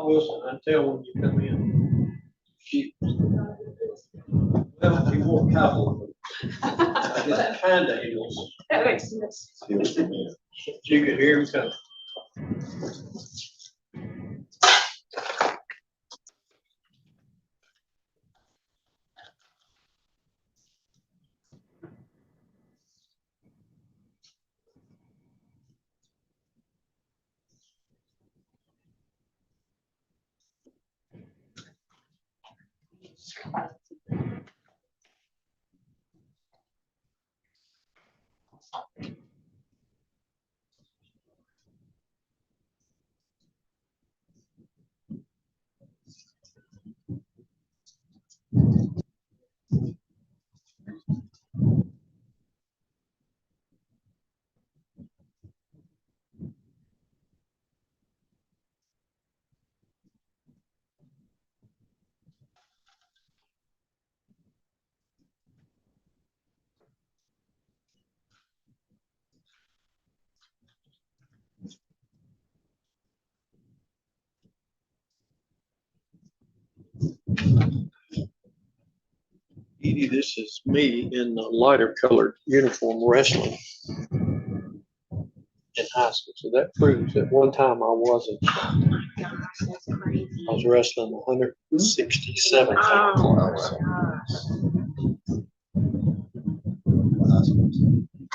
Wilson, I tell when you come in. She, well, he wore cowboy boots. Just kind of heels. That makes sense. You could hear him coming. Edie, this is me in the lighter colored uniform wrestling in high school. So that proves that one time I wasn't. Oh my gosh, that's crazy. I was wrestling 167 Oh pounds. my gosh.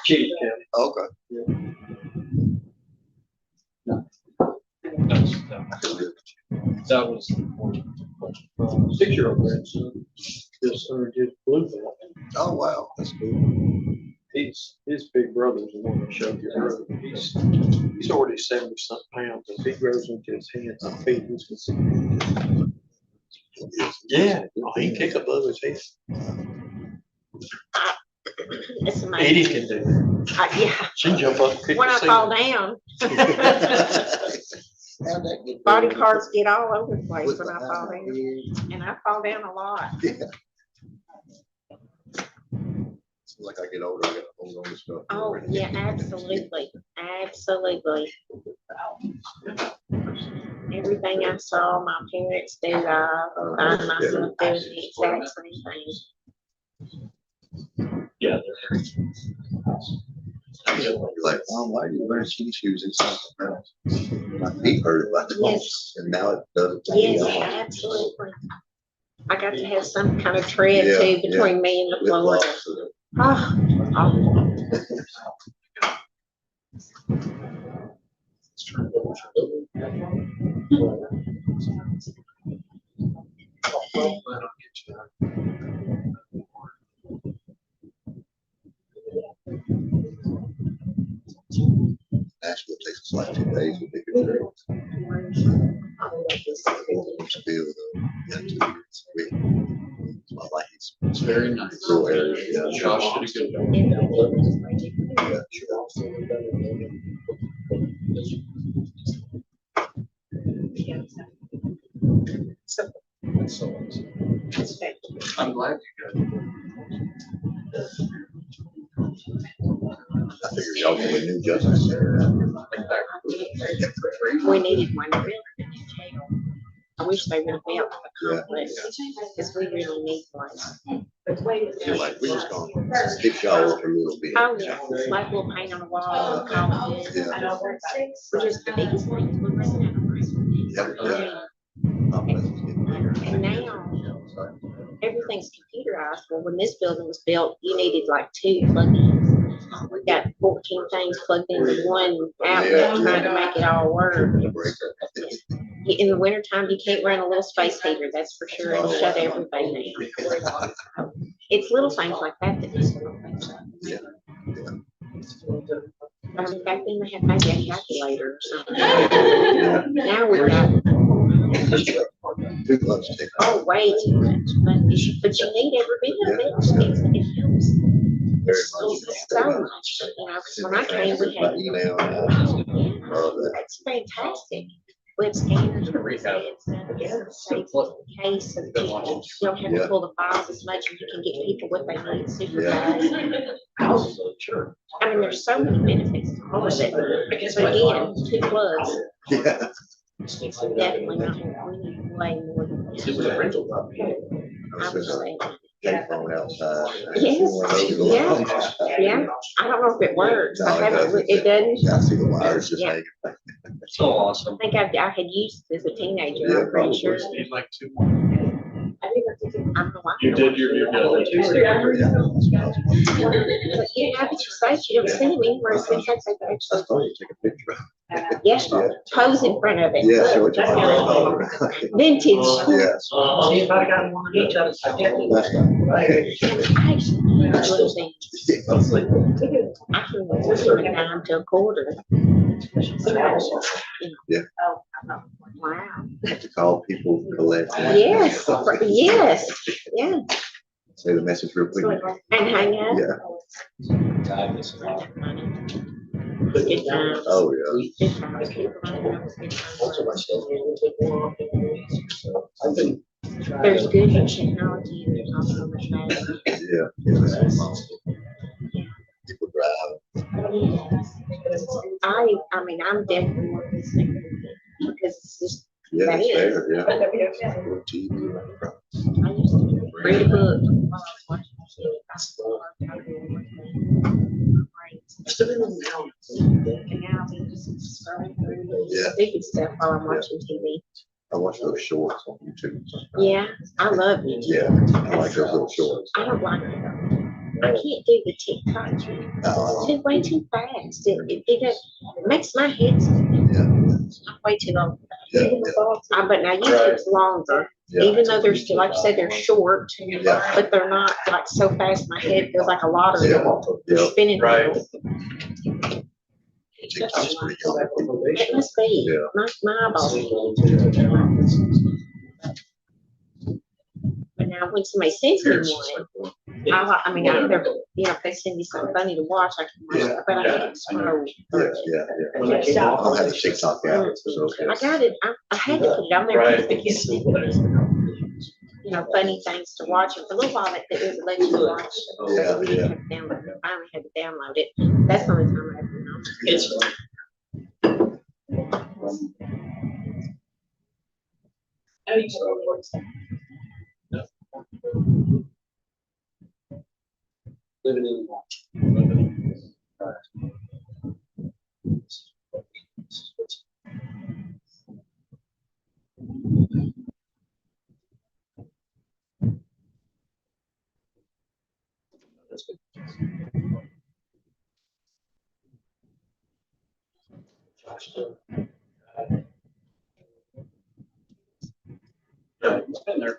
Cheatham County. Okay. That was 6-year-old grandson. Just earned his blue belt. Oh, wow. That's cool. His big brother's the one that showed you earlier. He's already 70-something pounds. If he grows into his hands and feet, he's considered. Yeah, oh, he can kick above his head. It's amazing. Edie can do that. Yeah. She can jump up and kick When the I ceiling. fall down, body parts get all over the place when I fall down. And I fall down a lot. Like I get older, I got to hold on to stuff. Oh, yeah, absolutely. Absolutely. Everything I saw my parents do, I find myself doing the exact same thing. Yeah. You're like, Mom, why are you wearing ski shoes and something else? My feet hurt about the most, and now it doesn't. Yes, absolutely. I got to have some kind of tread too between me and the floor. Oh. Nashville takes us like 2 days to pick a trip. Still, though, it's not like it's very nice. rural area. Yeah. Josh did a good job. Yeah, sure. I'm glad you got it. I figured y'all get a new justice there. We needed one really in the jail. I wish they would have built a complex because we really need one. You're like, we just gonna pick y'all up a little bit. Oh, yeah, it's like a little paint on the wall, call it good. We're just the biggest things we're running out of money. And now everything's computerized. Well, when this building was built, you needed like 2 plugins. We got 14 things plugged into one outlet trying to make it all work. In the wintertime, you can't run a little space heater, that's for sure. It'll shut everything down. It's little things like that that just don't think so. Back then they had maybe a calculator or something. Now we got oh, way too much. But you need every bit of it. It helps. So much. You know, because when I came, we had that's fantastic. With scanners and resets and case and you don't have to pull the files as much and you can get people what they need supervised. Oh, sure. I mean, there's so many benefits to all of it. But again, 2 plugs. Yeah. Definitely not, we need way more than It that. was a rental property. I would say. Payphone outside. Yes, yeah, yeah. I don't know if it works. I haven't, it doesn't. Yeah, I see the wires just Yeah. hanging. So awesome. I think I had used it as a teenager, I'm pretty sure. Need like 2 I don't know why. You did your Tuesday. But you know, it's safe, you don't see them anywhere, it's been such a That's funny, take a picture. yes, pose in front of it. Yeah, show it to my granddaughter. Vintage. Yes. See if I got one of each. That's not. I actually need little things. I can lose a dime to a quarter. Yeah. Wow. To call people, collect. Yes, yes, yeah. Say the message real quick. And hang up. Yeah. Good times. Oh, yeah. Good times. People don't know it's good times. There's good in technology and there's also much bad. Yeah. Yeah. People drive. I mean, I'm definitely more concerned because it's just, Yeah, that it's is. fair, yeah. Or TV. I used to read a book. And now we just scroll through Yeah. stupid stuff while I'm watching TV. I watch those shorts on YouTube. Yeah, I love it. Yeah, I like those little shorts. I don't like it. I can't do the TikTok. It's way too fast. It makes my head way too long. Yeah, But now YouTube's longer, yeah. even though they're still, like you said, they're short, Yeah. but they're not like so fast. My head feels like a lottery. Yeah. Yeah. Spinning. Right. TikTok's pretty good. It must be. Yeah. My eyeballs. But now when somebody sends me one, I mean, I either, if they send me something funny to watch, I can watch it, but I can't scroll. Yeah, yeah, yeah. I don't have a TikTok app, so. I got it, I had to put it on there because they give me, funny things to watch. And for a little while, it would let you watch. Yeah, We yeah. had to download it. I finally had to download it. That's the only time I ever know. It's. Living in. That's good. Yeah, it's been there.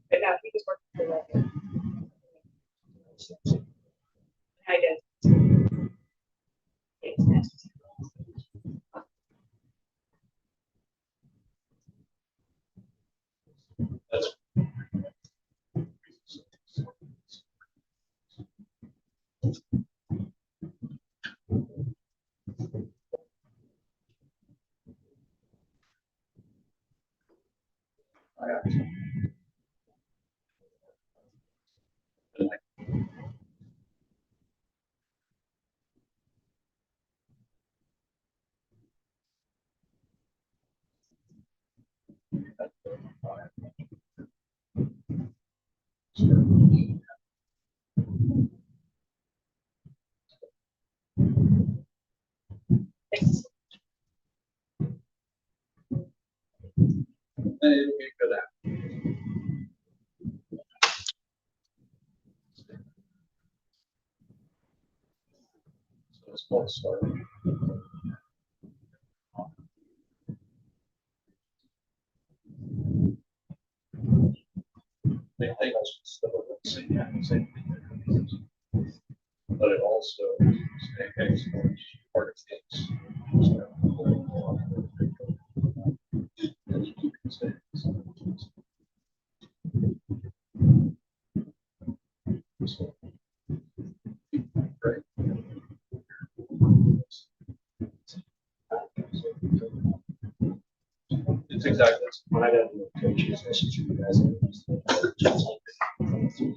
But no, he was working for that. I did. That's. But it also exports part of things. It's exactly when I got the coaches, I should you guys. real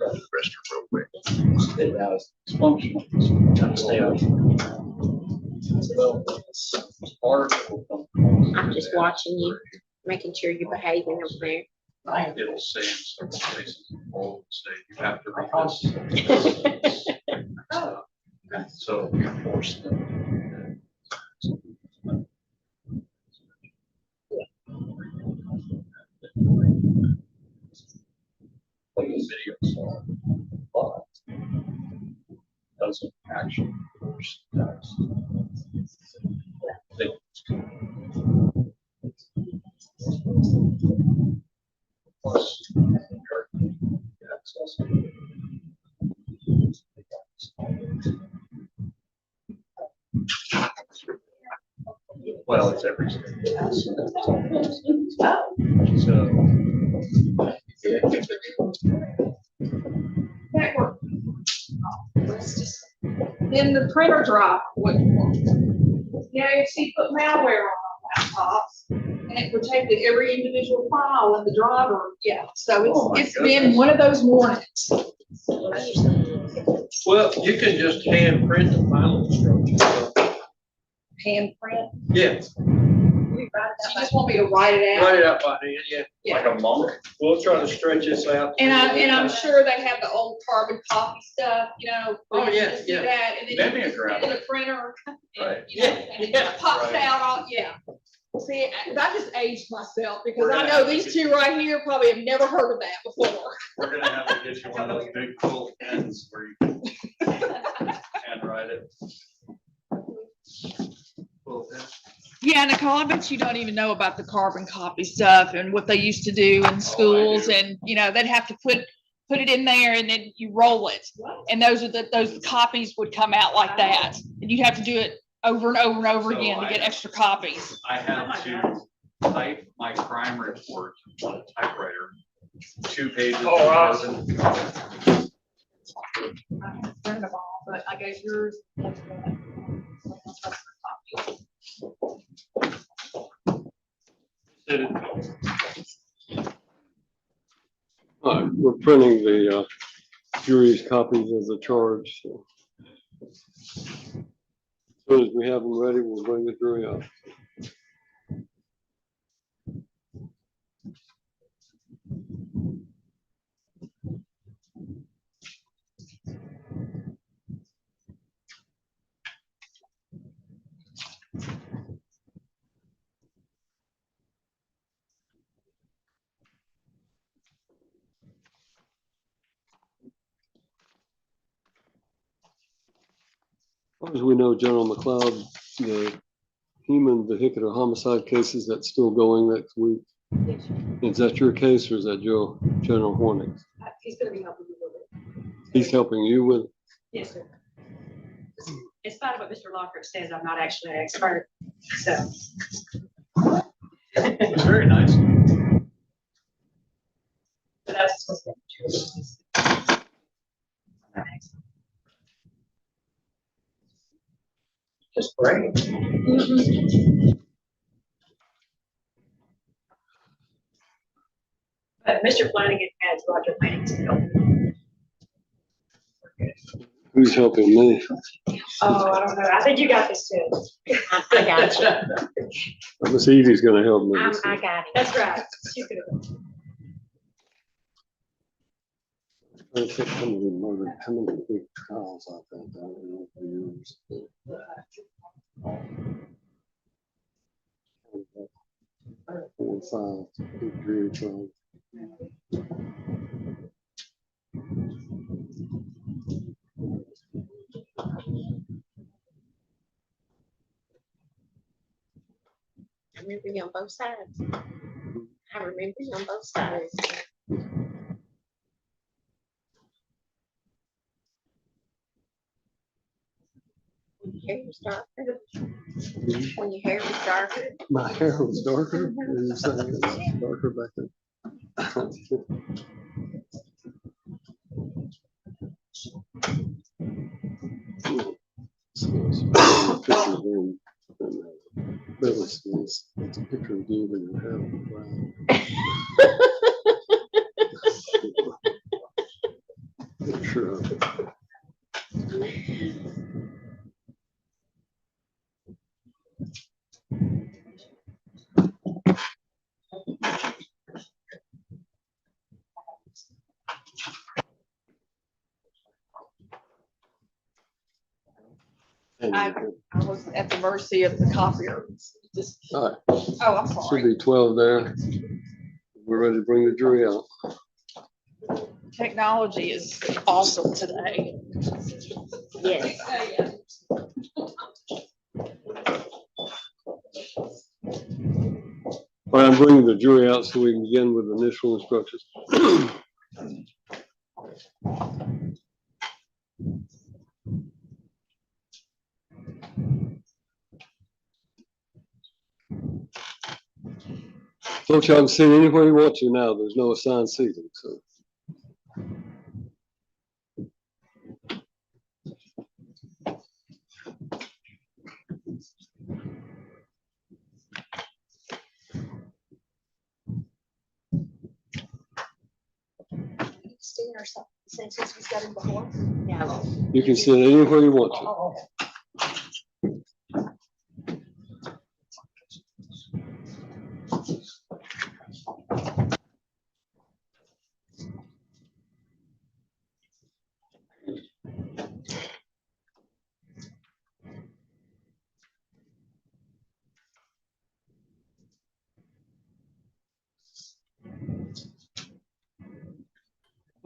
quick. It's functional. Trying to stay out. Well, part of it will come across. I'm just watching you, making sure you're behaving over there. It'll say in certain places, it'll say you have to read this. So you're forced to. Like a video song, but doesn't actually force that. Plus, access. Well, it's every state. That worked. Then the printer drive wouldn't work. You know, if she put malware on laptops, and it protected every individual file in the driver, yeah, so Oh my it's been goodness. one of those mornings. Well, you can just hand print the final instructions. Hand print. Yeah, So you just want me to write it out? write it out by hand, yeah. Like a monk. We'll try to stretch this out. And I'm sure they have the old carbon copy stuff, you know. where Oh, you yeah, just do yeah. that, and then you Mimeograph. put it in a printer, Right. and, you know, and it Yeah. pops Right. out on, yeah. See, I just aged myself, because We're I gonna know have to these get- two right here probably have never heard of that before. We're gonna have to get you one of those big cool pens where you can handwrite it. Cool pen. Yeah, Nicole, I bet you don't even know about the carbon copy stuff and what they used to do in schools, do. and, you know, they'd have to put it in there and then you roll it. And those copies would come out like that, and you'd have to do it over and over and over So again to I- get extra copies. I have to type my crime report on a typewriter, 2 pages. Oh, wow. But I gave yours. We're printing the jury's copies of the charge. So. As soon as we have them ready, we'll bring the jury up. As far as we know, General McLeod, the human vehicular homicide cases that's still going next week. Is that your case, or is that General Hornick's? He's gonna be helping you with it. He's helping you with it? Yes, sir. In spite of what Mr. Lockhart says, I'm not actually an expert, so. It was very nice. But that's supposed to be. Just great. But Mr. Flanagan has Roger Flanagan's help. Who's helping me? Oh, I don't know. I think you got this too. I got you. Miss Evie's gonna help me. I got it. That's right. She's gonna go. I think how many big trials I've got down there over the years. 4 or 5 big jury trials. I remember you on both sides. I remember you on both sides. When your hair was darker. When your hair was darker. My hair was darker. Are you saying it's darker back then? It's a picture of you when your hair was brown. I was at the mercy of the copier. Just, All right, oh, I'm should sorry. be 12 there. We're ready to bring the jury out. Technology is awesome today. Yes. All right, I'm bringing the jury out so we can begin with initial instructions. Folks, y'all can sit anywhere you want to now. There's no assigned seating, so. Seen or something since we've got him before. No. You can sit anywhere you want to. Oh,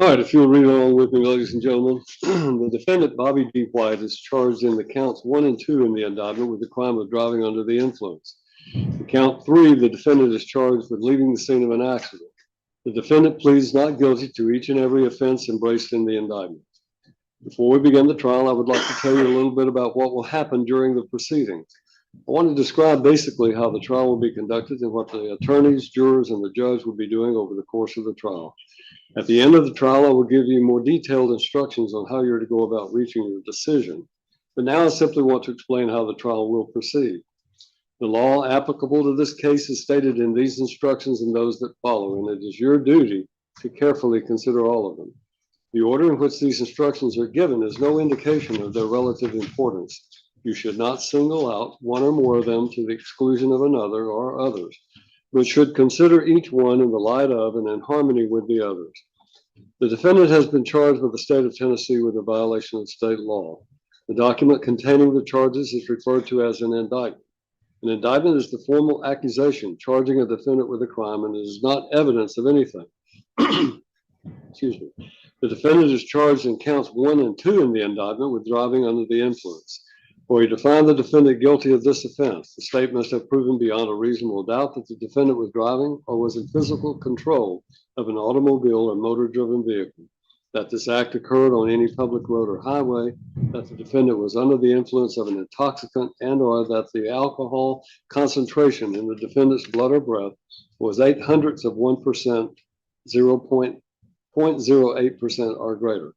All right, if you'll read along with me, ladies and gentlemen, the defendant, Bobby D. White, is charged in the counts 1 and 2 in the indictment with the crime of driving under the influence. In count 3, the defendant is charged with leaving the scene of an accident. The defendant pleads not guilty to each and every offense embraced in the indictment. Before we begin the trial, I would like to tell you a little bit about what will happen during the proceedings. I want to describe basically how the trial will be conducted and what the attorneys, jurors, and the judge will be doing over the course of the trial. At the end of the trial, I will give you more detailed instructions on how you're to go about reaching your decision. But now I simply want to explain how the trial will proceed. The law applicable to this case is stated in these instructions and those that follow, and it is your duty to carefully consider all of them. The order in which these instructions are given is no indication of their relative importance. You should not single out one or more of them to the exclusion of another or others, but should consider each one in the light of and in harmony with the others. The defendant has been charged with the state of Tennessee with a violation of state law. The document containing the charges is referred to as an indictment. An indictment is the formal accusation charging a defendant with a crime, and it is not evidence of anything. Excuse me. The defendant is charged in counts 1 and 2 in the indictment with driving under the influence. For you to find the defendant guilty of this offense, the state must have proven beyond a reasonable doubt that the defendant was driving or was in physical control of an automobile or motor-driven vehicle, that this act occurred on any public road or highway, that the defendant was under the influence of an intoxicant, and or that the alcohol concentration in the defendant's blood or breath was 0.08%, 0.08% or greater.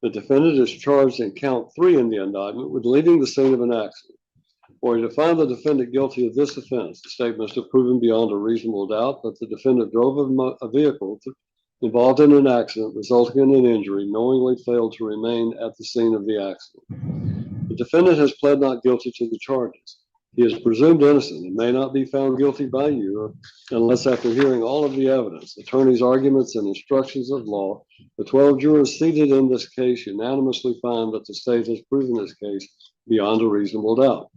The defendant is charged in count 3 in the indictment with leaving the scene of an accident. For you to find the defendant guilty of this offense, the state must have proven beyond a reasonable doubt that the defendant drove a vehicle involved in an accident resulting in an injury, knowingly failed to remain at the scene of the accident. The defendant has pled not guilty to the charges. He is presumed innocent and may not be found guilty by you unless, after hearing all of the evidence, attorneys' arguments, and instructions of law, the 12 jurors seated in this case unanimously find that the state has proven this case beyond a reasonable doubt.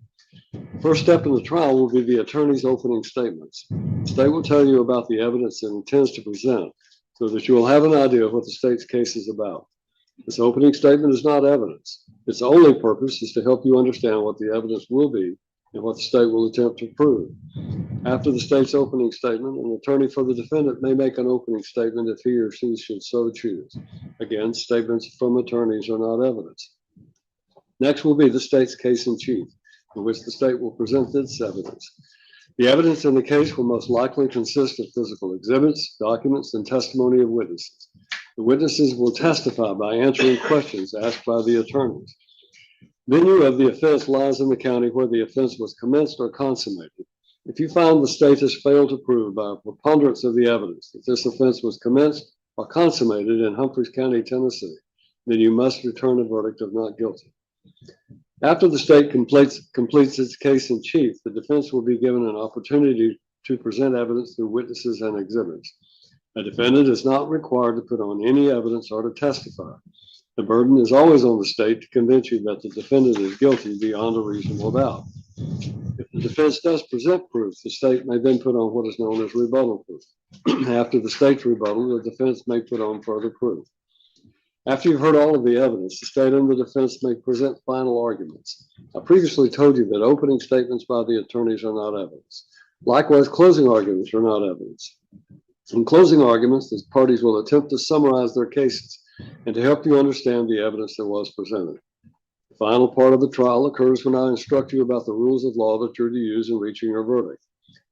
The first step in the trial will be the attorney's opening statements. The state will tell you about the evidence it intends to present so that you will have an idea of what the state's case is about. This opening statement is not evidence. Its only purpose is to help you understand what the evidence will be and what the state will attempt to prove. After the state's opening statement, an attorney for the defendant may make an opening statement if he or she should so choose. Again, statements from attorneys are not evidence. Next will be the state's case in chief, in which the state will present its evidence. The evidence in the case will most likely consist of physical exhibits, documents, and testimony of witnesses. The witnesses will testify by answering questions asked by the attorneys. Venue of the offense lies in the county where the offense was commenced or consummated. If you find the state has failed to prove by a preponderance of the evidence that this offense was commenced or consummated in Humphreys County, Tennessee, then you must return a verdict of not guilty. After the state completes its case in chief, the defense will be given an opportunity to present evidence through witnesses and exhibits. A defendant is not required to put on any evidence or to testify. The burden is always on the state to convince you that the defendant is guilty beyond a reasonable doubt. If the defense does present proof, the state may then put on what is known as rebuttal proof. After the state's rebuttal, the defense may put on further proof. After you've heard all of the evidence, the state and the defense may present final arguments. I previously told you that opening statements by the attorneys are not evidence. Likewise, closing arguments are not evidence. In closing arguments, the parties will attempt to summarize their cases and to help you understand the evidence that was presented. The final part of the trial occurs when I instruct you about the rules of law that you're to use in reaching your verdict.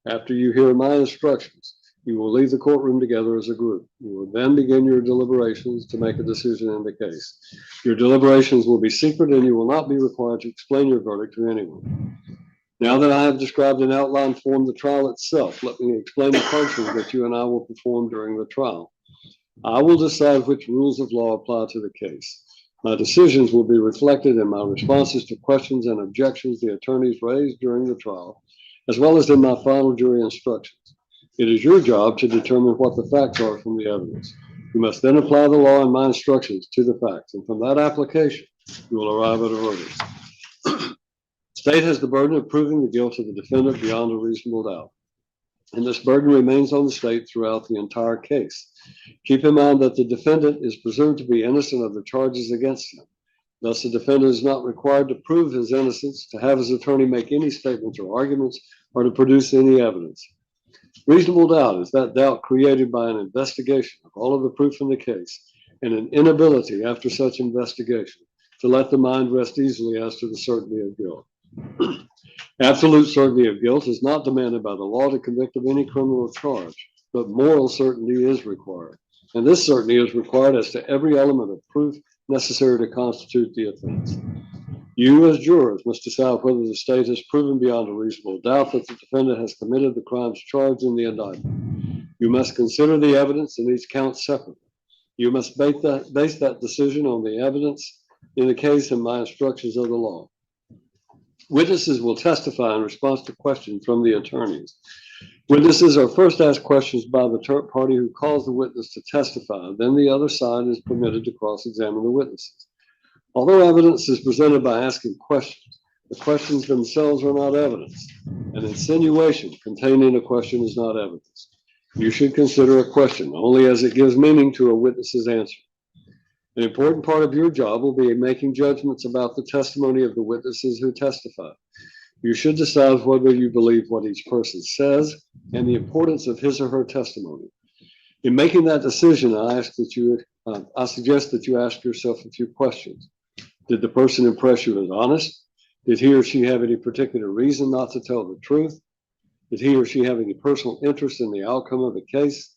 After you hear my instructions, you will leave the courtroom together as a group. You will then begin your deliberations to make a decision in the case. Your deliberations will be secret and you will not be required to explain your verdict to anyone. Now that I have described in outline form the trial itself, let me explain the functions that you and I will perform during the trial. I will decide which rules of law apply to the case. My decisions will be reflected in my responses to questions and objections the attorneys raised during the trial, as well as in my final jury instructions. It is your job to determine what the facts are from the evidence. You must then apply the law and my instructions to the facts, and from that application, you will arrive at a verdict. The state has the burden of proving the guilt of the defendant beyond a reasonable doubt, and this burden remains on the state throughout the entire case. Keep in mind that the defendant is presumed to be innocent of the charges against him. Thus, the defendant is not required to prove his innocence, to have his attorney make any statements or arguments, or to produce any evidence. Reasonable doubt is that doubt created by an investigation of all of the proof in the case and an inability after such investigation to let the mind rest easily as to the certainty of guilt. Absolute certainty of guilt is not demanded by the law to convict of any criminal charge, but moral certainty is required. And this certainty is required as to every element of proof necessary to constitute the offense. You, as jurors, must decide whether the state has proven beyond a reasonable doubt that the defendant has committed the crimes charged in the indictment. You must consider the evidence in each count separately. You must base that decision on the evidence in the case and my instructions of the law. Witnesses will testify in response to questions from the attorneys. Witnesses are first asked questions by the party who calls the witness to testify. Then the other side is permitted to cross-examine the witnesses. Although evidence is presented by asking questions, the questions themselves are not evidence. An insinuation contained in a question is not evidence. You should consider a question only as it gives meaning to a witness's answer. An important part of your job will be making judgments about the testimony of the witnesses who testify. You should decide whether you believe what each person says and the importance of his or her testimony. In making that decision, I suggest that you ask yourself a few questions. Did the person impress you as honest? Did he or she have any particular reason not to tell the truth? Did he or she have any personal interest in the outcome of the case?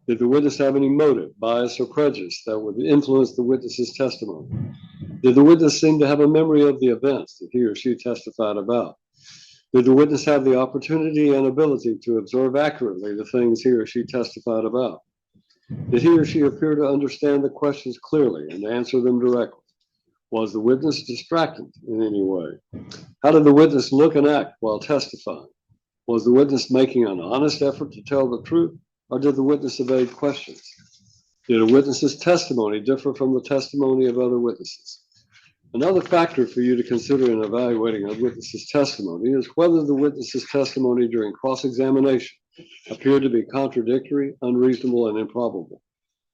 Did the witness have any motive, bias, or prejudice that would influence the witness's testimony? Did the witness seem to have a memory of the events that he or she testified about? Did the witness have the opportunity and ability to observe accurately the things he or she testified about? Did he or she appear to understand the questions clearly and answer them directly? Was the witness distracted in any way? How did the witness look and act while testifying? Was the witness making an honest effort to tell the truth, or did the witness evade questions? Did a witness's testimony differ from the testimony of other witnesses? Another factor for you to consider in evaluating a witness's testimony is whether the witness's testimony during cross-examination appeared to be contradictory, unreasonable, and improbable.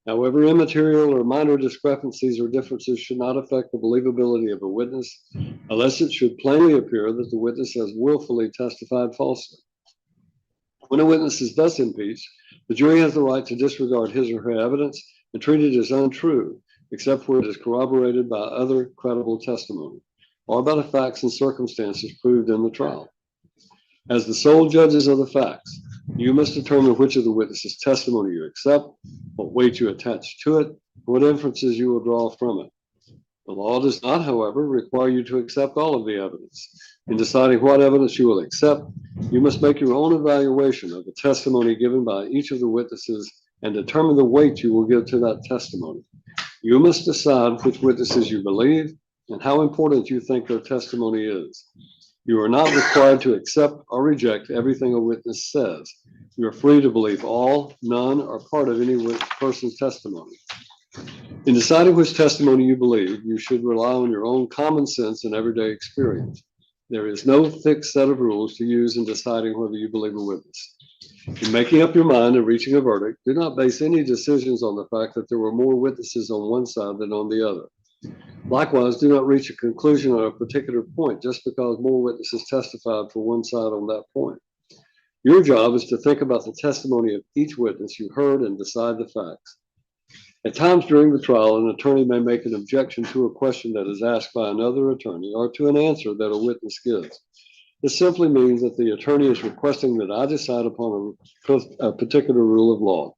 However, immaterial or minor discrepancies or differences should not affect the believability of a witness unless it should plainly appear that the witness has willfully testified falsely. When a witness is thus impeached, the jury has the right to disregard his or her evidence and treat it as untrue, except where it is corroborated by other credible testimony or by the facts and circumstances proved in the trial. As the sole judges of the facts, you must determine which of the witness's testimony you accept, what weight you attach to it, and what inferences you will draw from it. The law does not, however, require you to accept all of the evidence. In deciding what evidence you will accept, you must make your own evaluation of the testimony given by each of the witnesses and determine the weight you will give to that testimony. You must decide which witnesses you believe and how important you think their testimony is. You are not required to accept or reject everything a witness says. You are free to believe all, none, or part of any person's testimony. In deciding which testimony you believe, you should rely on your own common sense and everyday experience. There is no fixed set of rules to use in deciding whether you believe a witness. In making up your mind and reaching a verdict, do not base any decisions on the fact that there were more witnesses on one side than on the other. Likewise, do not reach a conclusion on a particular point just because more witnesses testified for one side on that point. Your job is to think about the testimony of each witness you heard and decide the facts. At times during the trial, an attorney may make an objection to a question that is asked by another attorney or to an answer that a witness gives. This simply means that the attorney is requesting that I decide upon a particular rule of law.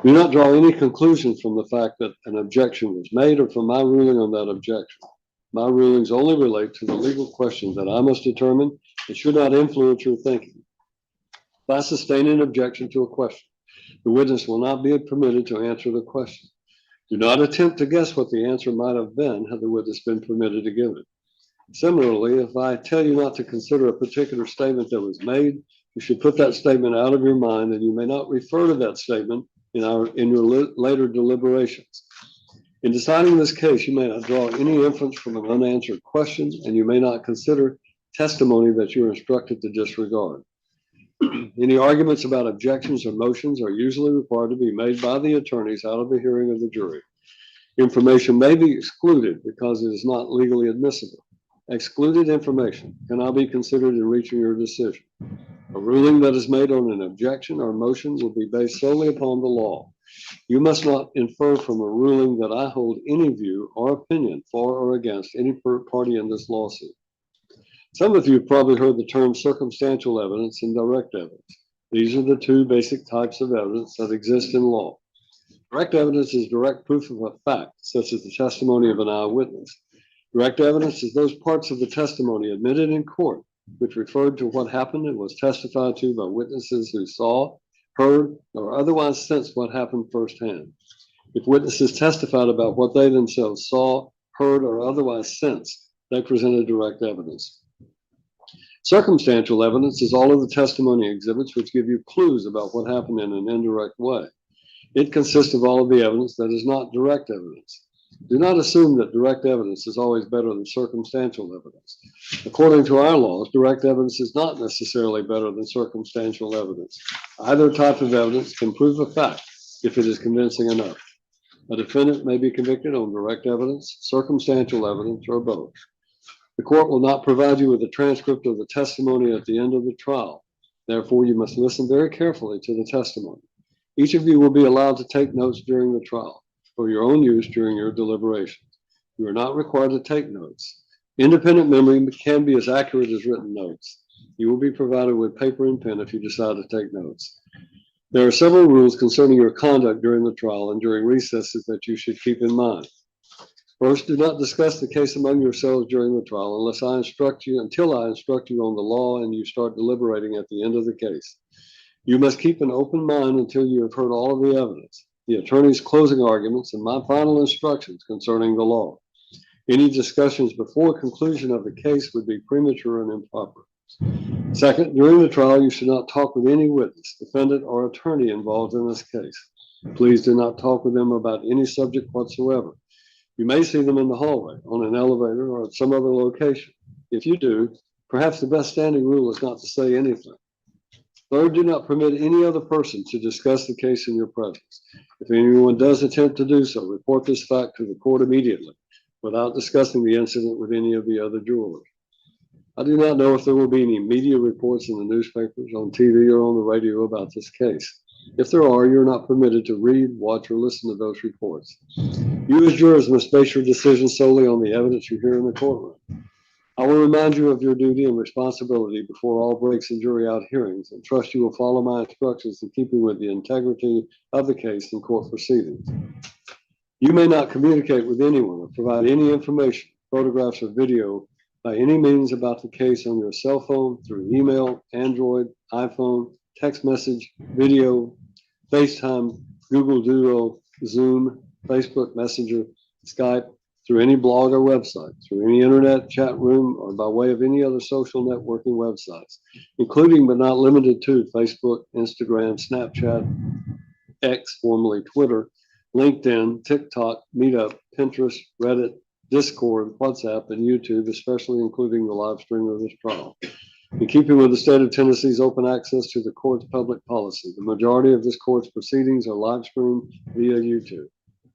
Do not draw any conclusions from the fact that an objection was made or from my ruling on that objection. My rulings only relate to the legal questions that I must determine and should not influence your thinking. If I sustain an objection to a question, the witness will not be permitted to answer the question. Do not attempt to guess what the answer might have been had the witness been permitted to give it. Similarly, if I tell you not to consider a particular statement that was made, you should put that statement out of your mind, and you may not refer to that statement in your later deliberations. In deciding this case, you may not draw any inference from an unanswered question, and you may not consider testimony that you are instructed to disregard. Any arguments about objections or motions are usually required to be made by the attorneys out of the hearing of the jury. Information may be excluded because it is not legally admissible. Excluded information cannot be considered in reaching your decision. A ruling that is made on an objection or motion will be based solely upon the law. You must not infer from a ruling that I hold any view or opinion for or against any party in this lawsuit. Some of you have probably heard the term circumstantial evidence and direct evidence. These are the two basic types of evidence that exist in law. Direct evidence is direct proof of a fact, such as the testimony of an eyewitness. Direct evidence is those parts of the testimony admitted in court which referred to what happened and was testified to by witnesses who saw, heard, or otherwise sensed what happened firsthand. If witnesses testified about what they themselves saw, heard, or otherwise sensed, they presented direct evidence. Circumstantial evidence is all of the testimony exhibits which give you clues about what happened in an indirect way. It consists of all of the evidence that is not direct evidence. Do not assume that direct evidence is always better than circumstantial evidence. According to our laws, direct evidence is not necessarily better than circumstantial evidence. Either type of evidence can prove a fact if it is convincing enough. A defendant may be convicted on direct evidence, circumstantial evidence, or both. The court will not provide you with a transcript of the testimony at the end of the trial. Therefore, you must listen very carefully to the testimony. Each of you will be allowed to take notes during the trial for your own use during your deliberations. You are not required to take notes. Independent memory can be as accurate as written notes. You will be provided with paper and pen if you decide to take notes. There are several rules concerning your conduct during the trial and during recesses that you should keep in mind. First, do not discuss the case among yourselves during the trial until I instruct you on the law and you start deliberating at the end of the case. You must keep an open mind until you have heard all of the evidence, the attorney's closing arguments, and my final instructions concerning the law. Any discussions before conclusion of the case would be premature and improper. Second, during the trial, you should not talk with any witness, defendant, or attorney involved in this case. Please do not talk with them about any subject whatsoever. You may see them in the hallway, on an elevator, or at some other location. If you do, perhaps the best standing rule is not to say anything. Third, do not permit any other person to discuss the case in your presence. If anyone does attempt to do so, report this fact to the court immediately, without discussing the incident with any of the other jurors. I do not know if there will be any media reports in the newspapers, on TV, or on the radio about this case. If there are, you're not permitted to read, watch, or listen to those reports. You as jurors must base your decision solely on the evidence you hear in the courtroom. I will remind you of your duty and responsibility before all breaks in jury out hearings and trust you will follow my instructions in keeping with the integrity of the case in court proceedings. You may not communicate with anyone or provide any information, photographs, or video by any means about the case on your cell phone, through email, Android, iPhone, text message, video, FaceTime, Google Duo, Zoom, Facebook Messenger, Skype, through any blog or website, through any internet chat room, or by way of any other social networking websites, including but not limited to Facebook, Instagram, Snapchat, X, formerly Twitter, LinkedIn, TikTok, Meetup, Pinterest, Reddit, Discord, WhatsApp, and YouTube, especially including the live stream of this trial. In keeping with the state of Tennessee's open access to the court's public policy, the majority of this court's proceedings are live streamed via YouTube.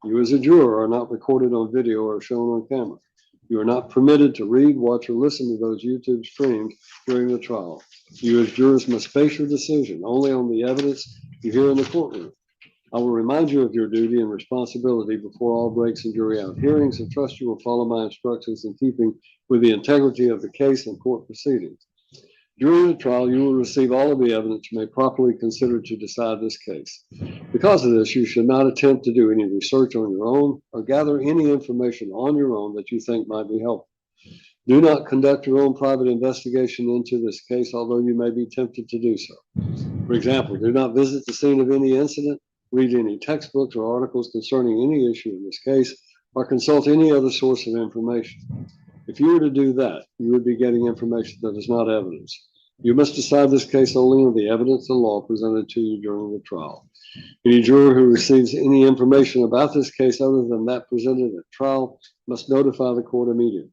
You as a juror are not recorded on video or shown on camera. You are not permitted to read, watch, or listen to those YouTube streams during the trial. You as jurors must base your decision only on the evidence you hear in the courtroom. I will remind you of your duty and responsibility before all breaks in jury out hearings and trust you will follow my instructions in keeping with the integrity of the case and court proceedings. During the trial, you will receive all of the evidence you may properly consider to decide this case. Because of this, you should not attempt to do any research on your own or gather any information on your own that you think might be helpful. Do not conduct your own private investigation into this case, although you may be tempted to do so. For example, do not visit the scene of any incident, read any textbooks or articles concerning any issue in this case, or consult any other source of information. If you were to do that, you would be getting information that is not evidence. You must decide this case only on the evidence and law presented to you during the trial. Any juror who receives any information about this case other than that presented at trial must notify the court immediately.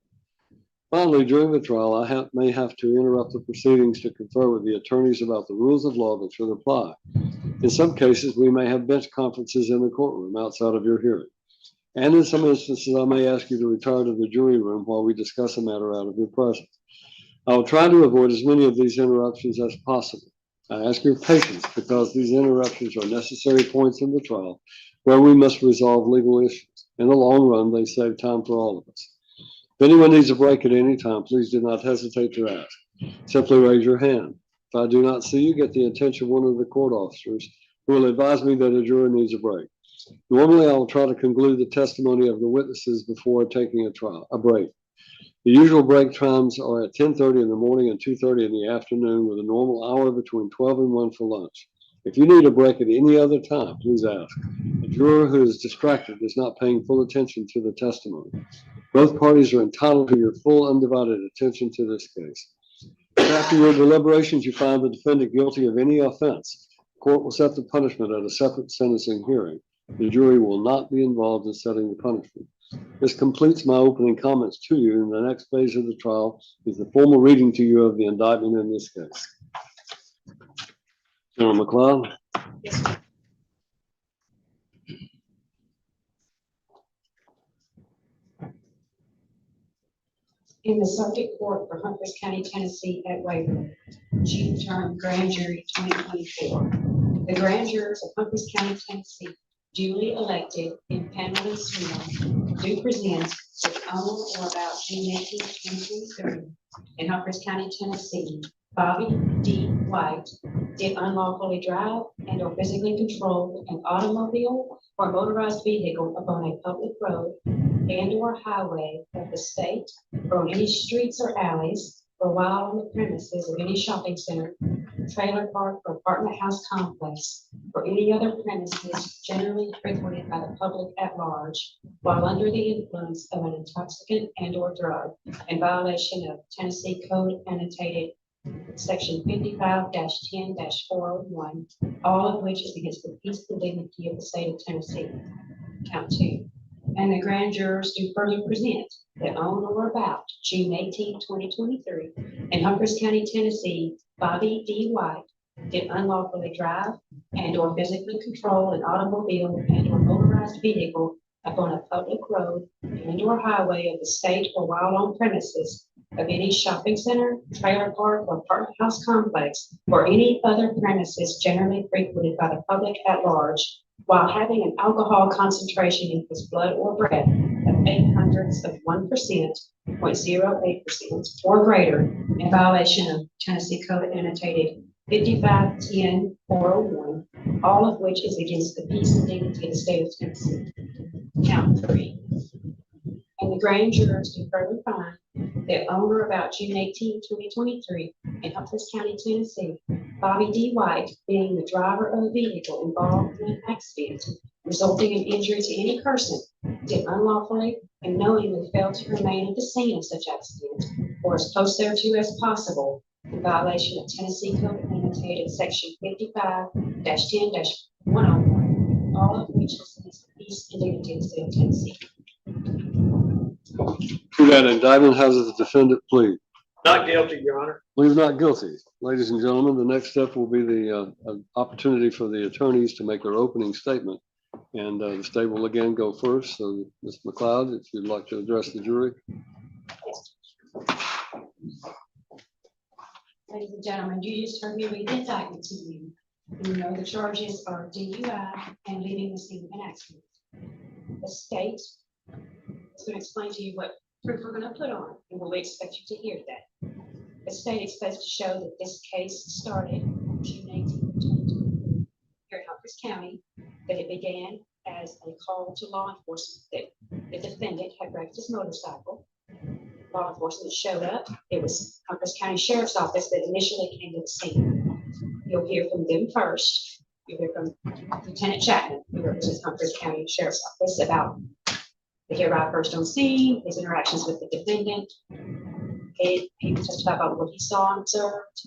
Finally, during the trial, I may have to interrupt the proceedings to confer with the attorneys about the rules of law that should apply. In some cases, we may have bench conferences in the courtroom outside of your hearing. And in some instances, I may ask you to retire to the jury room while we discuss a matter out of your presence. I will try to avoid as many of these interruptions as possible. I ask your patience because these interruptions are necessary points in the trial where we must resolve legal issues. In the long run, they save time for all of us. If anyone needs a break at any time, please do not hesitate to ask. Simply raise your hand. If I do not see you, get the attention of one of the court officers who will advise me that a juror needs a break. Normally, I will try to conclude the testimony of the witnesses before taking a break. The usual break times are at 10:30 in the morning and 2:30 in the afternoon, with a normal hour between 12 and 1 for lunch. If you need a break at any other time, please ask. A juror who is distracted is not paying full attention to the testimony. Both parties are entitled to your full undivided attention to this case. If after your deliberations you find the defendant guilty of any offense, the court will set the punishment at a separate sentencing hearing. The jury will not be involved in setting the punishment. This completes my opening comments to you, and the next phase of the trial is the formal reading to you of the indictment in this case. General McLeod. In the Circuit Court for Humphreys County, Tennessee at Waverly, June term Grand Jury 2024. The grand jurors of Humphreys County, Tennessee, duly elected in panel and sworn, do present with on or about June 18, 2023 in Humphreys County, Tennessee, Bobby D. White did unlawfully drive and or physically control an automobile or motorized vehicle upon a public road and or highway of the state or on any streets or alleys or while on the premises of any shopping center, trailer park, or apartment house complex, or any other premises generally frequented by the public at large, while under the influence of an intoxicant and or drug, in violation of Tennessee Code annotated Section 55-10-401, all of which is against the peace and dignity of the state of Tennessee. Count 2. And the grand jurors do further present that on or about June 18, 2023, in Humphreys County, Tennessee, Bobby D. White did unlawfully drive and or physically control an automobile and or motorized vehicle upon a public road and or highway of the state or while on premises of any shopping center, trailer park, or apartment house complex, or any other premises generally frequented by the public at large, while having an alcohol concentration in his blood or breath of 0.08% or greater, in violation of Tennessee Code annotated 55-10-401, all of which is against the peace and dignity of the state of Tennessee. Count 3. And the grand jurors do further find that on or about June 18, 2023, in Humphreys County, Tennessee, Bobby D. White, being the driver of a vehicle involved in an accident resulting in injury to any person, did unlawfully and knowingly fail to remain at the scene of such accident or as close thereto as possible, in violation of Tennessee Code annotated Section 55-10-101, all of which is against the peace peace and dignity of the state of Tennessee. To that indictment, how does the defendant plead? Not guilty, Your Honor. Plead not guilty. Ladies and gentlemen, the next step will be the opportunity for the attorneys to make their opening statement. And the state will again go first. So, Ms. McLeod, if you'd like to address the jury. Ladies and gentlemen, you just heard me read the indictment to you. You know the charges are DUI and leaving the scene of an accident. The state is going to explain to you what proof we're going to put on, and we expect you to hear that. The state expects to show that this case started on June 18, 2020, here in Humphreys County, that it began as a call to law enforcement that the defendant had wrecked his motorcycle. Law enforcement showed up. It was Humphreys County Sheriff's Office that initially came to the scene. You'll hear from them first. You'll hear from Lieutenant Chapman, who represents Humphreys County Sheriff's Office, about he arrived first on scene, his interactions with the defendant. He will testify about what he saw and observed,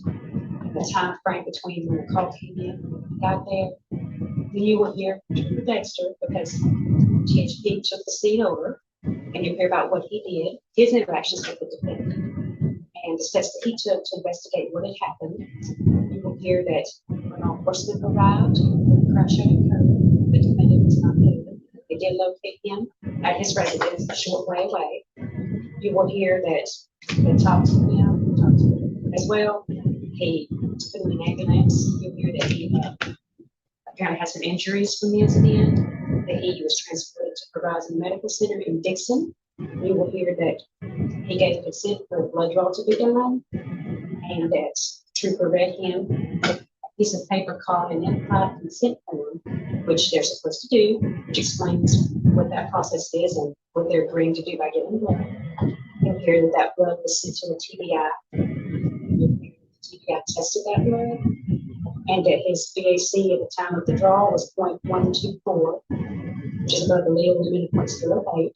the time frame between when the call came in and got there. Then you will hear from Dexter because he took the scene over, and you'll hear about what he did, his interactions with the defendant, and the steps that he took to investigate what had happened. You will hear that when law enforcement arrived, when the crash had occurred, the defendant was not there. They did locate him at his residence a short way away. You will hear that they talked to him, as well. He put him in an ambulance. You'll hear that he apparently had some injuries from the incident, that he was transported to Horizon Medical Center in Dickson. You will hear that he gave consent for a blood draw to be done, and that Trooper read him a piece of paper called an implied consent form, which they're supposed to do, which explains what that process is and what they're agreeing to do by getting blood. You'll hear that that blood was sent to a TBI. The TBI tested that blood, and that his BAC at the time of the draw was 0.124, which is above the legal limit of 0.08.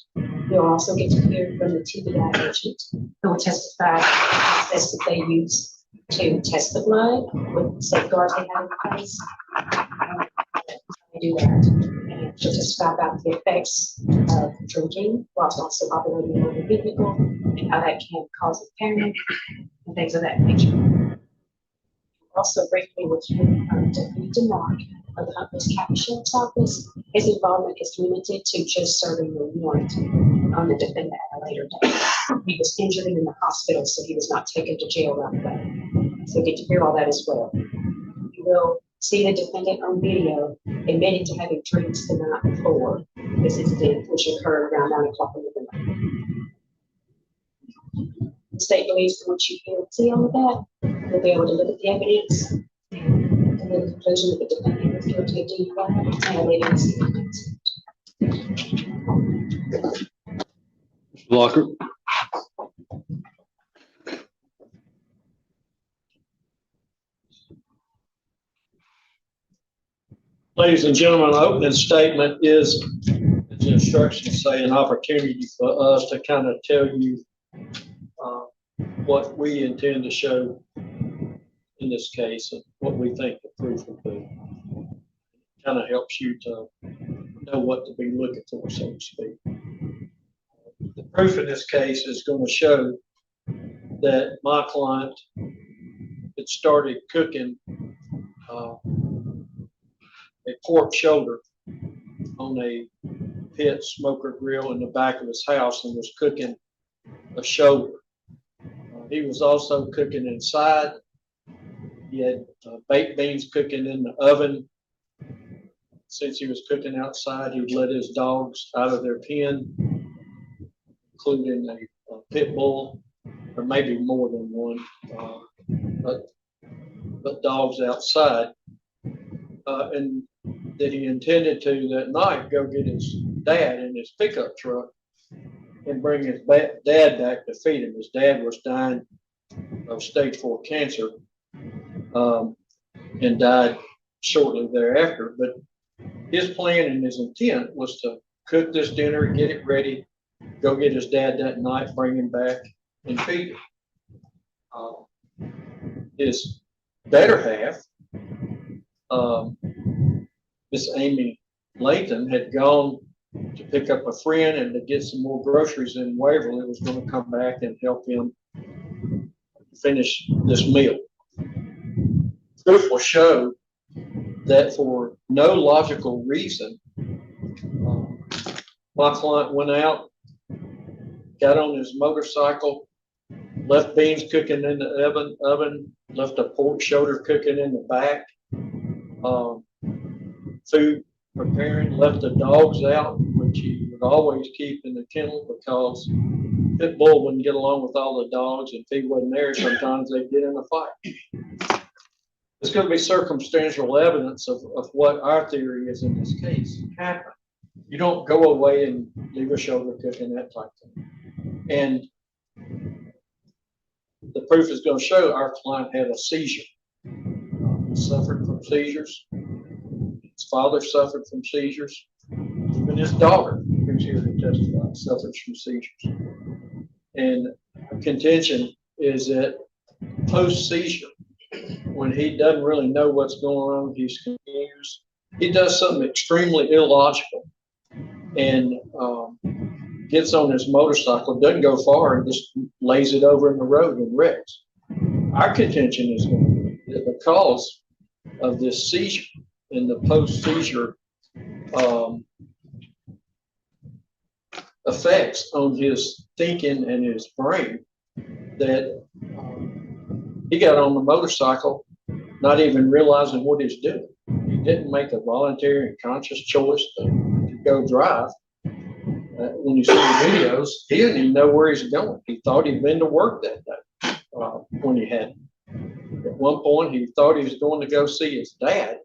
You'll also get to hear from the TBI agent, who will testify to the process that they use to test the blood with safeguards they have in place. They do that. And she'll testify about the effects of drinking whilst also operating a motor vehicle and how that can cause impairment and things of that nature. Also, briefly with Deputy DeMark of the Humphreys County Sheriff's Office, his involvement is limited to just serving the warrant on the defendant at a later date. He was injured in the hospital, so he was not taken to jail right away. So you get to hear all that as well. You will see the defendant on video admitting to having drinks the night before this incident, which occurred around 9 o'clock in the morning. The state believes that once you hear and see all of that, you'll be able to look at the evidence and come to the conclusion that the defendant was guilty of DUI and leaving the scene of the accident. Blocker. Ladies and gentlemen, the opening statement is, as the instructions say, an opportunity for us to kind of tell you what we intend to show in this case and what we think the proof will be. Kind of helps you to know what to be looking for, so to speak. The proof in this case is going to show that my client had started cooking a pork shoulder on a pit smoker grill in the back of his house and was cooking a shoulder. He was also cooking inside. He had baked beans cooking in the oven. Since he was cooking outside, he would let his dogs out of their pen, including a pit bull, or maybe more than one, but dogs outside. And that he intended to that night go get his dad in his pickup truck and bring his dad back to feed him. His dad was dying of stage 4 cancer and died shortly thereafter. But his plan and his intent was to cook this dinner, get it ready, go get his dad that night, bring him back and feed him. His better half, Miss Amy Layton, had gone to pick up a friend and to get some more groceries in Waverly, was going to come back and help him finish this meal. Proof will show that for no logical reason, my client went out, got on his motorcycle, left beans cooking in the oven, left a pork shoulder cooking in the back, food preparing, left the dogs out, which he would always keep in the kennel because pit bull wouldn't get along with all the dogs, and if he wasn't there, sometimes they'd get in a fight. It's going to be circumstantial evidence of what our theory is in this case happened. You don't go away and leave a shoulder cooking, that type of thing. And the proof is going to show our client had a seizure. He suffered from seizures. His father suffered from seizures. Even his daughter, who's here to testify, suffers from seizures. And contention is that post-seizure, when he doesn't really know what's going on, he's confused, he does something extremely illogical and gets on his motorcycle, doesn't go far, and just lays it over in the road and wrecks. Our contention is going to be that because of this seizure and the post-seizure effects on his thinking and his brain, that he got on the motorcycle not even realizing what he's doing. He didn't make a voluntary and conscious choice to go drive. When you see the videos, he didn't even know where he's going. He thought he'd been to work that day when he hadn't. At one point, he thought he was going to go see his dad.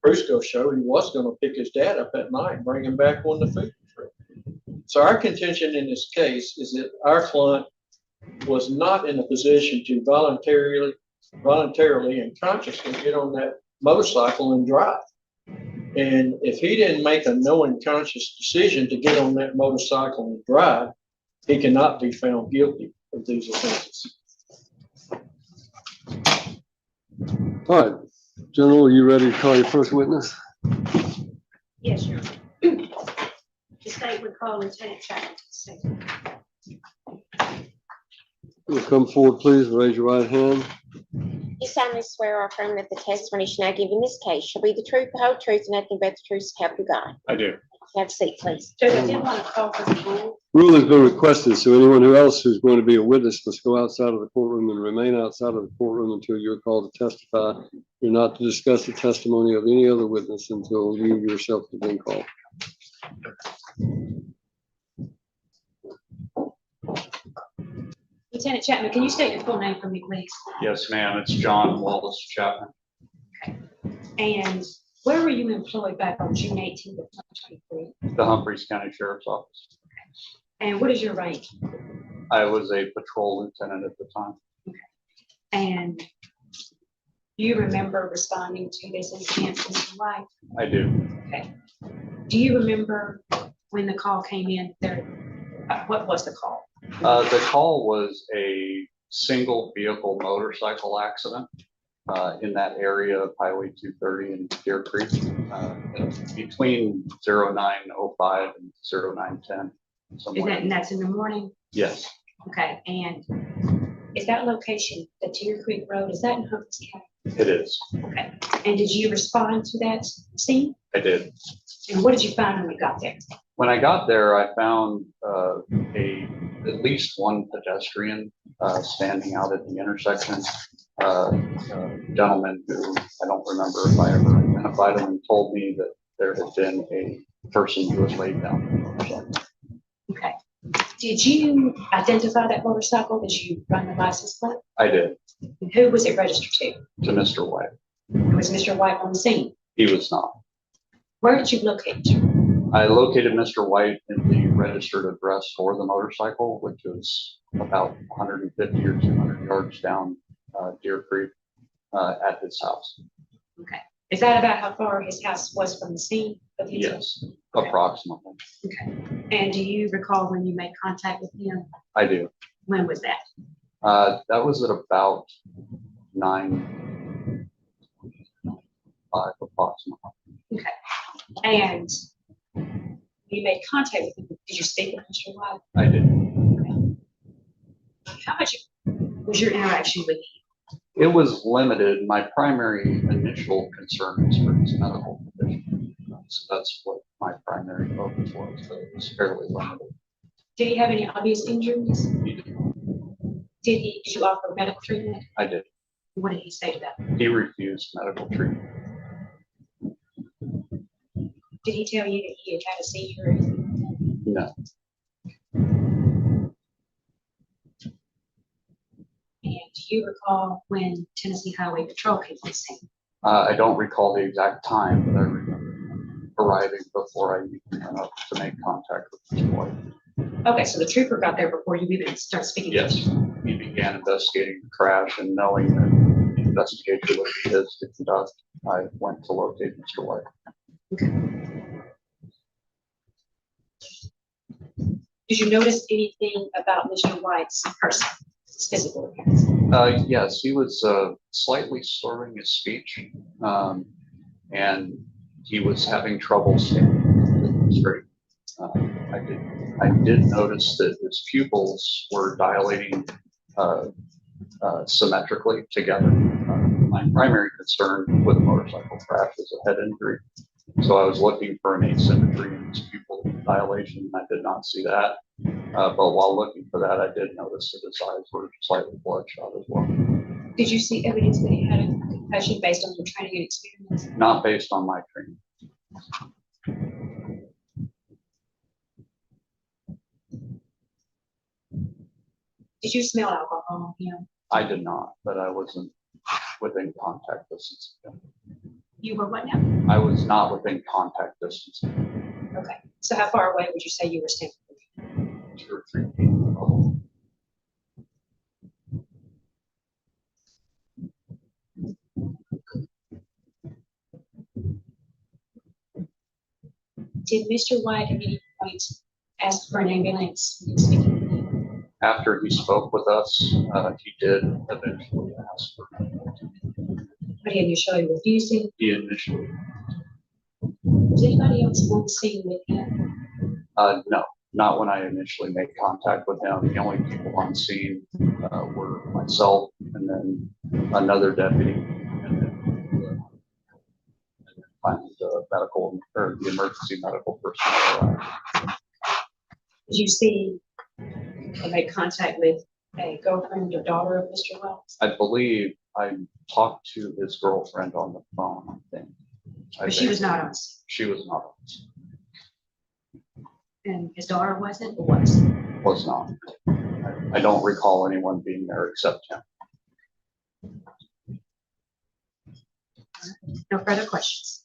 Brusco showed he was going to pick his dad up at night and bring him back when the food was ready. So our contention in this case is that our client was not in a position to voluntarily and consciously get on that motorcycle and drive. And if he didn't make a knowing, conscious decision to get on that motorcycle and drive, he cannot be found guilty of these offenses. All right, General, are you ready to call your first witness? Yes, Your Honor. The state would call Lieutenant Chapman. You'll come forward, please. Raise your right hand. You solemnly swear or affirm that the testimony you shall now give in this case shall be the truth, the whole truth, and nothing but the truth, so help you God. I do. Have a seat, please. Judge, I did want to call for the rule. Rule has been requested, so anyone else who's going to be a witness must go outside of the courtroom and remain outside of the courtroom until you're called to testify. You're not to discuss the testimony of any other witness until you yourself have been called. Lieutenant Chapman, can you state your full name for me, please? Yes, ma'am. It's John Wallace Chapman. And where were you employed back on June 18th of 2023? The Humphreys County Sheriff's Office. And what is your rank? I was a patrol lieutenant at the time. And do you remember responding to this incident, Mr. White? I do. Okay. Do you remember when the call came in there? What was the call? The call was a single vehicle motorcycle accident in that area of Highway 230 and Deer Creek between 0905 and 0910. And that's in the morning? Yes. Okay. And is that location, the Deer Creek Road, is that in Humphreys County? It is. Okay. And did you respond to that scene? I did. And what did you find when you got there? When I got there, I found at least one pedestrian standing out at the intersection. A gentleman who I don't remember if I ever identified him, told me that there had been a person who was laid down on the motorcycle. Okay. Did you identify that motorcycle? Did you run the license plate? I did. And who was it registered to? Mr. White. Was Mr. White on the scene? He was not. Where did you locate? I located Mr. White in the registered address for the motorcycle, which is about 150 or 200 yards down Deer Creek at his house. Okay. Is that about how far his house was from the scene of the incident? Yes, approximately. Okay. And do you recall when you made contact with him? I do. When was that? That was at about 9:05 approximately. Okay. And You made contact with him. Did you speak with Mr. White? I did. How much was your interaction with him? It was limited. My primary initial concern was for his medical condition. That's what my primary focus was, but it was fairly limited. Did he have any obvious injuries? He did. Did you offer medical treatment? I did. What did he say to that? He refused medical treatment. Did he tell you that he had had a seizure or anything? No. And do you recall when Tennessee Highway Patrol came on scene? I don't recall the exact time, but I remember him arriving before I even went up to make contact with his wife. Okay, so the trooper got there before you even started speaking. Yes, he began investigating the crash, and knowing that the investigation would be his to conduct, I went to locate Mr. White. Okay. Did you notice anything about Mr. White's person, his physical appearance? Yes, he was slightly slurring his speech, and he was having trouble standing straight. I did notice that his pupils were dilating symmetrically together. My primary concern with a motorcycle crash is a head injury. So I was looking for an asymmetry in his pupil dilation. I did not see that. But while looking for that, I did notice that his eyes were slightly bloodshot as well. Did you see evidence that he had a concussion based on your training and experience? Not based on my training. Did you smell alcohol on him? I did not, but I wasn't within contact distance of him. You were what now? I was not within contact distance. Okay. So how far away would you say you were standing? 2 or 3 feet. Probably. Did Mr. White at any point ask for an ambulance when speaking with you? After he spoke with us, he did eventually ask for it. But he initially refused it. He initially, Was anybody else on the scene with him? no, not when I initially made contact with him. The only people on scene were myself and then another deputy, and then finally the medical or the emergency medical personnel. Did you see or make contact with a girlfriend or daughter of Mr. Wells? I believe I talked to his girlfriend on the phone, I think. But she was not on scene. She was not on scene. And his daughter wasn't or was? Was not. I don't recall anyone being there except him. No further questions.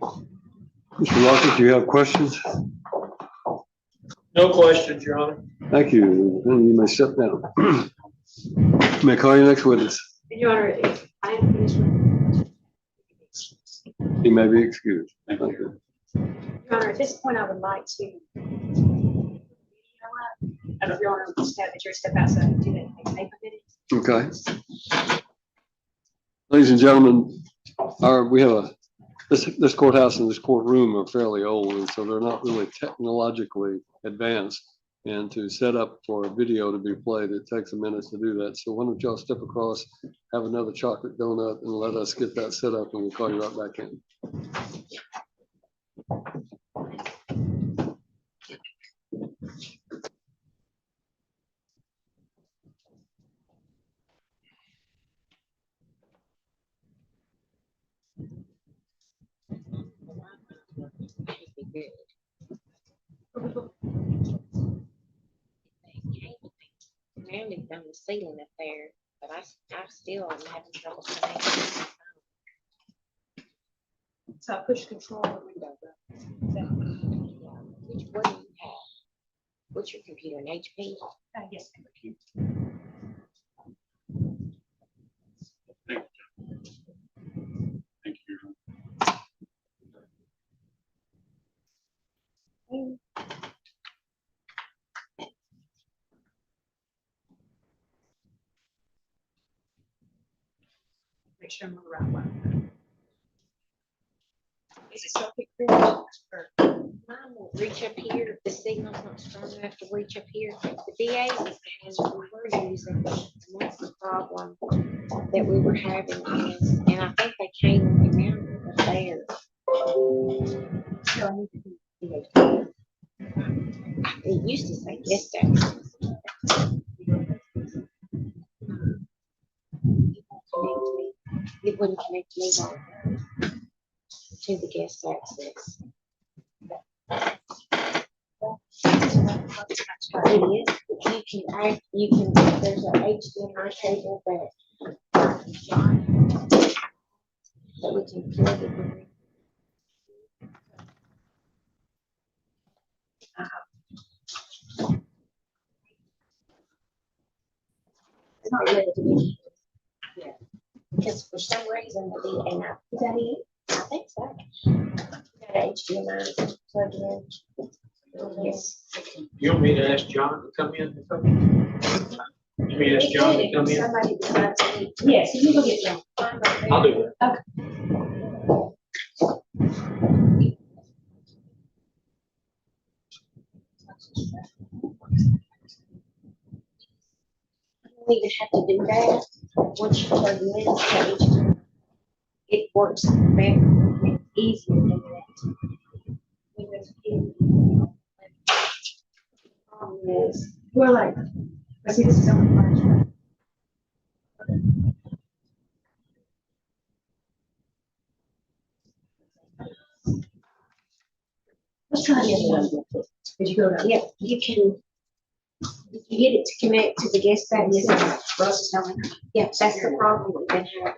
Mr. Lockett, do you have questions? No questions, Your Honor. Thank you. Then you may sit down. You may call your next witness. Your Honor, if I am finished with. He may be excused. Thank you. Your Honor, at this point, I would like to. I don't know if Your Honor will step outside and do that in the paper minutes. Okay. Ladies and gentlemen, we have this courthouse and this courtroom are fairly old, and so they're not really technologically advanced. And to set up for a video to be played, it takes a minute to do that. So why don't y'all step across, have another chocolate donut, and let us get that set up, and we'll call you right back in. Rounded down the ceiling up there, but I still am having trouble connecting. So I push control of the window. What do you have? What's your computer, an HP? Yes. Thank you. Make sure I'm on the right one. Is it so quick? Mine won't reach up here. The signal's not strong enough to reach up here. The DA was saying we were using, and that's the problem that we were having is, and I think they came and mounted it there. It used to say guest access. It wouldn't connect me to the guest access. It is. You can, there's an HDMI cable that we can plug it in. It's not ready to be. Yeah. Because for some reason, and is that it? I think so. Got an HDMI plug in. Yes. You want me to ask John to come in? You want me to ask John to come in? Somebody decides to need. Yes, you can go get John. I'll do it. You don't even have to do that. Once you plug in this page, it works better, easier than that. Yes. Well, like, I see this is on the flash. Let's try the other one. Did you go down? Yeah, you can, if you get it to connect to the guest access. Russ is telling me. Yeah, that's the problem we've been having.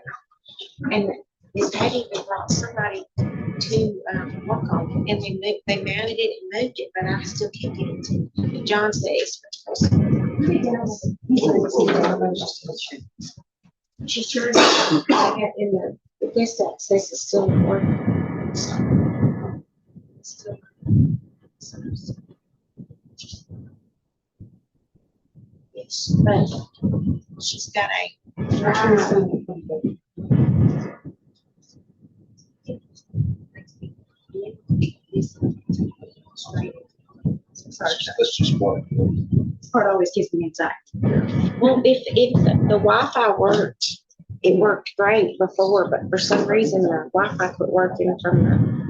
And Miss Patty even brought somebody to work on it, and they mounted it and moved it, but I still can't get it to. John said it's supposed to. She's trying to get in the guest access is still not working. So, still. Yes, but she's got That's just one. This part always gives me anxiety. well, if the Wi-Fi worked, it worked great before, but for some reason the Wi-Fi quit working from the.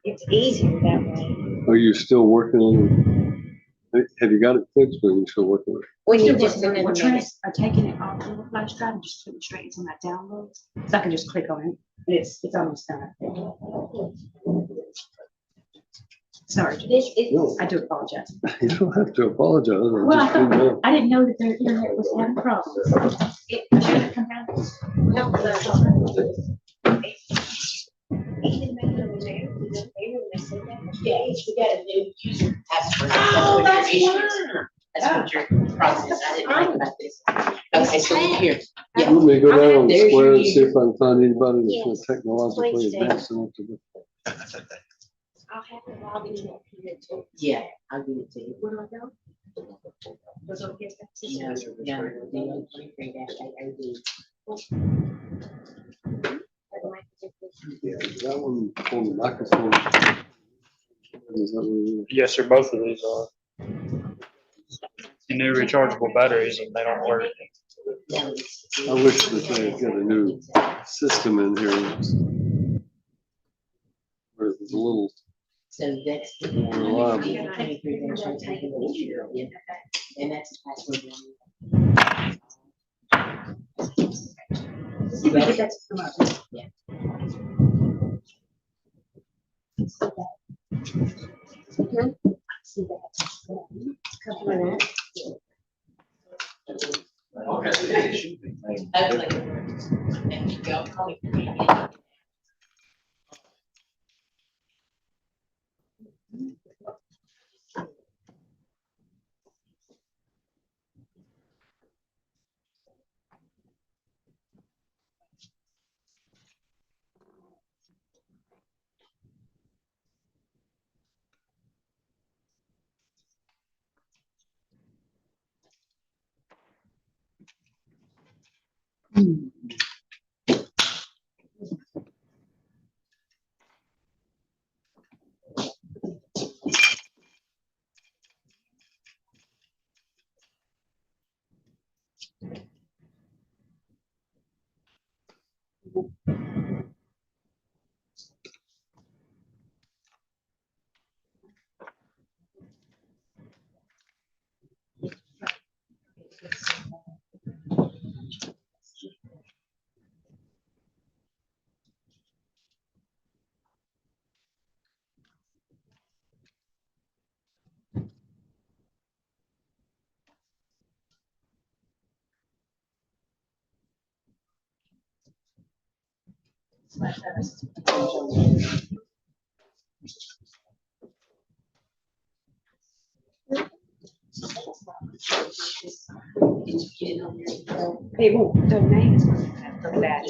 It's easier that way. Are you still working on it? Have you got it fixed or are you still working on it? We need just another We're trying minute. to, I'm taking it off the flash drive and just putting it straight into my downloads. So I can just click on it. It's almost done. Sorry, This is. No. I do apologize. You don't have to apologize. I Well, I just didn't know. I didn't know that their internet was having problems. It should come down. No, Yes, we got a new user password. Oh, that's your why. issues. That's what your process, I didn't think about this. Okay, so here, yeah. Let me go down on the There's square your and see if I can find anybody Yes, that's technologically please do. advanced enough to do. I'll have to log in up here too. Yeah, I'll give it to you. Where do I go? Goes on guest access. No, no, 23-8AD. Yeah, that one on the microphone. Is that what it is? Yes, sir, both of these are. And they're rechargeable batteries and they don't work. I wish that they had got a new system in here where it was a little So that's the. more reliable. 23-8AD. And that's the password. See, we get that to come up. Yeah. See that? Cover that. There you go. It won't, the names for that.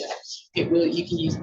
It will, you can use.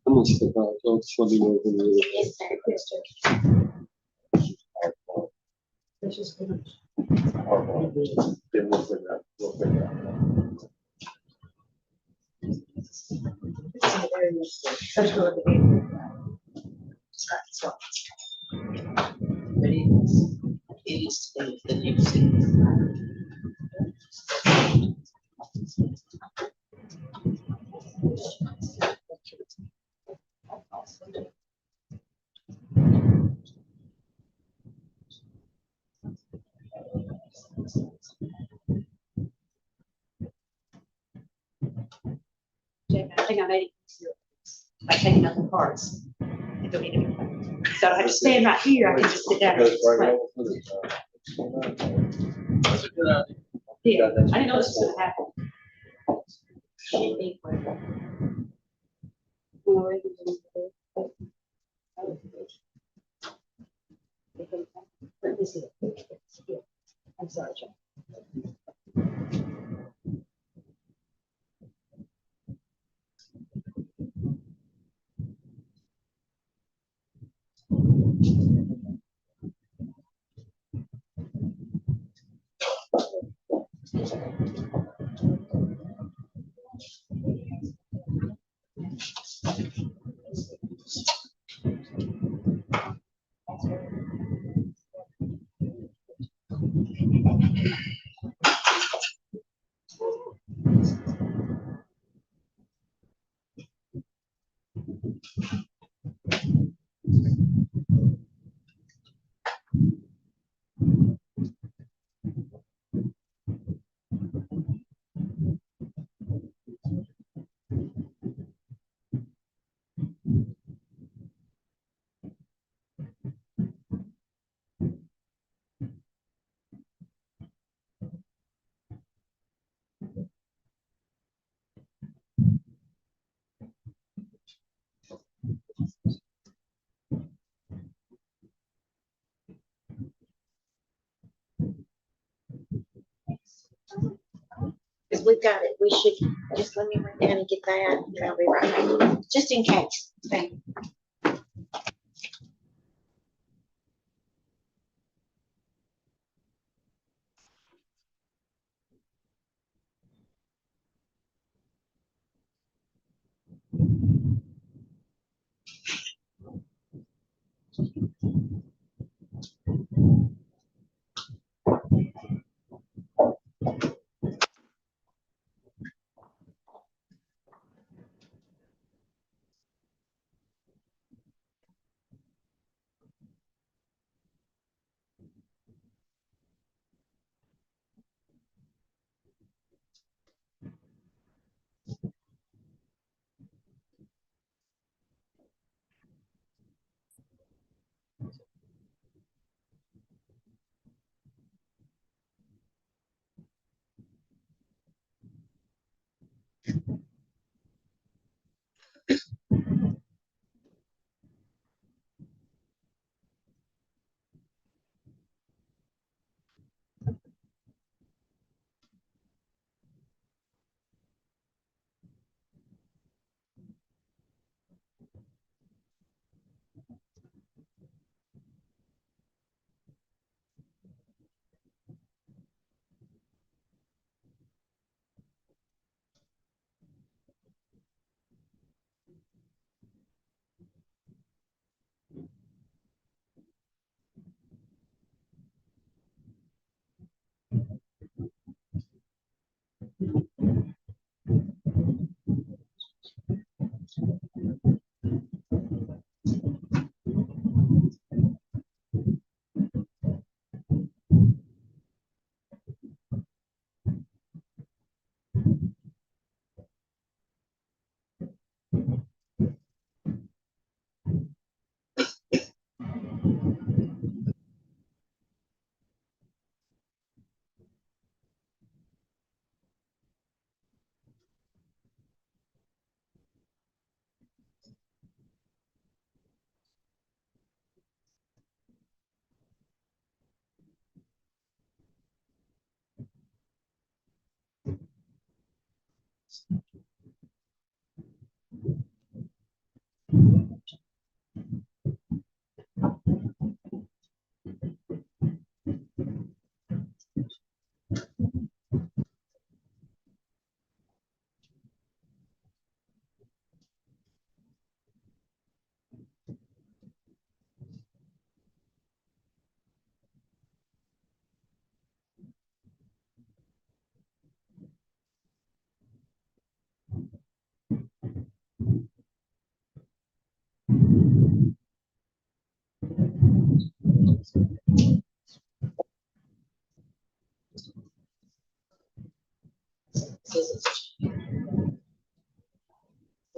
I'm gonna step out. Don't show me over there. Yes, sir. Yes, sir. This is good. Then we'll figure out, we'll figure out. That's what it But it is the next. I think I made it. By taking out the cards. I don't need to. So I have to stand right here. I can just sit down. And explain. That's a good idea. Yeah, I didn't know this was gonna happen. Should be for Let me see. I'm sorry, John. Because we've got it, we should, just let me run down and get that, and I'll be right back, just in case. Thank you.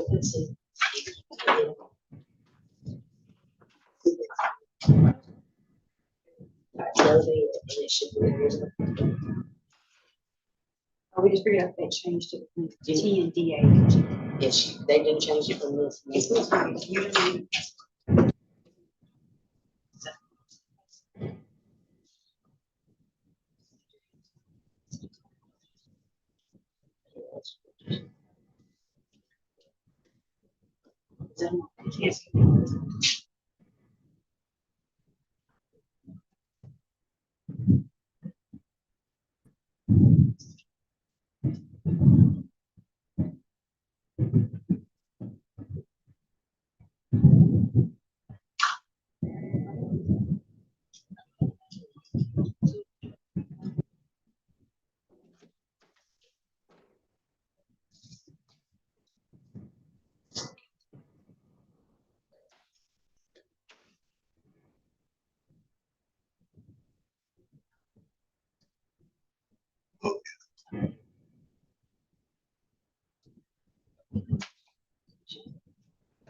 Let's see. Oh, we just figured out they changed it from T and DA. Yes, they didn't change it from this. It's supposed to be usually. Yes.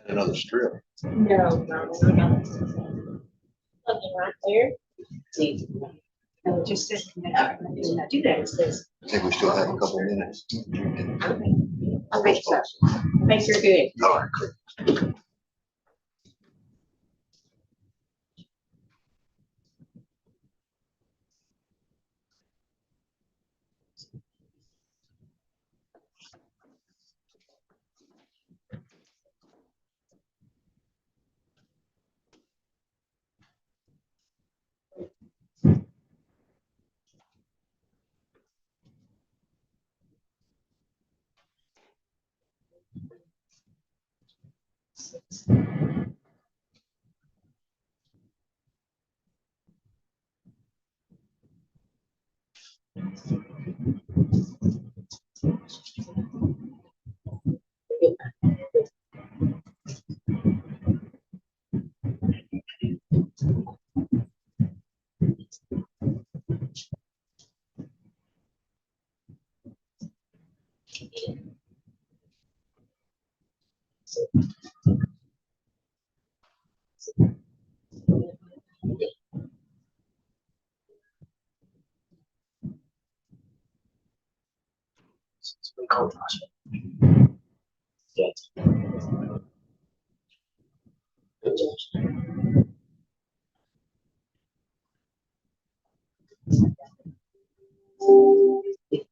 Another strip. No, nothing right there. See, No, it just says commission. Did not do that. It says. I think we still have a couple minutes. I think so. I think you're good. All right, great.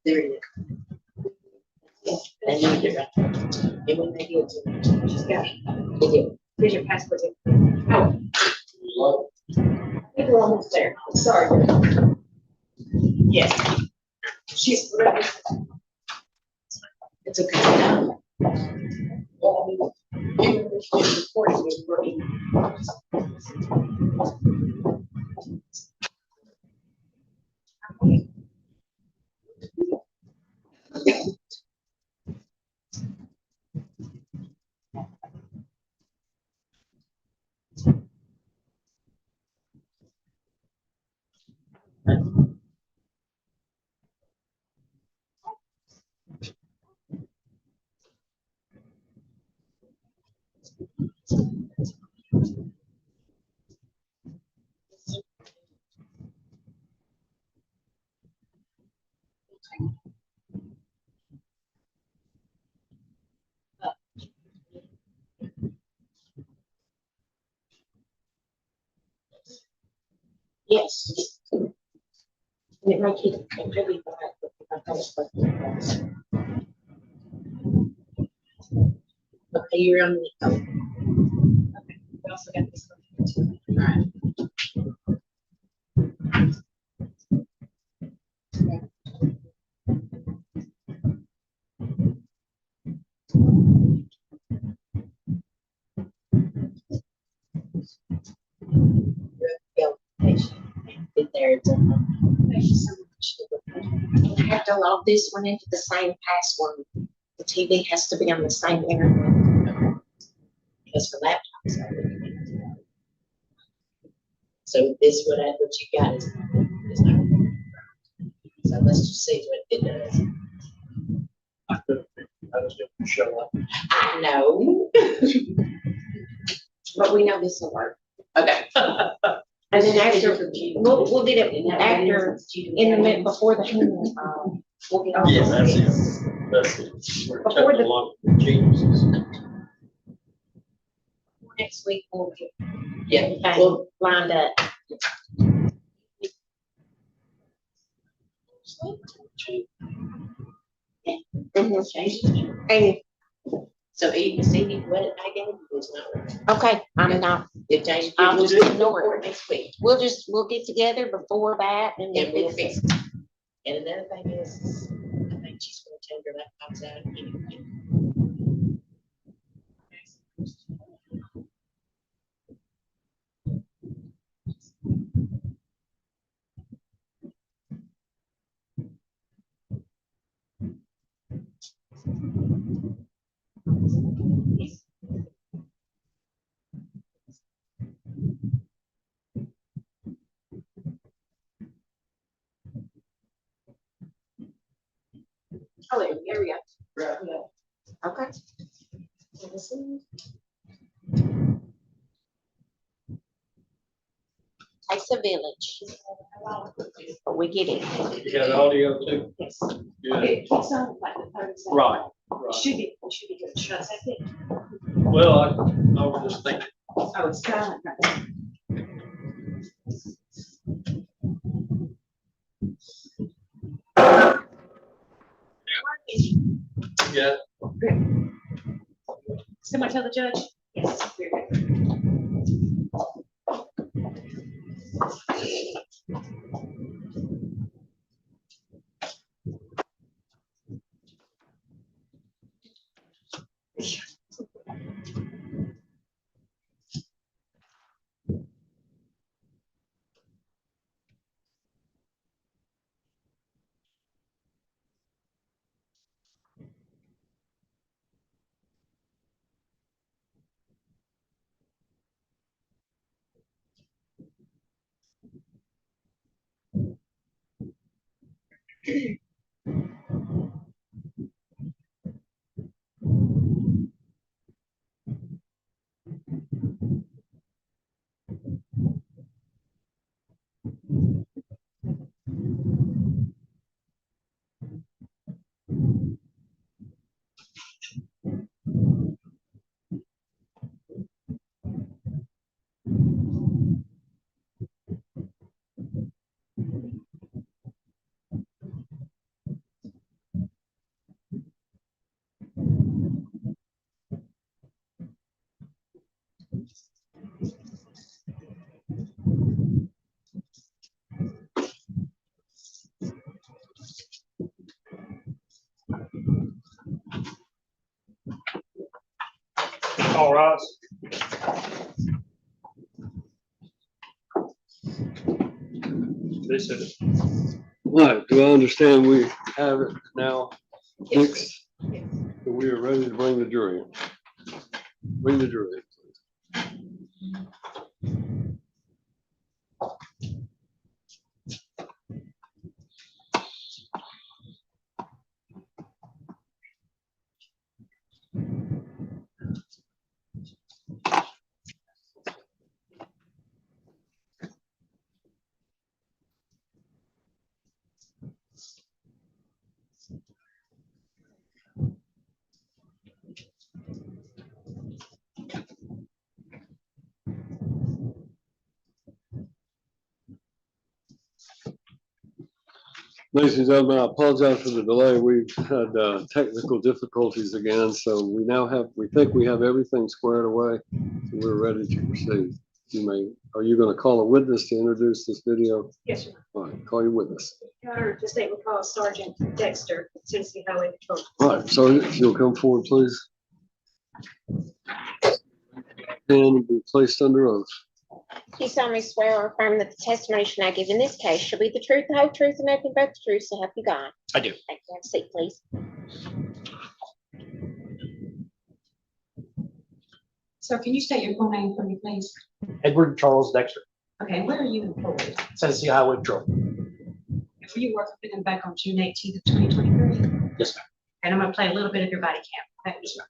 There it is. And you did it. And when they do it to me, she's got it. They do. Here's your passport. Oh. I think we're almost there. Sorry. Yes. She's ready. It's okay. Well, I mean, she's recording is working. Yes. And it might keep everybody. Okay, you're on the, oh, We also got this one here too. patient. Been there. Thank you so much. I have to log this one into the same password. The TV has to be on the same internet. Because for laptops. So this, what you got is not. So let's just see what it does. I just didn't show up. I know. But we know this will work. Okay. And then after, we'll get it after, in the minute, before the hearing, we'll get all Yeah, that's this. it. That's it. We're Before taking the- a lot of geniuses. Next week, we'll get Yeah, everything well, lined up. Mhm. And, so even see what I gave you was not right. okay, I'm not, If James. I'll we'll just do it ignore before it. next week. we'll get together before that and And we'll then fix fix it. it. And another thing is, I think she's gonna take her laptops out anyway. Oh, there we go. Okay. Takes a village. But we get it. You got audio too? Yes. Good. It keeps on like the 30 seconds. Right, It right. should be good. Should I say it? Well, I was just thinking, Oh, it's silent right now. yeah, Somebody tell the judge? Yes. Very good. All right. This is, Right, do I understand we have it now fixed? So we are ready to bring the jury in. Bring the jury in, please. Ladies and gentlemen, I apologize for the delay. We've had technical difficulties again, so we think we have everything squared away. So we're ready to proceed. Are you going to call a witness to introduce this video? Yes, sir. All right, call your witness. Your Honor, the state will call Sergeant Dexter, Tennessee Highway Patrol. All right, Sergeant, if you'll come forward, please. And be placed under oath. Do you solemnly swear or affirm that the testimony you now give in this case shall be the truth, the whole truth, and nothing but the truth, so help you God? I do. Thank you. Have a seat, please. Sir, can you state your full name for me, please? Edward Charles Dexter, Okay, where are you employed? Tennessee Highway Patrol. Were you working for them back on June 18th of 2023? Yes, ma'am. And I'm gonna play a little bit of your body cam. Okay? Yes, ma'am.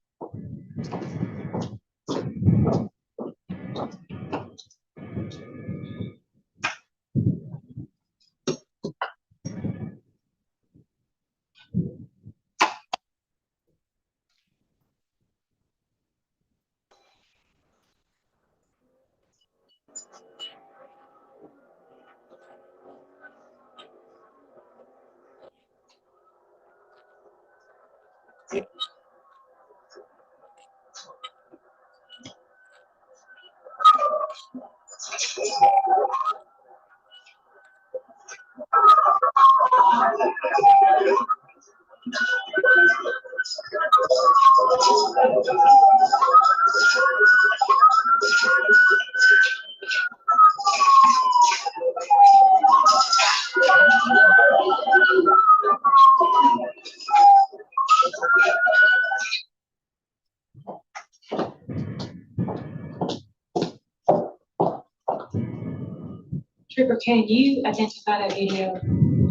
Trooper, can you identify that video?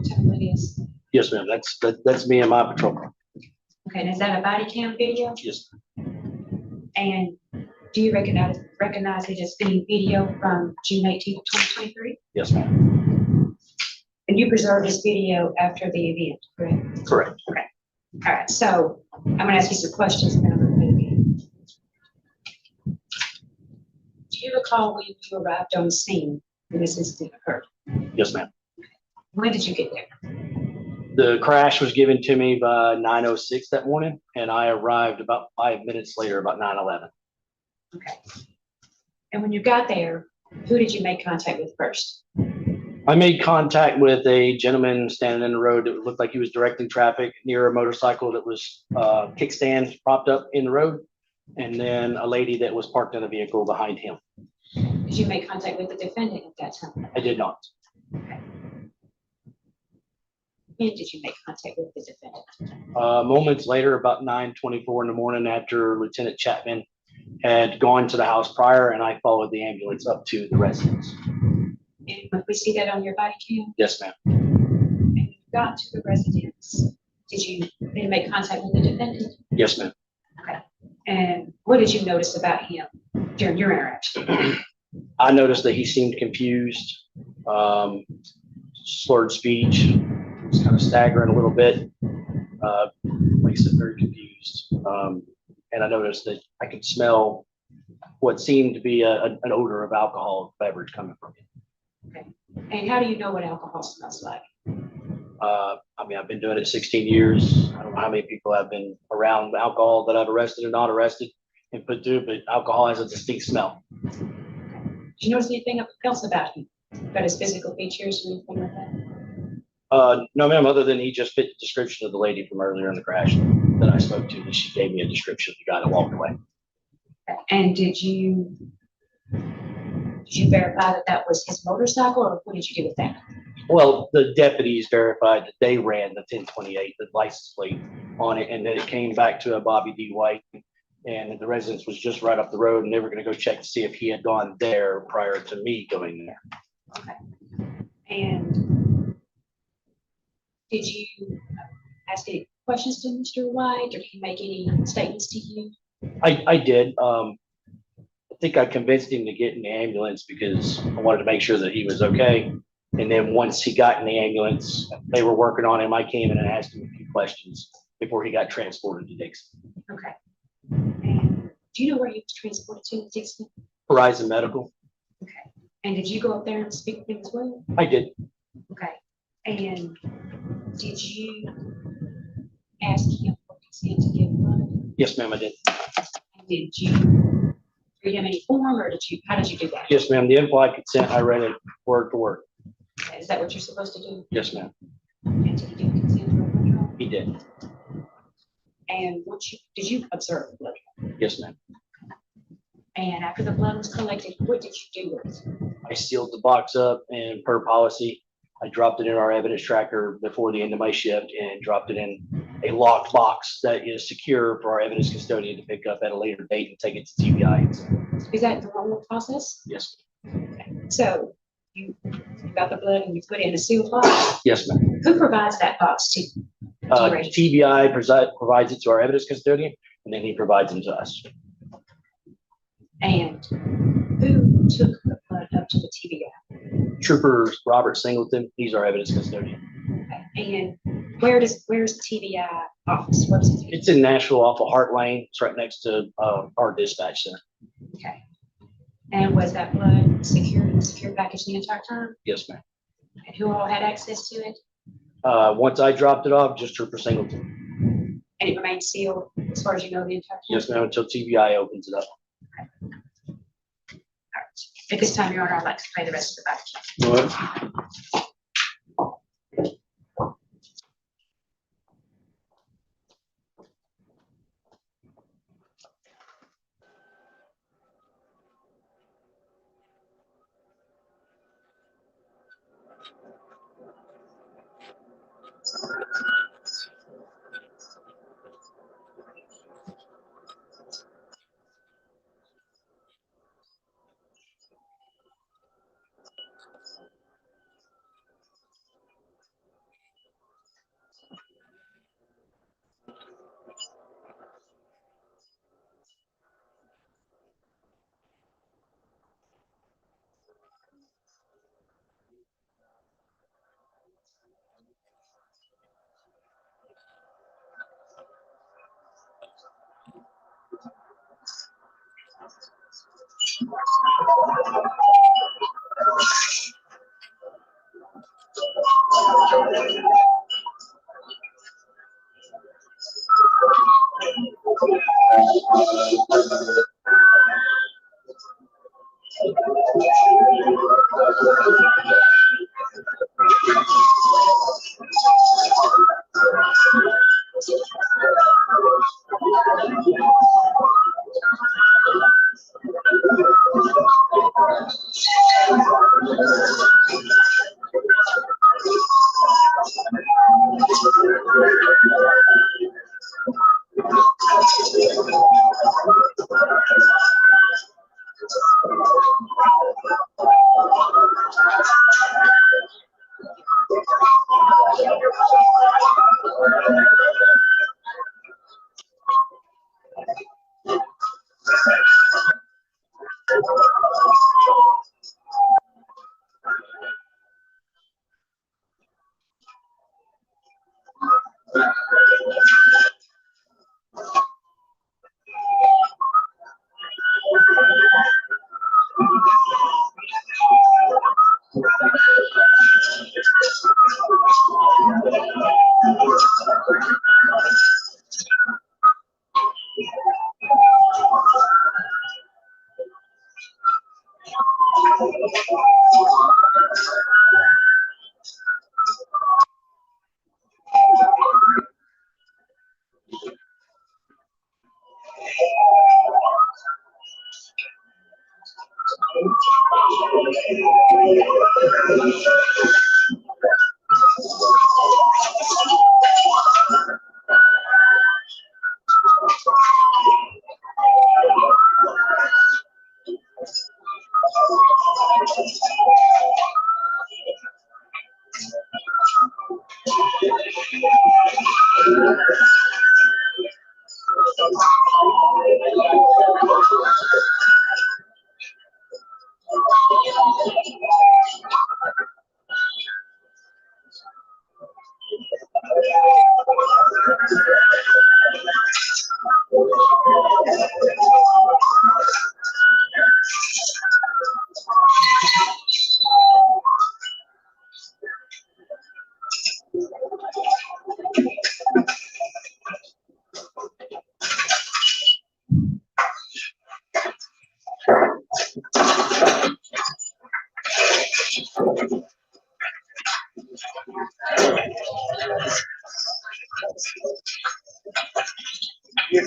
Tell me what it is. Yes, ma'am. That's me and my patrol car. Okay, and is that a body cam video? Yes. And do you recognize it as being video from June 18th of 2023? Yes, ma'am. And you preserved this video after the event, correct? Correct. All right, so I'm gonna ask you some questions about the video. Do you recall when you arrived on the scene when this incident occurred? Yes, ma'am. When did you get there? The crash was given to me by 9:06 that morning, and I arrived about 5 minutes later, about 9:11. Okay. And when you got there, who did you make contact with first? I made contact with a gentleman standing in the road that looked like he was directing traffic near a motorcycle that was kickstand propped up in the road, and then a lady that was parked in a vehicle behind him. Did you make contact with the defendant at that time? I did not. Okay. When did you make contact with the defendant? Moments later, about 9:24 in the morning, after Lieutenant Chapman had gone to the house prior, and I followed the ambulance up to the residence. And if we see that on your body cam, Yes, ma'am. and you got to the residence, did you then make contact with the defendant? Yes, ma'am. And what did you notice about him during your interaction? I noticed that he seemed confused, slurred speech, was kind of staggering a little bit. Like I said, very confused. And I noticed that I could smell what seemed to be an odor of alcohol beverage coming from him. And how do you know what alcohol smells like? I mean, I've been doing it 16 years. I don't know how many people have been around alcohol that I've arrested or not arrested and put through, but alcohol has a distinct smell. Did you notice anything else about him? About his physical features or anything like that? No, ma'am, other than he just fit the description of the lady from earlier in the crash that I spoke to, that she gave me a description of the guy that walked away. And did you verify that that was his motorcycle, or what did you do with that? Well, the deputies verified that they ran the 1028, the license plate on it, and that it came back to a Bobby D. White, and the residence was just right up the road, and they were going to go check to see if he had gone there prior to me going there. Okay. And did you ask any questions to Mr. White, or did he make any statements to you? I did. I think I convinced him to get in the ambulance because I wanted to make sure that he was okay. And then once he got in the ambulance, they were working on him. I came in and asked him a few questions before he got transported to Dickson. Okay. And do you know where he was transported to, Dickson? Horizon Medical. Okay. And did you go up there and speak with him as well? I did. Okay. And Did you ask him for consent to give blood? Yes, ma'am, I did. And did you read him any form, or how did you do that? Yes, ma'am. The implied consent, I read it word for word. Is that what you're supposed to do? Yes, ma'am. And did he give consent for a blood draw? He did. And did you observe the blood draw? Yes, ma'am. And after the blood was collected, what did you do with it? I sealed the box up, and per policy, I dropped it in our evidence tracker before the end of my shift and dropped it in a locked box that is secure for our evidence custodian to pick up at a later date and take it to TBI. Is that the normal process? Yes. Okay. So you got the blood and you put it in a sealed box. Yes, ma'am. Who provides that box to you? TBI provides it to our evidence custodian, and then he provides them to us. And who took the blood up to the TBI? Trooper Robert Singleton, he's our evidence custodian. Okay. And where's the TBI office? Where's it? It's in Nashville off of Hart Lane. It's right next to our dispatch center. Okay. And was that blood secured in a secure package the entire time? Yes, ma'am. And who all had access to it? Once I dropped it off, just Trooper Singleton. And it remained sealed as far as you know the entire time? Yes, ma'am, until TBI opens it up. All right. At this time, Your Honor, I'd like to play the rest of the back. Go ahead.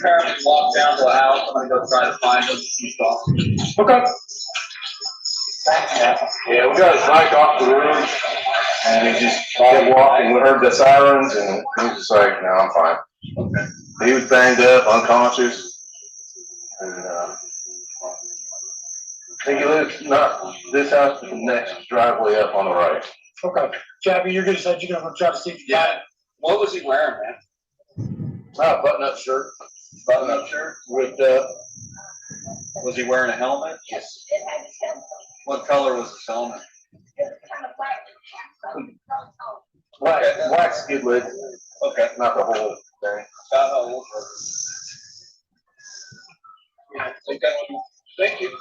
apparently walked down to a house. I'm gonna go try to find him. He's gone. Okay. Yeah, we got his bike off the roof and he just kept walking. We heard the sirens and he was just like, no, I'm fine. Okay. He was banged up, unconscious. And, I think he lives not this house, but the next driveway up on the right. Okay. Chappie, you're gonna say you're gonna try to see if you got it. What was he wearing, man? Button-up shirt. Button-up shirt? Ripped up. Was he wearing a helmet? Yes. What color was his helmet? Black skid lid. Okay. Not the whole thing. Yeah, okay. Thank you.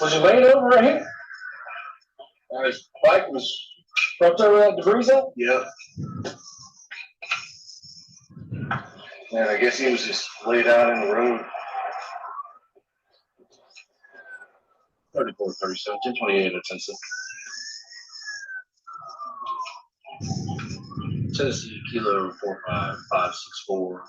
Was he laying over right here? His bike was. Right there where that debris at? Yep. And I guess he was just laid out in the road. 34, 37, 1028 or 10. Tennessee Kilo 45564.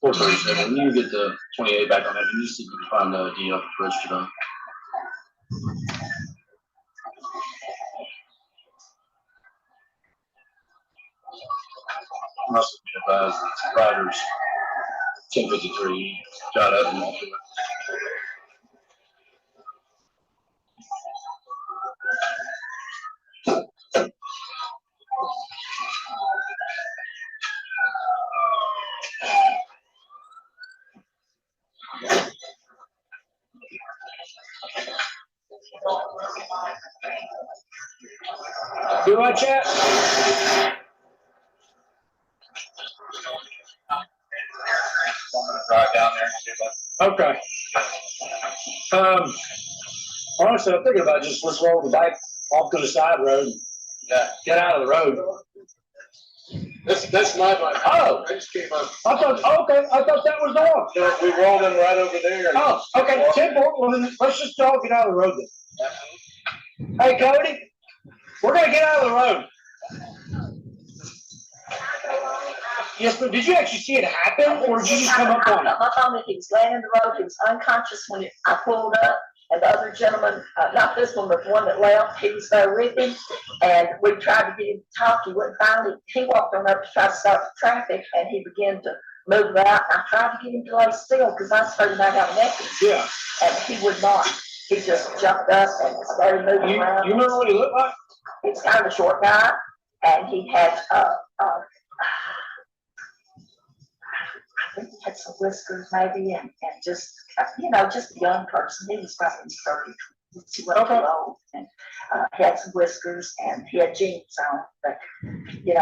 When you get the 28 back on that, you see if you can find the deal registered on. Must be advised that riders 1053 got up and walked away. Do I chat? I'm gonna drive down there and see what. Okay. Honestly, I'm thinking about just let's roll the bike off to the side road and get out of the road. That's my bike. Oh, I just came up. I thought, okay, I thought that was the one. No, we rolled him right over there. Oh, okay, 10-4, well then let's just all get out of the road then. Hey, Cody, we're gonna get out of the road. Yes, but did you actually see it happen or did you just come up on it? I found that he was laying in the road, he was unconscious when I pulled up, and the other gentleman, not this one, but the one that left, he was there with him, and we tried to get him to talk, he wouldn't find it. He walked on up to try to stop the traffic, and he began to move out. I tried to get him to lay still, because I started out got naked. Yeah. And he would not. He just jumped up and started moving around. You remember what he looked like? He's kind of a short guy, and he had, I think he had some whiskers maybe, and just, just a young person. He was probably in his 30s. He wasn't too old, and he had some whiskers, and he had jeans on. But, he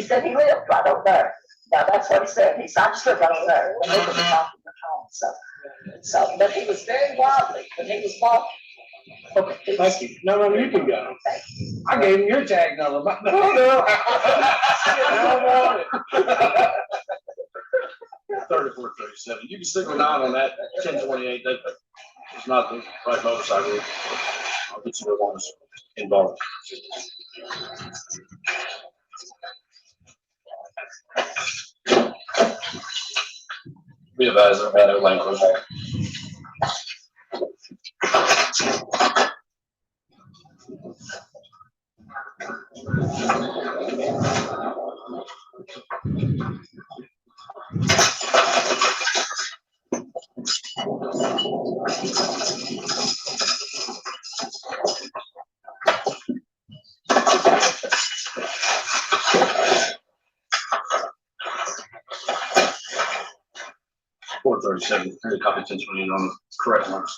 said he lived right over there. Now, that's what he said. He said, I just lived right over there. When they were talking at home, but he was very wobbly when he was walking. Okay, thank you. No, you can go. I gave him your tag number, but no. I don't want it. 34, 37. You can stick with 9 on that 1028. That is not the right motorcycle. I'll get you the ones involved. Be advised, there no lane closure. Four 37. Here's a copy 1028 on the correct ones.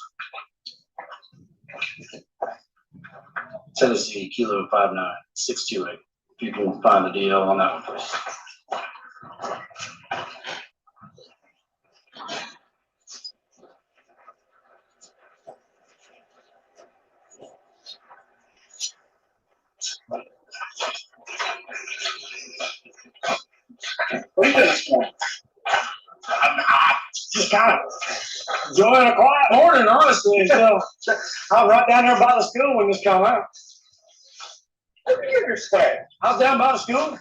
Tennessee Kilo 59628. If you can find the DL on that one, please. just kind of enjoying a quiet morning, honestly, until I was right down there by the school when this come out. I was down by the school.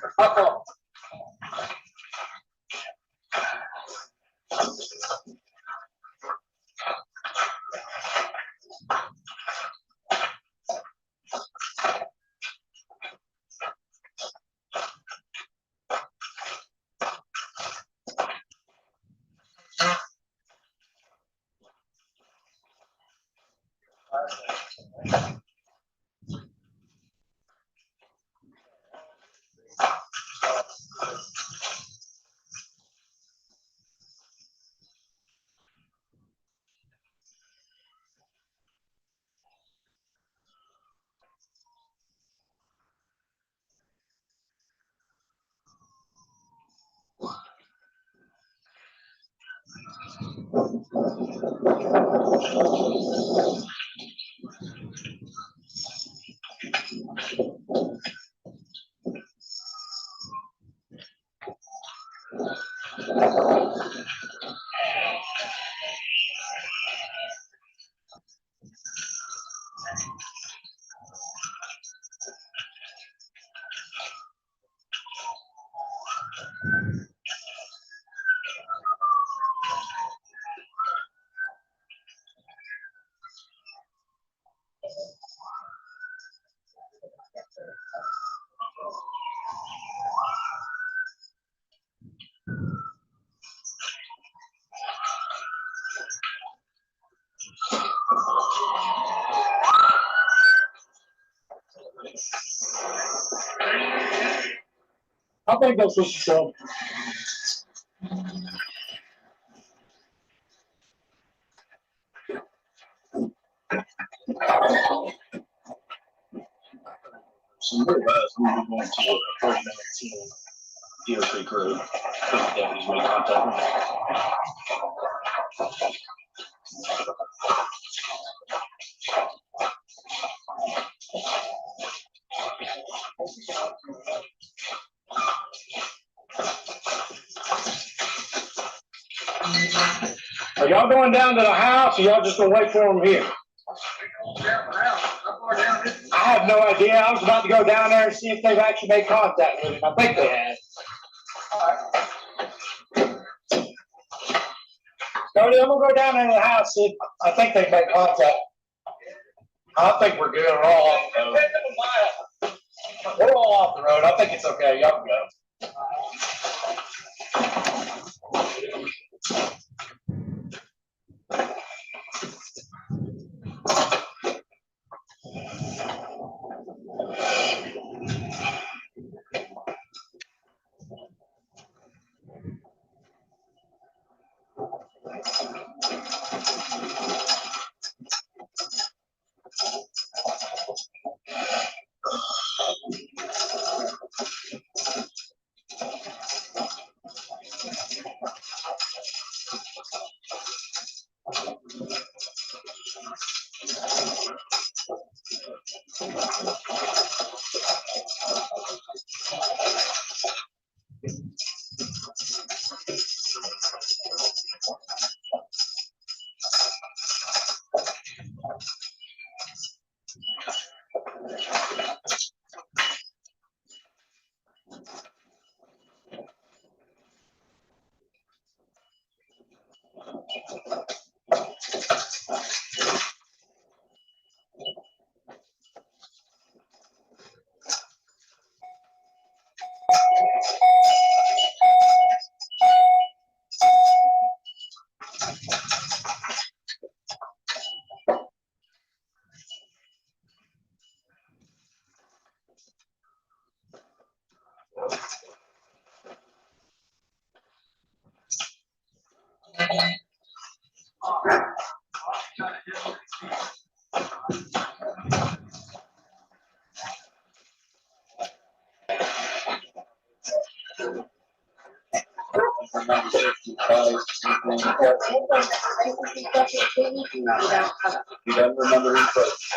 I think that's what she said. Some more guys, I'm going to 3910 Deer Creek Road. Deputies made contact with me. Are y'all going down to the house or y'all just gonna wait for them here? I have no idea. I was about to go down there and see if they've actually made contact with him. I think they have. Cody, I'm gonna go down there to the house, see if I think they've made contact. I think we're good. We're all off the road. We're all off the road. I think it's okay. Y'all can go. You don't remember who first.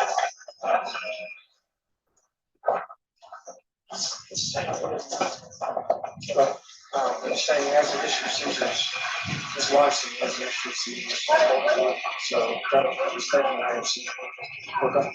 He's saying he has an issue seizures. His wife said he has an issue seizures. So he's taking an IMC. Okay.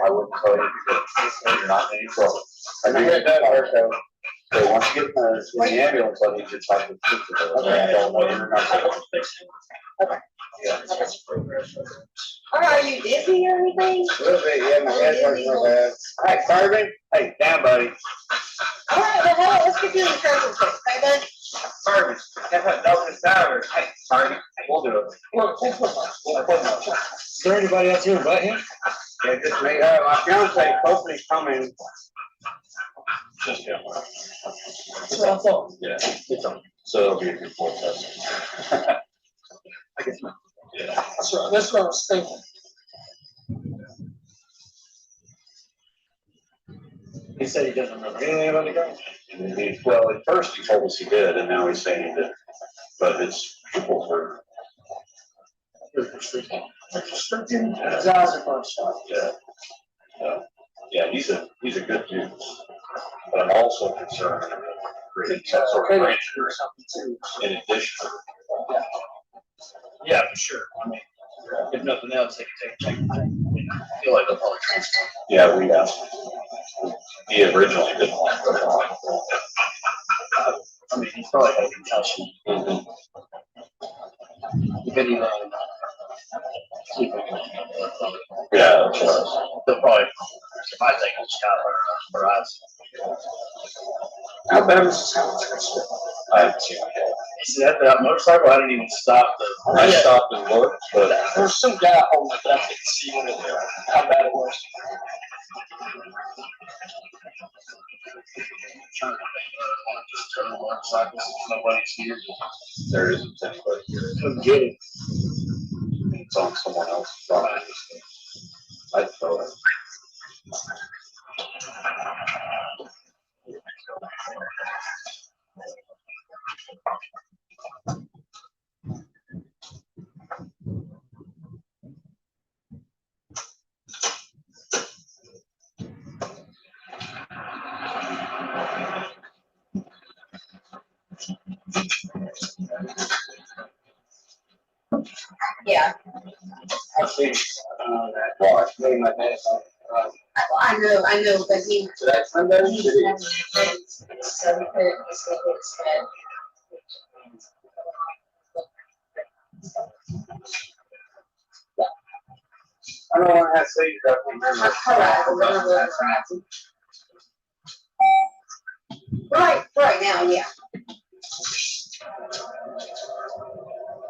I wouldn't tell you because you're not in any trouble. I do get that, Marco. So once you get in the ambulance, I need you to talk to the people. Okay, I don't know, you're not. Yeah. Or are you dizzy or anything? A little bit, yeah, my head hurts so bad. Hey, Carvin, hey, down, buddy. All right, well, hell, let's get you in the treasure quick, okay, bud? Carvin, get that dog in the tower. Hey, Carvin, we'll do it. Is there anybody else here but him? Yeah, just me, my fiance, hopefully coming. Just him. That's what I thought. Yeah, it's on. So it'll be a good full test. I guess not. Yeah. That's what I was thinking. He said he doesn't remember anything about the guy. Well, at first he told us he did, and now he's saying he didn't. But his pupils are. Restricting his eyes are bloodshot. Yeah. Yeah, he's a good dude. But I'm also concerned with creating some sort of branch or something in addition. Yeah, for sure. I mean, if nothing else, they can take. I feel like they'll probably transfer. Yeah, we have. He originally didn't want to go on. I mean, he's probably had a concussion. Depending on. Yeah, They'll probably, if I think it's got her eyes. how bad is this house? I haven't seen it yet. See that motorcycle? I didn't even stop I stopped and looked, but There's some guy holding it, but I couldn't see how bad it was. Trying to just turn the motorcycles if nobody's here. there isn't anybody here. Come get it. It's on someone else's property. I'd throw it. Yeah, I've seen, that watch, me, my dad, I know, but he. so that's Sunday, He's it having is. things, so he couldn't just look at his head. I don't want to have to say that, remember. Right now, yeah.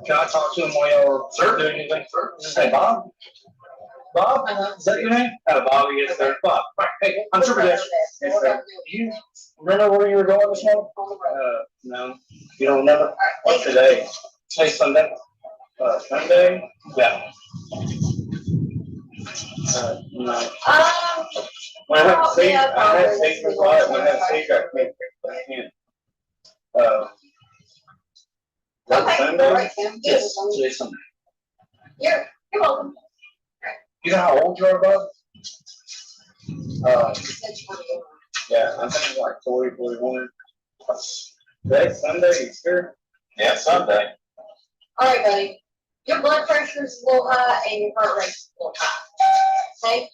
Can I talk to him while y'all are doing anything? Hey, Bob? Bob, is that your name? Bobby, yes, sir. Bob, hey, I'm Super Dash. Yes, sir. Do you remember where you were going this morning? No, you don't remember? What's today? Today's Sunday. Sunday? Yeah. No. When I have to say, I have to say, when I have to say, I can't. Okay, Sunday? all right, Tim. Yes, today's Sunday. You're welcome. You know how old you are, Bob? Yeah, I'm thinking like 40, 41. Today's Sunday, you sure? Yeah, Sunday. All right, buddy. Your blood pressure is a little high and your heart rate is a little high. Okay?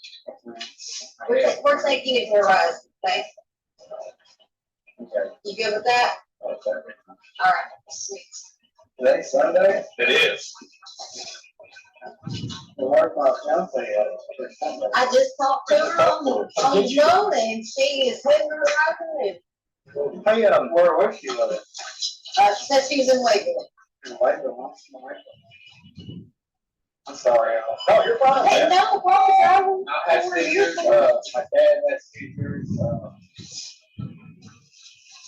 We're taking it to a rise, okay? Okay. You good with that? Okay. All right, sweet. Today's Sunday? It is. Well, where's my fiance at? I just talked to her on the phone and she is hitting her right in. Hey, where was she with it? She said she was in Waverly. In Waco, huh? I'm sorry. No, you're fine. Hey, no, what was I had seizures, my dad had seizures,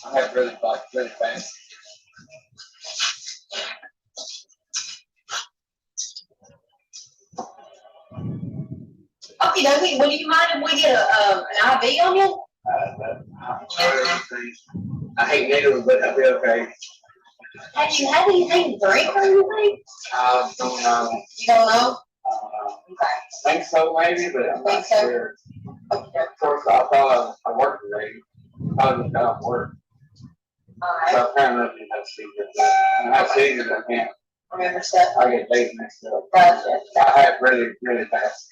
I had really fast. Okay, Dougie, would you mind if we get an IV on you? I hate needles, but I'll be okay. Have you had anything to drink or anything? I don't know. You don't know? Okay. Think so maybe, but I'm Think not so? sure. Okay. Of course, I thought I worked today. I just got off work. All So right. apparently I have seizures. When I have seizures, I can't, Remember stuff? I get days mixed up. Gotcha. I have really fast.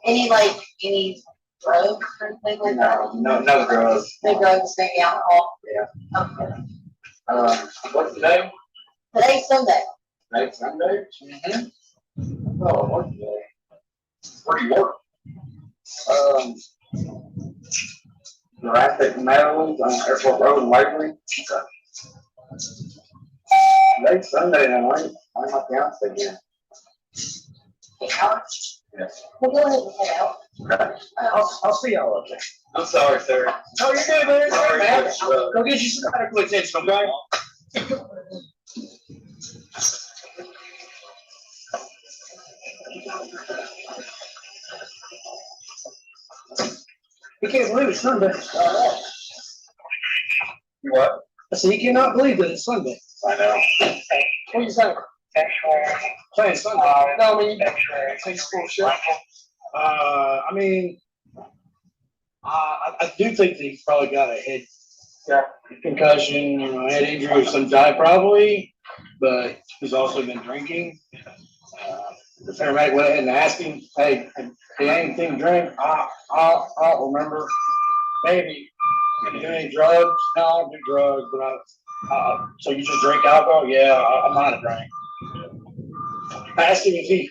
Any drugs or anything like that? No drugs. No drugs, maybe alcohol? Yeah. Okay. What's today? Today's Sunday. Next Sunday? Mm-hmm. Oh, what's today? Where do you work? Jurassic Meadows on Airport Road in Waverly. Today's Sunday, and I'm my fiance again. Okay, Alex? Yes. We'll go ahead and head out. Okay. I'll see y'all up there. I'm sorry, sir. Oh, you're good, man. Sorry, Man. Coach. Go get you some medical attention, okay? He can't believe it's Sunday. You what? I said, he cannot believe that it's Sunday. I know. What are you saying? Playing Sunday. No, I mean, playing school shit. I mean, I do think that he's probably got a head concussion, head injury of some type probably, but he's also been drinking. The paramedic went ahead and asked him, hey, if you ain't anything to drink, I'll remember. Maybe. You do any drugs? No, I don't do drugs, but so you just drink alcohol? Yeah, I'm not a drink. I asked him if he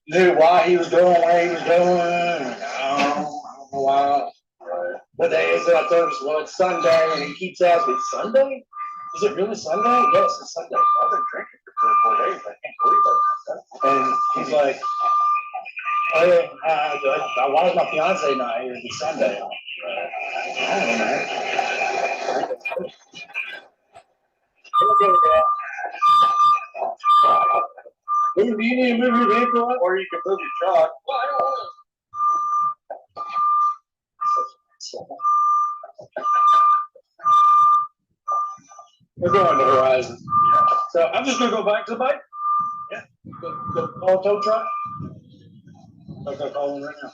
knew why he was doing what he was doing. I don't know why. What day is it? I told him, well, it's Sunday, and he keeps asking, it's Sunday? Is it really Sunday? Yes, it's Sunday. I've been drinking for 3 or 4 days. I can't believe that. And he's like, oh, yeah, why is my fiance not here? It's Sunday. I don't know, man. Do you need to move your vehicle up? Or you can move your truck. We're going to Horizon. So I'm just gonna go back to the bike. Yeah. Go call a tow truck. I'm gonna call them right now.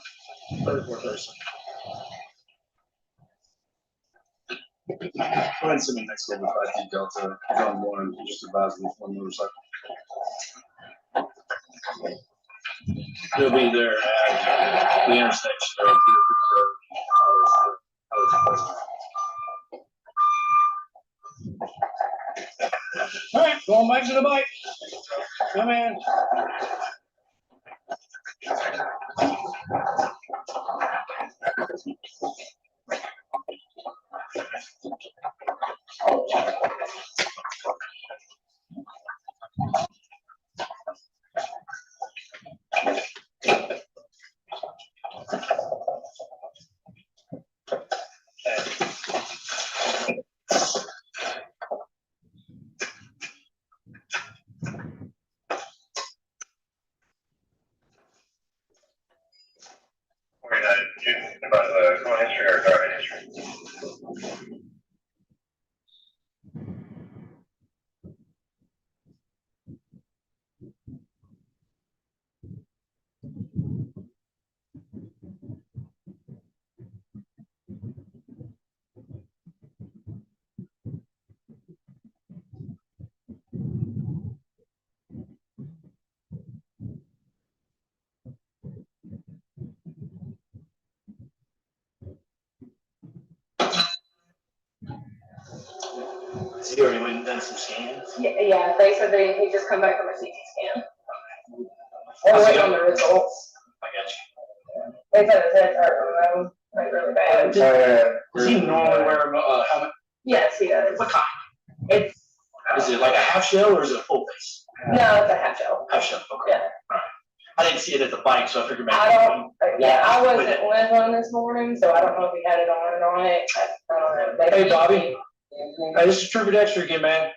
34 Thursday. Go ahead and send me next level 5 Delta, John Warren, just advise me one motorcycle. He'll be there at the intersection of All right, going back to the bike. Come in. About the criminal history or driving history? He already went and done some scans. Yeah, they said he just come back from a CT scan. How's We're it waiting on going? the results. I got you. They said his head's hurt, like really bad. Does he normally wear a helmet? Yes, he does. What kind? It's, Is it like a half shell or is it a full face? no, it's a half shell. Half shell, okay. Yeah. I didn't see it at the bike, so I figured maybe. I don't, yeah, I wasn't with him this morning, so I don't know if he had it on or not. I don't know. Maybe Hey, Bobby. he- Hey, this is Trooper Dexter again, man.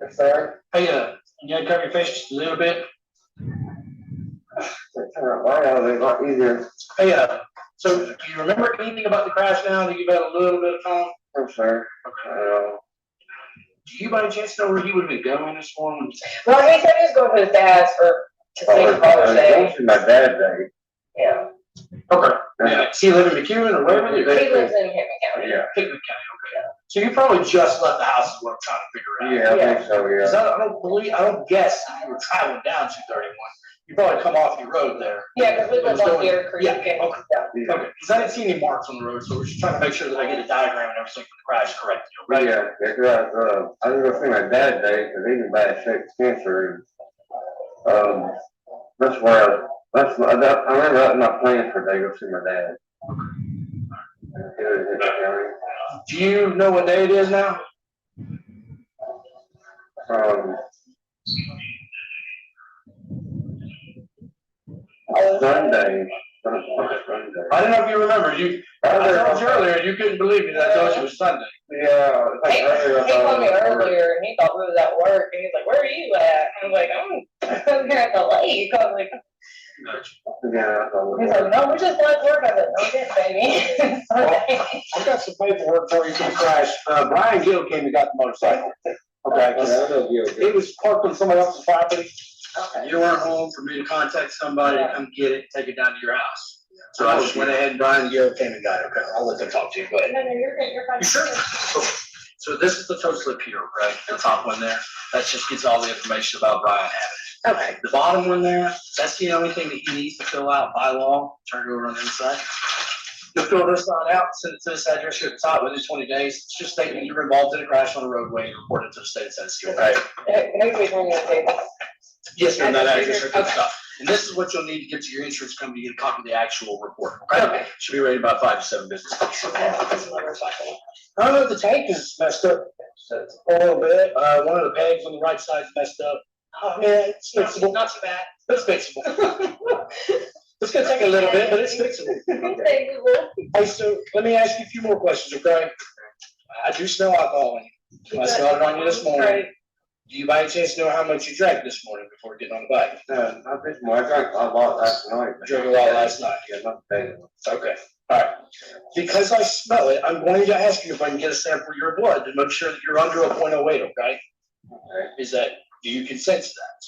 Yes, sir. Hey, you gotta cover your face just a little bit. Wow, they got easier. Hey, so do you remember anything about the crash now that you've had a little bit of time? Oh, sir. Do you by any chance know where he would have been going this morning? Well, he said he was going to his dad's to see his Father's Day. My dad's day. Yeah, Okay. Yeah. Does he live in McEwen or wherever? he lives in Hickman County. Yeah. Hickman County, okay. So you probably just left the house is what I'm trying to figure out. Yeah, I think so, Cause yeah. I don't guess if you were traveling down 231, you probably come off your road there. Yeah, because we live on Deer Creek. Yeah, and- okay. yeah. Okay, cause I didn't see any marks on the road, so we're just trying to make sure that I get a diagram and everything for the crash correct, right? Yeah, yeah, cause I was gonna see my dad's day, cause he's in bad shape, cancer. That's where, I remember that's my plan for day, go see my dad. Do you know what day it is now? Sunday. I don't know if you remember, I told you earlier, you couldn't believe me that I told you it was Sunday. Yeah. He called me earlier and he thought we was at work and he's like, "Where are you at?" I was like, "I'm here at the lake." I was like, Yeah. he's like, "No, we just left work." I was like, "No, we didn't, baby." I've got some paperwork for you for the crash. Brian Gill came and got the motorcycle. Okay, 'cause it was parked on somebody else's property. You weren't home for me to contact somebody to come get it, take it down to your house. So I just went ahead and Brian Gill came and got it. Okay, I'll let them talk to you, but. No, you're good, you're fine. You sure? So this is the tow slip here, right? The top one there. That just gets all the information about Brian having it. Okay. The bottom one there, that's the only thing that he needs to fill out by law. Turn it over on the inside. You'll fill this side out, send it to this address here at the top within 20 days. It's just stating you're involved in a crash on a roadway and report it to the state of Tennessee, okay? Who's we bringing the table? Yes, ma'am, that address here at the top. And this is what you'll need to get to your insurance company, get a copy of the actual report, okay? Okay. Should be ready in about 5 to 7 business days. Okay. I don't know if the tank is messed up a little bit. One of the pegs on the right side is messed up. Oh, Yeah, it's fixable. Not too bad. It's fixable. It's gonna take a little bit, but it's fixable. Okay, we will. Hey, so let me ask you a few more questions, okay? I do smell alcohol in you. I smelled it on you this morning. Right. Do you by any chance know how much you drank this morning before getting on the bike? No, not this morning. I drank a lot last night. Drank a lot last night. Yeah, not today. Okay, all right. Because I smell it, I'm going to ask you if I can get a sample of your blood to make sure that you're under a .08, okay? Okay. Do you consent to that?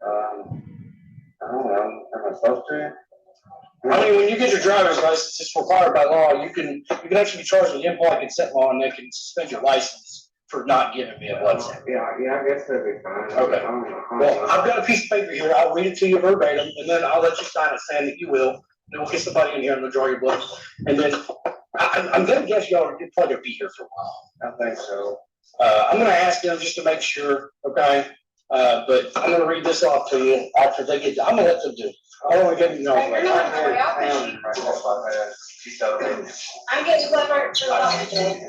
I don't know. Am I supposed to? I mean, when you get your driver's license, it's required by law. You can actually be charged with implied consent law, and they can suspend your license for not giving me a blood sample. Yeah, I guess that'd be fine. Okay. Well, I've got a piece of paper here. I'll read it to you verbatim, and then I'll let you sign it saying that you will. Then we'll get somebody in here and they'll draw your blood. And then I'm gonna guess y'all are probably gonna be here for a while. I think so. I'm gonna ask them just to make sure, okay? But I'm gonna read this off to you after they get, I'm gonna let them do it. I don't wanna give you no. Hey, you're not gonna worry, I'll finish. I'm getting blood work for the office today.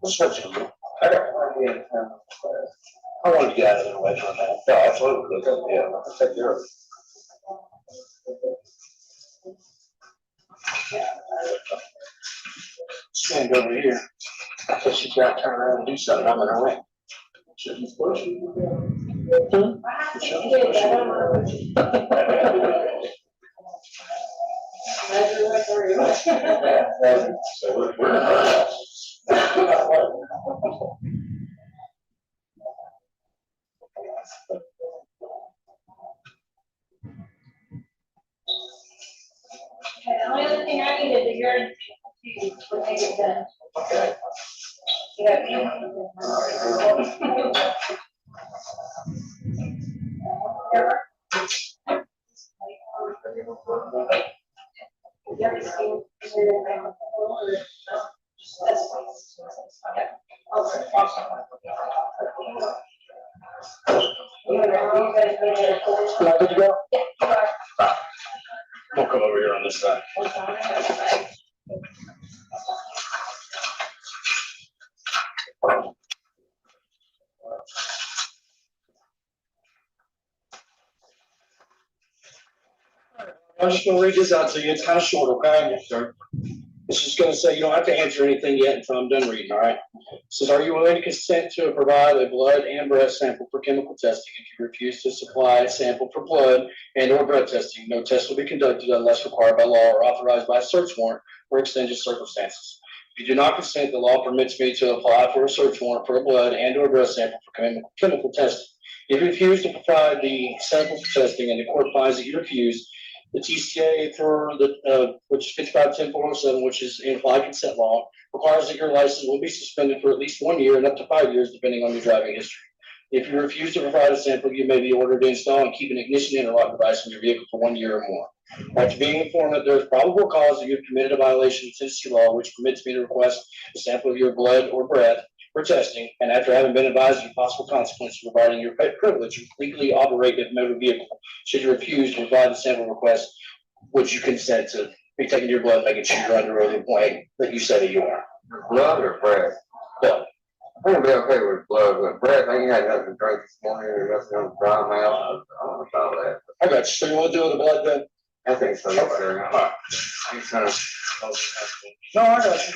Switch them. I wanted to get out of their way for a minute. No, absolutely. Yeah, I'll take care of it. Stand over here. So she's got to turn around and do something. I'm in her way. Shouldn't push you. The only other thing I need is a urine to make it done. Okay. Good to go? We'll come over here on this side. I'm just gonna read this out to you. It's kind of short, okay? Yes, sir. It's just gonna say, you don't have to answer anything yet until I'm done reading, all right? It says, are you willing to consent to provide a blood and breath sample for chemical testing? If you refuse to supply a sample for blood and or breath testing, no test will be conducted unless required by law or authorized by a search warrant or extenuating circumstances. If you do not consent, the law permits me to apply for a search warrant for a blood and or breath sample for chemical testing. If you refuse to provide the sample for testing and the court finds that you refuse, the TCA for the, which is 55-10-407, which is implied consent law, requires that your license will be suspended for at least 1 year and up to 5 years, depending on your driving history. If you refuse to provide a sample, you may be ordered to install and keep an ignition interlock device in your vehicle for 1 year or more. After being informed that there is probable cause that you have committed a violation of Tennessee law, which permits me to request a sample of your blood or breath for testing, and after having been advised of possible consequences regarding your privilege to legally operate a motor vehicle, should you refuse to provide the sample request, would you consent to be taking your blood, making sure you're under oath and way that you said that you are? Blood or breath? Blood. I'm gonna be okay with blood, but breath, I ain't had nothing to drink this morning, or nothing on the dry mouth, I don't know about that. I got you. So you want to do the blood then? I think so, yes, sir. All right. Thanks, son. No, I got you.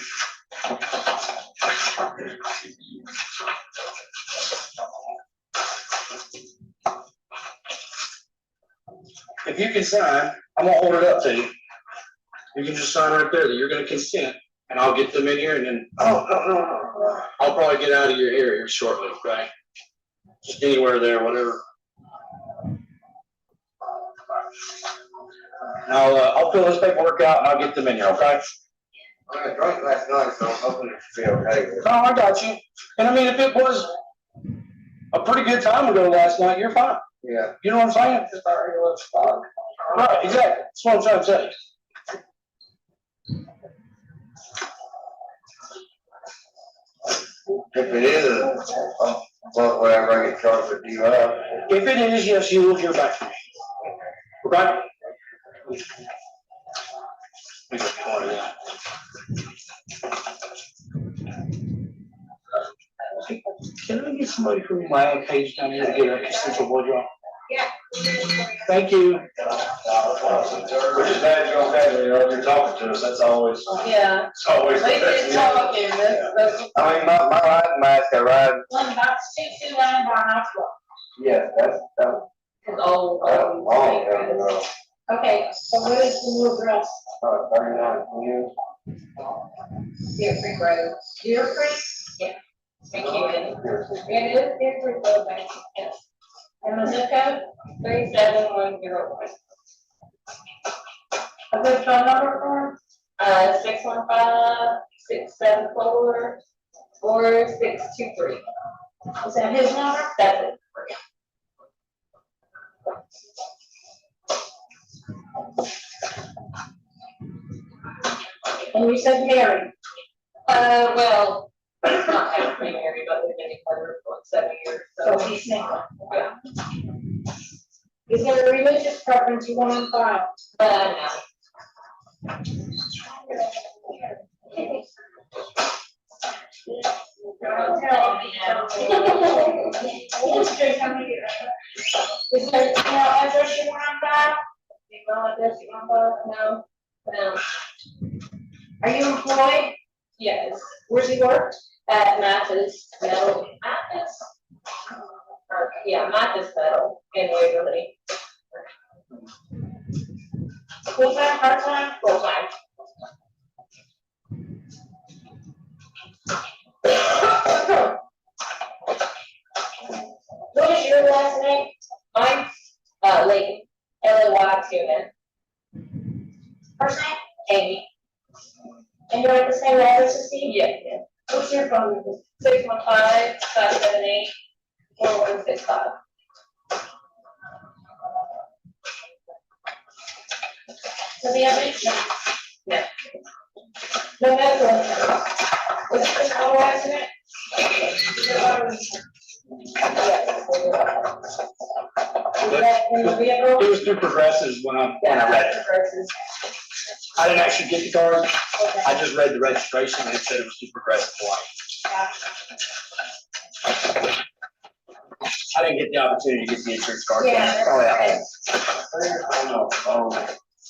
If you can sign, I'm gonna hold it up to you. You can just sign right there that you're gonna consent, and I'll get them in here, and then, I'll probably get out of your area here shortly, okay? Just anywhere there, whatever. I'll fill this paperwork out, and I'll get them in here, okay? I drank last night, so I'm hoping it should be okay. No, I got you. And I mean, if it was a pretty good time ago last night, you're fine. Yeah. You know what I'm saying? Just already looks fine. Right, exactly. That's what I'm trying to tell you. If it is, well, whatever, I get charged with DUI. If it is, yes, you will hear back from me. Okay? Can I get somebody from my own page down here to get a central blood draw? Yeah. Thank you. Which is bad, you don't have, you're talking to us, that's always, Yeah. it's always. They did talking, that's. I mean, my riding mask, I ride, One about 629 by hospital. yeah, that's, It's old. Okay, so what is the new address? 39 years. Deer Creek Road. Deer Creek? Yeah. Thank you. It is Deer Creek Road, thank you. Yes. And the zip code? 37101. A good phone number for 615-674-4623. him? Is that his number? That's it. And you said Mary? Well, it's not technically married, but we've been together for 7 years, So so. he's single. Yeah. Is there a religious preference you want on file? No. Is there an email address you want on file? Email address you want to, no? No. Are you employed? Yes. Where's he work? At Mathis Metal, Mathis? Or, yeah, Mathis Metal in Waverly. Full time, part time? Full time. What is your last name? Mine, Layton, L-A-Y-T-O-N. First name? Amy. And you're at the same address as Steve? Yeah. What's your phone number? 615-578-4165. Does he have insurance? No. No medical insurance? Was it just auto accident? Is that in the vehicle? It was through Progressive when I read it. I didn't actually get the card. Okay. I just read the registration and it said it was through Progressive Life. I didn't get the opportunity to get the insurance card. Yeah. Oh, yeah.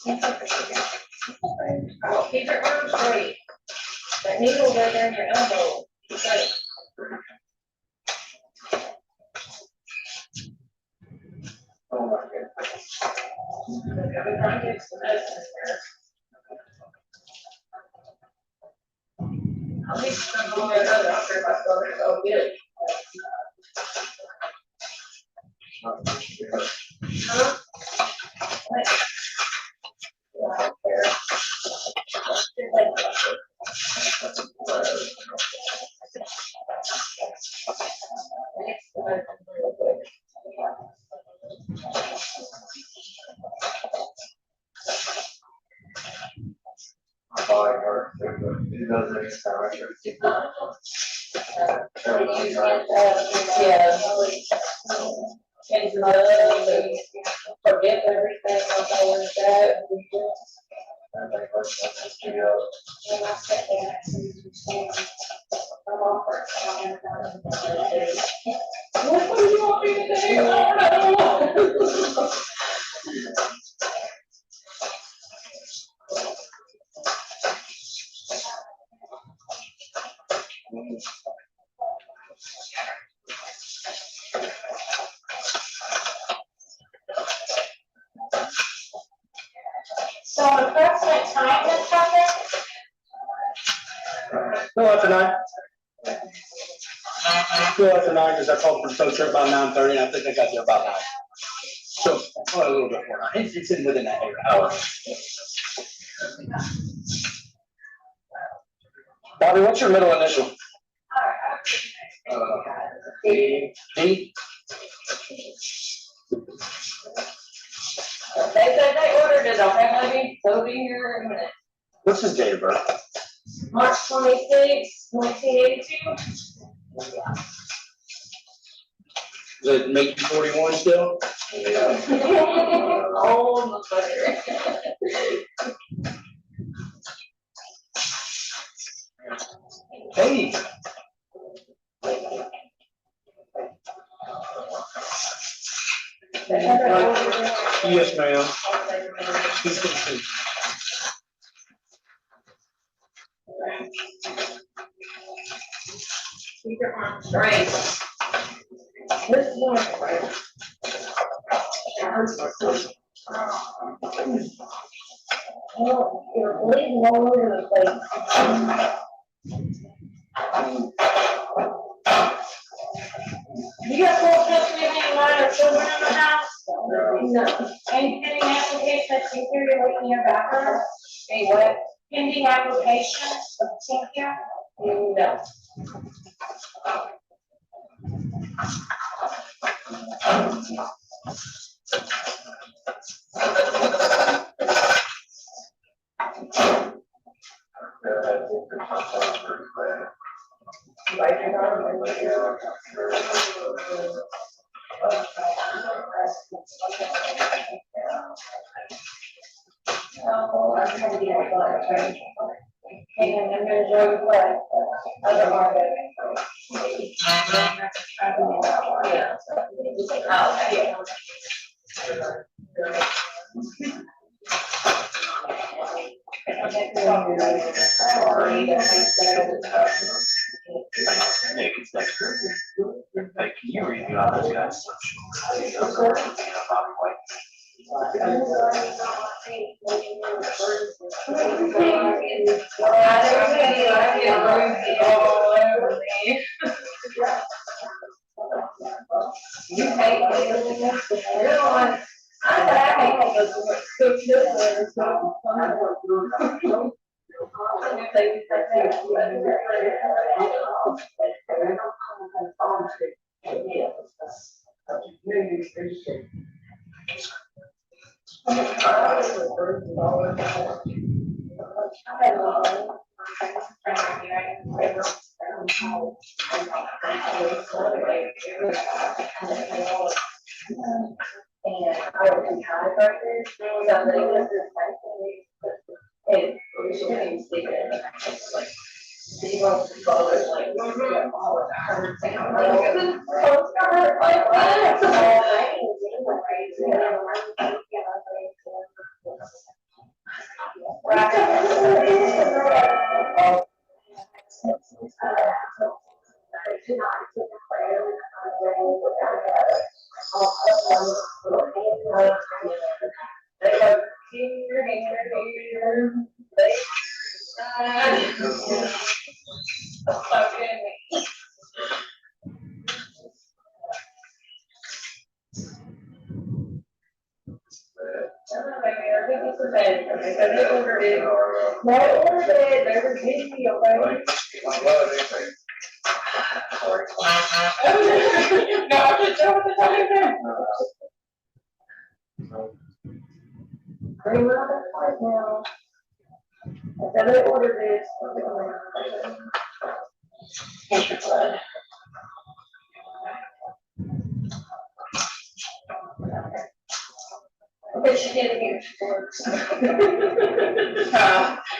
Keep your arms straight. That needle right there in your elbow. Right. Oh my goodness. We're trying to get some medicine here. At least I'm going to go to doctor if I feel like I'll get it. Huh? What? Yeah, I don't care. My body hurts, but it doesn't every time I go to sleep. Yeah. Change your love and forget everything like I was that. I think that's just too young. What do you want me to do? I don't know. So approximate time this happened? No, after 9. No, after 9, because I called for the tow truck about 9:30, and I think I got there about 9. So, a little bit more. It's in within that hour. Bobby, what's your middle initial? D. They said they ordered it, okay, maybe, they'll be here in a minute. What's his date of birth? March 26, 1982. Does it make you 41 still? Oh, much better. Hey. Yes, ma'am. Keep your arms straight. This is one right. Well, you're bleeding all over the place. You got full custody of any minor children in the house? No. Any pending application that's secured to wait in your background? Any what? Pending application of secured? No. Oh, I'm trying to get a blood. Hang on, I'm gonna draw the blood. Other arm. Yeah. Oh, yeah. Hey, can you read me all those guys? Okay, she did it here.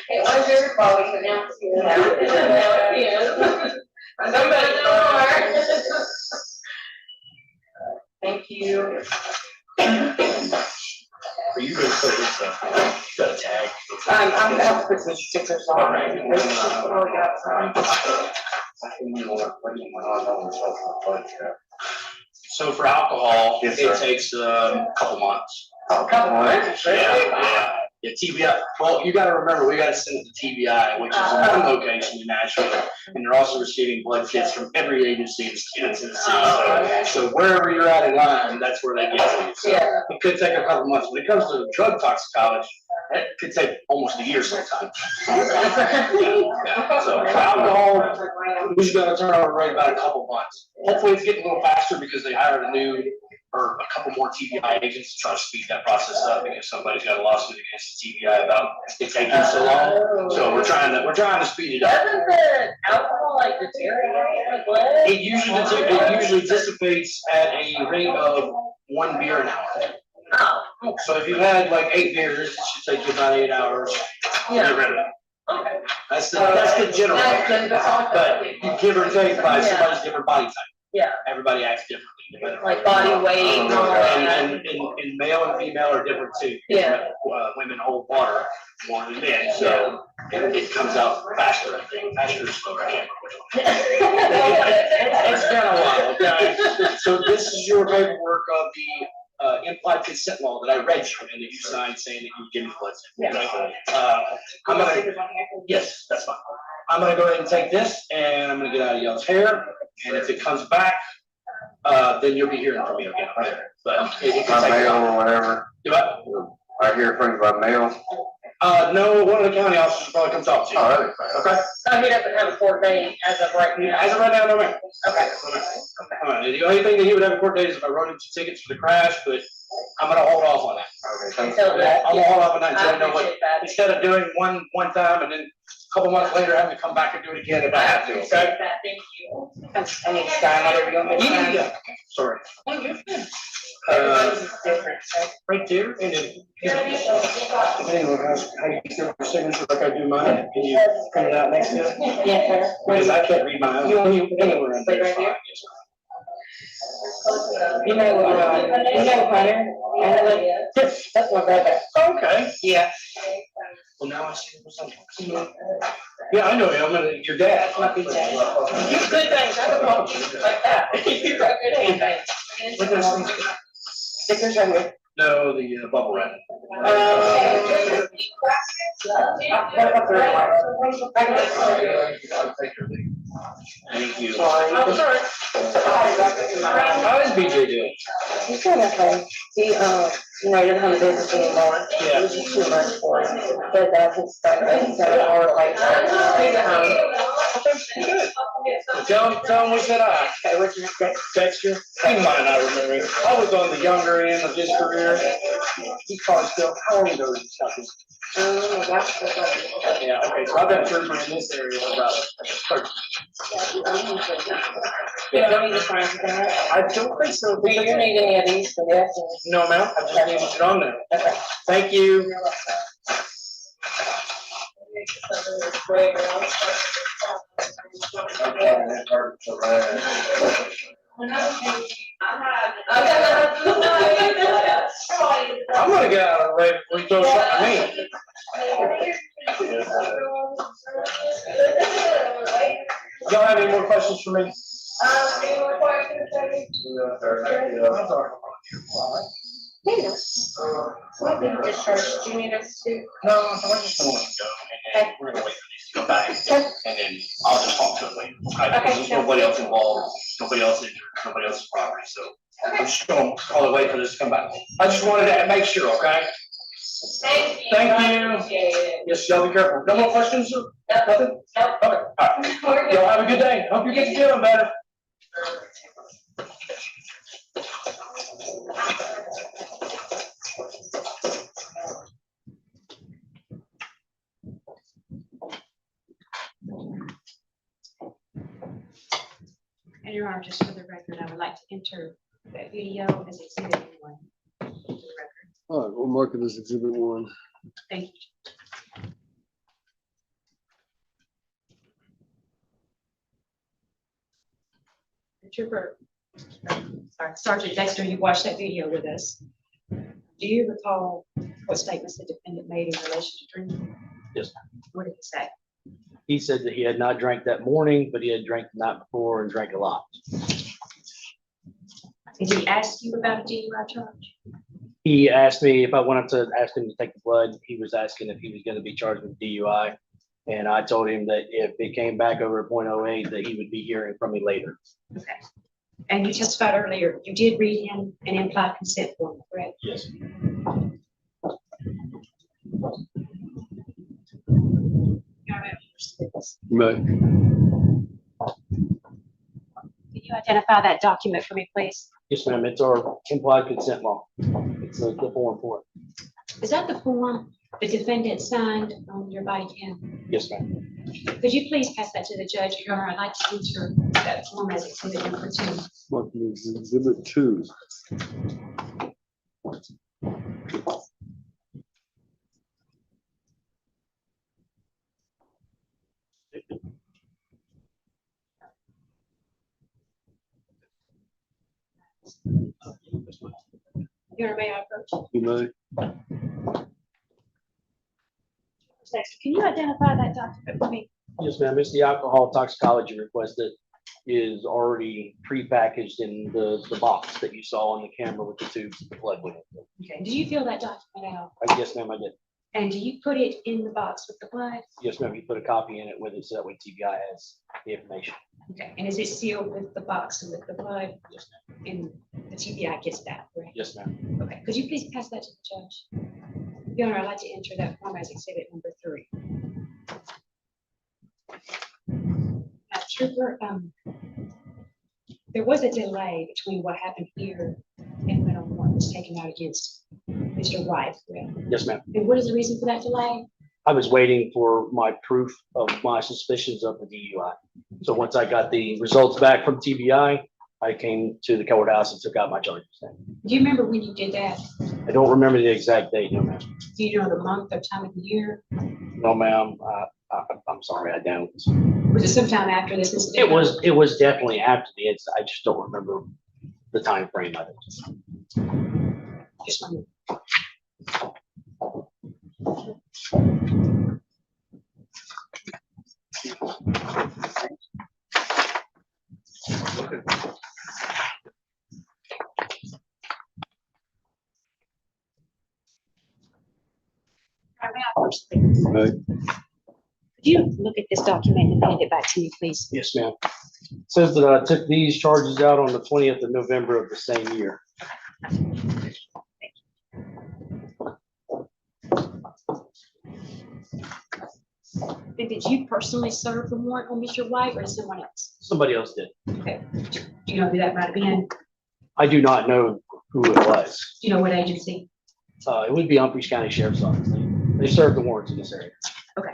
It was your fault, but now it's you. Now it is. I know better than more. Thank you. Are you gonna put this, got a tag? I'm gonna have to put some stickers on it because she's already got some. So for alcohol, Yes, it sir. takes a couple months. Couple months, really? Yeah, TBI, well, you gotta remember, we gotta send it to TBI, which is one location in Nashville. And they're also receiving blood kits from every agency in the state of Tennessee. So wherever you're at in line, that's where they get to you. So Yeah. it could take a couple months. When it comes to drug toxicology, it could take almost a year sometimes. Yeah, so for alcohol, we just gotta turn over rate about a couple months. Hopefully it's getting a little faster because they hired a new, or a couple more TBI agents to try to speed that process up because somebody's got a lawsuit against the TBI about it taking so long. So we're trying to speed it up. Doesn't the alcohol like deteriorate the blood? It usually dissipates at a rate of 1 beer an hour. Oh. So if you had like 8 beers, it should take you about 8 hours to get rid of it. Okay. That's the general. But you give or take by somebody's different body type. Yeah. Everybody acts differently. Like body weight and all that. And male and female are different too. Yeah. Women hold water more than men, so it comes out faster, I think. Faster or slower, I can't remember which one. It's been a while, okay? So this is your paperwork of the implied consent law that I read you and that you signed saying that you would give me blood. I'm gonna, yes, that's fine. I'm gonna go ahead and take this and I'm gonna get out of y'all's hair. And if it comes back, then you'll be hearing from me again. But it By can take a mail while. or whatever. Do what? I hear things by mail. No, one of the county officers will probably come talk to you. Oh, that'd be fine. Okay. So he doesn't have a court date as of right now? As of right now, no ma'am. Okay. All right, the only thing that he would have a court date is if I wrote him some tickets for the crash, but I'm gonna hold off on that. Okay, thanks. Until then. I'm gonna hold off on that until I know what, appreciate that. instead of doing one time and then a couple months later having to come back and do it again if I have to. Appreciate Okay? that, thank you. I need to sign whatever you want me to sign. Yeah, sorry. Everybody's is different, Right there, and then, depending on how you do your signature like I do mine, can you print it out next to it? Yes, sir. Because I can't read my own. You want me to Anywhere in there. right here? You know Hunter? That's my brother. Okay. Yeah. Well, now I see what's up. Yeah, I know him, your dad. My big dad. You good things, I can walk you like that. You got good handbags. What those things? Stickers right here. No, the bubble wrap. Thank you. Sorry. I'm sorry. How is BJ doing? He's doing okay. He, he doesn't have a business anymore. Yeah. It was just too much for him. But that's his stuff. He's had a hard life. Tell him we said I. Okay, what's your Text you. He might not remember me. I was on the younger end of his career. He probably still, how long ago did he stop his? Yeah, okay, so I've been trooper in this area for about 30. You don't need to sign anything, right? I don't think so. Do you need any of these for this? No, ma'am, I just need to get on there. Okay. Thank you. I'm gonna get out of the way before you throw something at me. Y'all have any more questions for me? Any more questions, Debbie? What we discharge, do you need us to? No, I just don't want to go, and then we're gonna wait for these to come back, and then I'll just talk to them later. Okay, There's nobody else involved, nobody else injured, nobody else's property, so. I'm just gonna call it, wait for this to come back. I just wanted to make sure, okay? Thank you. Thank I you. appreciate it. Yes, y'all be careful. No more questions, sir? Nothing? Nope. Okay, all right. We're good. Y'all have a good day. Hope you get feeling better. And Your Honor, just for the record, I would like to enter that video as exhibit 1. For the record. All right, we'll mark it as exhibit 1. Thank you. Trooper, sorry, Sergeant Dexter, you watched that video with us. Do you recall what statements the defendant made in relation to drinking? Yes. What did he say? He said that he had not drank that morning, but he had drank the night before and drank a lot. Did he ask you about a DUI charge? He asked me if I wanted to ask him to take the blood. He was asking if he was going to be charged with DUI. And I told him that if it came back over a .08, that he would be hearing from me later. Okay. And you testified earlier, you did read him an implied consent form, correct? Yes. You may. Can you identify that document for me, please? Yes, ma'am. It's our implied consent law. It's the form for it. Is that the form the defendant signed on your body cam? Yes, ma'am. Could you please pass that to the judge? Your Honor, I'd like to enter that form as exhibit number 2. Mark it as exhibit 2. Your Honor, may I approach? You may. Next, can you identify that document for me? Yes, ma'am. It's the alcohol toxicology request that is already prepackaged in the box that you saw on the camera with the tubes of the blood with it. Okay, do you fill that document out? Yes, ma'am, I did. And do you put it in the box with the blood? Yes, ma'am. You put a copy in it with it so that way TBI has the information. Okay, and is it sealed with the box and with the blood? Yes, ma'am. And the TBI gets that, correct? Yes, ma'am. Okay, could you please pass that to the judge? Your Honor, I'd like to enter that form as exhibit number 3. Now, Trooper, there was a delay between what happened here and when a warrant was taken out against Mr. White, correct? Yes, ma'am. And what is the reason for that delay? I was waiting for my proof of my suspicions of the DUI. So once I got the results back from TBI, I came to the courthouse and took out my charges. Do you remember when you did that? I don't remember the exact date, no, ma'am. Do you know the month or time of the year? No, ma'am. I'm sorry, I don't. Was it sometime after this incident? It was definitely after the incident. I just don't remember the time frame of it. Just one minute. Right. Could you look at this document and hand it back to me, please? Yes, ma'am. It says that I took these charges out on the 20th of November of the same year. And did you personally serve the warrant on Mr. White or someone else? Somebody else did. Okay. Do you know who that might have been? I do not know who it was. Do you know what agency? It would be Humphreys County Sheriff's Office. They serve the warrants in this area. Okay.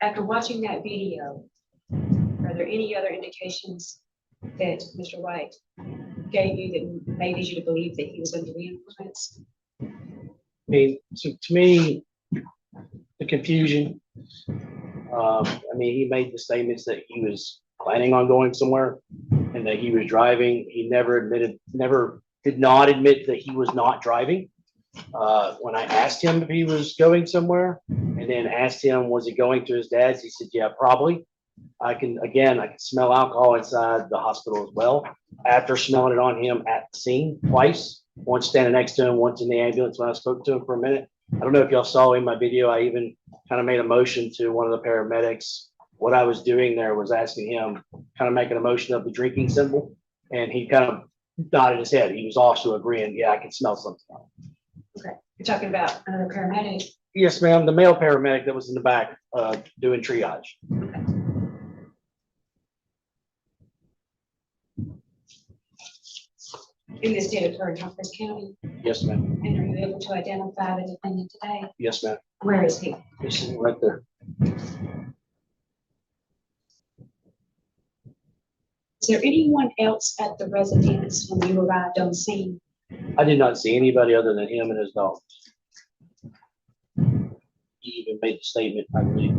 After watching that video, are there any other indications that Mr. White gave you that made you to believe that he was under the influence? I mean, so to me, the confusion. I mean, he made the statements that he was planning on going somewhere and that he was driving. He never did not admit that he was not driving. When I asked him if he was going somewhere and then asked him, was he going to his dad's? He said, yeah, probably. I can smell alcohol inside the hospital as well. After smelling it on him at the scene twice, once standing next to him, once in the ambulance when I spoke to him for a minute. I don't know if y'all saw in my video, I even kind of made a motion to one of the paramedics. What I was doing there was asking him, kind of making a motion of the drinking symbol. And he kind of nodded his head. He was also agreeing, yeah, I can smell something. Okay, you're talking about another paramedic. Yes, ma'am. The male paramedic that was in the back doing triage. And this did occur in Humphreys County. Yes, ma'am. And are you able to identify the defendant today? Yes, ma'am. Where is he? He's sitting right there. Is there anyone else at the residence when you arrived on scene? I did not see anybody other than him and his dog. He even made the statement, I believe,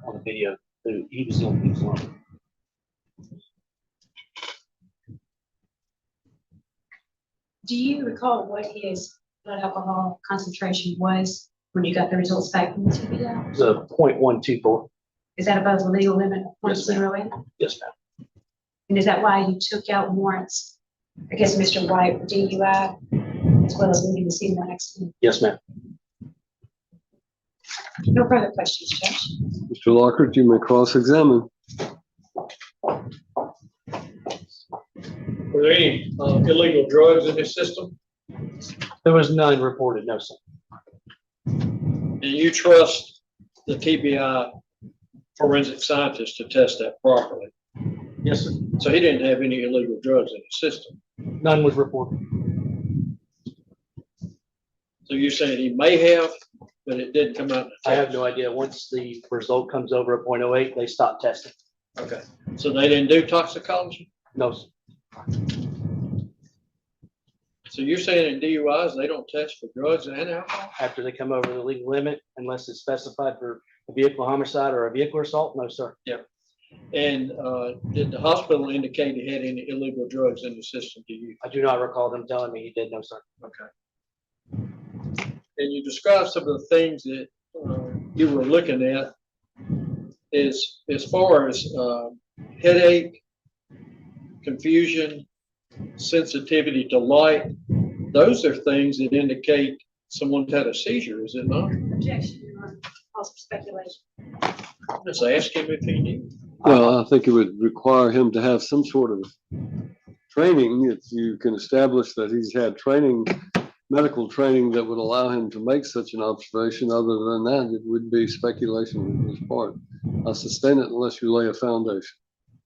on the video, that he was the only one. Do you recall what his blood alcohol concentration was when you got the results back from the TBI? It was a 0.124. Is that above the legal limit of Yes, ma'am. 0.08? Yes, ma'am. And is that why you took out warrants against Mr. White for DUI as well as leaving the scene the next day? Yes, ma'am. No further questions, Judge. Mr. Lockhart, you may cross-examine. Were there any illegal drugs in his system? There was none reported, no, sir. And you trust the TBI forensic scientist to test that properly? Yes, sir. So he didn't have any illegal drugs in his system? None was reported. So you're saying he may have, but it didn't come out in the I have test? no idea. Once the result comes over a 0.08, they stop testing. Okay, so they didn't do toxicology? No, sir. So you're saying in DUIs, they don't test for drugs and alcohol? After they come over the legal limit, unless it's specified for a vehicle homicide or a vehicle assault, no, sir. Yep. And did the hospital indicate he had any illegal drugs in the system to you? I do not recall them telling me he did, no, sir. Okay. And you described some of the things that you were looking at as far as headache, confusion, sensitivity to light. Those are things that indicate someone's had a seizure, is it not? Objection, Your Honor. Also speculation. Just ask him if he knew. Well, I think it would require him to have some sort of training. If you can establish that he's had training, medical training that would allow him to make such an observation. Other than that, it would be speculation on his part. I sustain it unless you lay a foundation.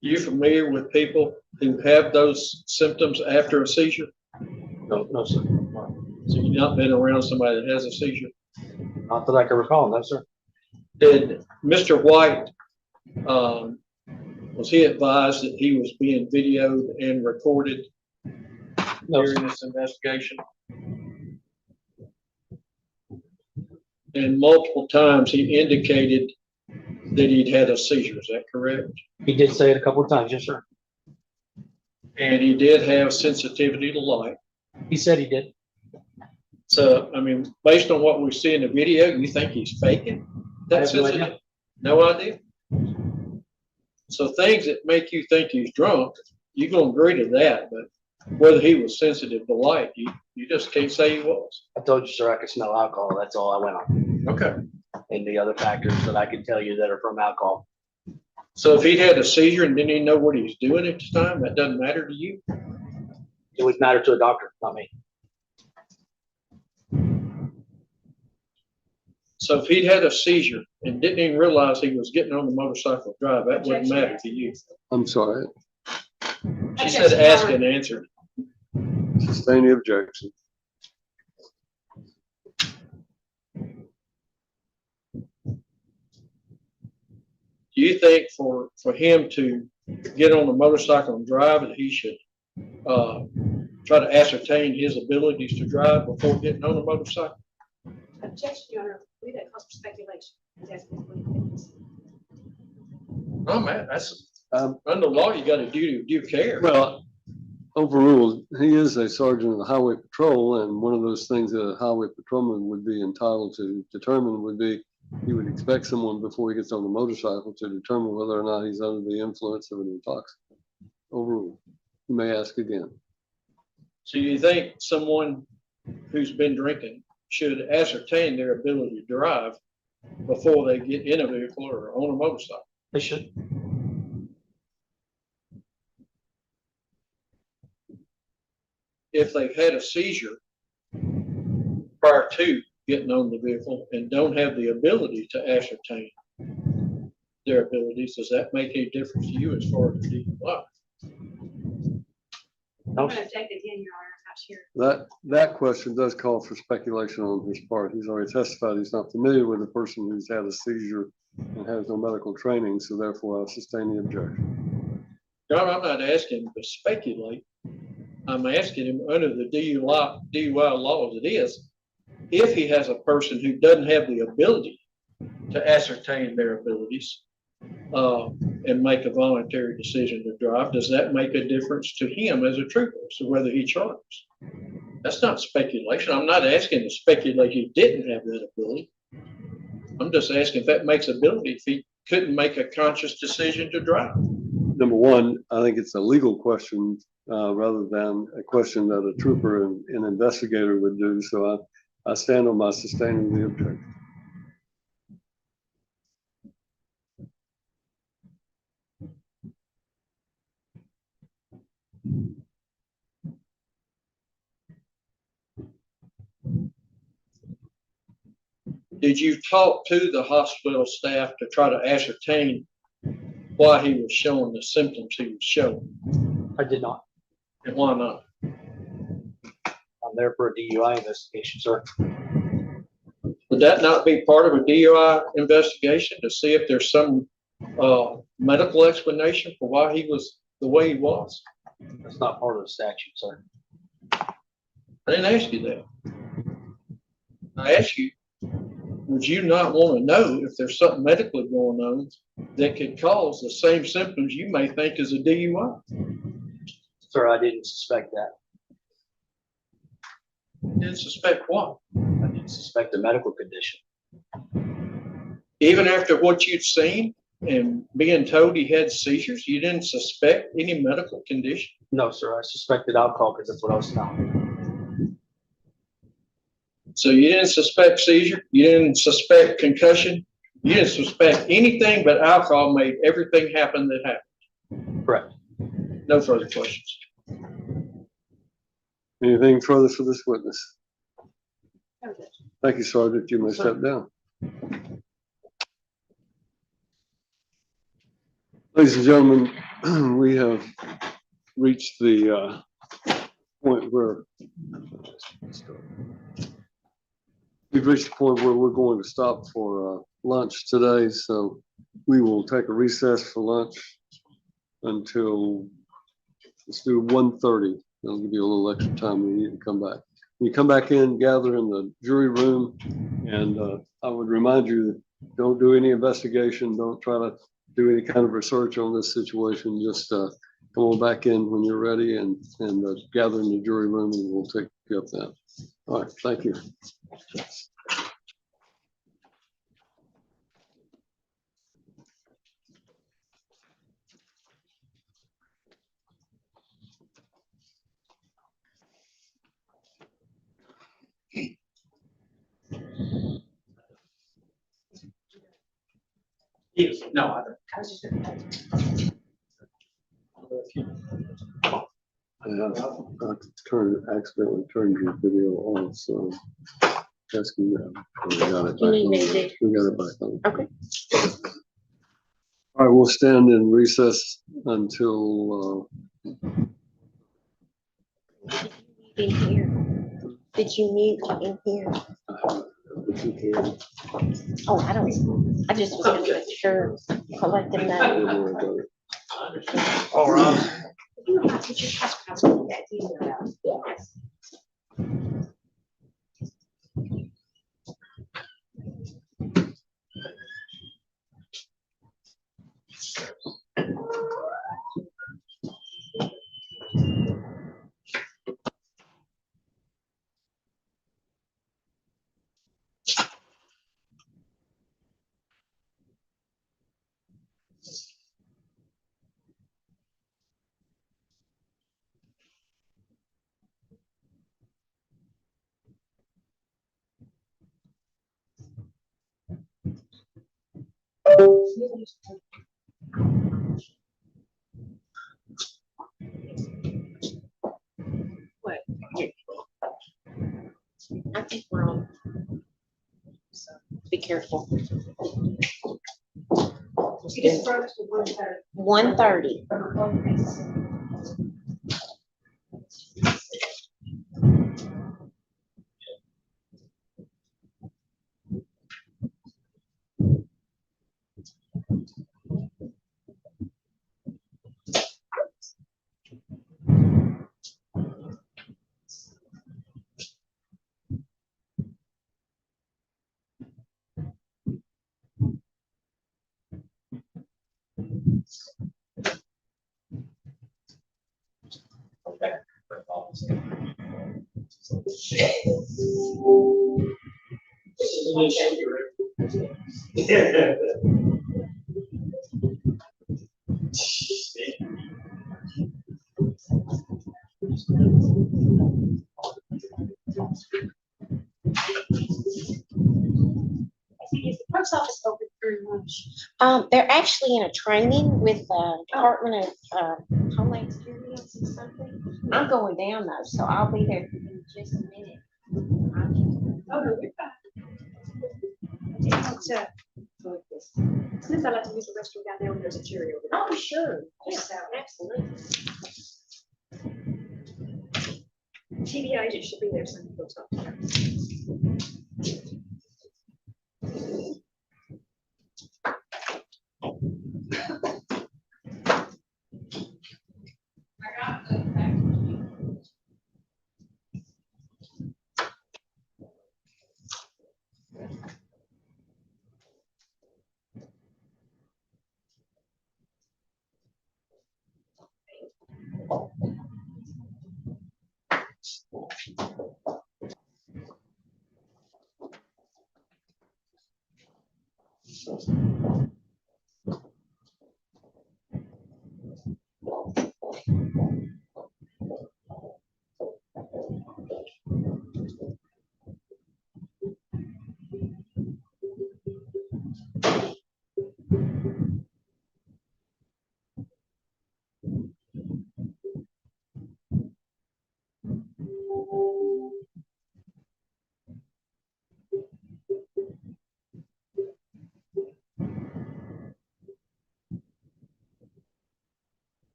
You familiar with people who have those symptoms after a seizure? No, no, sir. So you've not been around somebody that has a seizure? Not that I can recall, no, sir. Did Mr. White, was he advised that he was being videoed and recorded No, during this investigation? And multiple times he indicated that he'd had a seizure, is that correct? He did say it a couple of times, yes, sir. And he did have sensitivity to light. He said he did. So, I mean, based on what we see in the video, you think he's faking I that have no sensitivity? idea. No idea? So things that make you think he's drunk, you're gonna agree to that, but whether he was sensitive to light, you just can't say he was. I told you, sir, I could smell alcohol. That's all I went on. Okay. And the other factors that I can tell you that are from alcohol. So if he'd had a seizure and didn't even know what he was doing at the time, that doesn't matter to you? It would matter to a doctor, not me. So if he'd had a seizure and didn't even realize he was getting on the motorcycle drive, that wouldn't matter to you. I'm sorry. She said ask and answer. Sustain the objection. Do you think for him to get on the motorcycle and drive, that he should try to ascertain his abilities to drive before getting on the motorcycle? Objection, Your Honor. We that calls for speculation. He's asking for evidence. Oh, man, that's, under law, you gotta do care. Well, overruled. He is a sergeant of the highway patrol, and one of those things that a highway patrolman would be entitled to determine would be, he would expect someone before he gets on the motorcycle to determine whether or not he's under the influence of an intoxicant. Overruled. You may ask again. So you think someone who's been drinking should ascertain their ability to drive before they get in a vehicle or on a motorcycle? They should. If they've had a seizure prior to getting on the vehicle and don't have the ability to ascertain their abilities, does that make any difference to you as far as the DUI? I'm gonna take it again, Your Honor, I'm not sure. That question does call for speculation on his part. He's already testified he's not familiar with a person who's had a seizure and has no medical training, so therefore I'll sustain the objection. God, I'm not asking him to speculate. I'm asking him under the DUI law as it is, if he has a person who doesn't have the ability to ascertain their abilities and make a voluntary decision to drive, does that make a difference to him as a trooper, so whether he charges? That's not speculation. I'm not asking to speculate he didn't have that ability. I'm just asking if that makes ability, if he couldn't make a conscious decision to drive. Number one, I think it's a legal question rather than a question that a trooper and an investigator would do. So I stand on my sustaining the objection. Did you talk to the hospital staff to try to ascertain why he was showing the symptoms he was showing? I did not. And why not? I'm there for a DUI investigation, sir. Would that not be part of a DUI investigation to see if there's some medical explanation for why he was the way he was? That's not part of the statute, sir. I didn't ask you that. I asked you, would you not want to know if there's something medically going on that could cause the same symptoms you may think is a DUI? Sir, I didn't suspect that. You didn't suspect what? I didn't suspect a medical condition. Even after what you'd seen and being told he had seizures, you didn't suspect any medical condition? No, sir. I suspected alcohol because that's what I was found. So you didn't suspect seizure? You didn't suspect concussion? You didn't suspect anything but alcohol made everything happen that happened? Correct. No further questions. Anything further for this witness? Thank you, Sergeant. You may step down. Ladies and gentlemen, we have reached the point where we're going to stop for lunch today. So we will take a recess for lunch until, let's do 1:30. That'll give you a little extra time when you need to come back. When you come back in, gather in the jury room, and I would remind you, don't do any investigation. Don't try to do any kind of research on this situation. Just come on back in when you're ready and gather in the jury room, and we'll take you up that. All right, thank you. No, I don't. I accidentally turned your video on, so asking you. We got it You need me back to on. We got it back on. Okay. All right, we'll stand in recess until In here. Did you mute in here? Oh, I don't. I just was gonna make sure, let them know. All right. What? I think we're on. So be careful. You just started to 1:30. Is the post office open very much? They're actually in a training with the Department of Homeland Security or something. I'm going down though, so I'll be there in just a minute. Oh, no, we're fine. Since I like to use the restroom down there when there's a Cheerio. Oh, sure. Yes, Absolutely. TV agent should be there soon.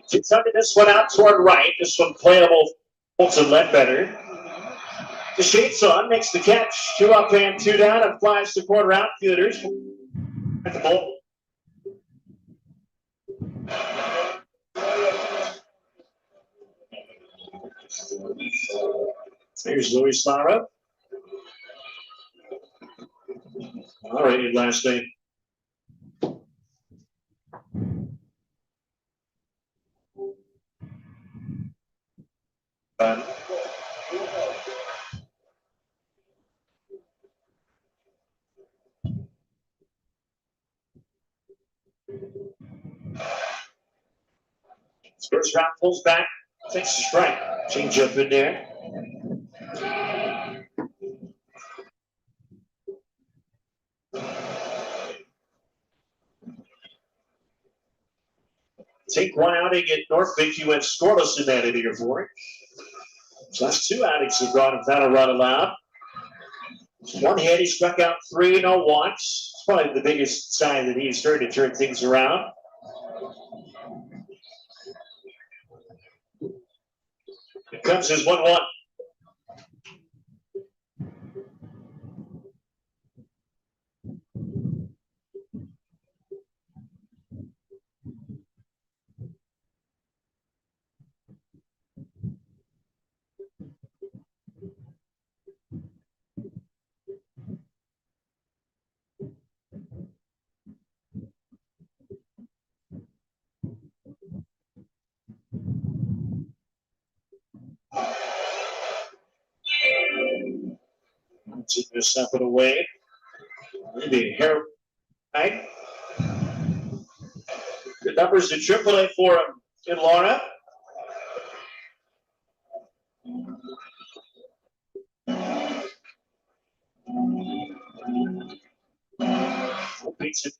She's tucking this one out toward right. This one playable Bolton Ledbetter. The shades on, makes the catch. 2 up and 2 down, and flies to corner outfielders at the ball. Here's Louis Lara. All right, last name. First round pulls back, takes a strike. Change up in there. Take one outing at Norfolk. He went scoreless in that inning for it. His last 2 outings have gone without a run allowed. 1 hit, he struck out 3, no walks. It's probably the biggest sign that he's starting to turn things around. Here comes his 1-1. Take this up and away. Maybe hair right. Good numbers to AAA for him in Lorna. Beats it.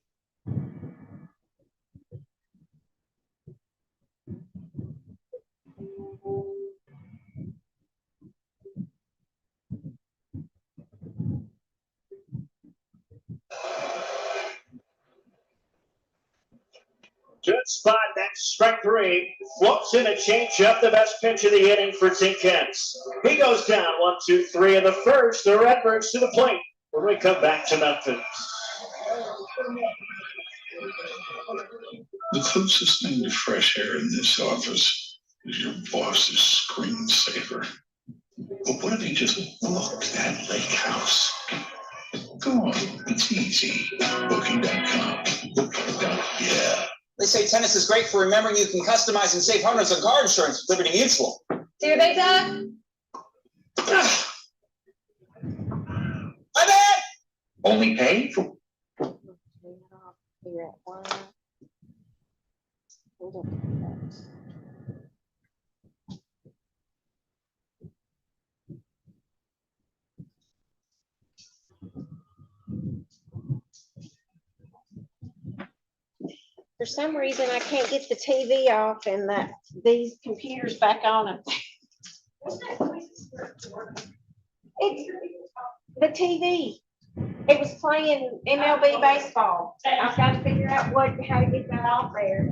Good spot, that's strike three. Floats in a changeup, the best pitch of the inning for St. Ken's. He goes down 1-2-3 in the first. The Redbirds to the plate when we come back to Memphis. The closest thing to fresh air in this office is your boss's screensaver. But what if he just booked that lake house? Go on, it's easy. Booking.com. Yeah. They say tennis is great for remembering you can customize and save hundreds on car insurance with Liberty Mutual. Do they, Doug? My bad! Only pay for. Figure out why. For some reason, I can't get the TV off and these computers back on. It's the TV. It was playing MLB baseball. I've got to figure out how to get that off there.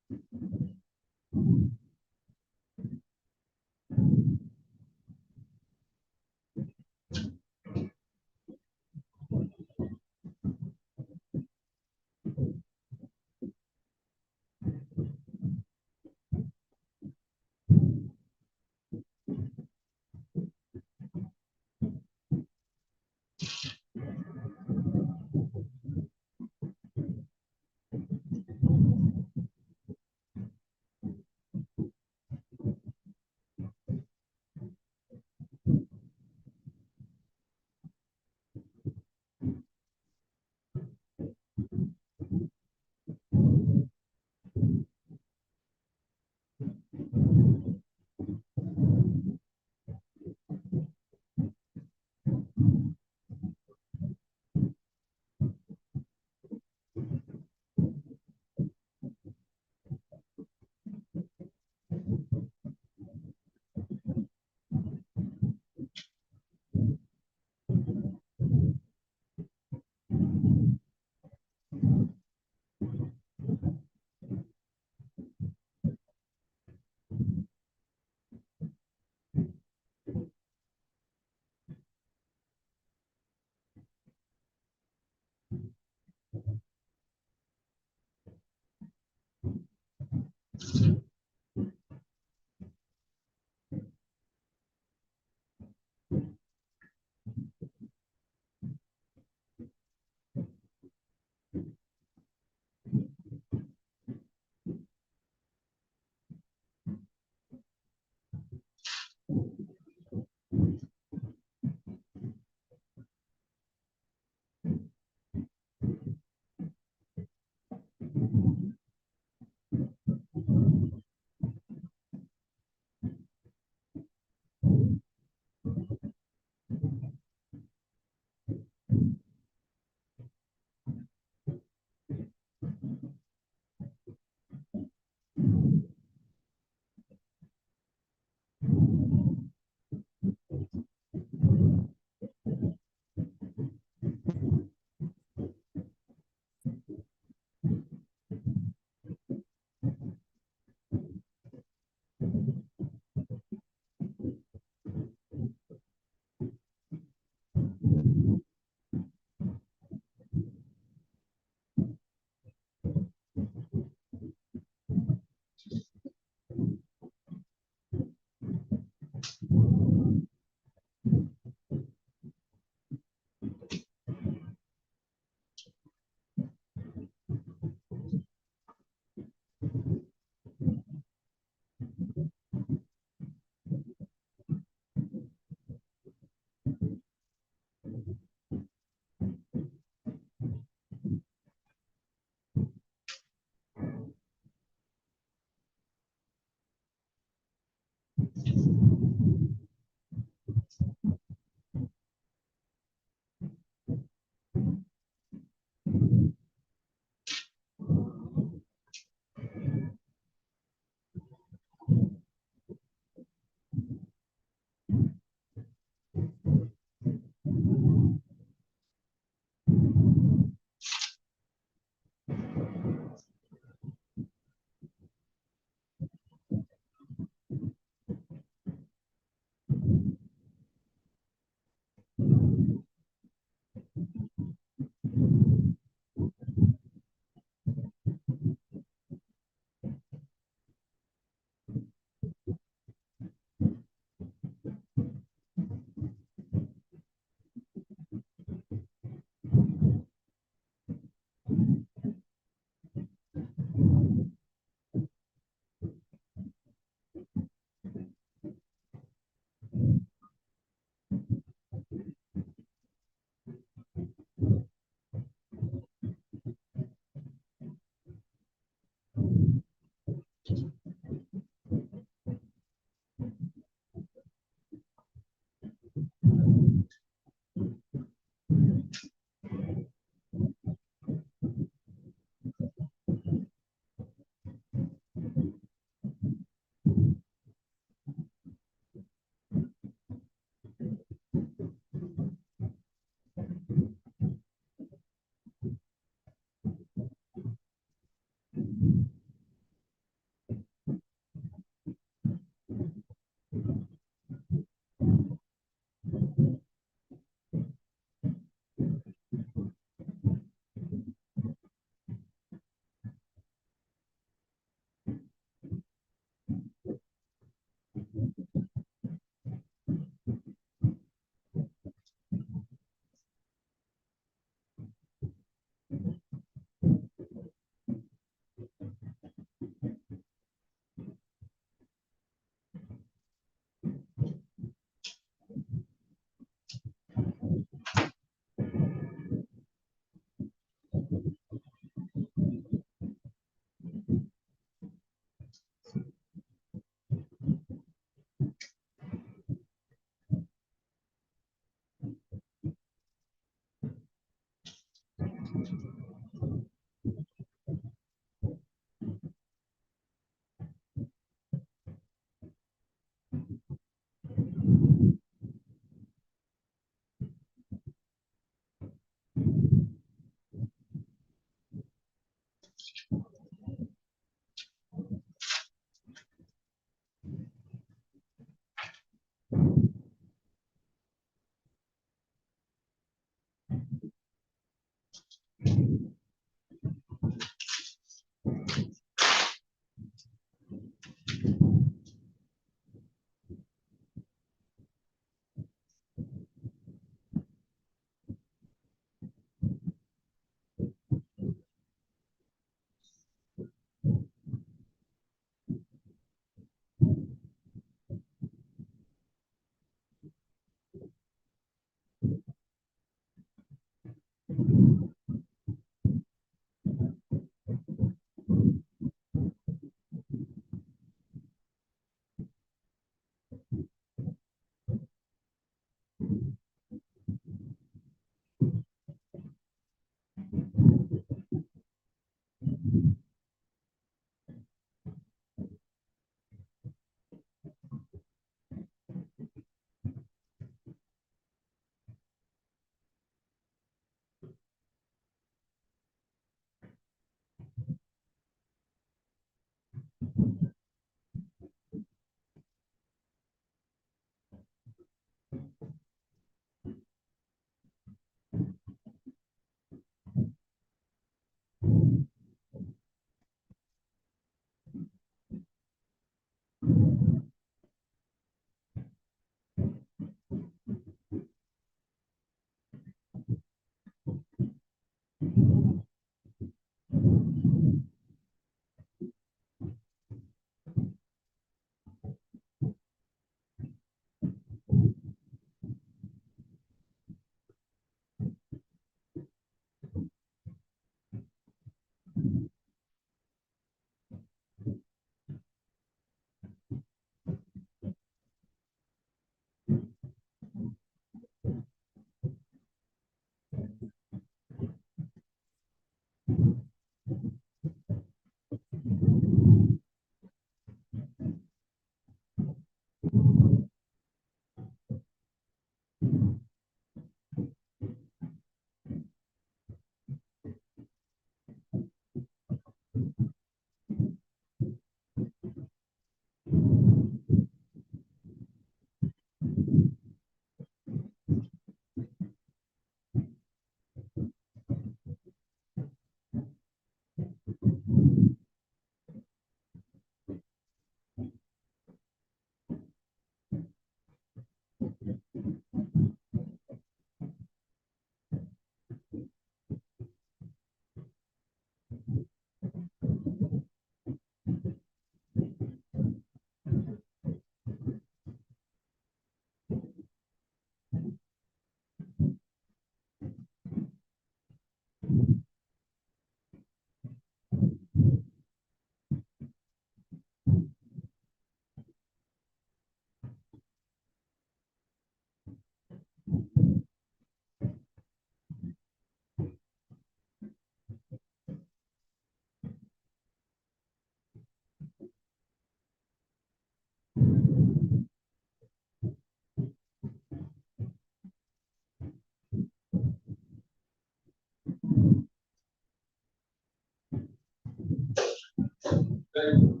You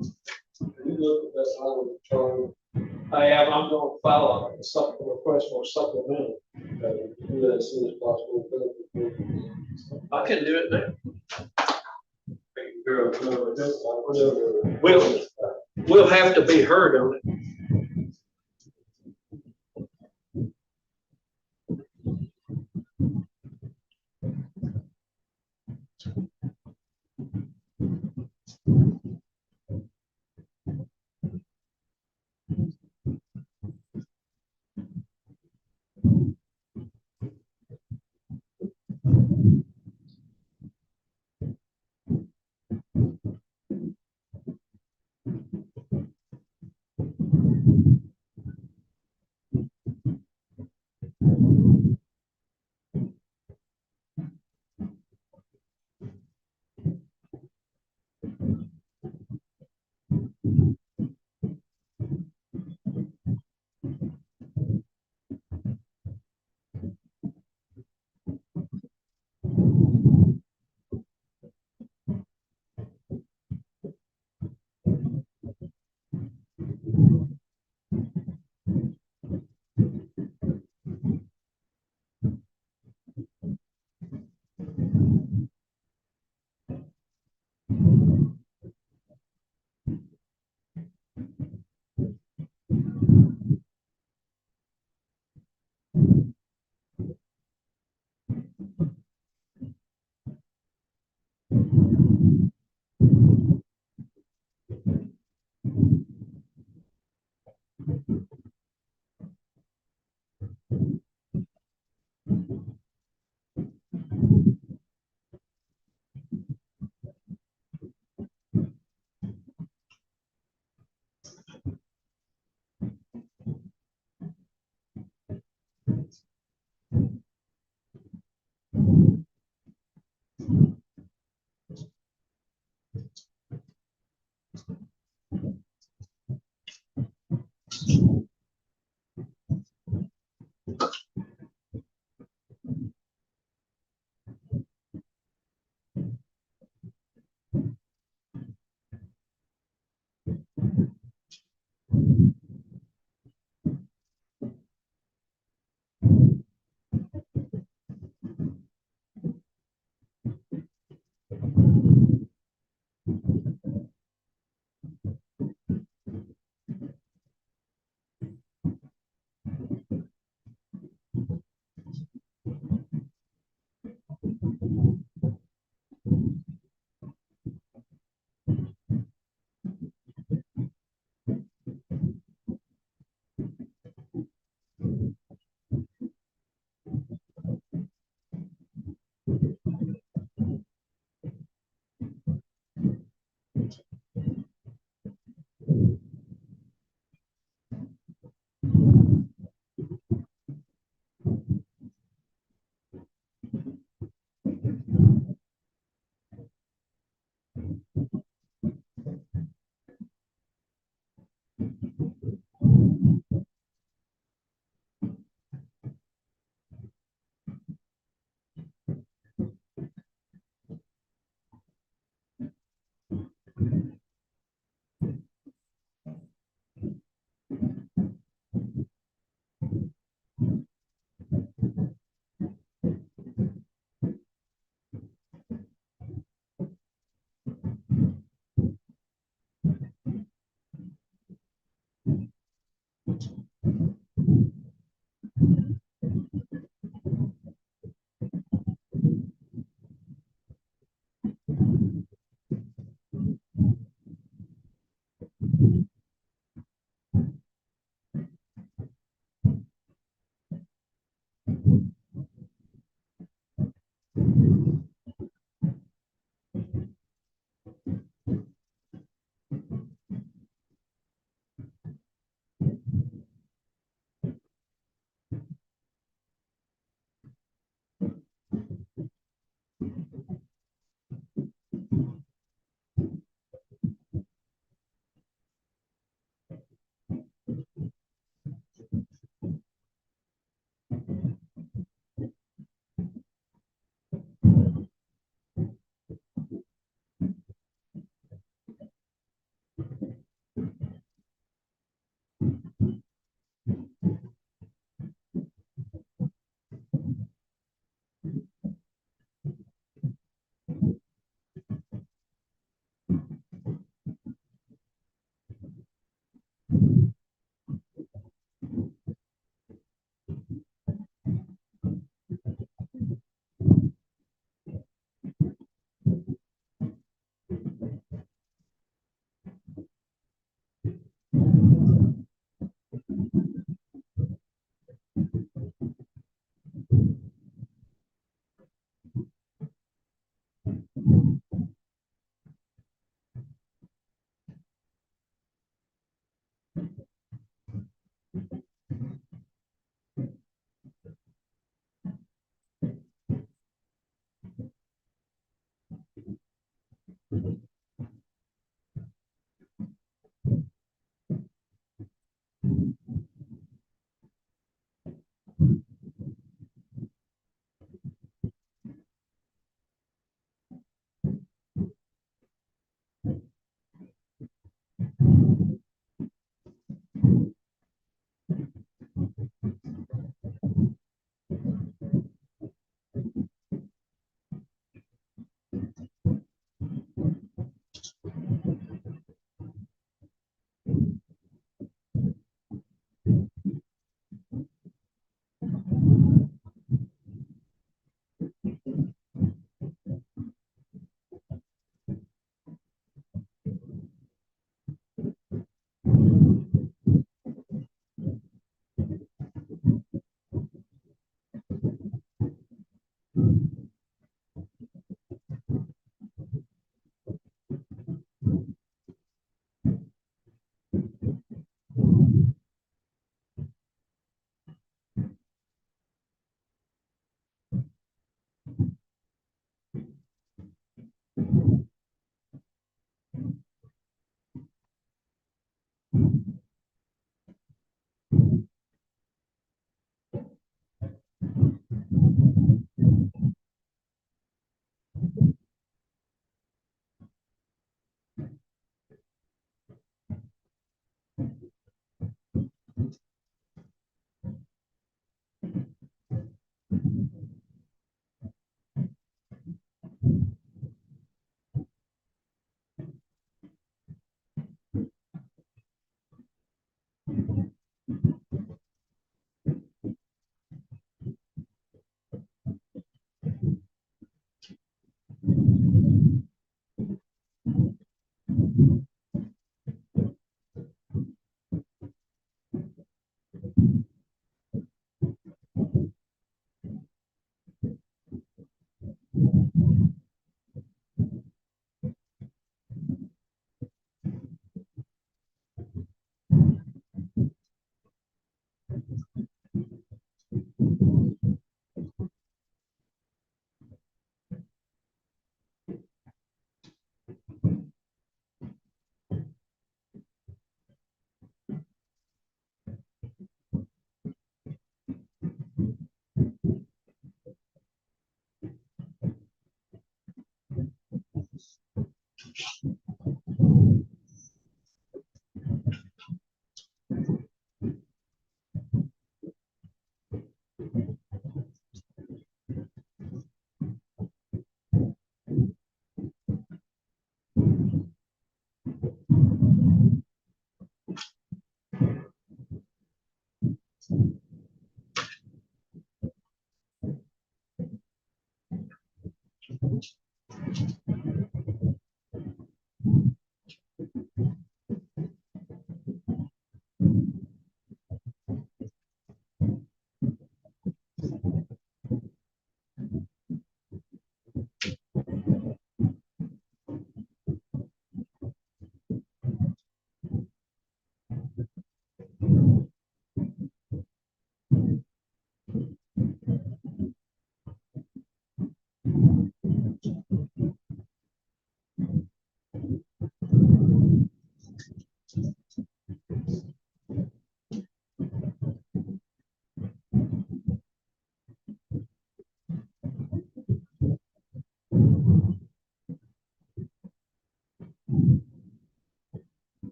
look at that line, Charlie. I'm gonna file a supplemental request for a supplemental. Do that as soon as possible. I can do it now. We'll have to be heard on it.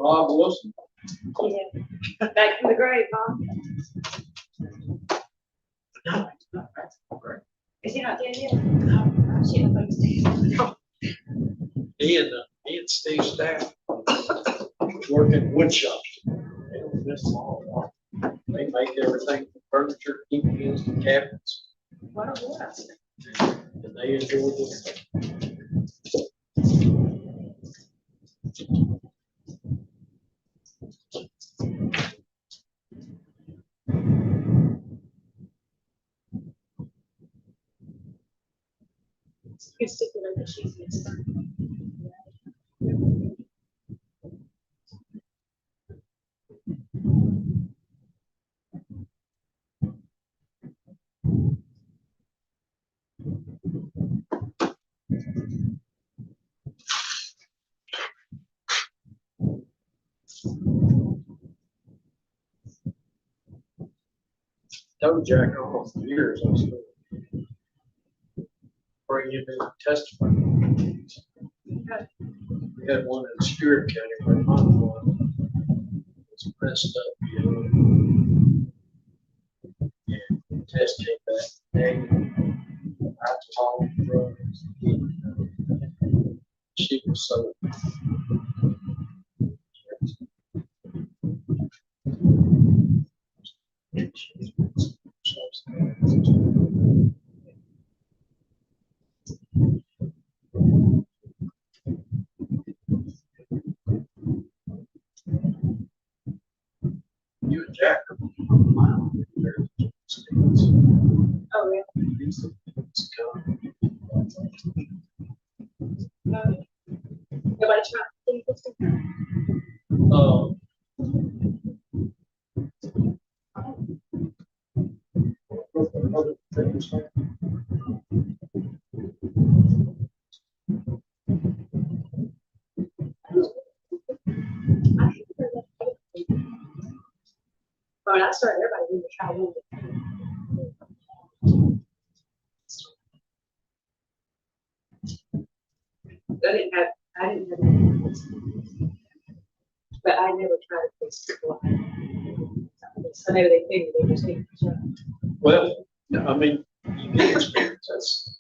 Bob Wilson. Yeah. Back from the grave, huh? No, it's not. That's great. Is he not dead yet? No. She don't think he's dead. He and Steve Staff working wood shops. They don't miss them all. They make everything from furniture, keychains, and cabinets, What a blast. and they enjoy this. You stipulate that she's missed. Told Jack all for years, I was going to bring him in and testify. We had one in Stewart County where my one was messed up, you know. And the test came back negative. Alcohol, drugs. She was so. You and Jack are Oh, yeah. Nobody trying to think this Oh. When I started, everybody knew to try one. I didn't have any. But I never tried to fix people. So maybe they figured they just need to try. Well, I mean, you get experience, that's.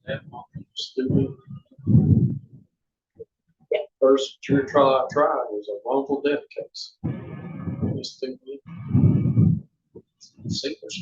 That stupid. First jury trial I tried was a wrongful death case. Just stupid. Secret.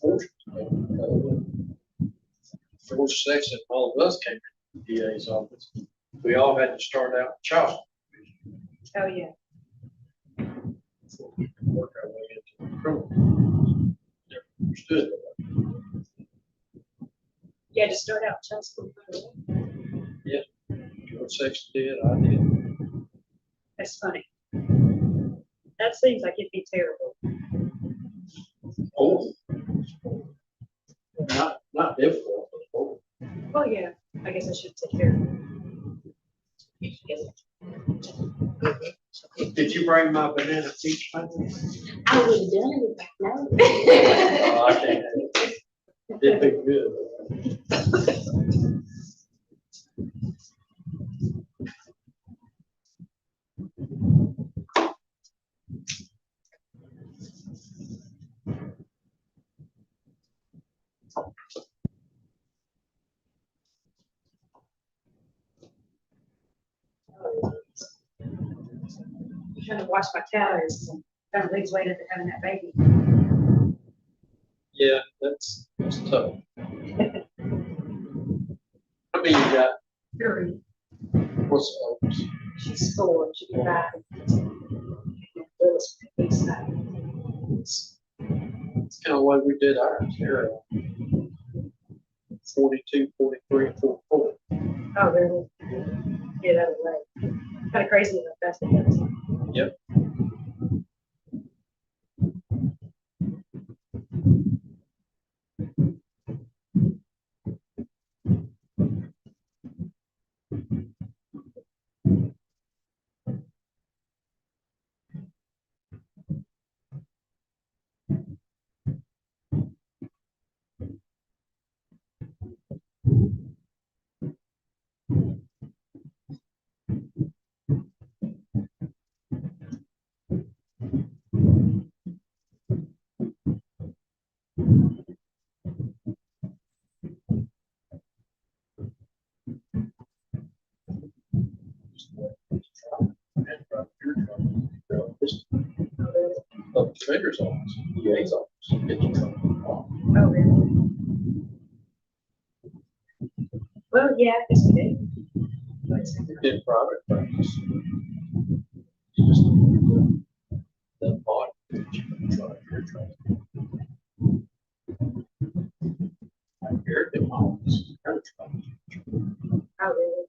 Fourth section, all of us came to the DA's office. We all had to start out in child. Oh, yeah. Before we could work our way into the criminal. Never understood that. Yeah, just start out child support. Yeah, George Sexton did, I did. That's funny. That seems like it'd be terrible. Oh. Not difficult, but oh. Oh, yeah, I guess I should take care of it. Did you bring my banana peach pan? I would have done it back now. Oh, I can't. It'd be good. I'm trying to watch my calories. Kind of lose weight after having that baby. Yeah, that's tough. How many you got? Sure. What's ours? She's 4, she'll be 5. It's kind of what we did ours here. 42, 43, 44. Oh, really? Yeah, that was right. Kind of crazy how fast it goes. Yep. Treasurer's office, DA's office, get your trouble. Oh, really? Well, yeah, I guess we did. We did private practice. You just the body that you can try your trouble. I hear them always kind of trouble. Oh, really?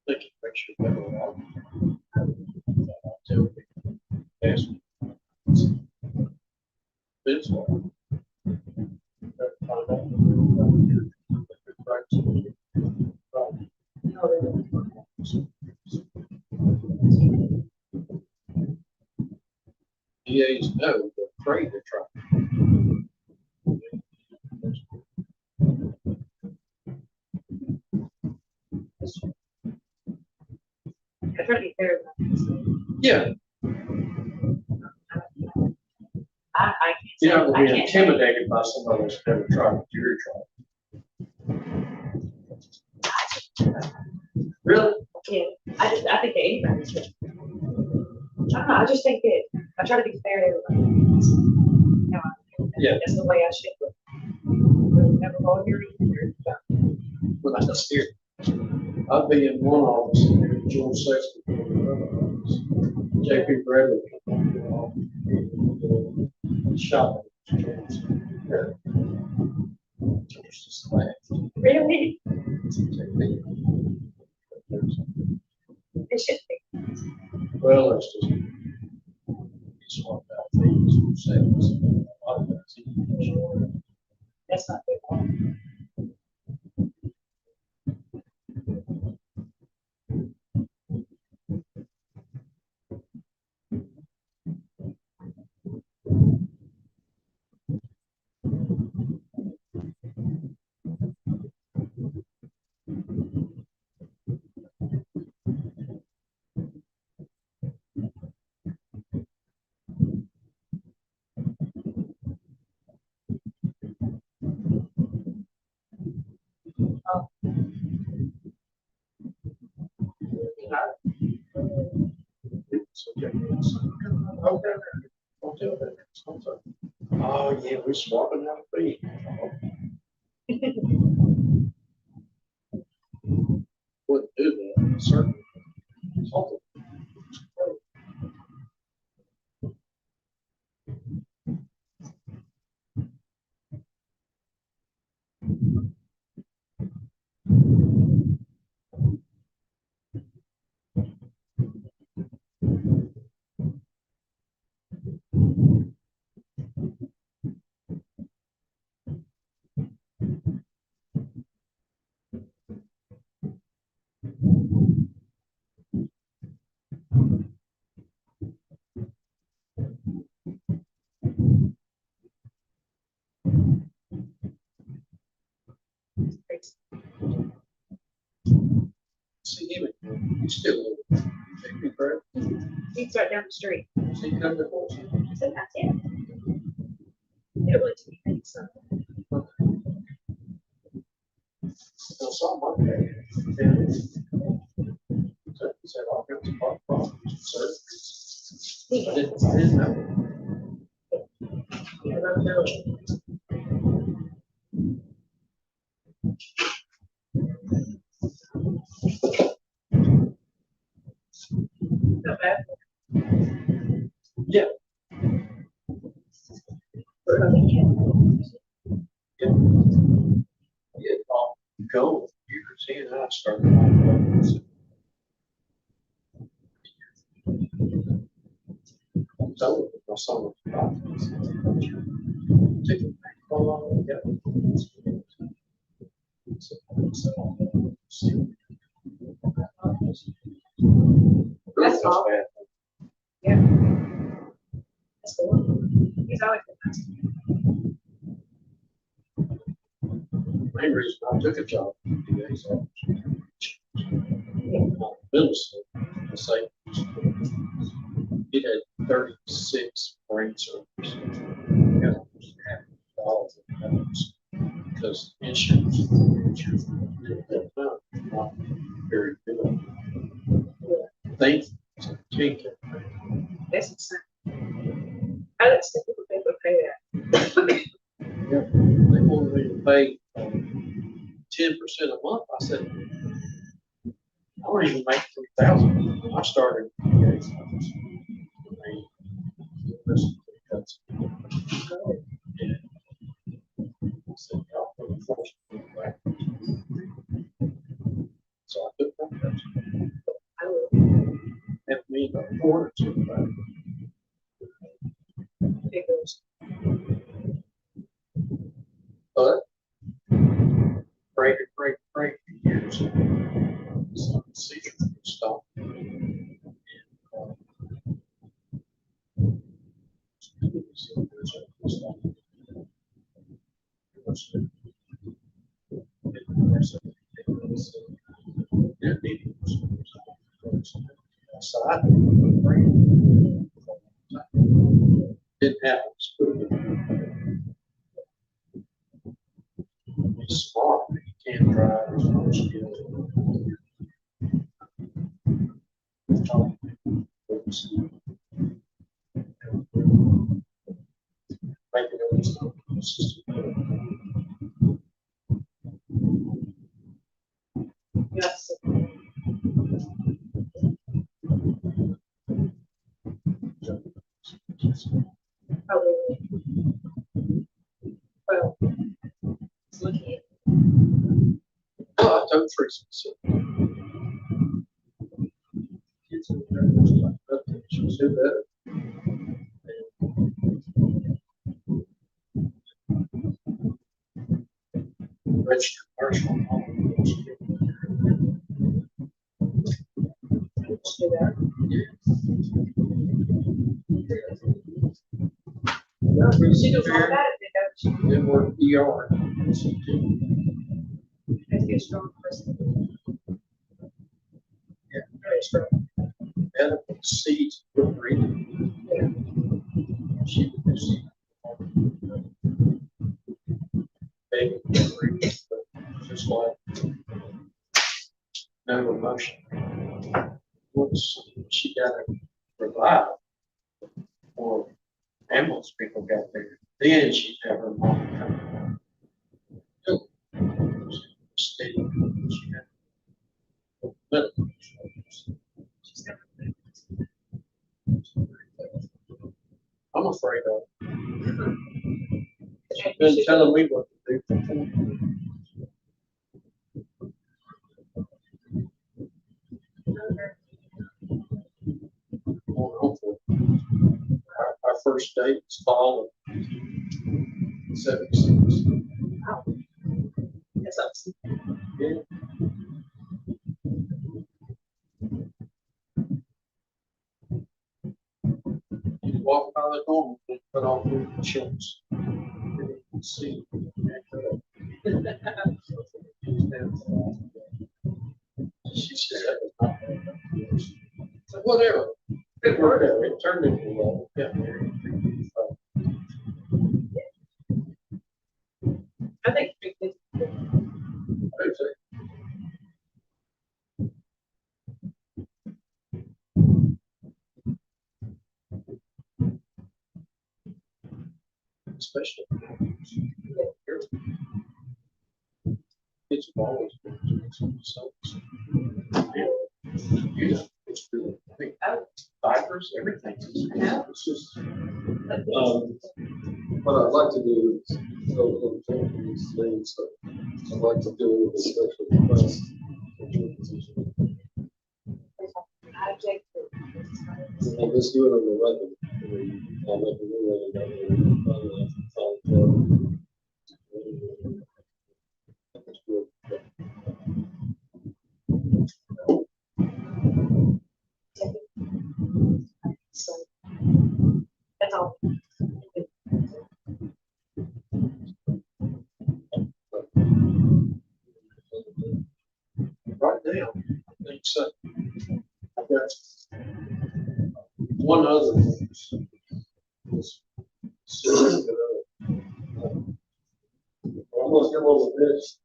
They can make sure better off. Tell me. Ask me. It's one. DAs know they're afraid to try. I try to be fair about this. Yeah. I You're can't not say. gonna be intimidated by somebody that's never tried a jury trial. Really? Yeah, I think that anybody's good. I don't know, I just think that I try to be fair to everybody. Yeah. That's the way I should look. Really never go here either. When I was here, I'd be in one office and there was George Sexton in another office. JP Bradley. Shot. Really? It should be. Well, that's just. It's one about things who says. A lot of times. That's not good. tell that. Oh, yeah, we're swapping out feet. Wouldn't do that, certainly. Something. See him, he's still living. Take me for it. He's right down the street. See him under the I said, that's it. It was, I think so. something like that. He said, all kinds of problems, surgeries. I didn't know. Yeah, I don't know. Not bad. Yeah. Yeah, go. You can see it. I started. So my son was take it back for a long That's all. Yeah. That's the one. He's always been nice. main reason I took a job in DA's office. Middle school, I say, it had 36 brain surgeries. Yeah, all of them, because insurance not very good. They take it. That's insane. I don't think people pay that. Yeah, they wanted me to pay 10% a month. I said, I don't even make 3,000. I started. So I took that cuts. Have me afford it to. It goes. But break for years. So see if we stop. Didn't happen. He's smart, but he can't drive as much skill. Yes. Oh, really? Well, it's looking at. Oh, I told Teresa, so. Kids in there, like that, she'll do that. Registered nurse on home. Let's do that. She goes all about it, then, don't she? Then work ER. Has to be a strong person. Yeah, very strong. Medical seeds, good breathing. Yeah. She would do seed. Baby, good breathing, but just like no emotion. Once she got it revived or townspeople got there. Then she'd have her mom come. Steady. She had- But I'm afraid of. She's been telling me what to do. Our first date was fall of 76. That's awesome. Yeah. You walk by the door, they put on the chills. See. She said, that was not bad. So whatever. It worked out. It turned into a got married. I think. Especially. It's always been so. You know, it's really, I think, diapers, everything. It's just, what I'd like to do is, go to these things, so I'd like to do a special request. I object to it. I'll just do it on the record. I'll let you know So, that's all. Right now, I think so. I've got one other thing. Almost get on with this.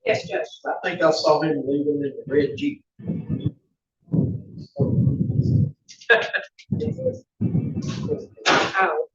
Yes, Judge. I think I saw him leaving in the red Jeep. Oh.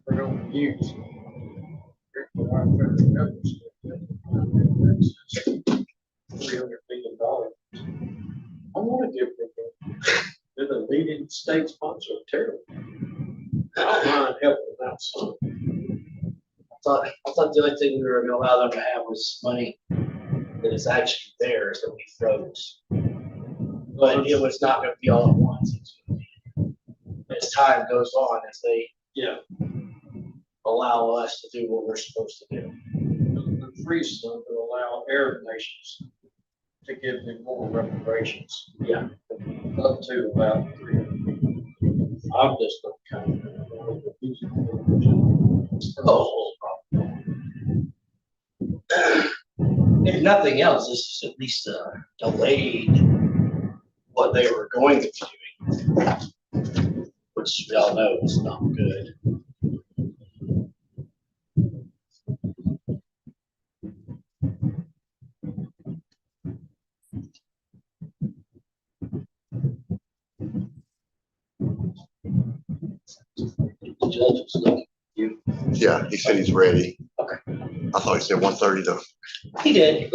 We're going to use. $300 million. I want to give them they're the leading state sponsor of terror. I don't mind helping them out some. I thought the only thing we were gonna allow them to have was money that is actually theirs that we froze. But it was not gonna be all at once. It's gonna be, as time goes on, as they allow us to do what we're supposed to do. The freeze zone to allow Arab nations to give them more reparations. Yeah. Up to about 300. I'm just not counting. If nothing else, this is at least delayed what they were going to be doing, which we all know is not good. judge was looking. Yeah, he said he's ready. Okay. I thought he said 1:30 though. He did.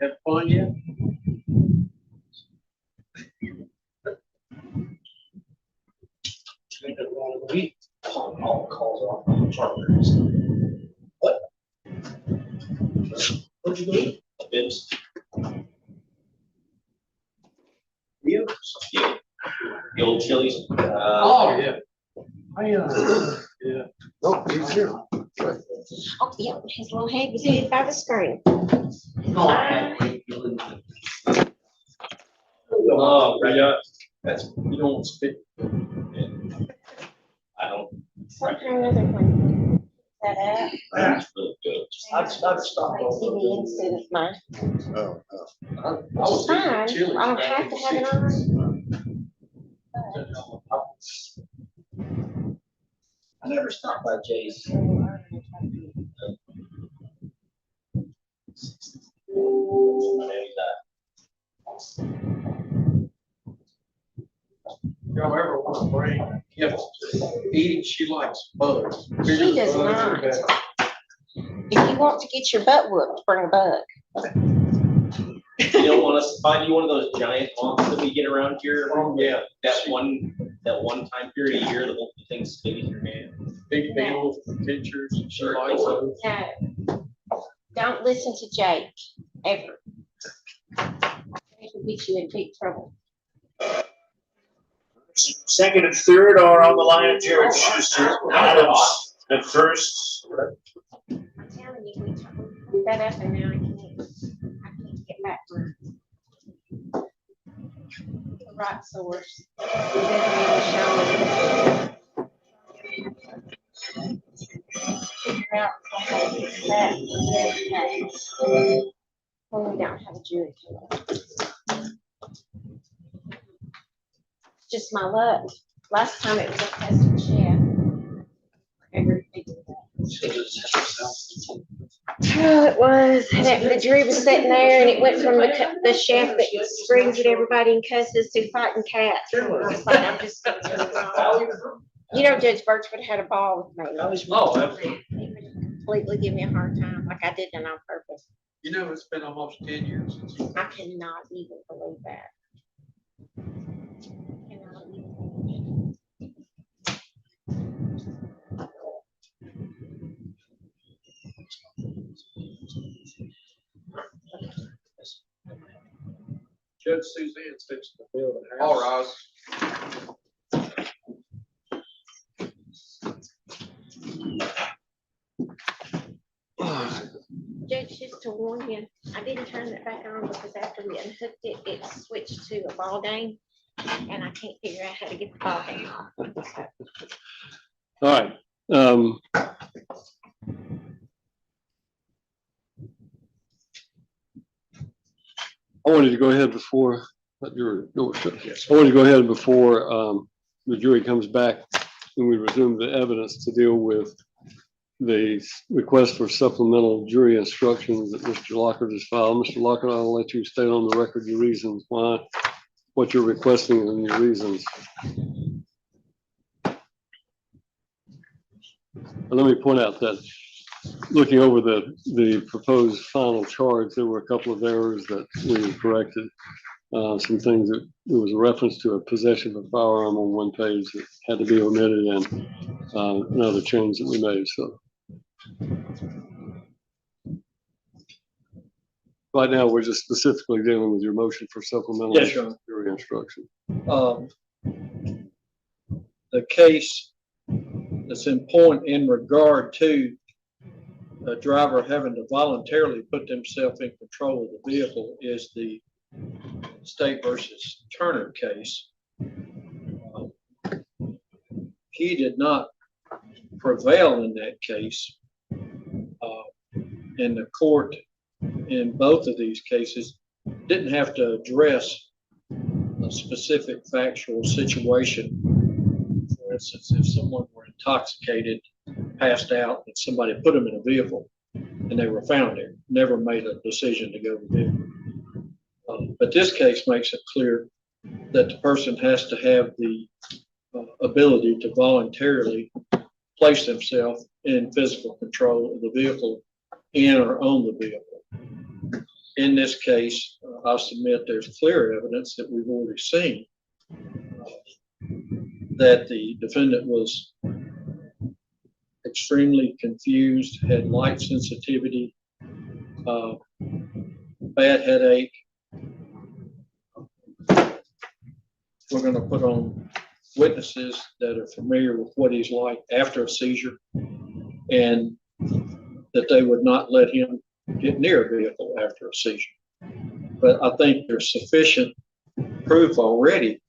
Have fun yet? All calls off on charters. What? What'd you do? Bibs. Yeah. The old Chili's. Oh, yeah. Yeah. Oh, he's here. Oh, yeah, his little head was hid by the screen. Oh, right. Yeah. That's, you don't spit. I don't. What kind of other one? Set up. That's really good. I've stopped. TV instead of mine. Oh, Which is fine. I don't have to have it on. I never stopped by Jay's. Y'all ever want to bring gifts to Edie? She likes bugs. She does not. If you want to get your butt whooped, bring a bug. You don't want us to find you one of those giant monsters that we get around here? Oh, yeah. That one time period a year, the thing's big as your hand. Big deals, pictures. She likes those. No. Don't listen to Jake, ever. Jake will get you in big trouble. Second and third are on the line. Jared Schuster, Adams at first. I'm telling you, we put that up and now I can't get back to the right source. Figure out how to fix that. Well, we don't have a jury. Just my luck. Last time it was a custom chef. Oh, it was. The jury was sitting there and it went from the chef that screams at everybody and cusses to fighting cats. I was like, I'm just gonna turn it off. You know, Judge Birchwood had a ball with me. He would completely give me a hard time, like I did it on purpose. You know, it's been almost 10 years since you. I cannot even believe that. Cannot even believe Judge Suzanne's fixing to build a house. All right. Judge, just to warn you, I didn't turn it back on because after we unhooked it, it switched to a ball game. And I can't figure out how to get the ball game on. All right. I wanted to go ahead before I wanted to go ahead before the jury comes back and we resume the evidence to deal with the request for supplemental jury instructions that Mr. Lockhart has filed. Mr. Lockhart, I'll let you state on the record your reasons why, what you're requesting and your reasons. And let me point out that looking over the proposed final charge, there were a couple of errors that we corrected. Some things that there was a reference to a possession of a firearm on one page that had to be omitted and another change that we made. So right now, we're just specifically dealing with your motion for supplemental Yes, Your Honor. jury instruction. The case that's in point in regard to a driver having to voluntarily put themselves in control of the vehicle is the State versus Turner case. He did not prevail in that case. And the court in both of these cases didn't have to address a specific factual situation. For instance, if someone were intoxicated, passed out, and somebody put them in a vehicle and they were found there, never made a decision to go to the vehicle. But this case makes it clear that the person has to have the ability to voluntarily place themselves in physical control of the vehicle, in or on the vehicle. In this case, I'll submit there's clear evidence that we've already seen that the defendant was extremely confused, had light sensitivity, bad headache. We're going to put on witnesses that are familiar with what he's like after a seizure, and that they would not let him get near a vehicle after a seizure. But I think there's sufficient proof already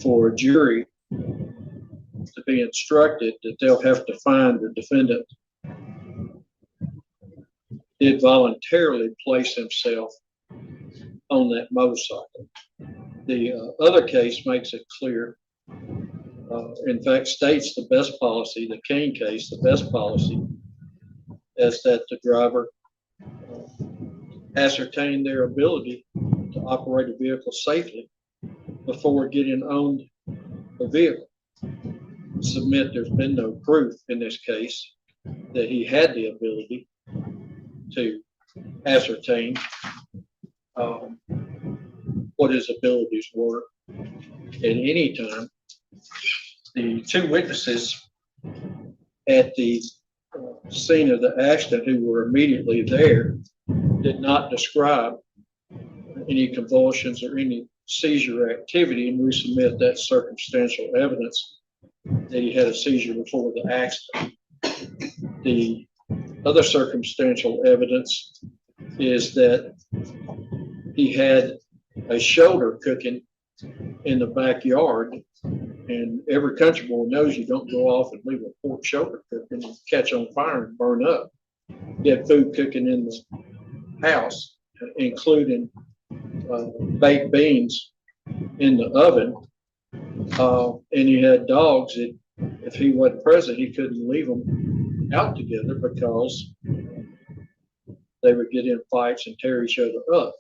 for a jury to be instructed that they'll have to find the defendant did voluntarily place himself on that motorcycle. The other case makes it clear, in fact, states the best policy, the Kane case, the best policy is that the driver ascertain their ability to operate a vehicle safely before getting on the vehicle. Submit there's been no proof in this case that he had the ability to ascertain what his abilities were at any time. The two witnesses at the scene of the accident who were immediately there did not describe any convulsions or any seizure activity, and we submit that circumstantial evidence that he had a seizure before the accident. The other circumstantial evidence is that he had a shoulder cooking in the backyard, and every country boy knows you don't go off and leave a pork shoulder cooking and catch on fire and burn up. He had food cooking in the house, including baked beans in the oven, and he had dogs that if he wasn't present, he couldn't leave them out together because they would get in fights and tear each other up.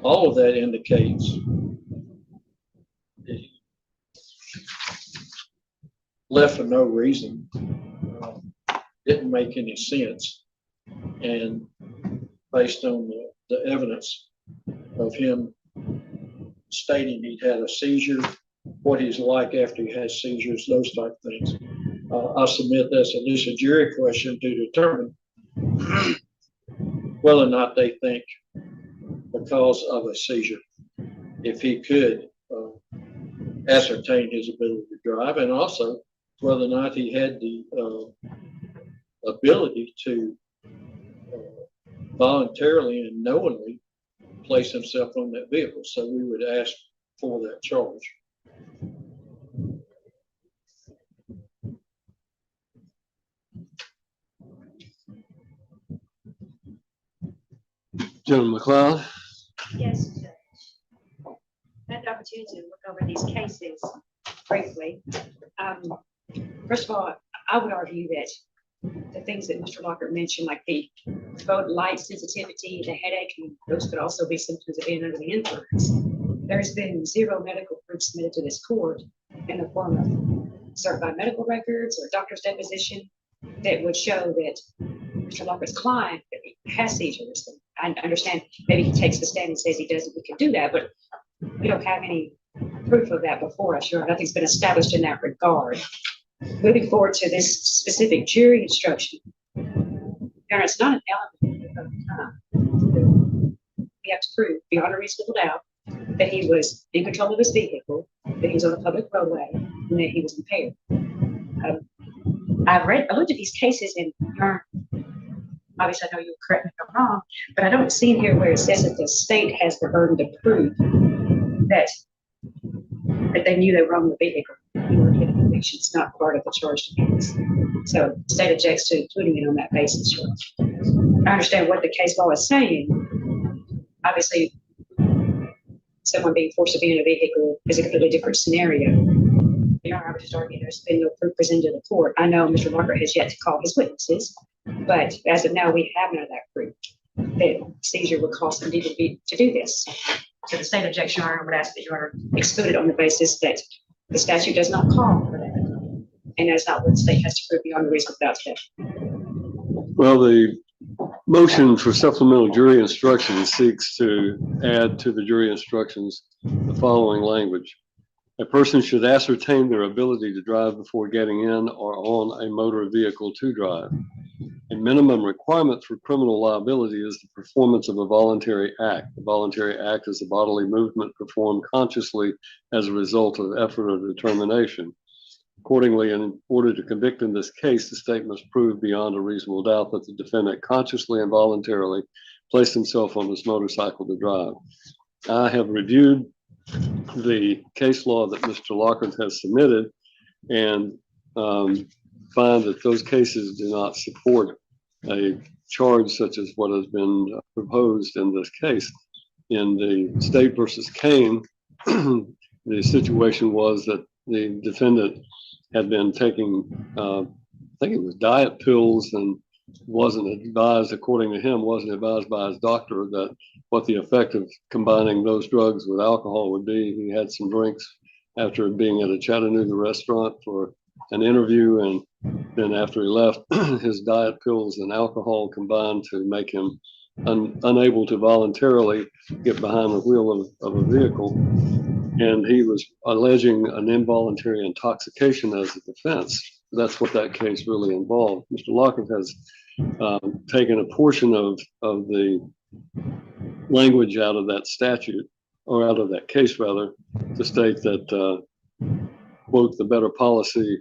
All of that indicates that he left for no reason, didn't make any sense, and based on the evidence of him stating he'd had a seizure, what he's like after he has seizures, those type of things. I submit that's at least a jury question to determine whether or not they think because of a seizure, if he could ascertain his ability to drive, and also whether or not he had the ability to voluntarily and knowingly place himself on that vehicle. So we would ask for that charge. Gentleman McLeod. Yes, Judge. I had the opportunity to look over these cases briefly. First of all, I would argue that the things that Mr. Lockert mentioned, like the both light sensitivity, the headache, and those could also be symptoms of being under the influence. There's been zero medical proof submitted to this court in the form of certified medical records or doctor's deposition that would show that Mr. Lockert's client has seizures. I understand maybe he takes the stand and says he doesn't, we can do that, but we don't have any proof of that before us. Nothing's been established in that regard. Moving forward to this specific jury instruction, it's not an element of time. We have to prove beyond a reasonable doubt that he was in control of his vehicle, that he was on a public roadway, and that he was impaired. I looked at these cases and obviously I know you'll correct me if I'm wrong, but I don't see in here where it says that the state has the burden to prove that they knew they were on the vehicle. It's not part of the charge defense. So the state objects to including it on that basis. I understand what the case law is saying. Obviously, someone being forced to be in a vehicle is a completely different scenario. I would just argue there's been no proof presented to the court. I know Mr. Lockert has yet to call his witnesses, but as of now, we have none of that proof that seizure would cause them to do this. So the state objection, Your Honor, would ask that you are excluded on the basis that the statute does not call for that, and that's not what the state has to prove beyond a reasonable doubt today. Well, the motion for supplemental jury instructions seeks to add to the jury instructions the following language. A person should ascertain their ability to drive before getting in or on a motor vehicle to drive. A minimum requirement for criminal liability is the performance of a voluntary act. The voluntary act is a bodily movement performed consciously as a result of effort or determination. Accordingly, in order to convict in this case, the state must prove beyond a reasonable doubt that the defendant consciously and voluntarily placed himself on this motorcycle to drive. I have reviewed the case law that Mr. Lockert has submitted and find that those cases do not support a charge such as what has been proposed in this case. In the State versus Kane, the situation was that the defendant had been taking, I think it was diet pills, and wasn't advised, according to him, wasn't advised by his doctor that what the effect of combining those drugs with alcohol would be. He had some drinks after being at a Chattanooga restaurant for an interview, and then after he left, his diet pills and alcohol combined to make him unable to voluntarily get behind the wheel of a vehicle. And he was alleging an involuntary intoxication as a defense. that's what that case really involved. Mr. Lockett has taken a portion of the language out of that statute, or out of that case rather, to state that, quote, the better policy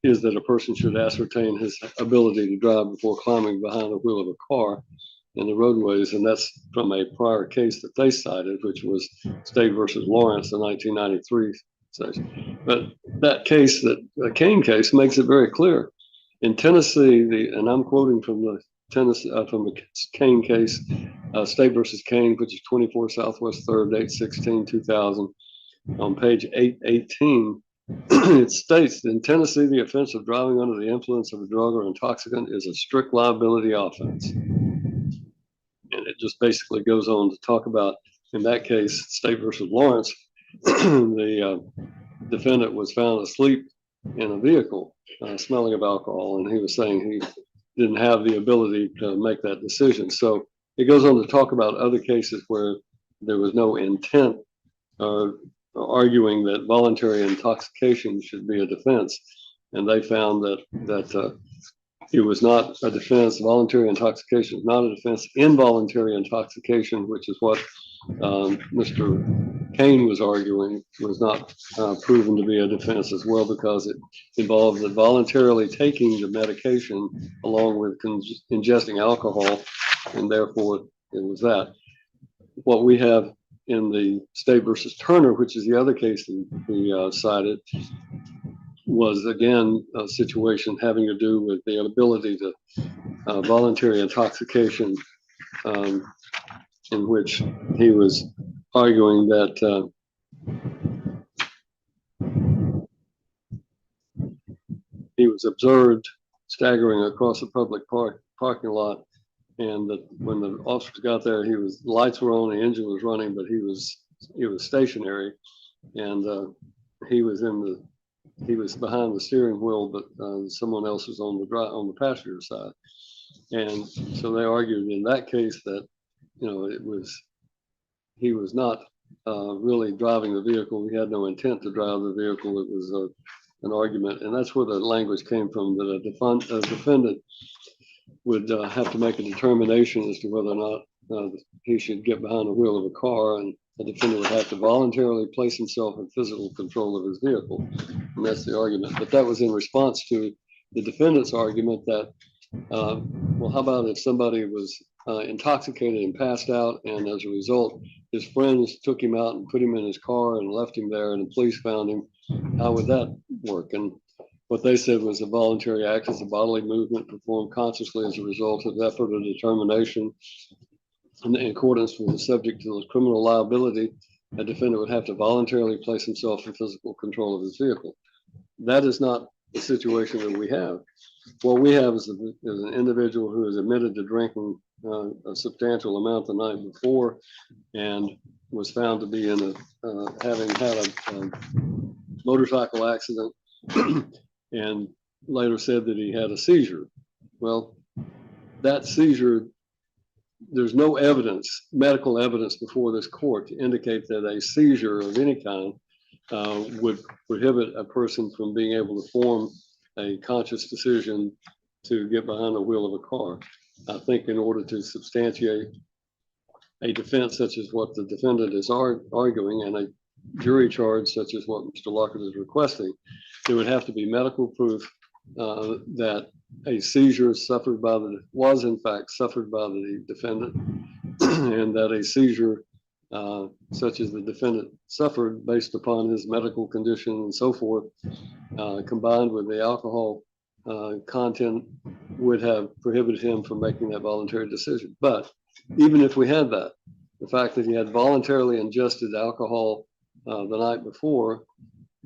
is that a person should ascertain his ability to drive before climbing behind the wheel of a car in the roadways. And that's from a prior case that they cited, which was State versus Lawrence, the 1993 session. But that case, the Kane case, makes it very clear. In Tennessee, and I'm quoting from the Kane case, State versus Kane, which is 24 Southwest 3rd, 8/16/2000, on page 818, it states, in Tennessee, the offense of driving under the influence of a drug or intoxicant is a strict liability offense. And it just basically goes on to talk about, in that case, State versus Lawrence, the defendant was found asleep in a vehicle, smelling of alcohol, and he was saying he didn't have the ability to make that decision. So it goes on to talk about other cases where there was no intent, arguing that voluntary intoxication should be a defense, and they found that it was not a defense. Voluntary intoxication is not a defense. Involuntary intoxication, which is what Mr. Kane was arguing, was not proven to be a defense as well, because it involved voluntarily taking the medication along with ingesting alcohol, and therefore it was that. What we have in the State versus Turner, which is the other case that we cited, was again a situation having to do with the ability to voluntary intoxication, in which he was arguing that he was observed staggering across a public parking lot, and that when the officers got there, lights were on, the engine was running, but he was stationary, and he was behind the steering wheel, but someone else was on the passenger side. And so they argued in that case that, he was not really driving the vehicle. He had no intent to drive the vehicle. It was an argument, and that's where the language came from, that a defendant would have to make a determination as to whether or not he should get behind the wheel of a car, and the defendant would have to voluntarily place himself in physical control of his vehicle. And that's the argument. But that was in response to the defendant's argument that, well, how about if somebody was intoxicated and passed out, and as a result, his friends took him out and put him in his car and left him there, and the police found him? How would that work? And what they said was a voluntary act is a bodily movement performed consciously as a result of effort or determination. And in accordance with the subject to the criminal liability, a defendant would have to voluntarily place himself in physical control of his vehicle. That is not the situation that we have. What we have is an individual who is admitted to drinking a substantial amount the night before, and was found to be having had a motorcycle accident, and later said that he had a seizure. Well, that seizure, there's no evidence, medical evidence before this court to indicate that a seizure of any kind would prohibit a person from being able to form a conscious decision to get behind the wheel of a car. I think in order to substantiate a defense such as what the defendant is arguing, and a jury charge such as what Mr. Lockett is requesting, there would have to be medical proof that a seizure was in fact suffered by the defendant, and that a seizure such as the defendant suffered based upon his medical condition and so forth, combined with the alcohol content, would have prohibited him from making that voluntary decision. But even if we had that, the fact that he had voluntarily ingested alcohol the night before,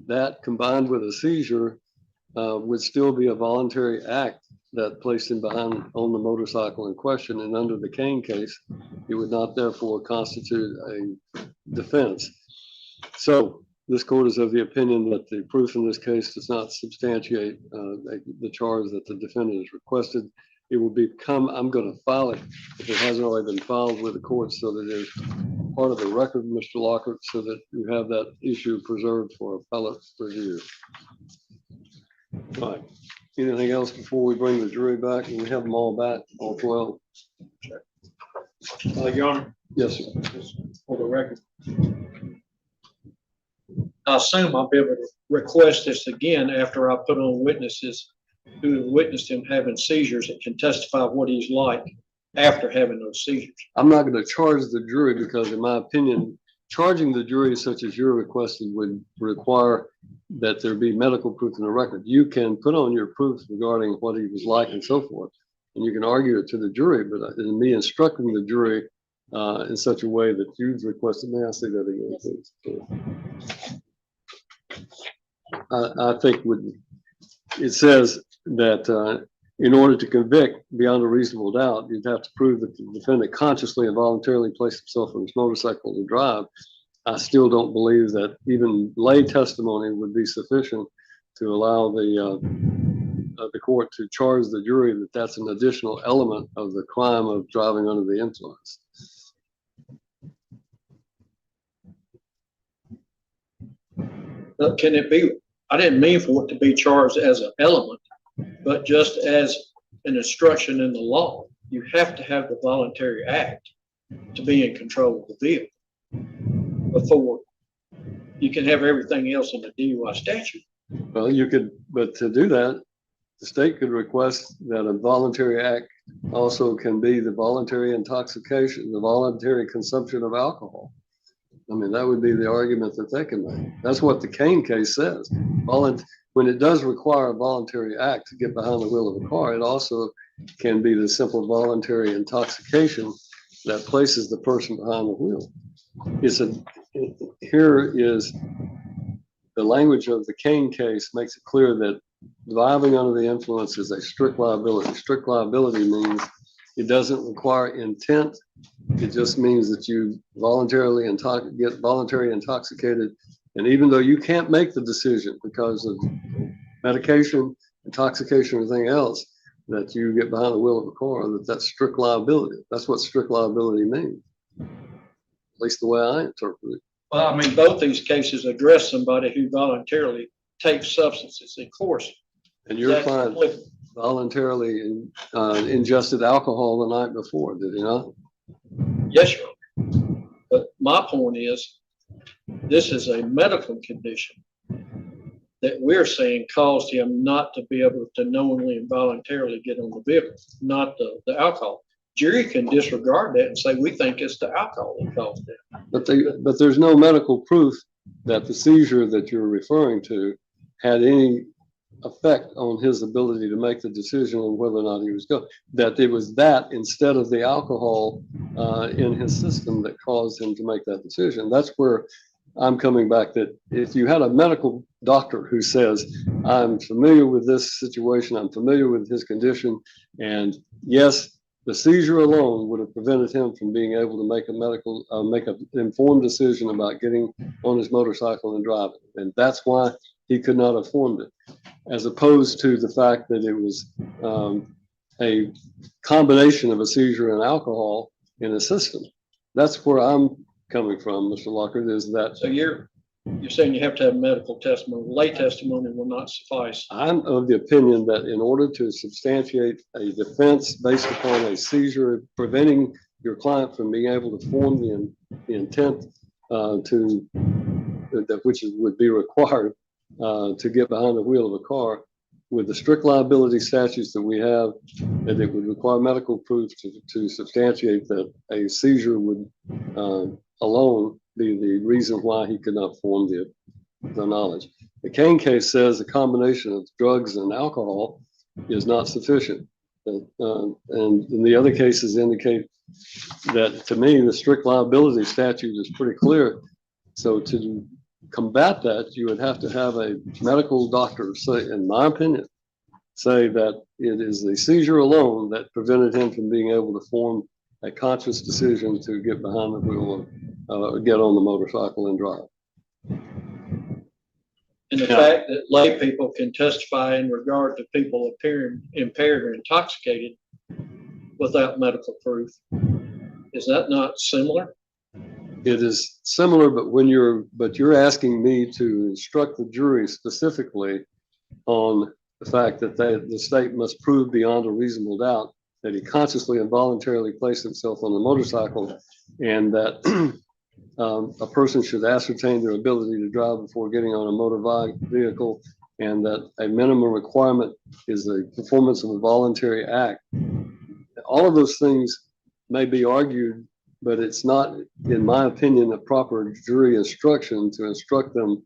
that combined with a seizure would still be a voluntary act that placed him on the motorcycle in question. And under the Kane case, it would not therefore constitute a defense. So this court is of the opinion that the proof in this case does not substantiate the charge that the defendant has requested. It will become, I'm going to file it if it hasn't already been filed with the court, so that it's part of the record, Mr. Lockett, so that you have that issue preserved for appellate review. Right. Anything else before we bring the jury back? And we have them all back, all 12? Your Honor, Yes, sir. just for the record. I assume I'll be able to request this again after I put on witnesses who have witnessed him having seizures and can testify what he's like after having those seizures. I'm not going to charge the jury because in my opinion, charging the jury such as you're requesting would require that there be medical proof in the record. You can put on your proof regarding what he was like and so forth, and you can argue it to the jury, but in me instructing the jury in such a way that you've requested, may I say that again, please? I think it says that in order to convict beyond a reasonable doubt, you'd have to prove that the defendant consciously and voluntarily placed himself on his motorcycle to drive. I still don't believe that even lay testimony would be sufficient to allow the court to charge the jury that that's an additional element of the crime of driving under the influence. Can it be, I didn't mean for it to be charged as an element, but just as an instruction in the law. You have to have the voluntary act to be in control of the vehicle before you can have everything else in the DUI statute. Well, you could, but to do that, the state could request that a voluntary act also can be the voluntary intoxication, the voluntary consumption of alcohol. I mean, that would be the argument that they can make. That's what the Kane case says. When it does require a voluntary act to get behind the wheel of a car, it also can be the simple voluntary intoxication that places the person behind the wheel. Here is the language of the Kane case makes it clear that driving under the influence is a strict liability. Strict liability means it doesn't require intent. It just means that you voluntarily get voluntarily intoxicated. And even though you can't make the decision because of medication, intoxication, or anything else, that you get behind the wheel of a car, that's strict liability. That's what strict liability means. At least the way I interpret it. Well, I mean, both these cases address somebody who voluntarily takes substances. Of course. And your client voluntarily ingested alcohol the night before, did he not? Yes, Your Honor. But my point is, this is a medical condition that we're saying caused him not to be able to knowingly and voluntarily get on the vehicle, not the alcohol. Jury can disregard that and say, we think it's the alcohol that caused it. But there's no medical proof that the seizure that you're referring to had any effect on his ability to make the decision on whether or not he was going. That it was that instead of the alcohol in his system that caused him to make that decision. That's where I'm coming back, that if you had a medical doctor who says, I'm familiar with this situation, I'm familiar with his condition, and yes, the seizure alone would have prevented him from being able to make an informed decision about getting on his motorcycle and driving. And that's why he could not have formed it, as opposed to the fact that it was a combination of a seizure and alcohol in his system. That's where I'm coming from, Mr. Lockhart, is that. So you're saying you have to have medical testimony. Lay testimony will not suffice. I'm of the opinion that in order to substantiate a defense based upon a seizure, preventing your client from being able to form the intent which would be required to get behind the wheel of a car, with the strict liability statutes that we have, that it would require medical proof to substantiate that a seizure would alone be the reason why he could not form the knowledge. The Kane case says a combination of drugs and alcohol is not sufficient. And the other cases indicate that, to me, the strict liability statute is pretty clear. So to combat that, you would have to have a medical doctor say, in my opinion, say that it is the seizure alone that prevented him from being able to form a conscious decision to get behind the wheel or get on the motorcycle and drive. And the fact that lay people can testify in regard to people appearing impaired or intoxicated without medical proof, is that not similar? It is similar, but you're asking me to instruct the jury specifically on the fact that the state must prove beyond a reasonable doubt that he consciously and voluntarily placed himself on the motorcycle, and that a person should ascertain their ability to drive before getting on a motor vehicle, and that a minimum requirement is the performance of a voluntary act. All of those things may be argued, but it's not, in my opinion, a proper jury instruction to instruct them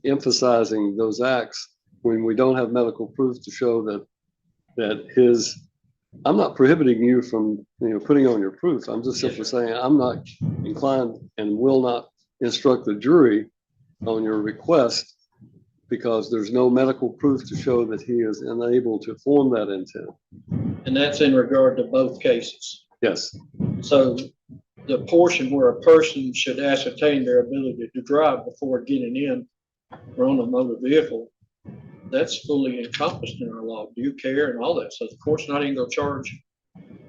emphasizing those acts when we don't have medical proof to show that his, I'm not prohibiting you from, putting on your proof. I'm just simply saying I'm not inclined and will not instruct the jury on your request because there's no medical proof to show that he is unable to form that intent. And that's in regard to both cases. Yes. So the portion where a person should ascertain their ability to drive before getting in or on a motor vehicle, that's fully encompassed in our law, due care and all that. So the court's not even gonna charge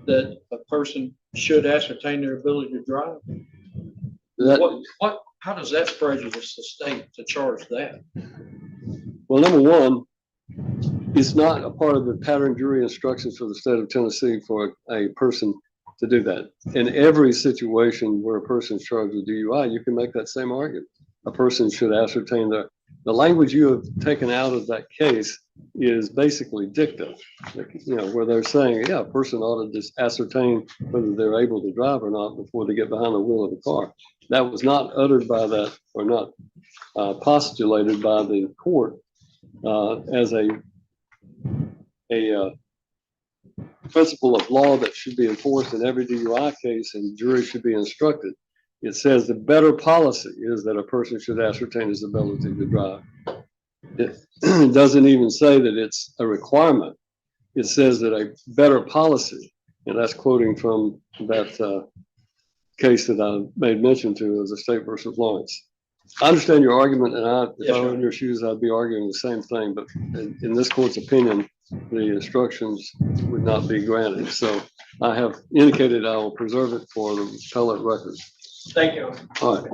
that a person should ascertain their ability to drive. How does that prejudice the state to charge that? Well, number one, it's not a part of the pattern jury instructions for the state of Tennessee for a person to do that. In every situation where a person is charged with DUI, you can make that same argument. A person should ascertain the language you have taken out of that case is basically dicta, where they're saying, yeah, a person ought to just ascertain whether they're able to drive or not before they get behind the wheel of the car. That was not uttered by that, or not postulated by the court as a principle of law that should be enforced in every DUI case, and jury should be instructed. It says the better policy is that a person should ascertain his ability to drive. It doesn't even say that it's a requirement. It says that a better policy, and that's quoting from that case that I made mention to as a State versus Lawrence. I understand your argument, and if I were in your shoes, I'd be arguing the same thing, but in this court's opinion, the instructions would not be granted. So I have indicated I will preserve it for the appellate record. Thank you. All right.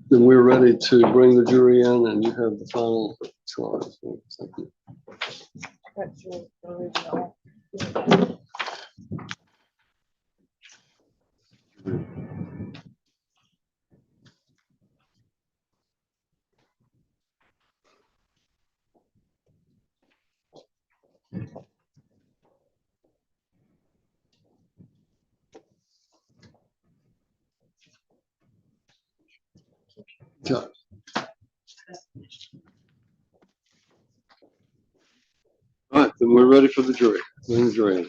Then we're ready to bring the jury in, and you have the final charge. Thank you. All right, then we're ready for the jury. Bring the jury in.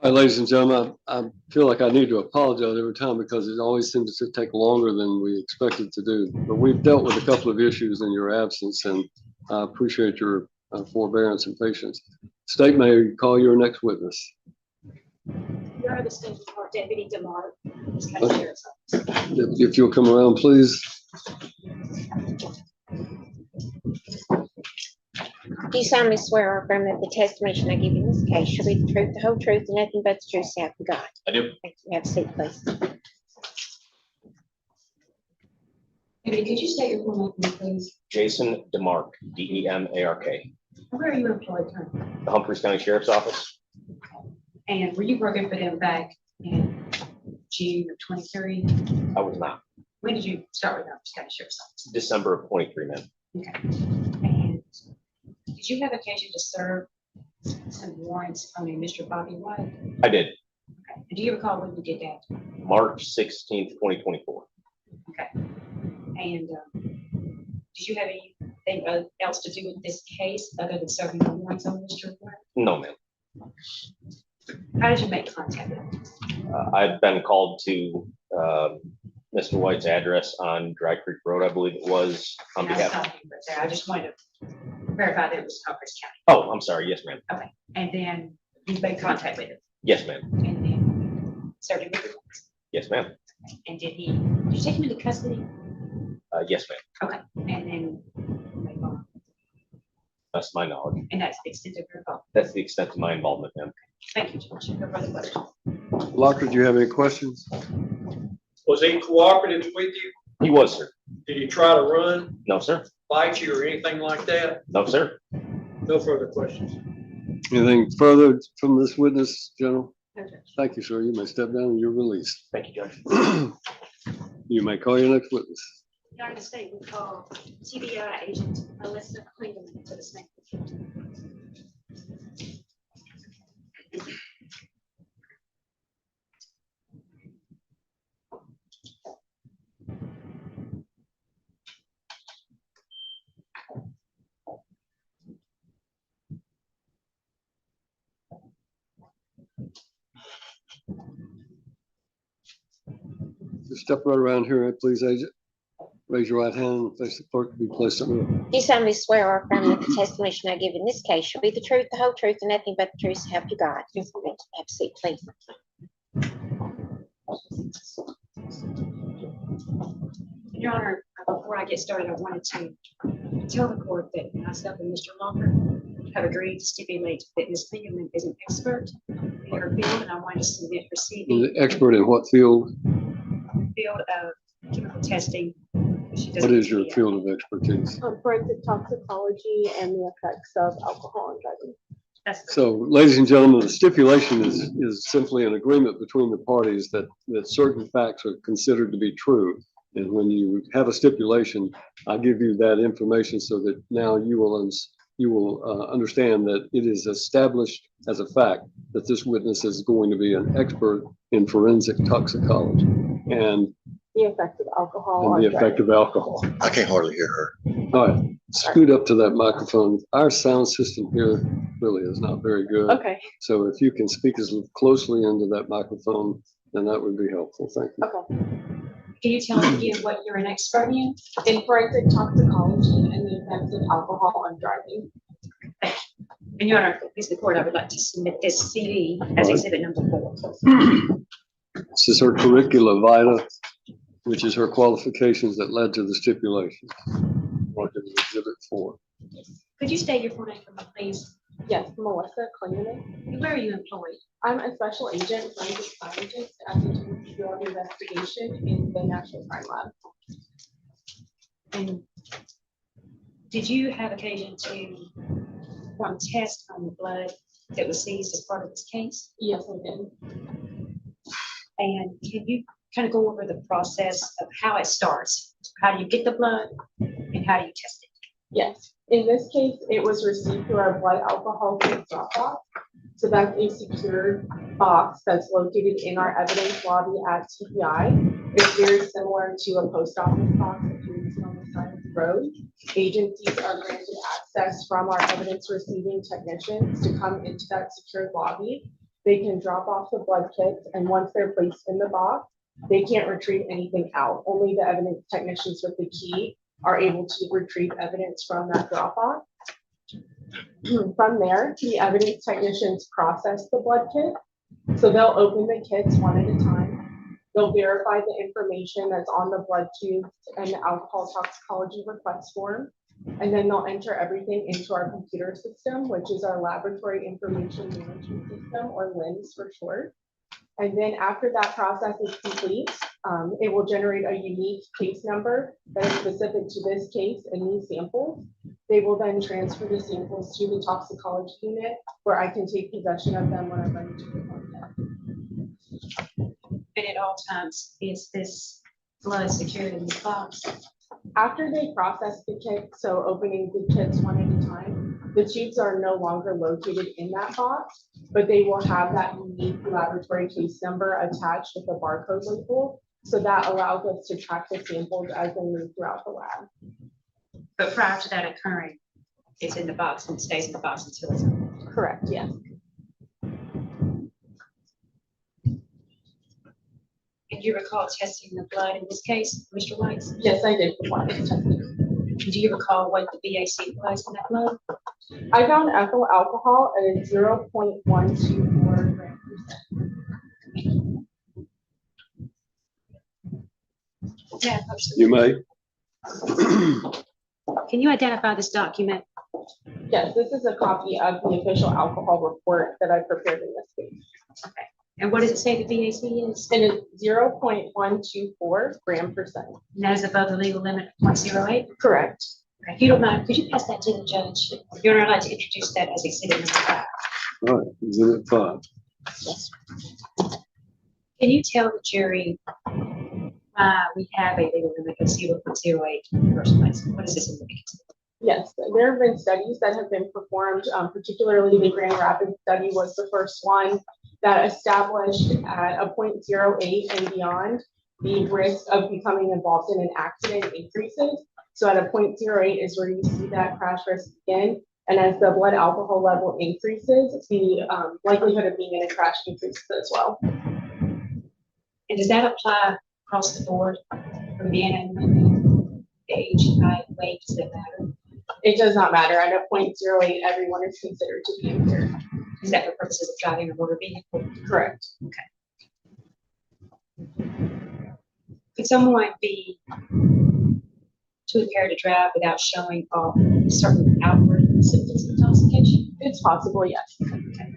All right, ladies and gentlemen, I feel like I need to apologize every time because it always seems to take longer than we expected to do. But we've dealt with a couple of issues in your absence, and I appreciate your forbearance and patience. State may call your next witness. You are the State Court Deputy DeMar, County Sheriff's Office. If you'll come around, please. Do you solemnly swear or affirm that the testimony I give you in this case shall be the truth, the whole truth, and nothing but the truth, so help you God? I do. Thank you. Have a seat, please. Deputy, could you state your full name, please? Jason DeMark, DEMARK, Where are you employed currently? the Humphreys County Sheriff's Office. And were you working for them back in June of 23? I was not. When did you start with Humphreys County Sheriff's Office? December of 23, man. Okay. And did you have occasion to serve some warrants on a Mr. Bobby White? I did. Okay. And do you recall when you did that? March 16th, 2024. Okay. And did you have anything else to do with this case other than serving the warrants on Mr. White? No, ma'am. How did you make contact with him? I've been called to, Mr. White's address on Dry Creek Road, I believe it was, on And I behalf. saw him right there. I just wanted to verify that it was Humphreys County. Oh, I'm sorry. Yes, ma'am. Okay, and then you made contact with him, Yes, ma'am. and then served him with the Yes, ma'am. and did you take him into custody? Yes, ma'am. Okay, and then, like, That's my knowledge. and that's the extent of your involvement. That's the extent of my involvement, ma'am. Thank you, George. No further questions. Locker, do you have any questions? Was he cooperative with you? He was, sir. Did he try to run, No, sir. fight you or anything like that? No, sir. No further questions. Anything further from this witness, General? No, Judge. Thank you, sir. You may step down and you're released. Thank you, Judge. You may call your next witness. United States, we call TBI agent Alyssa Klingerman to the stand. Just step right around here, please, agent. Raise your right hand and face the clerk to be placed on the. You solemnly swear or affirm that the testimony I give in this case shall be the truth, the whole truth, and nothing but the truth, so help you God. Have a seat, please. Your Honor, before I get started, I wanted to tell the court that myself and Mr. Walker have agreed to stipulate that Ms. Klingerman is an expert in her field, and I want to submit her CV. The expert in what field? Field of chemical testing. She does What is your TBI. field of expertise? Forensic toxicology and the effects of alcohol and driving. So, ladies and gentlemen, the stipulation is simply an agreement between the parties that certain facts are considered to be true. And when you have a stipulation, I give you that information so that now you will understand that it is established as a fact that this witness is going to be an expert in forensic toxicology and The effect of alcohol. the on effect of alcohol. I can't hardly hear her. All right, scoot up to that microphone. Our sound system here really is not very good. Okay. So if you can speak as closely into that microphone, then that would be helpful. Thank you. Okay. Can you tell me again what you're an expert in? In forensic toxicology and the effects of alcohol on driving. And Your Honor, please the court, I would like to submit this CV as exhibit number 4. This is her curricula vitae, which is her qualifications that led to the stipulation. Marked as exhibit 4. Could you state your full name for me, please? Yes, Melissa Klingerman. And where are you employed? I'm a special agent, forensic scientist at the Drug Investigation in the National Crime Lab. And did you have occasion to perform a test on the blood that was seized as part of this case? Yes, I did. And can you kind of go over the process of how it starts? How do you get the blood and how do you test it? Yes, in this case, it was received through our blood alcohol drop box. So that's a secured box that's located in our evidence lobby at TPI. It's very similar to a post office box that you see on the side of the road. Agencies are granted access from our evidence receiving technicians to come into that secured lobby. They can drop off the blood kits, and once they're placed in the box, they can't retrieve anything out. Only the evidence technicians with the key are able to retrieve evidence from that drop off. From there, the evidence technicians process the blood kit. So they'll open the kits one at a time. They'll verify the information that's on the blood tubes and the alcohol toxicology request form. And then they'll enter everything into our computer system, which is our Laboratory Information Management System, or LIMS for short. And then after that process is complete, it will generate a unique case number that is specific to this case and these samples. They will then transfer the samples to the toxicology unit, where I can take possession of them when I'm ready to perform them. And at all times, is this blood secured in the box? After they process the kit, so opening the kits one at a time, the tubes are no longer located in that box, but they will have that unique laboratory case number attached with a barcode label. So that allows us to track the samples as they move throughout the lab. But prior to that occurring, it's in the box and stays in the box until it's. Correct, yes. And you recall testing the blood in this case, Mr. White's? Yes, I did perform this testing. Do you recall what the BAC was in that blood? I found ethyl alcohol at a 0.124 gram percent. Yeah. You may. Can you identify this document? Yes, this is a copy of the official alcohol report that I prepared in this case. Okay. And what does it say the BAC is? And it's 0.124 gram percent. And that is above the legal limit of 0.08? Correct. Okay. If you don't mind, could you pass that to the judge? You're not allowed to introduce that as exhibit number 5. All right, exhibit 5. Yes. Can you tell the jury why we have a legal limit of 0.08 in the first place? What is this in the beginning? Yes, there have been studies that have been performed, particularly the Grand Rapids study was the first one that established at a 0.08 and beyond, the risk of becoming involved in an accident increases. So at a 0.08 is where you see that crash risk begin. And as the blood alcohol level increases, the likelihood of being in a crash increases as well. And does that apply across the board for men and women? Age, height, weight, does that matter? It does not matter. At a 0.08, everyone is considered to be impaired. Is that for purposes of driving a motor vehicle? Correct. Okay. Could someone be too impaired to drive without showing certain outward symptoms of intoxication? It's possible, yes. Okay.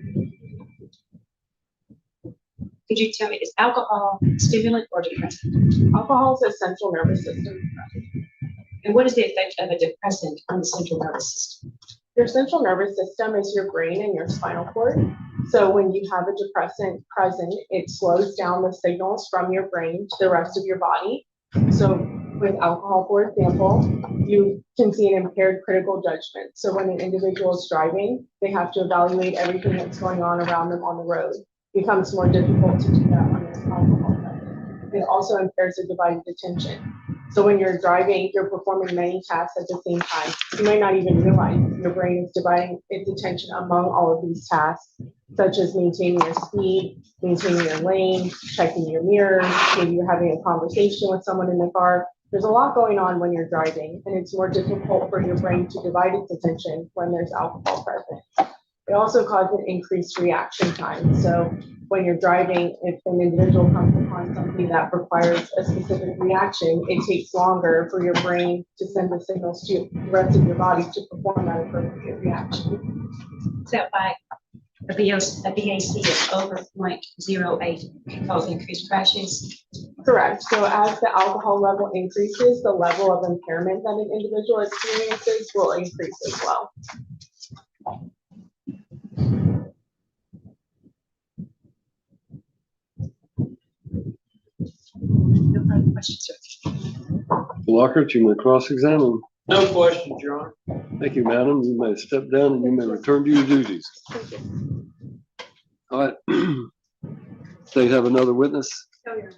Could you tell me, is alcohol stimulant or depressant? Alcohol is a central nervous system. And what is the effect of a depressant on the central nervous system? Your central nervous system is your brain and your spinal cord. So when you have a depressant present, it slows down the signals from your brain to the rest of your body. So with alcohol, for example, you can see an impaired critical judgment. So when an individual is driving, they have to evaluate everything that's going on around them on the road. It becomes more difficult to do that when there's alcohol present. It also impairs the divided attention. So when you're driving, you're performing many tasks at the same time. You might not even realize your brain is dividing its attention among all of these tasks, such as maintaining your speed, maintaining your lane, checking your mirrors, maybe you're having a conversation with someone in the car. There's a lot going on when you're driving, and it's more difficult for your brain to divide its attention when there's alcohol present. It also causes an increased reaction time. So when you're driving, if an individual comes upon something that requires a specific reaction, it takes longer for your brain to send the signals to the rest of your body to perform that appropriate reaction. Is that why a BAC is over 0.08 can cause increased crashes? Correct. So as the alcohol level increases, the level of impairment that an individual experiences will increase as well. No further questions, sir. Lockhart, you may cross-examine. No questions, Your Honor. Thank you, madam. You may step down and you may return to your duties. Thank you. All right. State have another witness. Oh, yeah.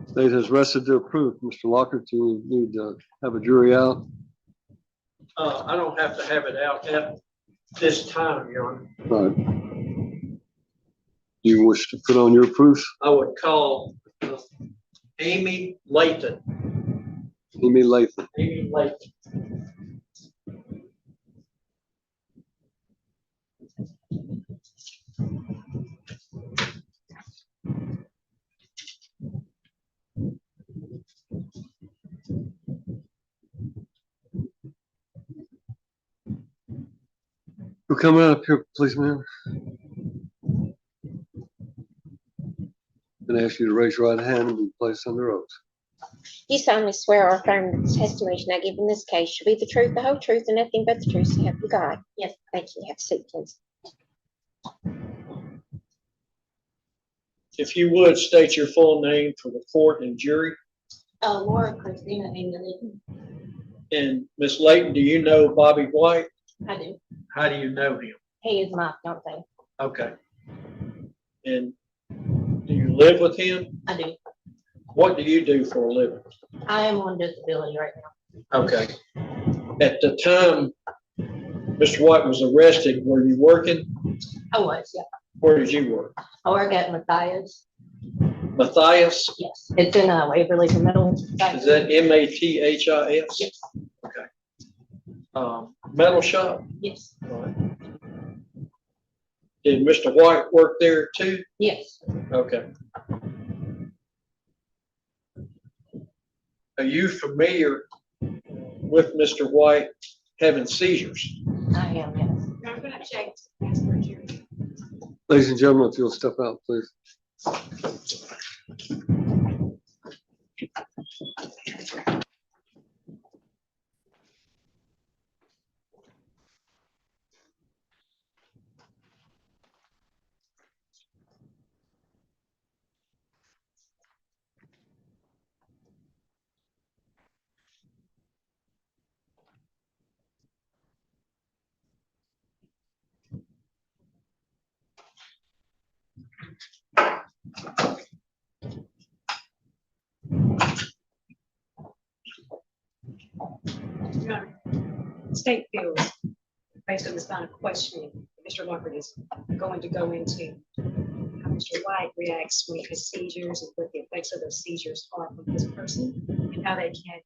State has rested their proof. Mr. Lockhart, you need to have a jury out. I don't have to have it out at this time, Your Honor. All right. Do you wish to put on your proof? I would call Amy Layton. Amy Layton. Amy Layton. Who come out up here, please, ma'am? I'm going to ask you to raise your right hand and be placed under oath. You solemnly swear or affirm that the testimony you now give in this case shall be the truth, the whole truth, and nothing but the truth, so help you God. Yes. Thank you. Have a seat, please. If you would, state your full name for the court and jury. Laura Christina England. And Miss Layton, do you know Bobby White? I do. How do you know him? He is my fiance. Okay. And do you live with him? I do. What do you do for a living? I am on disability right now. Okay. At the time Mr. White was arrested, were you working? I was, yeah. Where did you work? I work at Matthias. Matthias, Yes, it's in Waverly, the middle. is that Mathis? Yes. Okay. Metal shop? Yes. All right. Did Mr. White work there too? Yes. Okay. Are you familiar with Mr. White having seizures? I am, yes. I'm gonna check. Ask for Jerry. Ladies and gentlemen, if you'll step out, please. State feels, based on this line of questioning, Mr. Lockhart is going to go into how Mr. White reacts when he has seizures and what the effects of those seizures are on this person, and how they can,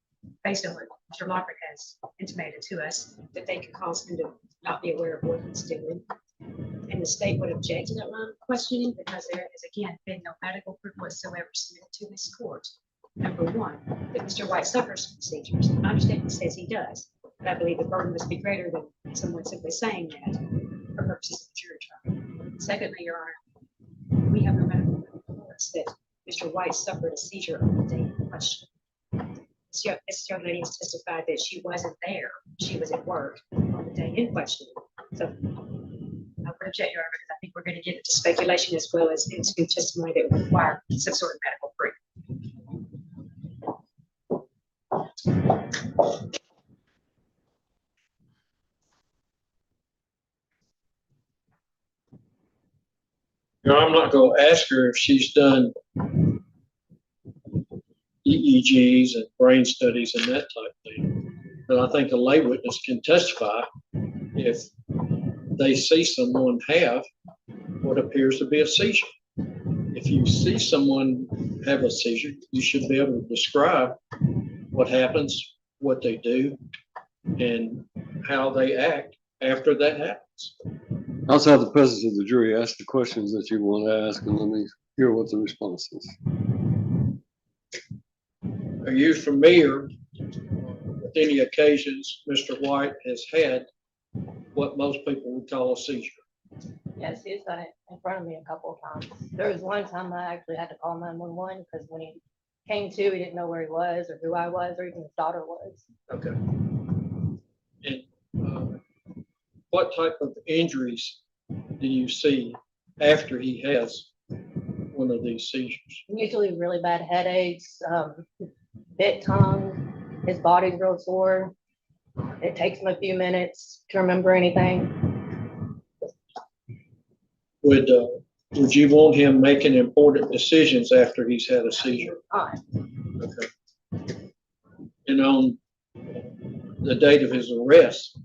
based on what Mr. Lockhart has intimated to us, that they can cause him to not be aware of what he's doing. And the state would object to that line of questioning because there has again been no medical proof whatsoever submitted to this court. Number one, that Mr. White suffers from seizures. I understand he says he does, but I believe the burden must be greater than someone simply saying that for purposes of the jury trial. Secondly, Your Honor, we have no medical reports that Mr. White suffered a seizure on the day in question. This young lady has testified that she wasn't there. She was at work on the day in question. So I would object, Your Honor, because I think we're going to get into speculation as well as into testimony that would require some sort of medical proof. Now, I'm not going to ask her if she's done EEGs and brain studies and that type of thing, but I think a lay witness can testify if they see someone have what appears to be a seizure. If you see someone have a seizure, you should be able to describe what happens, what they do, and how they act after that happens. Outside the presence of the jury, ask the questions that you want to ask, and let me hear what the response is. Are you familiar with any occasions Mr. White has had what most people would call a seizure? Yes, he's done it in front of me a couple of times. There was one time I actually had to call 911 because when he came to, he didn't know where he was or who I was or even his daughter was. Okay. And what type of injuries do you see after he has one of these seizures? Usually really bad headaches, bit tongue, his body's real sore. It takes him a few minutes to remember anything. Would you want him making important decisions after he's had a seizure? Okay. And on the date of his arrest,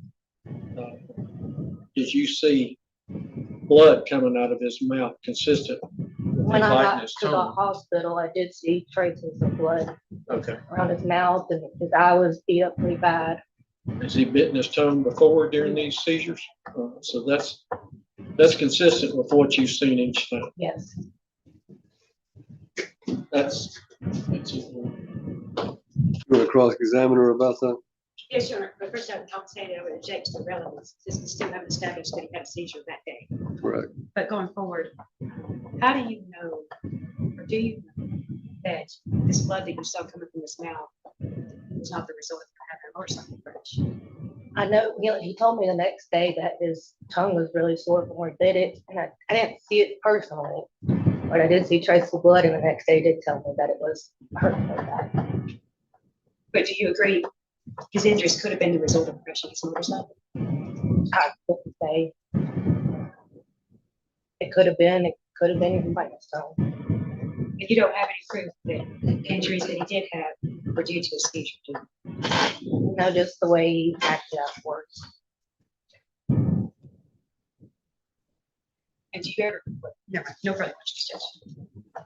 did you see blood coming out of his mouth consistent with When him I biting got his to the tongue? hospital, I did see traces of blood Okay. around his mouth and his eye was beat up pretty bad. Has he bitten his tongue before during these seizures? So that's consistent with what you've seen each time. Yes. That's it. You want to cross-examine her about that? Yes, Your Honor, but first I would say that I would object to the relevance, since we still haven't established that he had a seizure that day. Correct. But going forward, how do you know, or do you know, that this blood that you saw coming from his mouth was not the result of having a motorcycle crash? I know, he told me the next day that his tongue was really sore from where he bit it, and I didn't see it personally, but I did see traces of blood, and the next day he did tell me that it was hurting like that. But do you agree his injuries could have been the result of crashing his motorcycle? I couldn't say. It could have been even by his tongue. And you don't have any proof that the injuries that he did have were due to a seizure, do you? No, just the way he acted afterwards. And do you ever, never mind, no further questions,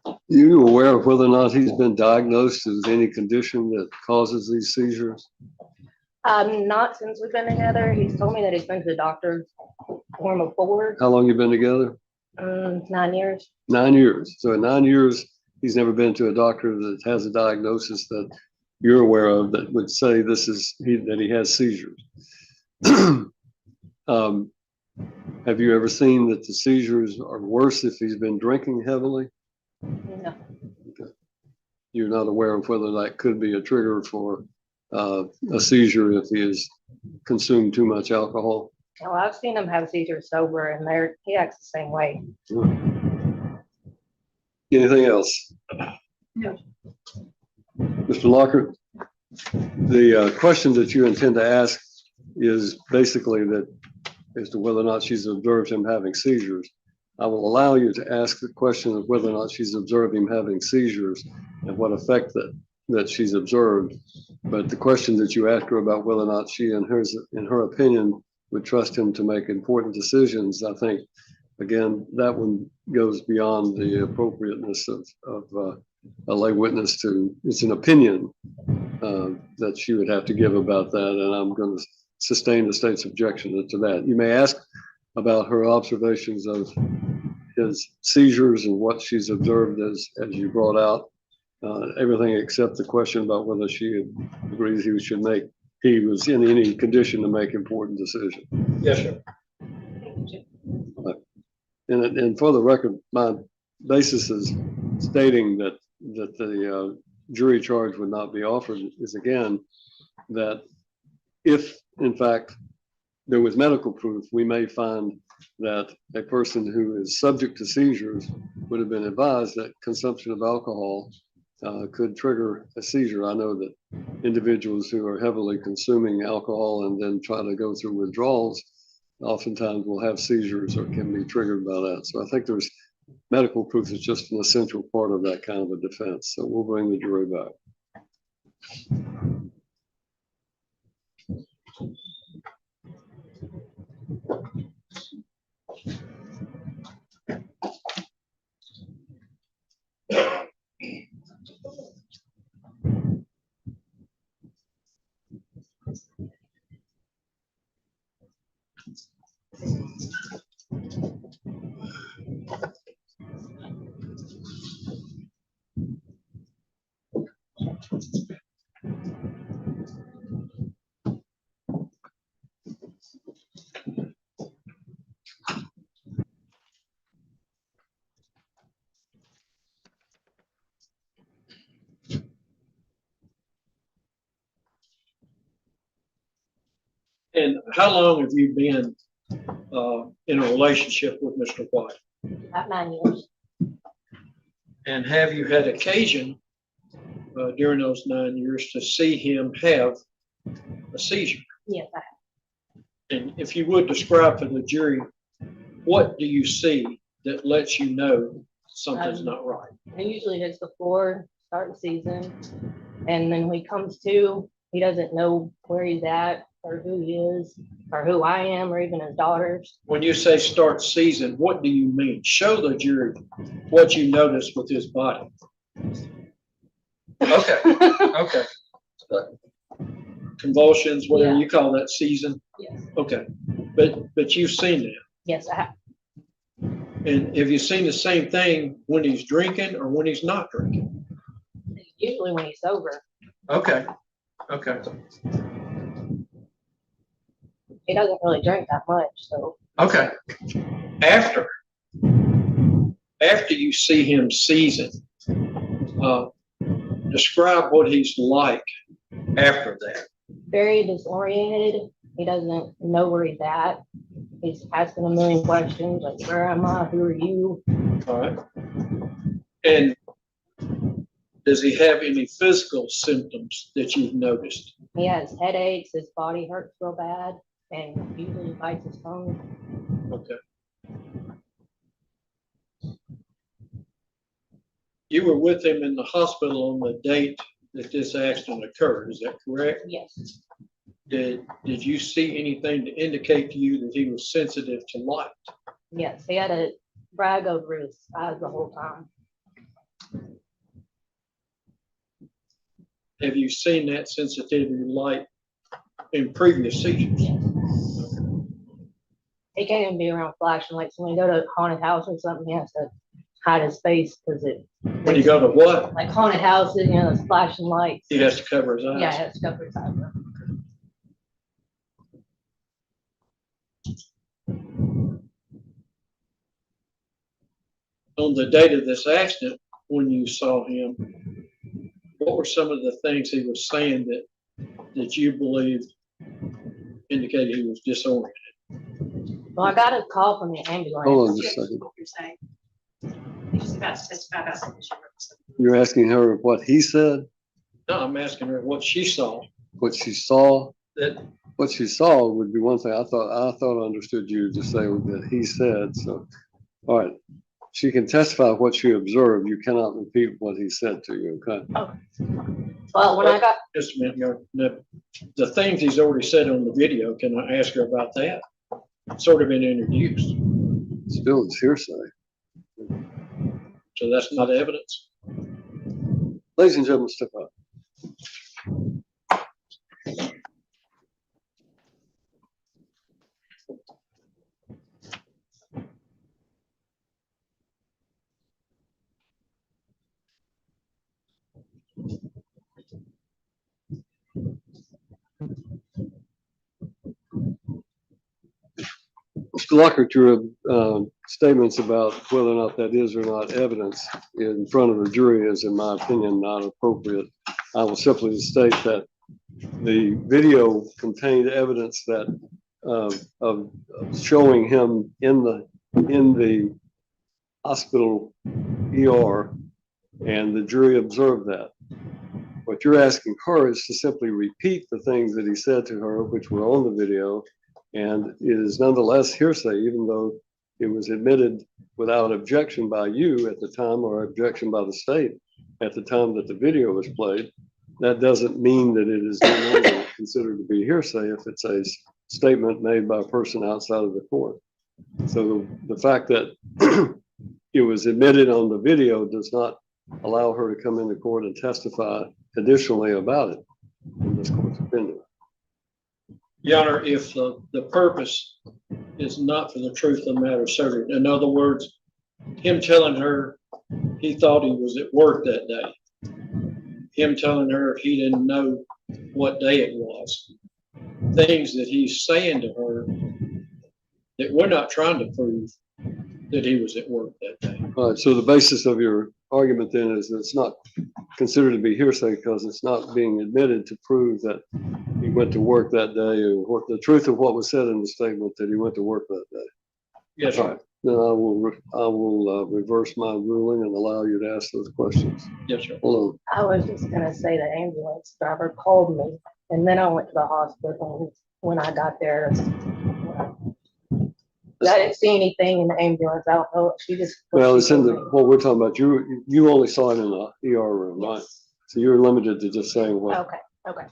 Judge. You aware of whether or not he's been diagnosed with any condition that causes these seizures? Not since we've been together. He's told me that he's been to the doctor for him before. How long you been together? 9 years. 9 years. So in 9 years, he's never been to a doctor that has a diagnosis that you're aware of that would say that he has seizures. Have you ever seen that the seizures are worse if he's been drinking heavily? No. Okay. You're not aware of whether that could be a trigger for a seizure if he has consumed too much alcohol? Well, I've seen him have seizures sober, and he acts the same way. Anything else? No. Mr. Lockhart, the question that you intend to ask is basically that as to whether or not she's observed him having seizures. I will allow you to ask the question of whether or not she's observed him having seizures and what effect that she's observed. But the question that you asked her about whether or not she, in her opinion, would trust him to make important decisions, I think, again, that one goes beyond the appropriateness of a lay witness to, it's an opinion that she would have to give about that, and I'm going to sustain the state's objection to that. You may ask about her observations of his seizures and what she's observed as you brought out, everything except the question about whether she agrees he was in any condition to make important decisions. Yes, sir. And for the record, my basis is stating that the jury charge would not be offered is again that if in fact there was medical proof, we may find that a person who is subject to seizures would have been advised that consumption of alcohol could trigger a seizure. I know that individuals who are heavily consuming alcohol and then try to go through withdrawals oftentimes will have seizures or can be triggered by that. So I think there's medical proof is just an essential part of that kind of a defense. So we'll bring the jury back. And how long have you been in a relationship with Mr. White? About 9 years. And have you had occasion during those 9 years to see him have a seizure? Yes, I have. And if you would describe to the jury, what do you see that lets you know something's not right? It usually hits before starting season, and then when he comes to, he doesn't know where he's at or who he is or who I am or even his daughters. When you say start season, what do you mean? Show the jury what you noticed with his body. Okay, okay. Convulsions, whatever you call that, season? Yes. Okay, but you've seen that. Yes, I have. And have you seen the same thing when he's drinking or when he's not drinking? Usually when he's sober. Okay, okay. He doesn't really drink that much, so. Okay. After you see him season, describe what he's like after that. Very disoriented. He doesn't know where he's at. He's asking a million questions like, where am I? Who are you? All right. And does he have any physical symptoms that you've noticed? He has headaches. His body hurts real bad, and usually bites his tongue. Okay. You were with him in the hospital on the date that this accident occurred, is that correct? Yes. Did you see anything to indicate to you that he was sensitive to light? Yes, he had a rag over his eyes the whole time. Have you seen that sensitivity light in previous seasons? He can't even be around flashing lights. When we go to a haunted house or something, he has to hide his face because it. When you go to what? Like haunted houses, you know, those flashing lights. He has to cover his eyes. Yeah, he has to cover his eyes. On the date of this accident, when you saw him, what were some of the things he was saying that you believed indicated he was disoriented? Well, I got a call from the ambulance. Hold on just a second. What you're saying. You're just about to testify about something she wrote. You're asking her what he said, No, I'm asking her what she saw. what she saw. That What she saw would be one thing. I thought I understood you to say that he said. So, all right. She can testify what she observed. You cannot repeat what he said to you. Okay. Well, when I got. Just a minute, the things he's already said on the video, can I ask her about that? It's sort of been introduced. Still, it's hearsay. So that's not evidence. Ladies and gentlemen, step up. Mr. Lockhart, your statements about whether or not that is or not evidence in front of the jury is, in my opinion, not appropriate. I will simply state that the video contained evidence that of showing him in the hospital ER, and the jury observed that. What you're asking her is to simply repeat the things that he said to her, which were on the video, and it is nonetheless hearsay, even though it was admitted without objection by you at the time or objection by the state at the time that the video was played. That doesn't mean that it is no longer considered to be hearsay if it's a statement made by a person outside of the court. So the fact that it was admitted on the video does not allow her to come into court and testify additionally about it in this court's opinion. Your Honor, if the purpose is not for the truth of the matter asserted, in other words, him telling her he thought he was at work that day, him telling her he didn't know what day it was, things that he's saying to her that we're not trying to prove that he was at work that day. All right, so the basis of your argument then is that it's not considered to be hearsay because it's not being admitted to prove that he went to work that day, or what the truth of what was said in the statement that he went to work that day. Yes, All sir. right, then I will reverse my ruling and allow you to ask those questions. Yes, sir. Hold on. I was just gonna say the ambulance driver called me, and then I went to the hospital. When I got there, I didn't see anything in the ambulance. I don't know. She just. Well, it's in what we're talking about. You only saw it in the ER room, right? So you're limited to just saying what. Okay.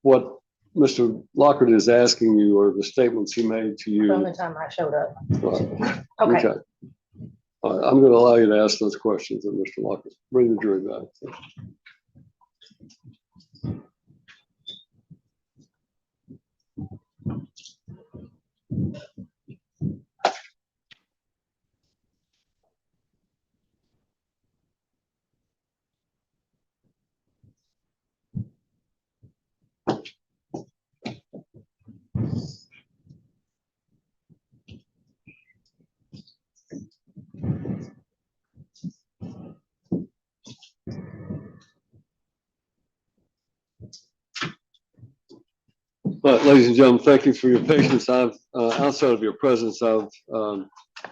What Mr. Lockhart is asking you are the statements he made to you. From the time I showed up. Right. Okay. All right, I'm going to allow you to ask those questions of Mr. Lockhart. Bring the jury back. All right, ladies and gentlemen, thank you for your patience. I've, outside of your presence, I've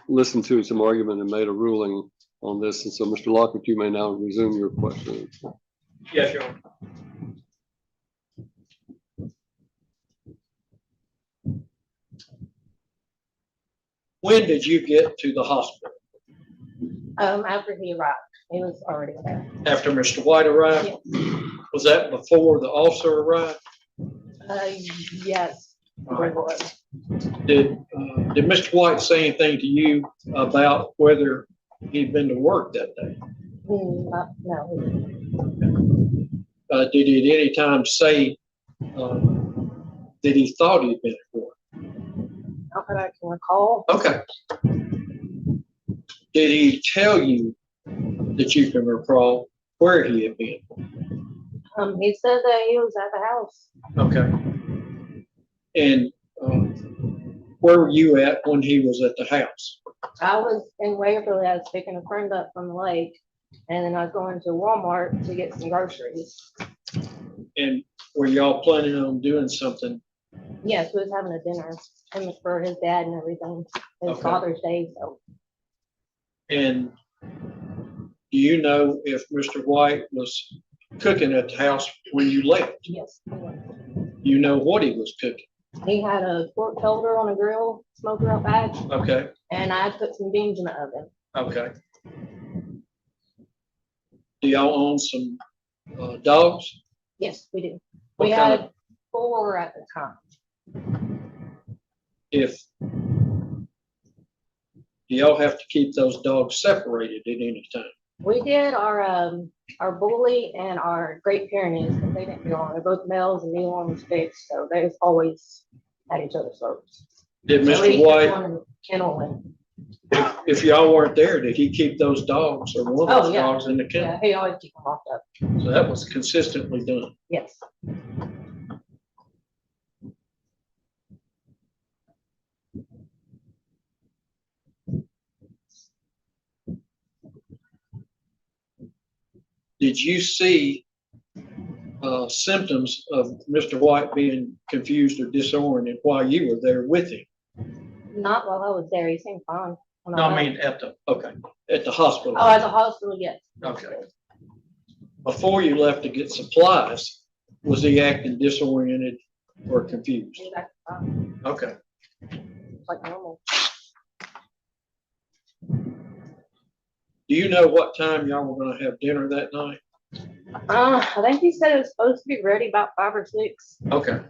listened to some argument and made a ruling on this. And so, Mr. Lockhart, you may now resume your question. Yes, Your Honor. When did you get to the hospital? After he arrived, he was already there. After Mr. White arrived? Yeah. Was that before the officer arrived? Yes. It was. Did Mr. White say anything to you about whether he'd been to work that day? No, Did he at any time say, that he thought he'd been at court? not that I can recall. Okay. Did he tell you that you can recall where he had been? He said that he was at the house. Okay. And, where were you at when he was at the house? I was in Waverly. I was picking a friend up from the lake, and then I was going to Walmart to get some groceries. And were y'all planning on doing something? Yes, we was having a dinner him for his dad and everything. His Okay. Father's Day, so And do you know if Mr. White was cooking at the house when you left? yes. You know what he was cooking? He had a pork shoulder on a grill, smoker out back, Okay, and I put some beans in the oven. okay. Do y'all own some, dogs? Yes, we do. What We kind had 4 at the time. If, do y'all have to keep those dogs separated at any time? We did our bully and our Great Pyrenees, because they didn't get along. They're both males and neither one was fixed, so they just always at each other's throats. Did So we Mr. kept White, one in the kennel and, if y'all weren't there, did he keep those dogs or one of Oh, those yeah. dogs in the kennel? yeah, he always keep them locked up. So that was consistently done. Yes. Did you see symptoms of Mr. White being confused or disoriented while you were there with him? Not while I was there. He seemed fine. when No, I left. mean at the hospital. Oh, at the hospital, yes. Okay. Before you left to get supplies, was he acting disoriented or confused? He was acting fine, Okay. like normal. Do you know what time y'all were gonna have dinner that night? I think he said it was supposed to be ready about 5 or 6. Okay.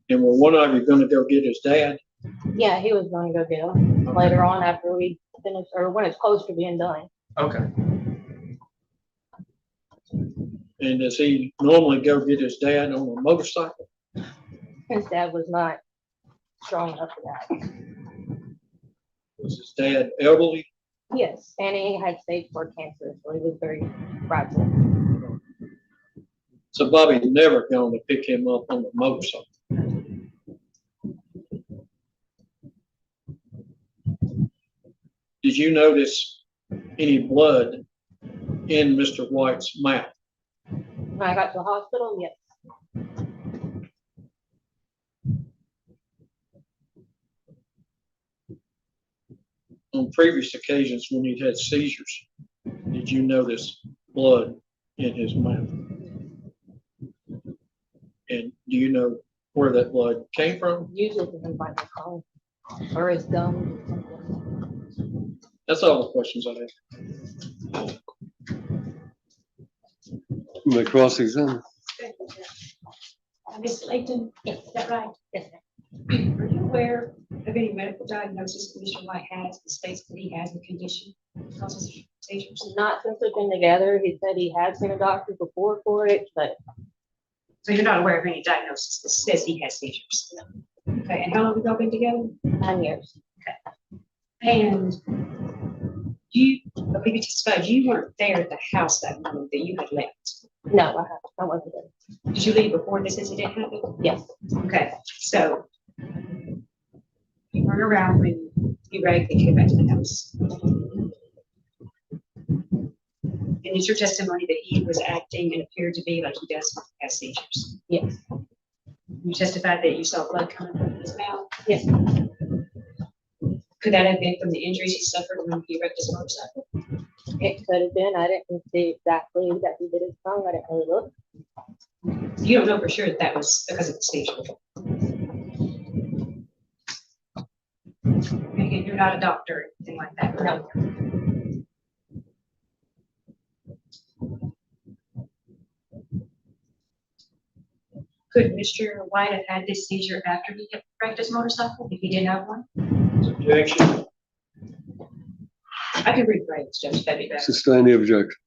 And were one of you gonna go get his dad? Yeah, he was going to go get him later on after we finish, or when it's close to being done. Okay. And does he normally go get his dad on a motorcycle? His dad was not strong enough for that. Was his dad elderly? Yes, and he had stage 4 cancer, so he was very fragile. So Bobby never going to pick him up on the motorcycle. Did you notice any blood in Mr. White's mouth? When I got to the hospital, yes. On previous occasions when he'd had seizures, did you notice blood in his mouth? And do you know where that blood came from? Usually from his microphone or his gums or something. That's all the questions I have. You may cross-examine. Ms. Layton, is that right? Yes, Are you aware of any medical diagnosis Mr. White has, the states that he has a condition that causes seizures? Not since we've been together. He said he had seen a doctor before for it, but So you're not aware of any diagnosis that says he has seizures? Okay, and how long have y'all been together? 9 years. And you, I believe you testified, you weren't there at the house that morning that you had left. No, I wasn't there. Did you leave before this incident happened? Yes. Okay, so you weren't around when you ragged and came back to the house. And it's your testimony that he was acting and appeared to be like he does have seizures. Yes. You testified that you saw blood coming from his mouth. Yes. Could that have been from the injuries he suffered when he wrecked his motorcycle? It could have been. I didn't see exactly that he did his tongue. I didn't really look. You don't know for sure that that was because of the seizure. And again, you're not a doctor or anything like that. No. Could Mr. White have had this seizure after he had wrecked his motorcycle, if he didn't have one? Objection. I can rephrase, Judge, that'd be better. Sustain the objection.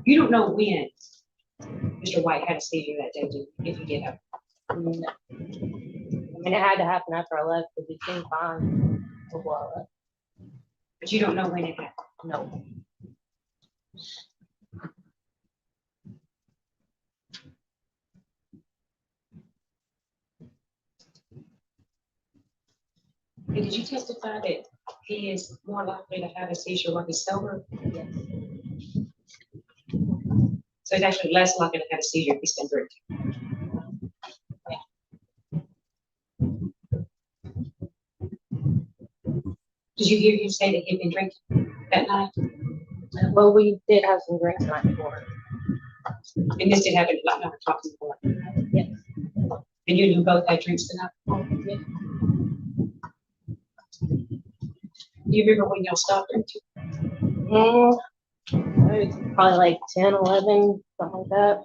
You don't know when Mr. White had a seizure that day, do you, if he did have one? No. I mean, it had to happen after I left because he seemed fine for a while. But you don't know when it happened? No. And did you testify that he is more likely to have a seizure when he's sober? Yes. So he's actually less likely to have a seizure if he's been drinking. Did you hear him say that he'd been drinking that night? Well, we did have some drinks the night before. And this did happen like 9 o'clock in the morning? Yes. And you and both had drinks the night before? Yes. Do you remember when y'all stopped drinking? It was probably like 10, 11, something like that.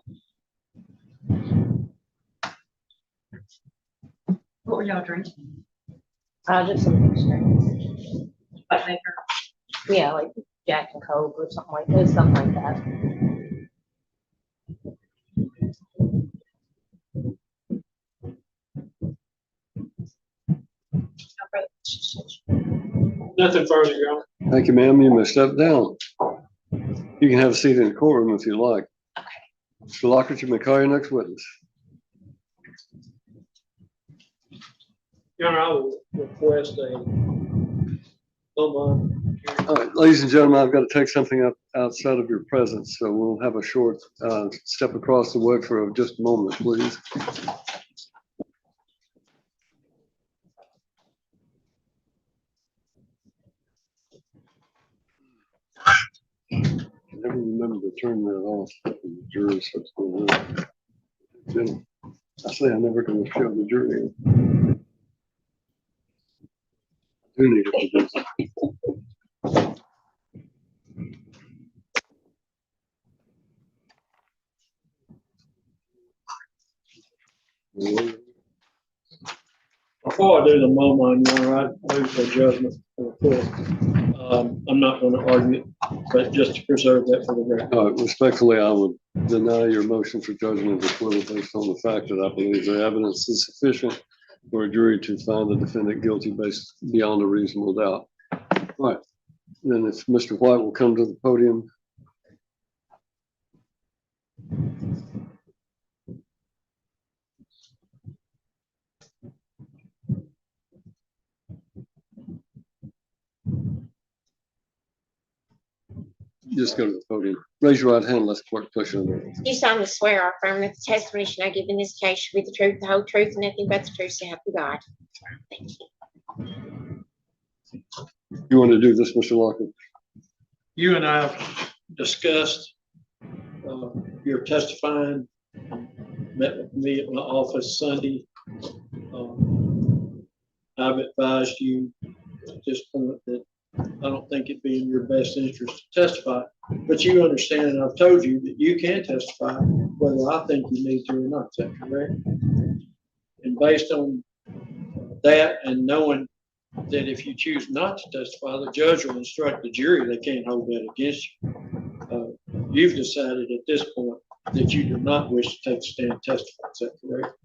What were y'all drinking? Just some mixed drinks. Like liquor? Yeah, like Jack and Coke or something like this, something like that. Nothing further, Your Honor. Thank you, ma'am. You may step down. You can have a seat in the courtroom if you like. Mr. Lockhart, you may call your next witness. Your Honor, I will request a mobile. All right, ladies and gentlemen, I've got to take something up outside of your presence, so we'll have a short step across the way for just a moment, please. I never remember to turn that off. The jury starts going on. I say I'm never going to show the jury. I do need it to do. Before I do the moment, Your Honor, I move for judgment for the court. I'm not going to argue it, but just to preserve that for the record. All right, respectfully, I would deny your motion for judgment of acquittal based on the fact that I believe the evidence is sufficient for a jury to find the defendant guilty based beyond a reasonable doubt. All right, then if Mr. White will come to the podium. Just go to the podium. Raise your right hand, let's clerk push it over. You solemnly swear or affirm that the testimony you shall give in this case shall be the truth, the whole truth, and nothing but the truth, so help you God. Thank you. You want to do this, Mr. Lockwood? You and I have discussed your testifying, met with me at my office Sunday. I've advised you at this point that I don't think it'd be in your best interest to testify, but you understand, and I've told you that you can testify whether I think you need to or not. Is that correct? And based on that and knowing that if you choose not to testify, the judge will instruct the jury they can't hold that against you. You've decided at this point that you do not wish to take a stand and testify. Is that correct?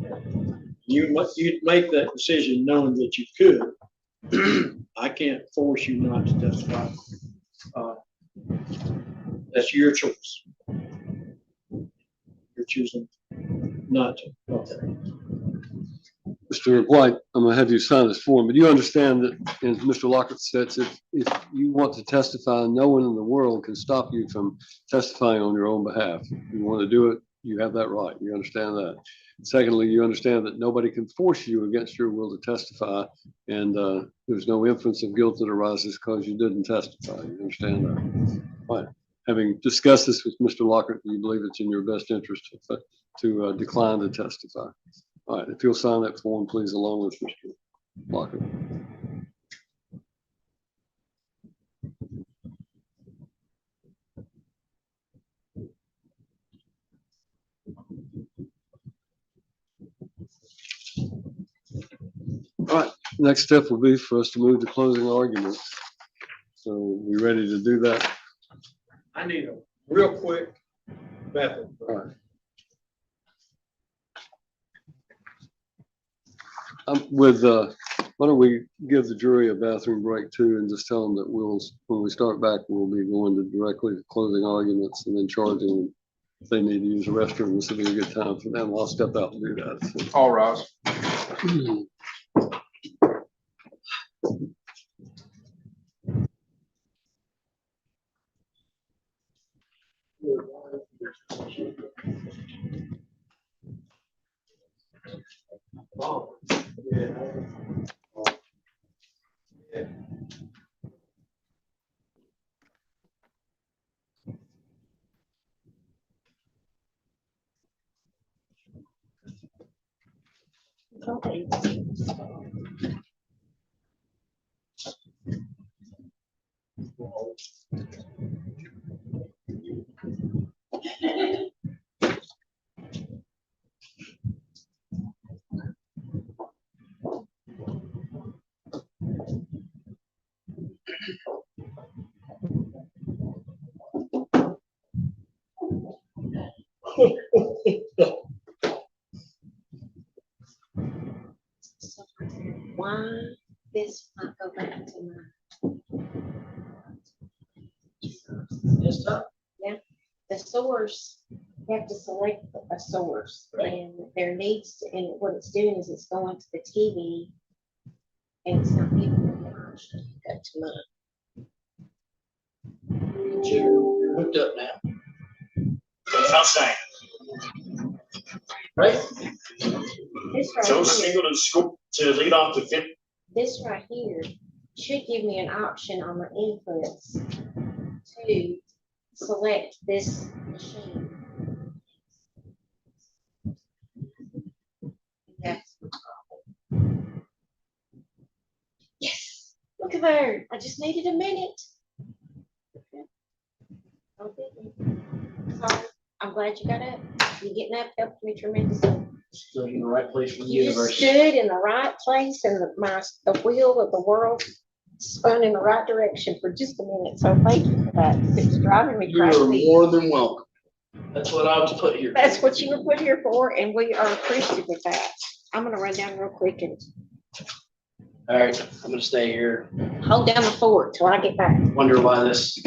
You'd make that decision knowing that you could. I can't force you not to testify. That's your choice. You're choosing not to. Okay. Mr. White, I'm gonna have you sign this form, but you understand that, as Mr. Lockett says, if you want to testify, no one in the world can stop you from testifying on your own behalf. If you want to do it, you have that right. You understand that. Secondly, you understand that nobody can force you against your will to testify, and there's no inference of guilt that arises because you didn't testify. You understand that? Fine. Having discussed this with Mr. Lockett, do you believe it's in your best interest to decline to testify? All right, if you'll sign that form, please, along with Mr. Lockett. next step will be for us to move to closing arguments. So we ready to do that? I need a real quick bathroom. All right. Why don't we give the jury a bathroom break too and just tell them that when we start back, we'll be going directly to closing arguments and then charging them. If they need to use the restroom, this will be a good time for them. I'll step out and do that. All rise. Oh, yeah. Yeah. Why this might go back to my. Yeah, the source, you have to select a source and there needs to, and what it's doing is it's going to the TV and it's not giving them the option to go to mine. You're hooked up now. Outside. Right? This right So here, single to scoop to lead off to fit. this right here should give me an option on my inputs to select this machine. That's the problem. Yes, look at there. I just needed a minute. Sorry, I'm glad you got up. You getting up helped me tremendously. Still in the right place for the You just universe. stood in the right place and the wheel of the world spun in the right direction for just a minute. So thank you for that. It's driving me You are crazy. more than welcome. That's what I was put here. That's what you were put here for, and we are appreciative of that. I'm gonna run down real quick and All right, I'm gonna stay here. hold down the fort till I get back. Wonder why this.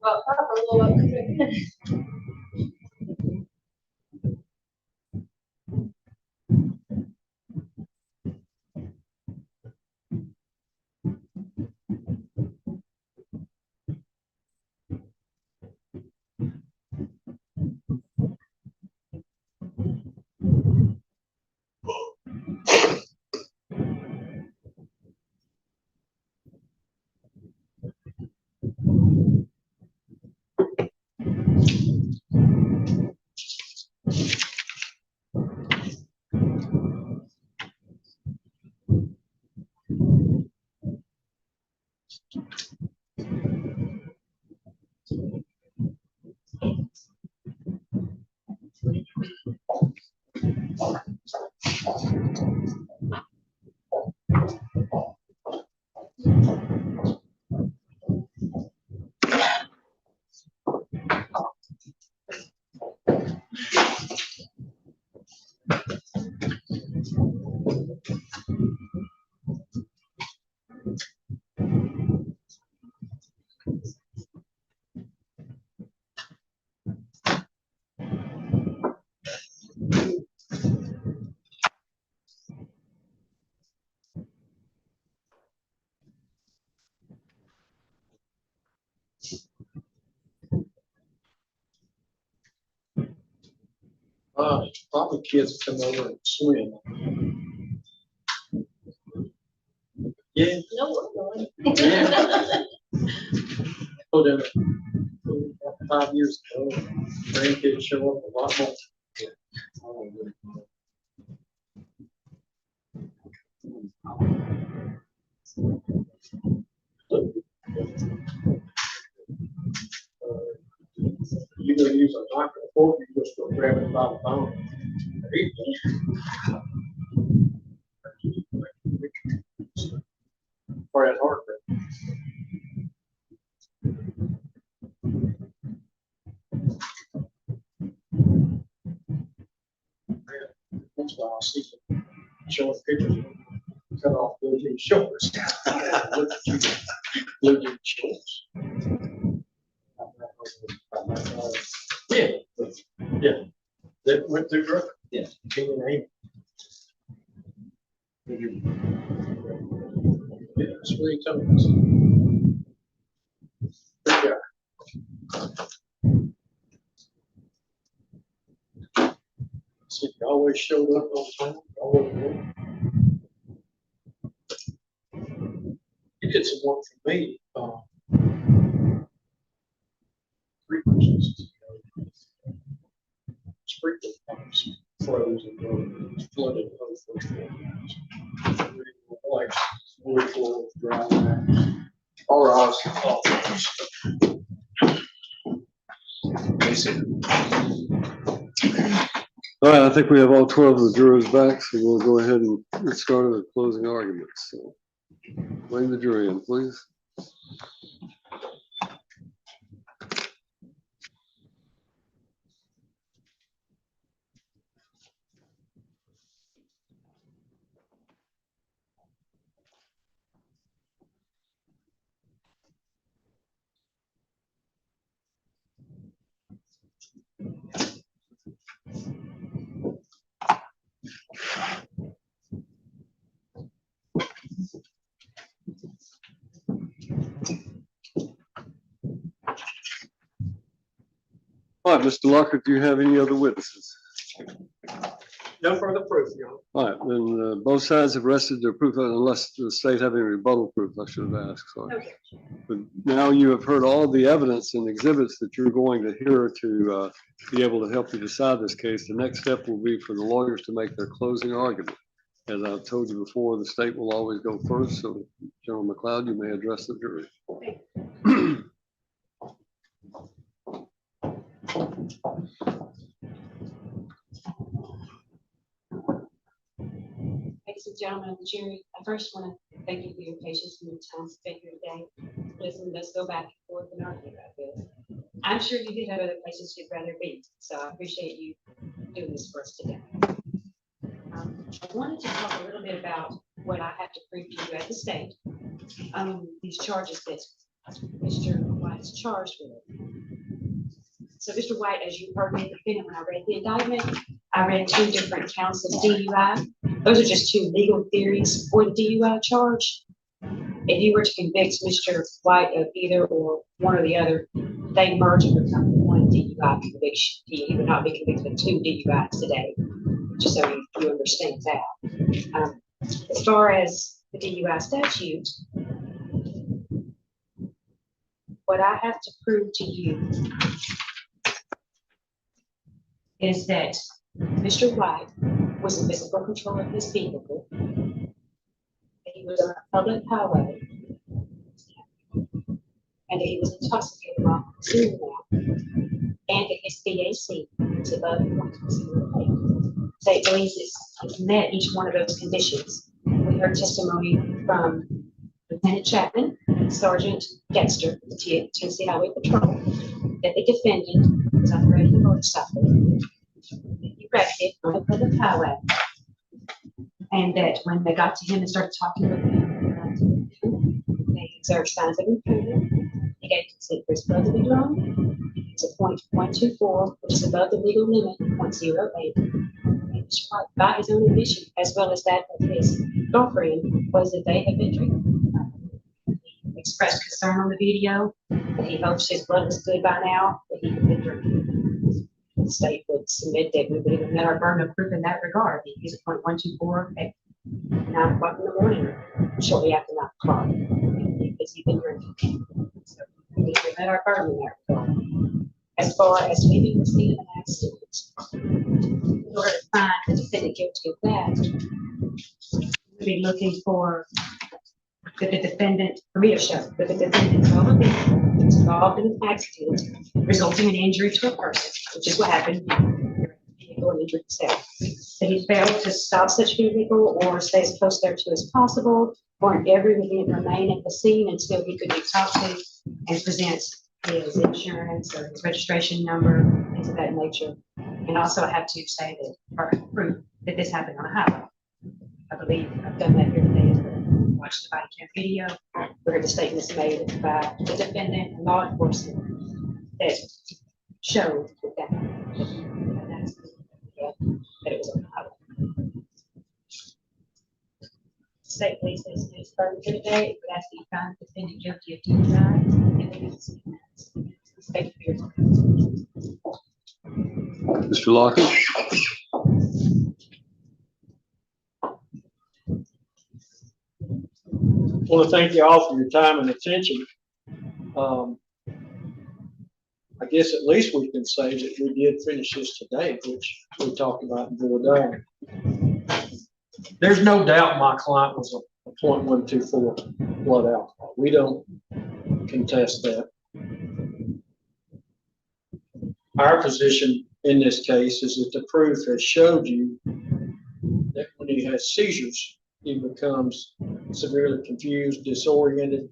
Well, probably. Probably kids come over and swim. Yeah. No, we're going. Yeah. Oh, then, 5 years ago, grandkids show up a lot more. You gonna use a knife or fork, you just go grab it by the bone. Fred Harper. That's why I see them showing pictures. Cut off blue jean shorts. Look at you, blue jean shorts. Yeah, yeah. That went through her. Yeah. King and Amy. Yeah, sweet tones. Yeah. See, you always showed up on time. Always did. He did some work for me. 3 weeks ago. Sprinkler pumps froze and flooded both first floors. Like wood floors, dry. All right. All right, I think we have all 12 of the jurors back, so we'll go ahead and get started with closing arguments. So bring the jury in, please. All right, Mr. Lockett, do you have any other witnesses? No further proof, Your Honor. All right, then both sides have rested their proof unless the state have any rebuttal proof, I should have asked, sorry. Okay. But now you have heard all the evidence and exhibits that you're going to hear to be able to help you decide this case. The next step will be for the lawyers to make their closing argument. As I've told you before, the state will always go first, so General McLeod, you may address the jury. Ladies and gentlemen of the jury, I first want to thank you for your patience and your time spent here today. Listen, let's go back and forth and argue about this. I'm sure you did have other places you'd rather be, so I appreciate you doing this for us today. I wanted to talk a little bit about what I have to prove to you as a state. These charges that Mr. White is charged with. So Mr. White, as you heard me when I read the indictment, I read 2 different counts of DUI. Those are just 2 legal theories for the DUI charge. If you were to convict Mr. White of either or one or the other, they merge and become 1 DUI conviction. He would not be convicted of 2 DUIs today, just so you understand that. As far as the DUI statute, what I have to prove to you is that Mr. White was in physical control of his vehicle, that he was on a public highway, and that he was intoxicated while pursuing that, and that his BAC was above 1.08. State believes it's met each one of those conditions. We heard testimony from Lieutenant Chapman, Sergeant Dexter, the Tennessee Highway Patrol, that the defendant was operating a motorcycle. He wrecked it on the public highway, and that when they got to him and started talking with him, they observed signs of impairment. He gave consent for his blood to be drawn. It's a .124, which is above the legal limit, .08. And by his own admission, as well as that of his girlfriend, was that they had been drinking. He expressed concern on the video that he hopes his blood was good by now, that he had been drinking. The state would submit that we would even met our burden of proof in that regard. He used a .124 at 9 o'clock in the morning, or shortly after 9 o'clock, because he'd been drinking. So we met our burden in that regard. As far as leaving the scene of an accident, in order to find the defendant guilty of that, we'd be looking for that the defendant, for me to show that the defendant was involved in an accident resulting in injury to a person, which is what happened. Vehicle and injured himself. That he failed to stop such vehicle or stay as close there to as possible, or in every event remain at the scene until he could be talked to and present his insurance or his registration number, things of that nature. And also I have to say that, or proof that this happened on a highway. I believe I've done that here today as well. Watched the body cam video where the statements made by the defendant and law enforcement that showed that it was on the highway. State police has used further today, but as the found the defendant guilty of DUI, and it is state fears. Mr. Lockett? I want to thank you all for your time and attention. I guess at least we can say that we did finish this today, which we talked about in Jordan. There's no doubt my client was a .124 blood alcohol. We don't contest that. Our position in this case is that the proof has showed you that when he has seizures, he becomes severely confused, disoriented.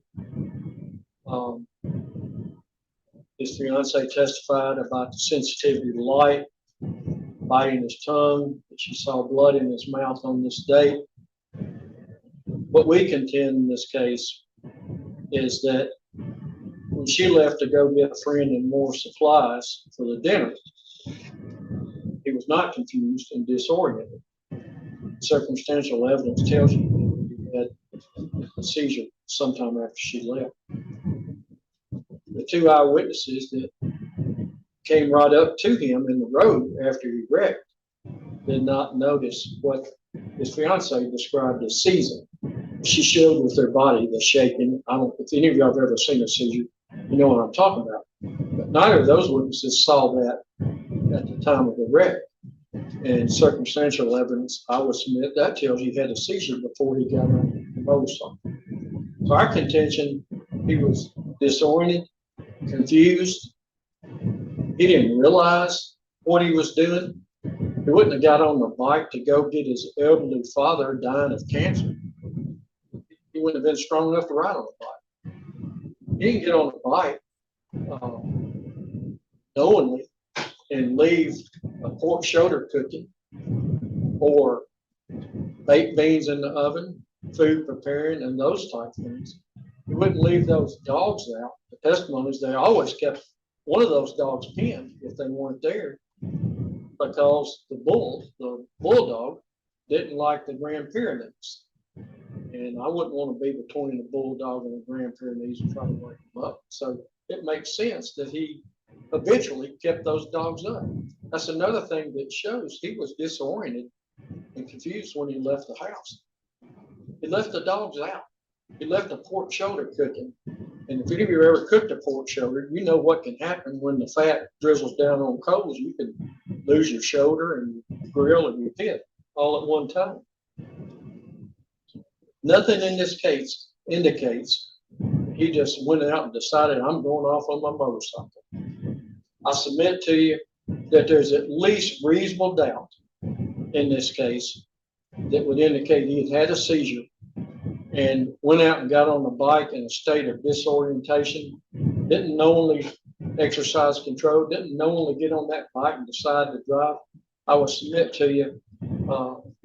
His fiance testified about the sensitivity to light, biting his tongue, that she saw blood in his mouth on this date. What we contend in this case is that when she left to go get a friend and more supplies for the dinner, he was not confused and disoriented. Circumstantial evidence tells you he had a seizure sometime after she left. The two eyewitnesses that came right up to him in the road after he wrecked did not notice what his fiance described as seizing. She showed with her body the shaking. I don't, if any of y'all have ever seen a seizure, you know what I'm talking about. But neither of those witnesses saw that at the time of the wreck. And circumstantial evidence, I would submit, that tells you he had a seizure before he got on the motorcycle. So our contention, he was disoriented, confused. He didn't realize what he was doing. He wouldn't have got on the bike to go get his elderly father dying of cancer. He wouldn't have been strong enough to ride on the bike. He didn't get on the bike knowingly and leave a pork shoulder cooking or baked beans in the oven, food preparing, and those type things. He wouldn't leave those dogs out. The testimonies, they always kept one of those dogs pinned if they weren't there, because the bulldog didn't like the Grand Pyrenees. And I wouldn't want to be between the bulldog and the Grand Pyrenees and try to wake them up. So it makes sense that he habitually kept those dogs up. That's another thing that shows he was disoriented and confused when he left the house. He left the dogs out. He left a pork shoulder cooking. And if any of you ever cooked a pork shoulder, you know what can happen when the fat drizzles down on coals. You can lose your shoulder and grill and your pit all at one time. Nothing in this case indicates he just went out and decided, I'm going off on my motorcycle. I submit to you that there's at least reasonable doubt in this case that would indicate he had had a seizure and went out and got on the bike in a state of disorientation, didn't knowingly exercise control, didn't knowingly get on that bike and decide to drive. I would submit to you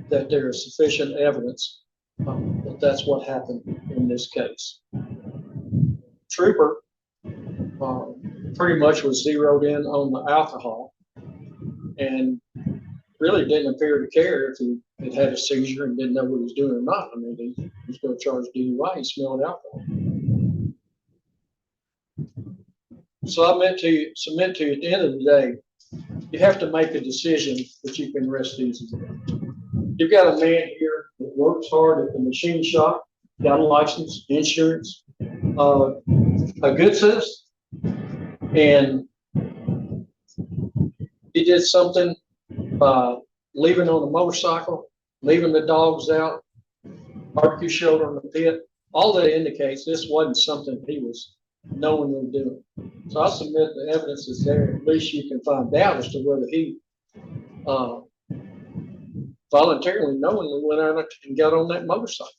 that there is sufficient evidence that that's what happened in this case. Trooper pretty much was zeroed in on the alcohol and really didn't appear to care if he had had a seizure and didn't know what he was doing or not. I mean, he was going to charge DUI, he smelled alcohol. So I submit to you, at the end of the day, you have to make a decision that you can rest easy with. You've got a man here that works hard at the machine shop, got a license, insurance, a good citizen, and he did something by leaving on a motorcycle, leaving the dogs out, barbecue shoulder in the pit. All that indicates this wasn't something he was knowingly doing. So I submit the evidence is there. At least you can find out as to whether he voluntarily, knowingly went out and got on that motorcycle.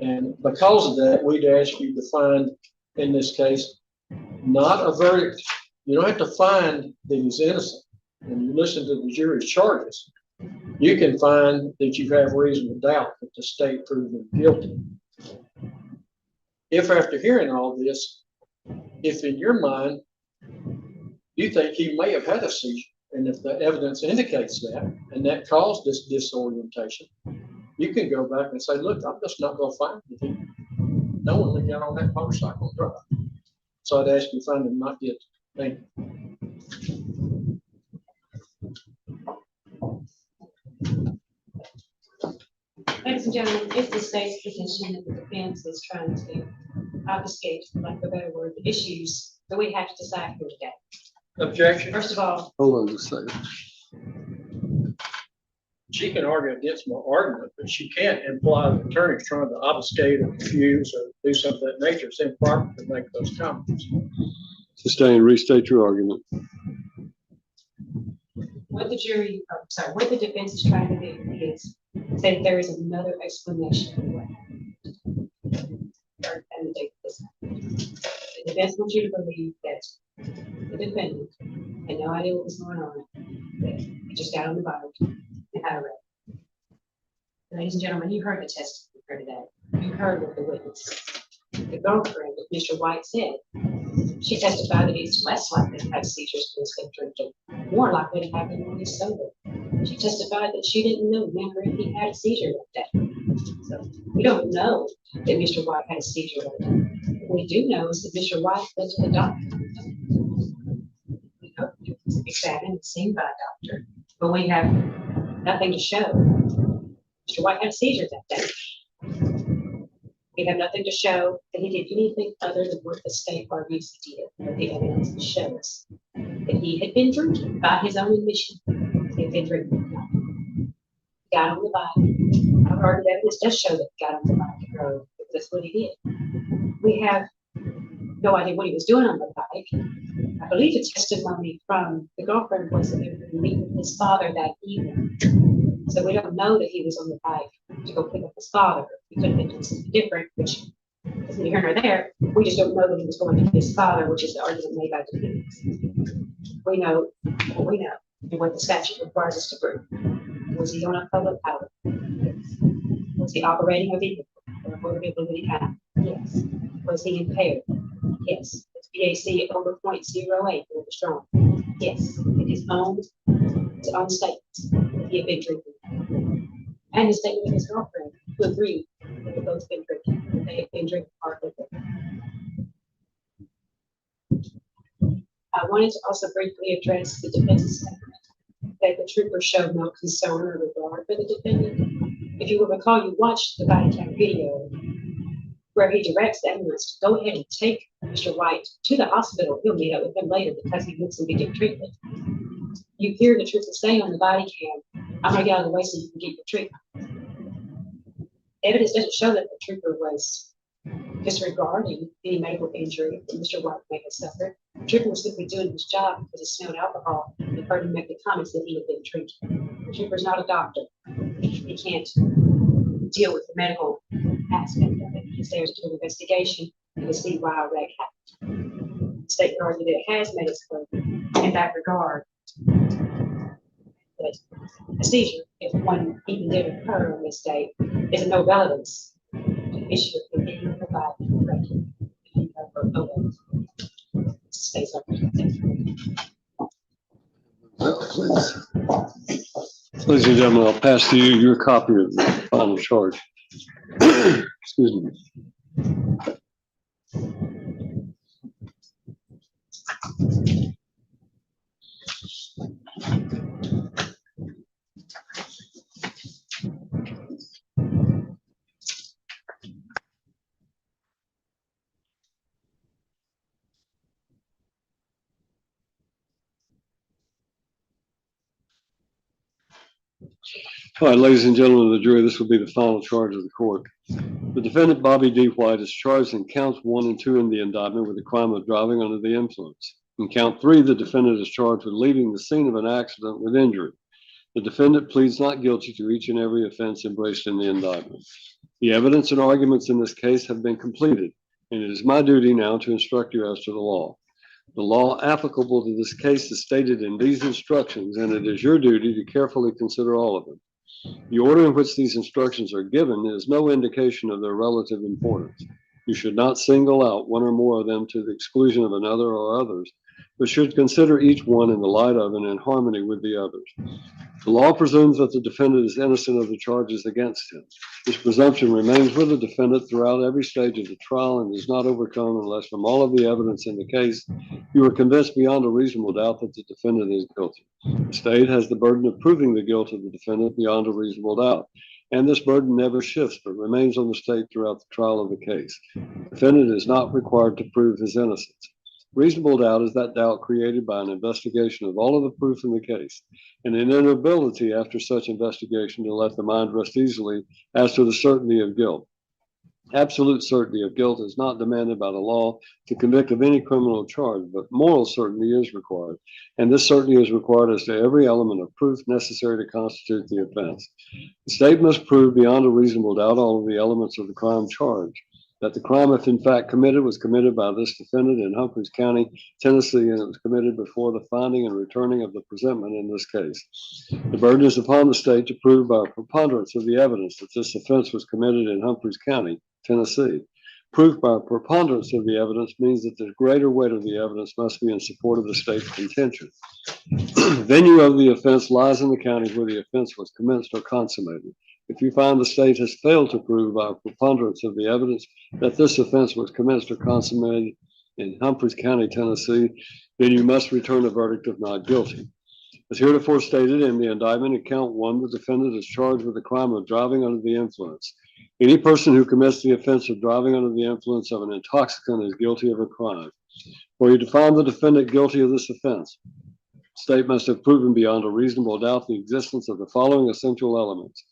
And because of that, we'd ask you to find, in this case, not a verdict. You don't have to find that he's innocent. When you listen to the jury's charges, you can find that you have reasonable doubt that the state proved him guilty. If after hearing all this, if in your mind you think he may have had a seizure, and if the evidence indicates that, and that caused this disorientation, you can go back and say, look, I'm just not going to find that he knowingly got on that motorcycle and drive. So I'd ask you to find him not guilty. Thank you. Ladies and gentlemen, it's the state's position that the defense is trying to obfuscate, for lack of a better word, the issues that we have to decide here today. Objection. First of all, Hold on just a second. She can argue against my argument, but she can't imply the attorney's trying to obfuscate or confuse or do something of that nature. It's improper to make those comments. Sustain, restate your argument. what the jury, or sorry, what the defense is trying to do is say there is another explanation of what happened. Or, and the defense wants you to believe that the defendant had no idea what was going on, that he just got on the bike and had a wreck. Ladies and gentlemen, you heard the testimony for today. You heard what the witness, the girlfriend of Mr. White said. She testified that he's less likely to have seizures when he's been drinking, more likely to have them when he's sober. She testified that she didn't know never if he had a seizure that day. So we don't know that Mr. White had a seizure that day. What we do know is that Mr. White went to the doctor. We hope he was examined and seen by a doctor, but we have nothing to show. Mr. White had a seizure that day. We have nothing to show that he did anything other than what the state argues he did. But the evidence shows that he had been drinking by his own admission. He had been drinking. He got on the bike. I've heard the evidence does show that he got on the bike and rode, because that's what he did. We have no idea what he was doing on the bike. I believe the testimony from the girlfriend was that he was meeting with his father that evening. So we don't know that he was on the bike to go pick up his father. He could have been doing something different, which is neither here nor there. We just don't know that he was going to his father, which is the argument made by the defense. We know what we know and what the statute requires us to prove. Was he on a public highway? Yes. Was he operating a vehicle or a motor vehicle that he had? Yes. Was he impaired? Yes. His BAC over 0.08 or strong? Yes. In his own statements that he had been drinking. And the statement of his girlfriend, who agreed that they had both been drinking, that they had been drinking hard liquor. I wanted to also briefly address the defense's statement that the trooper showed no concern or regard for the defendant. If you will recall, you watched the body cam video where he directs the ambulance to go ahead and take Mr. White to the hospital. He'll meet up with him later because he needs some immediate treatment. You hear the trooper say on the body cam, I'm gonna get out of the way so you can get your treatment. Evidence doesn't show that the trooper was disregarding any medical injury that Mr. White may have suffered. The trooper was simply doing his job because he smelled alcohol and heard him make the comments that he had been drinking. The trooper's not a doctor. He can't deal with the medical aspect of it. He's there to do an investigation and to see why a wreck happened. The state argued that it has made its claim in that regard. That a seizure, if one even did occur on this date, is of no relevance to the issue of continuing to provide record. Stays up. Ladies and gentlemen, I'll pass to you your copy of the final charge. Excuse me. All right, ladies and gentlemen of the jury, this will be the final charge of the court. The defendant, Bobby D. White, is charged in counts 1 and 2 in the indictment with the crime of driving under the influence. In count 3, the defendant is charged with leaving the scene of an accident with injury. The defendant pleads not guilty to each and every offense embraced in the indictment. The evidence and arguments in this case have been completed, and it is my duty now to instruct you as to the law. The law applicable to this case is stated in these instructions, and it is your duty to carefully consider all of them. The order in which these instructions are given is no indication of their relative importance. You should not single out one or more of them to the exclusion of another or others, but should consider each one in the light of and in harmony with the others. The law presumes that the defendant is innocent of the charges against him. This presumption remains with the defendant throughout every stage of the trial and is not overcome unless from all of the evidence in the case, you are convinced beyond a reasonable doubt that the defendant is guilty. The state has the burden of proving the guilt of the defendant beyond a reasonable doubt, and this burden never shifts but remains on the state throughout the trial of the case. The defendant is not required to prove his innocence. Reasonable doubt is that doubt created by an investigation of all of the proof in the case, and an inability after such investigation to let the mind rest easily as to the certainty of guilt. Absolute certainty of guilt is not demanded by the law to convict of any criminal charge, but moral certainty is required. And this certainty is required as to every element of proof necessary to constitute the offense. The state must prove beyond a reasonable doubt all of the elements of the crime charged. That the crime, if in fact committed, was committed by this defendant in Humphreys County, Tennessee, and it was committed before the finding and returning of the presentment in this case. The burden is upon the state to prove by a preponderance of the evidence that this offense was committed in Humphreys County, Tennessee. Proof by a preponderance of the evidence means that the greater weight of the evidence must be in support of the state's contention. Venue of the offense lies in the county where the offense was commenced or consummated. If you find the state has failed to prove by a preponderance of the evidence that this offense was commenced or consummated in Humphreys County, Tennessee, then you must return a verdict of not guilty. As heretofore stated in the indictment, in count 1, the defendant is charged with the crime of driving under the influence. Any person who commits the offense of driving under the influence of an intoxicant is guilty of a crime. For you to find the defendant guilty of this offense, the state must have proven beyond a reasonable doubt the existence of the following essential elements.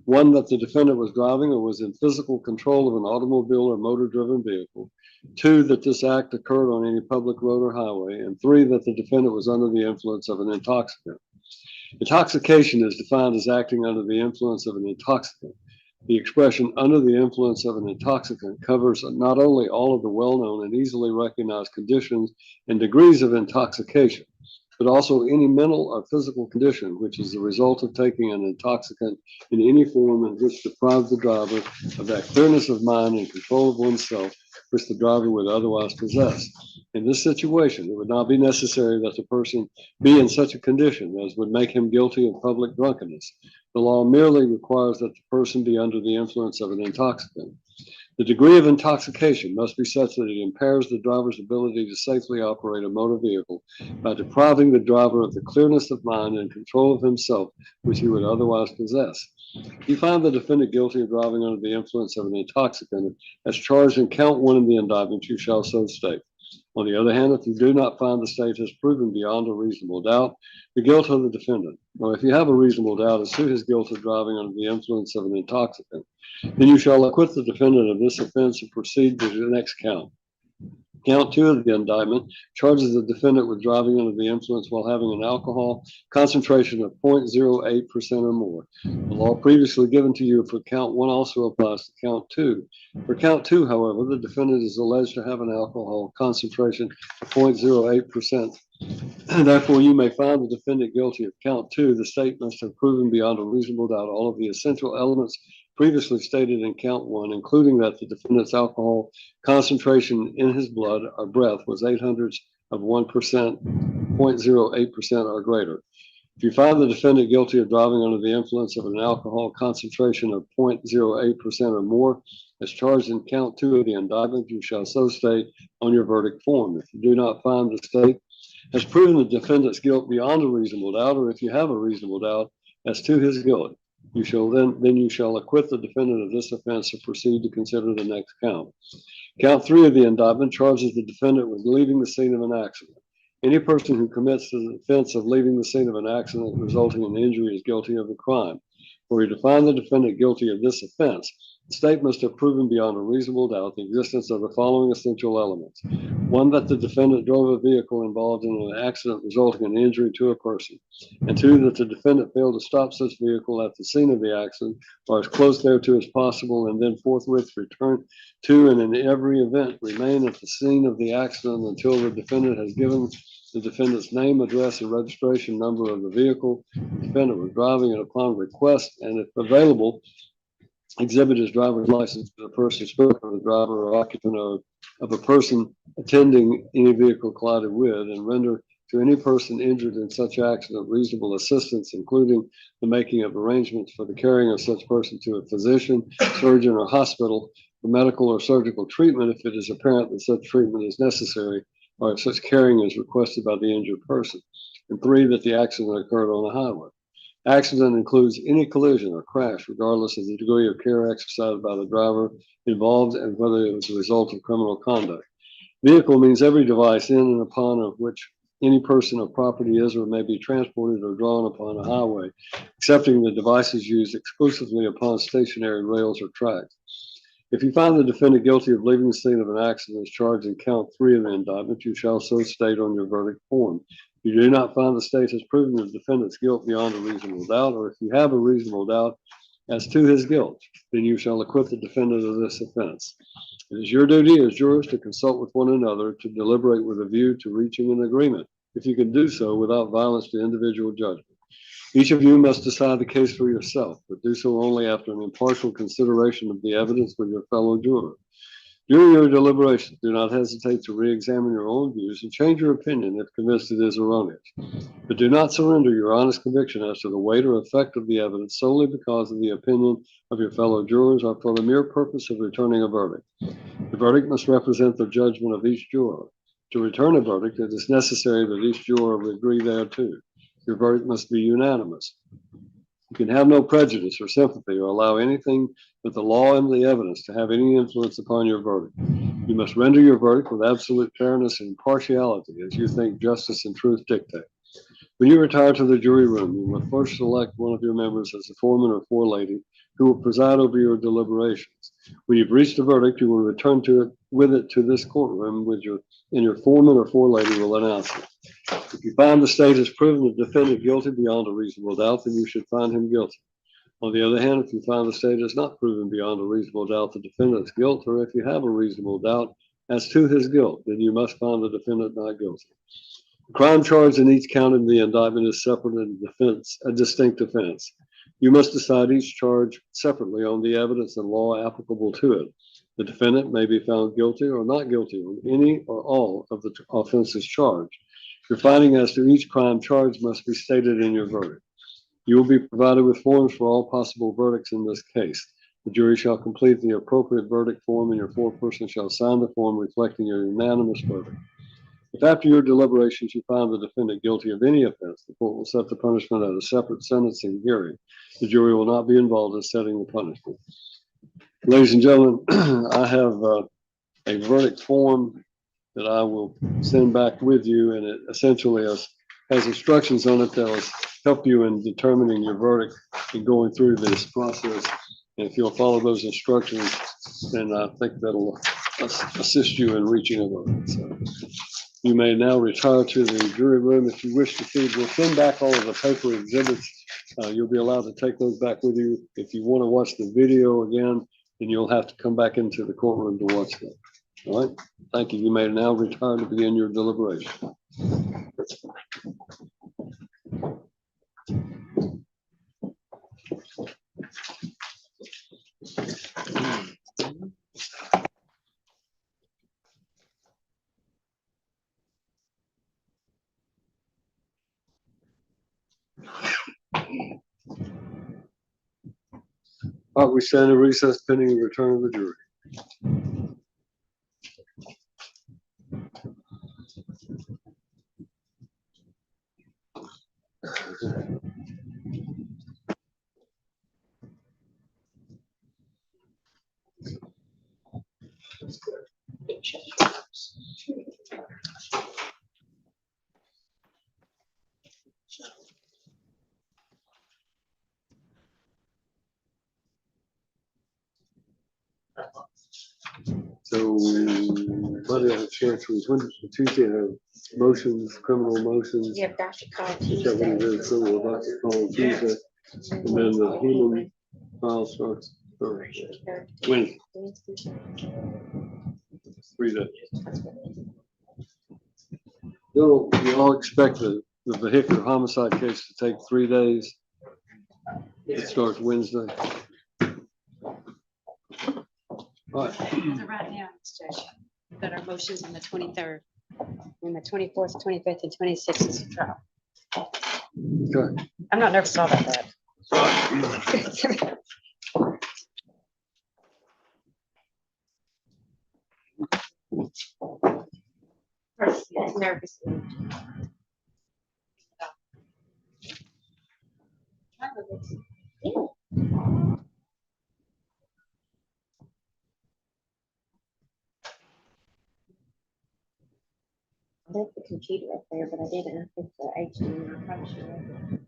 1, that the defendant was driving or was in physical control of an automobile or motor-driven vehicle. 2, that this act occurred on any public road or highway. And 3, that the defendant was under the influence of an intoxicant. Intoxication is defined as acting under the influence of an intoxicant. The expression under the influence of an intoxicant covers not only all of the well-known and easily recognized conditions and degrees of intoxication, but also any mental or physical condition which is the result of taking an intoxicant in any form and which deprives the driver of that clearness of mind and control of oneself which the driver would otherwise possess. In this situation, it would not be necessary that the person be in such a condition as would make him guilty of public drunkenness. The law merely requires that the person be under the influence of an intoxicant. The degree of intoxication must be such that it impairs the driver's ability to safely operate a motor vehicle by depriving the driver of the clearness of mind and control of himself which he would otherwise possess. If you find the defendant guilty of driving under the influence of an intoxicant as charged in count 1 of the indictment, you shall so state. On the other hand, if you do not find the state has proven beyond a reasonable doubt the guilt of the defendant, or if you have a reasonable doubt as to his guilt of driving under the influence of an intoxicant, then you shall acquit the defendant of this offense and proceed to the next count. Count 2 of the indictment charges the defendant with driving under the influence while having an alcohol concentration of 0.08% or more. The law previously given to you for count 1 also applies to count 2. For count 2, however, the defendant is alleged to have an alcohol concentration of 0.08%. And therefore, you may find the defendant guilty of count 2. The state must have proven beyond a reasonable doubt all of the essential elements previously stated in count 1, including that the defendant's alcohol concentration in his blood or breath was 0.08%, 0.08% or greater. If you find the defendant guilty of driving under the influence of an alcohol concentration of 0.08% or more, as charged in count 2 of the indictment, you shall so state on your verdict form. If you do not find the state has proven the defendant's guilt beyond a reasonable doubt, or if you have a reasonable doubt as to his guilt, you shall then you shall acquit the defendant of this offense and proceed to consider the next count. Count 3 of the indictment charges the defendant with leaving the scene of an accident. Any person who commits the offense of leaving the scene of an accident resulting in injury is guilty of the crime. For you to find the defendant guilty of this offense, the state must have proven beyond a reasonable doubt the existence of the following essential elements. 1, that the defendant drove a vehicle involved in an accident resulting in injury to a person. And 2, that the defendant failed to stop such vehicle at the scene of the accident or as close thereto as possible and then forthwith return to and in every event remain at the scene of the accident until the defendant has given the defendant's name, address, and registration number of the vehicle the defendant was driving, and upon request and if available, exhibit his driver's license to the person spoken of the driver or occupant of a person attending any vehicle collided with, and render to any person injured in such accident reasonable assistance, including the making of arrangements for the carrying of such person to a physician, surgeon, or hospital for medical or surgical treatment if it is apparent that such treatment is necessary or if such carrying is requested by the injured person. And 3, that the accident occurred on a highway. Accident includes any collision or crash, regardless of the degree of care exercised by the driver involved and whether it was a result of criminal conduct. Vehicle means every device in and upon of which any person or property is or may be transported or drawn upon a highway, excepting the devices used exclusively upon stationary rails or tracks. If you find the defendant guilty of leaving the scene of an accident as charged in count 3 of the indictment, you shall so state on your verdict form. If you do not find the state has proven the defendant's guilt beyond a reasonable doubt, or if you have a reasonable doubt as to his guilt, then you shall acquit the defendant of this offense. It is your duty as jurors to consult with one another to deliberate with a view to reaching an agreement, if you can do so without violence to individual judgment. Each of you must decide the case for yourself, but do so only after an impartial consideration of the evidence with your fellow juror. During your deliberations, do not hesitate to re-examine your own views and change your opinion if convinced it is erroneous. But do not surrender your honest conviction as to the weight or effect of the evidence solely because of the opinion of your fellow jurors or for the mere purpose of returning a verdict. The verdict must represent the judgment of each juror. To return a verdict, it is necessary that each juror will agree thereto. Your verdict must be unanimous. You can have no prejudice or sympathy or allow anything but the law and the evidence to have any influence upon your verdict. You must render your verdict with absolute fairness and impartiality as you think justice and truth dictate. When you retire to the jury room, you must first select one of your members as the foreman or forelady who will preside over your deliberations. When you've reached a verdict, you will return with it to this courtroom and your foreman or forelady will announce it. If you find the state has proven the defendant guilty beyond a reasonable doubt, then you should find him guilty. On the other hand, if you find the state has not proven beyond a reasonable doubt the defendant's guilt, or if you have a reasonable doubt as to his guilt, then you must find the defendant not guilty. The crime charged in each count in the indictment is separate and a distinct offense. You must decide each charge separately on the evidence and law applicable to it. The defendant may be found guilty or not guilty on any or all of the offenses charged. Your finding as to each crime charged must be stated in your verdict. You will be provided with forms for all possible verdicts in this case. The jury shall complete the appropriate verdict form and your foreperson shall sign the form reflecting your unanimous verdict. If after your deliberations you find the defendant guilty of any offense, the court will set the punishment at a separate sentencing hearing. The jury will not be involved in setting the punishment. Ladies and gentlemen, I have a verdict form that I will send back with you, and it essentially has instructions on it that will help you in determining your verdict and going through this process. And if you'll follow those instructions, then I think that'll assist you in reaching a verdict. So you may now retire to the jury room if you wish to see. We'll send back all of the paper exhibits. You'll be allowed to take those back with you. If you want to watch the video again, then you'll have to come back into the courtroom to watch them. All right, thank you. You may now retire to begin your deliberation. All right, we stand in recess pending the return of the jury. So, Monday on Chancery, Tuesday have motions, criminal motions. You have Dr. Call That Tuesday. one is criminal Dr. Call Tuesday, and then the human file starts Thursday. Wednesday. 3 days. You all expect the vehicular homicide case to take 3 days. It starts Wednesday. All right. As of right now, Judge, we've got our motions on the 23rd, and the 24th, 25th, and 26th is the trial. Okay. I'm not nervous at all about that. Nervous. I left the computer up there, but I didn't. I think the HDMI, I'm probably sure.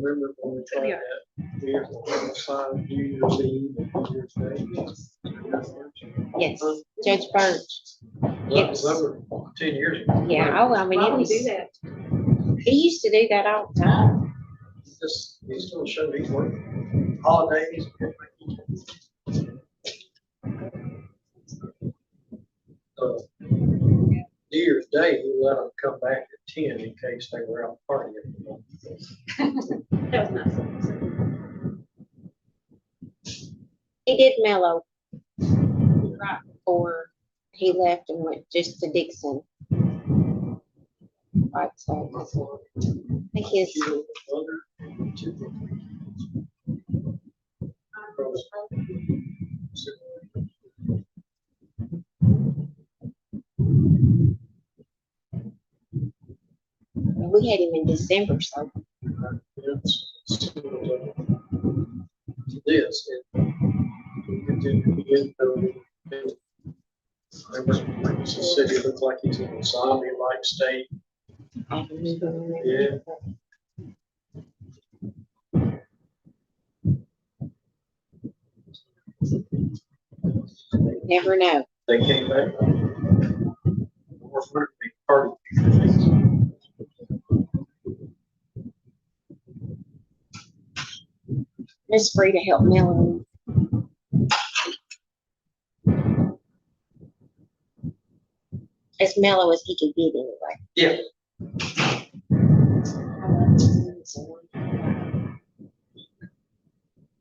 remember when we tried that, here's the side, New Year's Eve and New Year's Day. Yes, Judge Birch. That was over 10 years ago. Yeah, oh, I mean, Why it would was, he do that? he used to do that all the time. He's gonna show these work holidays. New Year's Day, he let them come back at 10 in case they were out partying. That was nice. He did mellow right before he left and went just to Dickson. Right, so I think his, we had him in December, so. It's similar to this. Mississippi looked like he's in a zombie-like state. Yeah. Never know. They came back. More frequently, party. Miss Frida helped Melanie. As mellow as he could get anyway. Yeah.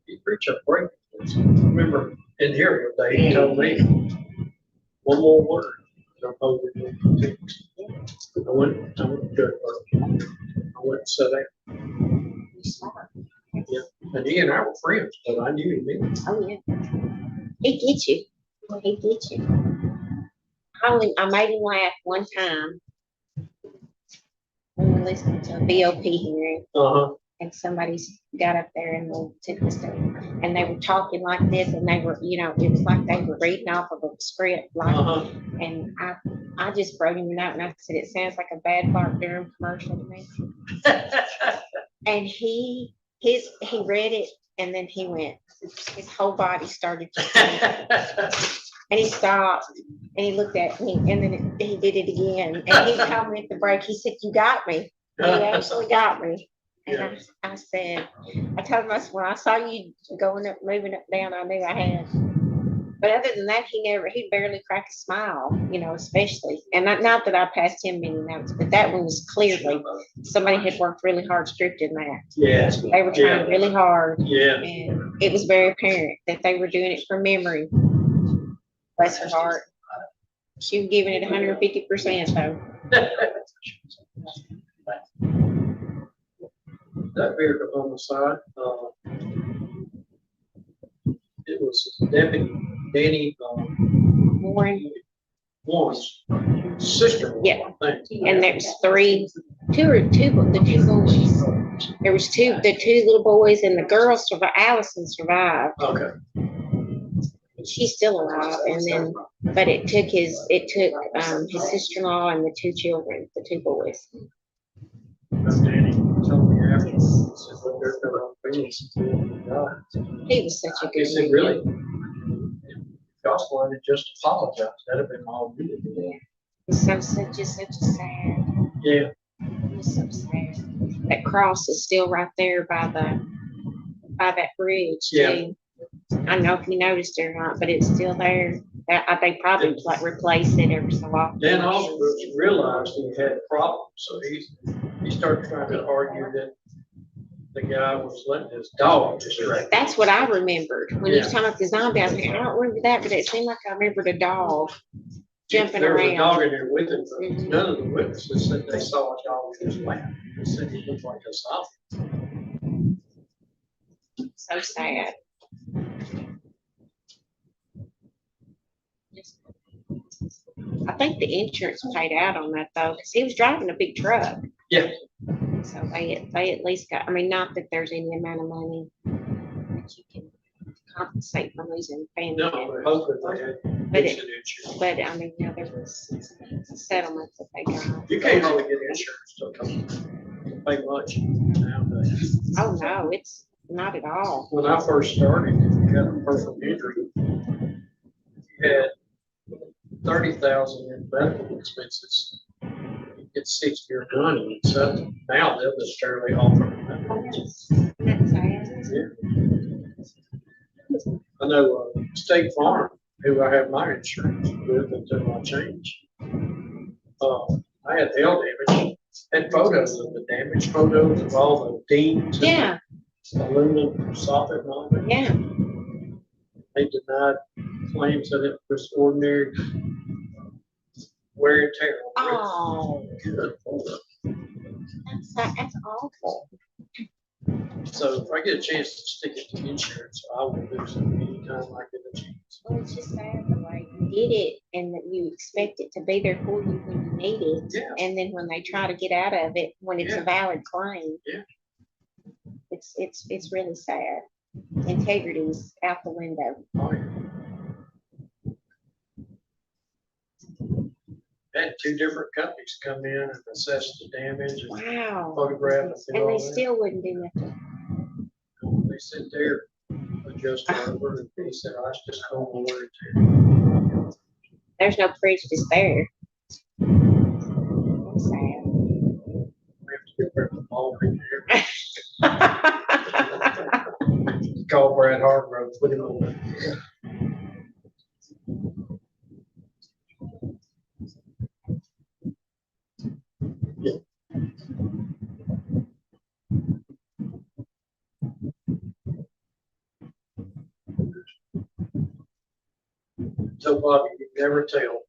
He reached a break. Remember in here, they told me one more word. I went to it. I went and sat down. Yeah, and he and I were friends, but I knew him. Oh yeah, he gets you. He gets you. I made him laugh one time. We were listening to a BOP hearing, and somebody got up there and they took this thing, and they were talking like this, and they were, you know, it was like they were reading off of a script, like, and I just wrote him a note and I said, it sounds like a bad Clark Durham commercial to me. And he read it, and then he went, his whole body started to change. And he stopped and he looked at me, and then he did it again. And he told me at the break, he said, you got me. You actually got me. And I said, I told him, I said, when I saw you going up, moving up, down, I knew I had. But other than that, he barely cracked a smile, you know, especially. And not that I passed him many notes, but that one was clearly somebody had worked really hard scripting that. Yeah. They were trying really hard. Yeah. And it was very apparent that they were doing it from memory. Bless her heart. She was giving it 150% though. That vehicle on the side, it was Deputy Danny Warren's sister. Yeah. And there's the two boys. There was the two little boys, and the girl survived. Allison survived. Okay. She's still alive, and then, but it took his sister-in-law and the two children, the two boys. Danny told me after. He was such a good. He said, really? Gospel had just apologized. That'd have been all we did. Yeah. It's such a sad. Yeah. It's so sad. That cross is still right there by that bridge too. I don't know if you noticed it or not, but it's still there. They probably like replace it every so often. Dan also realized he had problems, so he started trying to argue that the guy was letting his dog distract. That's what I remembered when you was talking about the zombie. I was like, I don't remember that, but it seemed like I remembered a dog jumping there around. Was a dog in there with him, but none of the witnesses said they saw a dog just laugh. They said he looked like a zombie. So sad. I think the insurance paid out on that though, because he was driving a big truck. Yeah. So they at least got, I mean, not that there's any amount of money that you can compensate for losing family members. But I mean, you know, there was a settlement that they got. You can't hardly get insurance till pay much nowadays. Oh, no, it's not at all. When I first started, if you had a personal injury, you had 30,000 in medical expenses. You get 6 year money, so now they'll just fairly offer. That's sad. Yeah. I know State Farm, who I have my insurance with until I change. I had hail damage, had photos of the damage, photos of all the dings. Yeah. Aluminum soffit and all that. Yeah. They denied claims that it was ordinary wear and tear. Oh. Good. That's awful. So if I get a chance to stick it to insurance, I will do so anytime I get a chance. Well, it's just sad the way you did it and that you expect it to be there for you when you need it. Yeah. And then when they try to get out of it, when it's a valid claim. Yeah. It's really sad. Integrity's out the window. Oh, yeah. Had 2 different companies come in and assess the damage and Wow. photograph it. And they still wouldn't do nothing. They sit there, adjust over, and he said, I just don't know where to. There's no prejudice there. That's sad. We have to get rid of the ball right there. Call Brad Hargrove, put him on there. So Bobby, you never tell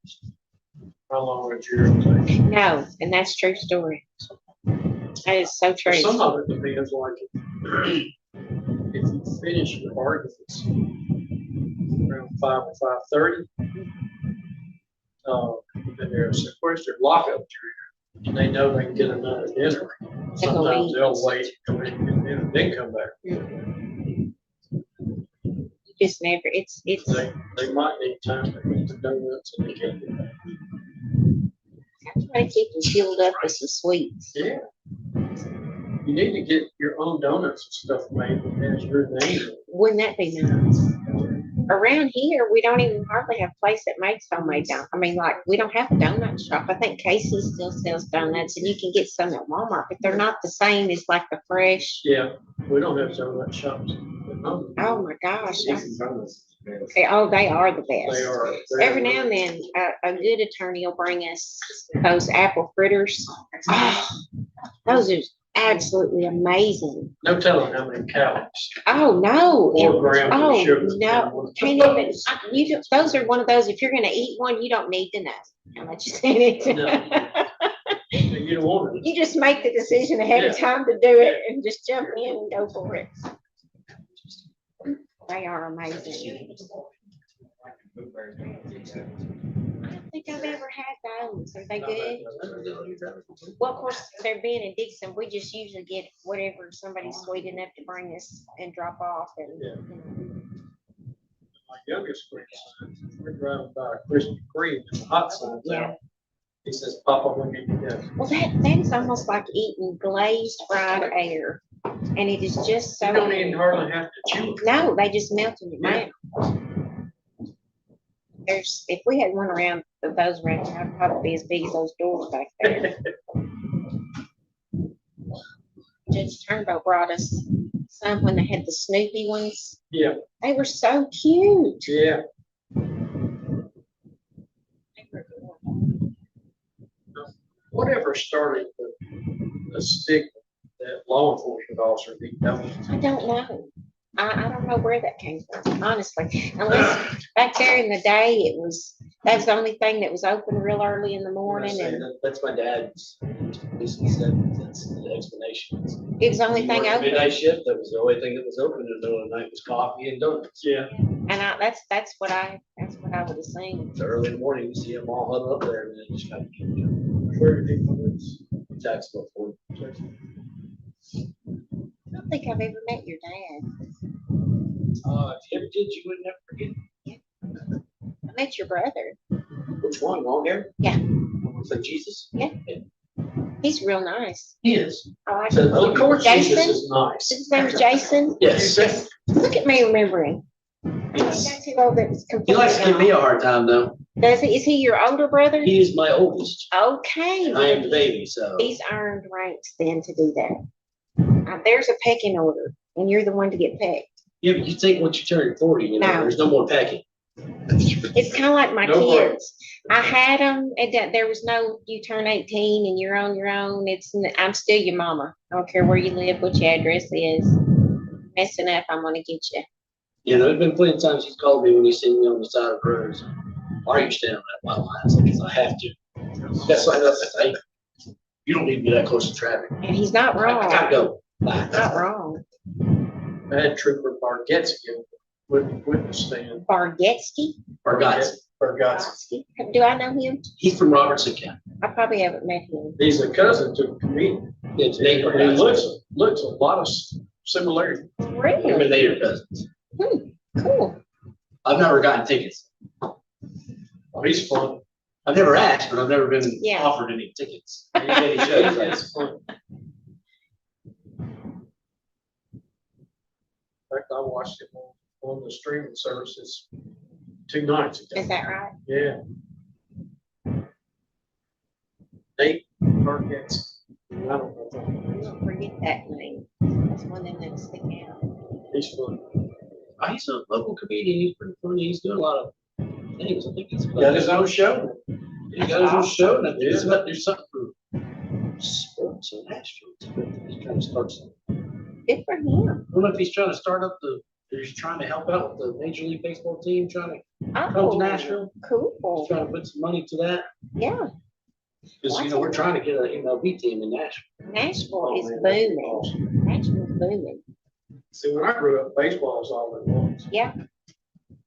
how long a jury will take. No, and that's true story. That is so true. Some of it depends, like, if you finish your arguments around 5 or 5:30, then there's a sequestered lockup jury, and they know they can get another dinner. Sometimes they'll wait and then come back. Just never, it's. They might need time to eat the donuts and they can't do that. I try to keep them filled up with some sweets. Yeah. You need to get your own donuts and stuff made that has your name. Wouldn't that be nice? Around here, we don't even hardly have a place that makes homemade donuts. I mean, like, we don't have a donut shop. I think Casey's still sells donuts, and you can get some at Walmart, but they're not the same as like the fresh. Yeah, we don't have donut shops. Oh my gosh. Oh, they are the best. They are. Every now and then, a good attorney will bring us those apple fritters. Oh, those are absolutely amazing. No telling how many calories. Oh, no. 4 grams of Oh, sugar. no. Can't even, those are one of those, if you're going to eat one, you don't need to know how much is in it. No. You don't want it. You just make the decision ahead of time to do it and just jump in and go for it. They are amazing. I don't think I've ever had those. Are they good? Well, of course, they're being in Dickson. We just usually get whatever somebody's sweet enough to bring us and drop off. And Yeah. My youngest grandson, we're driving by a Krispy Kreme in the hot sun. Yeah. He says, Papa, we need to go. well, that is almost like eating glazed fried air, and it is just so. You don't even hardly have to chew it. No, they just melt in your mouth. If we had one around those around, I'd probably be as big as those doors back there. Judge Turnbow brought us some when they had the Snoopy ones. Yeah. They were so cute. Yeah. Whatever started the stigma that law enforcement officers eat donuts? I don't know. I don't know where that came from, honestly. Unless back there in the day, that was the only thing that was open real early in the morning, and That's my dad's, basically said, that's the explanation. it was the only thing open. Midnight shift, that was the only thing that was open in the middle of the night was coffee and donuts. Yeah. And that's what I would assume. So early in the morning, you see them all huddled up there and then just kind of. Where did he come from? Jacksonville, Florida. I don't think I've ever met your dad. If you ever did, you would never forget. I met your brother. Which one, long hair? Yeah. Looks like Jesus? Yeah. He's real nice. He is. I like So, him. of course, Jason? this is nice. His name's Jason? Yes. Look at me remembering. Yes. That's who all that was He completely likes to give me a hard time though. Does he? Is he your older brother? He is my oldest. Okay. And I am the baby, so. He's earned ranks then to do that. There's a pecking order, and you're the one to get pecked. Yeah, but you think once you turn 40, you know, No. there's no more packing. It's kind of like my No kids. I had them, and there was no, you turn 18 and you're on your own. I'm still your mama. I don't care where you live, what your address is. Messing up, I'm gonna get you. You know, there's been plenty of times he's called me when he's seen me on the side of the road. Why are you staying on that white line? I said, because I have to. That's like that. Hey, you don't need to be that close to traffic. And he's not wrong. I gotta go. He's not wrong. I had Trooper Bargetski witness stand. Bargetski? Bargatze. Do I know him? He's from Robertson County. I probably haven't met him. He's a cousin to a comedian. It's He Nate Bargatze. looks a lot of similarity. Really? Him and Nate are cousins. Cool. I've never gotten tickets. Oh, he's fun. I've never asked, but I've never been Yeah. offered any tickets. Any shows, He's fun. In fact, I watched him on the streaming services 2 nights ago. Is that right? Yeah. Nate Bargetski. I don't know. Don't forget that name. That's one of them that stick out. He's fun. He's a local comedian. He's pretty funny. He's doing a lot of things. I think he's Got his own show. He got his own show, and I think it's about there's something for sports in Nashville. He's trying to start something. Good for him. I don't know if he's trying to start up he's trying to help out with the Major League Baseball team, trying to coach Nashville. Cool. He's trying to put some money to that. Yeah. Because, you know, we're trying to get an MLB team in Nashville. Nashville is booming. Nashville's booming. See, when I grew up, baseball was all there was. Yeah.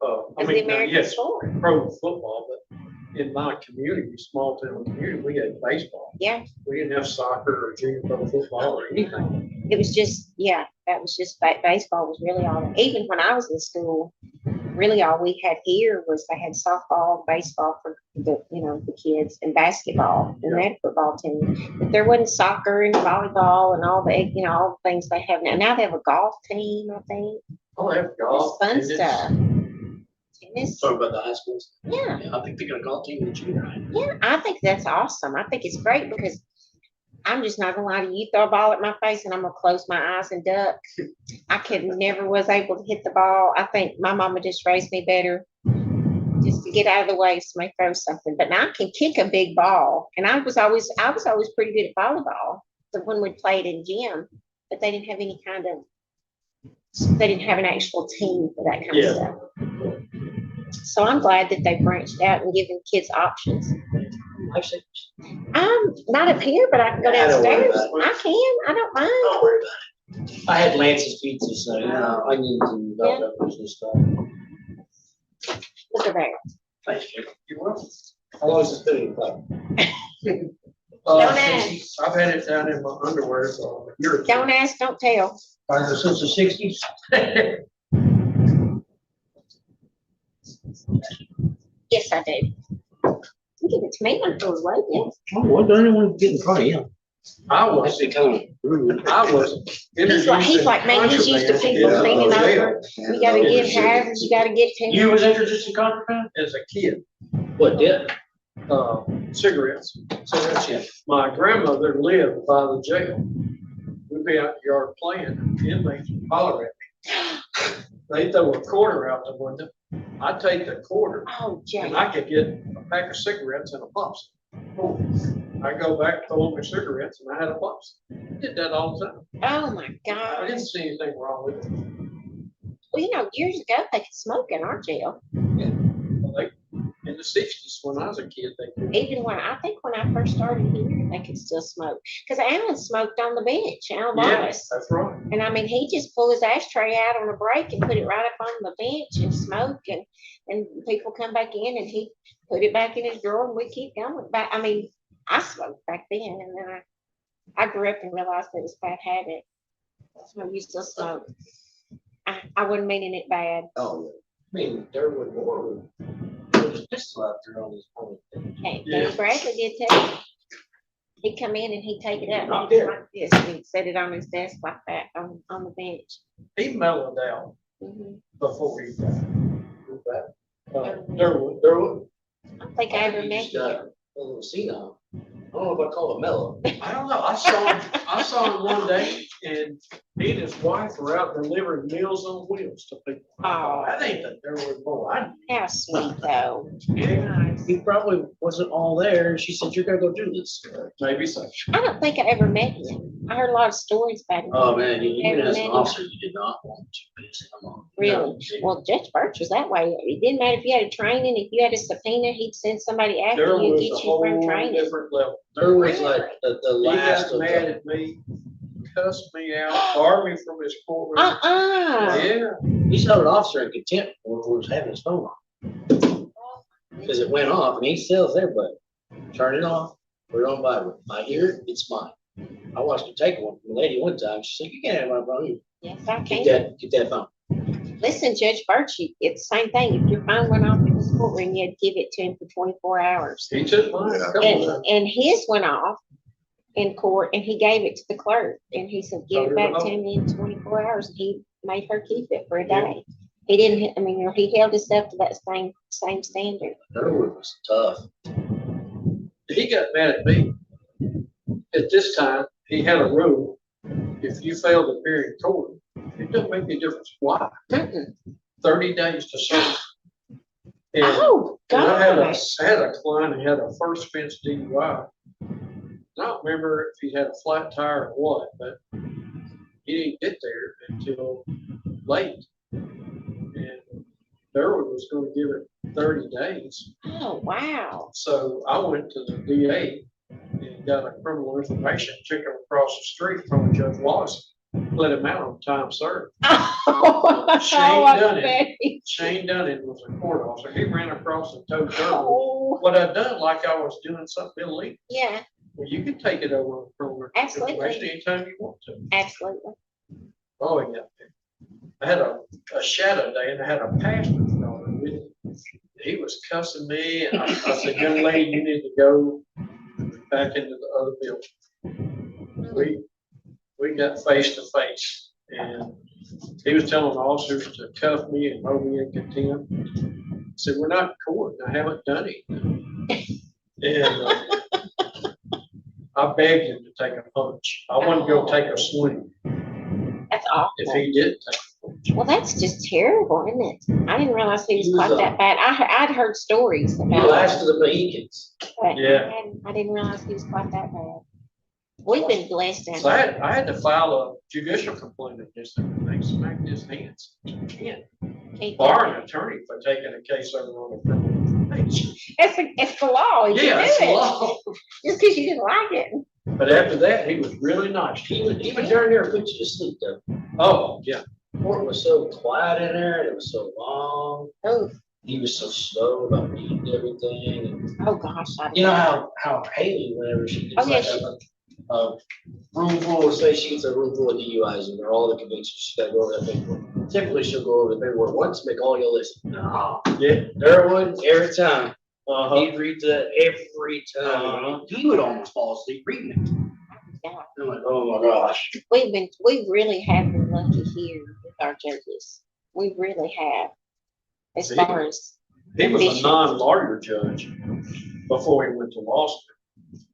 I It's the mean, American yes, sport. pro football, but in my community, small town community, we had baseball. Yeah. We didn't have soccer or junior pro football or anything. It was just, yeah, that was just, baseball was really all, even when I was in school, really all we had here was they had softball, baseball for the, the kids, and basketball, and they had a football team. But there wasn't soccer and volleyball and all the, all the things they have now. Now they have a golf team, I think. Oh, they have golf. It's fun tennis. stuff. Tennis. Talk about the high schools. Yeah. I think they got a golf team in the junior high. Yeah, I think that's awesome. I think it's great because I'm just not gonna lie to you. You throw a ball at my face and I'm gonna close my eyes and duck. Never was able to hit the ball. I think my mama just raised me better just to get out of the way so I throw something. But now I can kick a big ball. And I was always pretty good at volleyball. So when we played in gym, but they didn't have any they didn't have an actual team for that kind of stuff. So I'm glad that they branched out and given kids options. Not up here, but I can go I don't worry downstairs. about I can. I don't mind. Don't worry about it. I had Lance's pizza, so I need to develop that business stuff. Look at that. Thanks, Jake. You're welcome. How long is this thing? Don't ask. I've had it down in my underwear for a year or two. Don't ask, don't tell. Since the 60s? Yes, I do. You give it to me, I'm throwing away, yes. Oh, well, don't anyone get in front of him. I was. Kind of rude. I was. He's like, man, he's used to people cleaning over. You gotta get however, you gotta get to. You was introduced to contraband? As a kid. What did? Cigarettes. Cigarettes, yeah. My grandmother lived by the jail. We'd be out in the yard playing, inmates would holler at me. They throw a quarter out the window. I'd take the quarter. Oh, Jay. And I could get a pack of cigarettes and a pops. I go back, throw on my cigarettes, and I had a pops. Did that all the time. Oh my I God. didn't see anything wrong with it. Well, years ago, they could smoke in our jail. In the 60s, when I was a kid, they could. Even when I first started here, they could still smoke. Because Alan smoked on the bench, Alan Wallace. That's right. And I mean, he just pulled his ashtray out on a break and put it right up on the bench and smoked. And people come back in and he put it back in his drawer and we keep going. But I mean, I smoked back then, and then I grew up and realized that it was a bad habit. So you still smoke. I wasn't meaning it bad. Oh, I mean, Derwood Moore was just out there on his phone. Hey, Bradley did too. He'd come in and he'd take it out and he'd do like this, and he'd set it on his desk like that on the bench. He mellowed out Mhm. before he died. Durwood. I don't think I ever met him. A little senile. I don't know if I call it mellow. I don't know. I saw him one day, and he and his wife were out delivering Meals on Wheels to people. Oh. That ain't the Durwood boy. How sweet though. Yeah, he probably wasn't all there. She said, "You're gonna go do this." Maybe so. I don't think I ever met him. I heard a lot of stories about him. Oh, man, even Never as an met him. officer, you did not want to piss him off. Really? Well, Judge Birch was that way. It didn't matter if you had a training, if you had a subpoena, he'd send somebody after There you and was a get you whole from training. different level. There was like the He last got of mad the. at me, cussed me out, barred me from his courtroom. Yeah. He held an officer in contempt when he was having his phone on. Because it went off and he tells everybody, turn it off, put it on vibrate. I hear it, it's mine. I watched her take one from a lady one time. She said, "You can't have my phone. Yes, I Get can. that phone." Listen, Judge Birch, it's the same thing. If your phone went off in his courtroom, you had to give it to him for 24 hours. He took mine. a couple times. And his went off in court and he gave it to the clerk and he said, give it back to me in 24 hours. And he made her keep it for a day. He didn't, I mean, he held himself to that same standard. Durwood was tough. He got mad at me. At this time, he had a rule. If you failed to appear in court, it doesn't make any difference why. 30 days to serve. And, Oh, and I gosh. had a client who had a first offense DUI. I don't remember if he had a flat tire or what, but he didn't get there until late. And Durwood was going to give it 30 days. Oh, wow. So I went to the DA and got a criminal information, took him across the street from Judge Wallace, let him out on time served. Shane Dunning was a court officer. He ran across and told Durwood what I'd done, like I was doing something illegal. Yeah, Well, you can take it over on criminal Absolutely. information anytime you want to. absolutely. Oh, yeah. I had a shadow day and I had a pastor's daughter with me. He was cussing me and I said, young lady, you need to go back into the other building. We got face to face and he was telling the officers to cuff me and hold me in contempt. I said, we're not in court. I haven't done anything. And I begged him to take a punch. I wanted to go take a swing. That's awful. If he did take a punch. Well, that's just terrible, isn't it? I didn't realize he was quite that bad. I'd heard stories The about last of the Mohicans. but Yeah. I didn't realize he was quite that bad. We've been blessed down So there. I had to file a judicial complaint against him. They smacked his hands. You can't Can't bar do an attorney for taking a case over on a criminal information. it's the law. You Yeah, can it's do the it. law. Just because you didn't like it. But after that, he was really nice. Even during there, put you to sleep though. Oh, yeah. Court was so quiet in there, and it was so long. Oh, He was so slow about reading everything. oh gosh. You know how Haley, whenever she gets Oh, yeah, like a room full of, say she gets a room full of DUIs and they're all the convictions, she's gotta go over that paperwork. Typically, she'll go over the paperwork once, make all your list. No, Yeah. Durwood, every time. Uh-huh. He'd read that every time. He would almost fall asleep reading it. Yeah. I'm like, oh my gosh. We really have been lucky here with our judges. We really have. As See, far as He was a efficient. non-lawyer judge before he went to law school.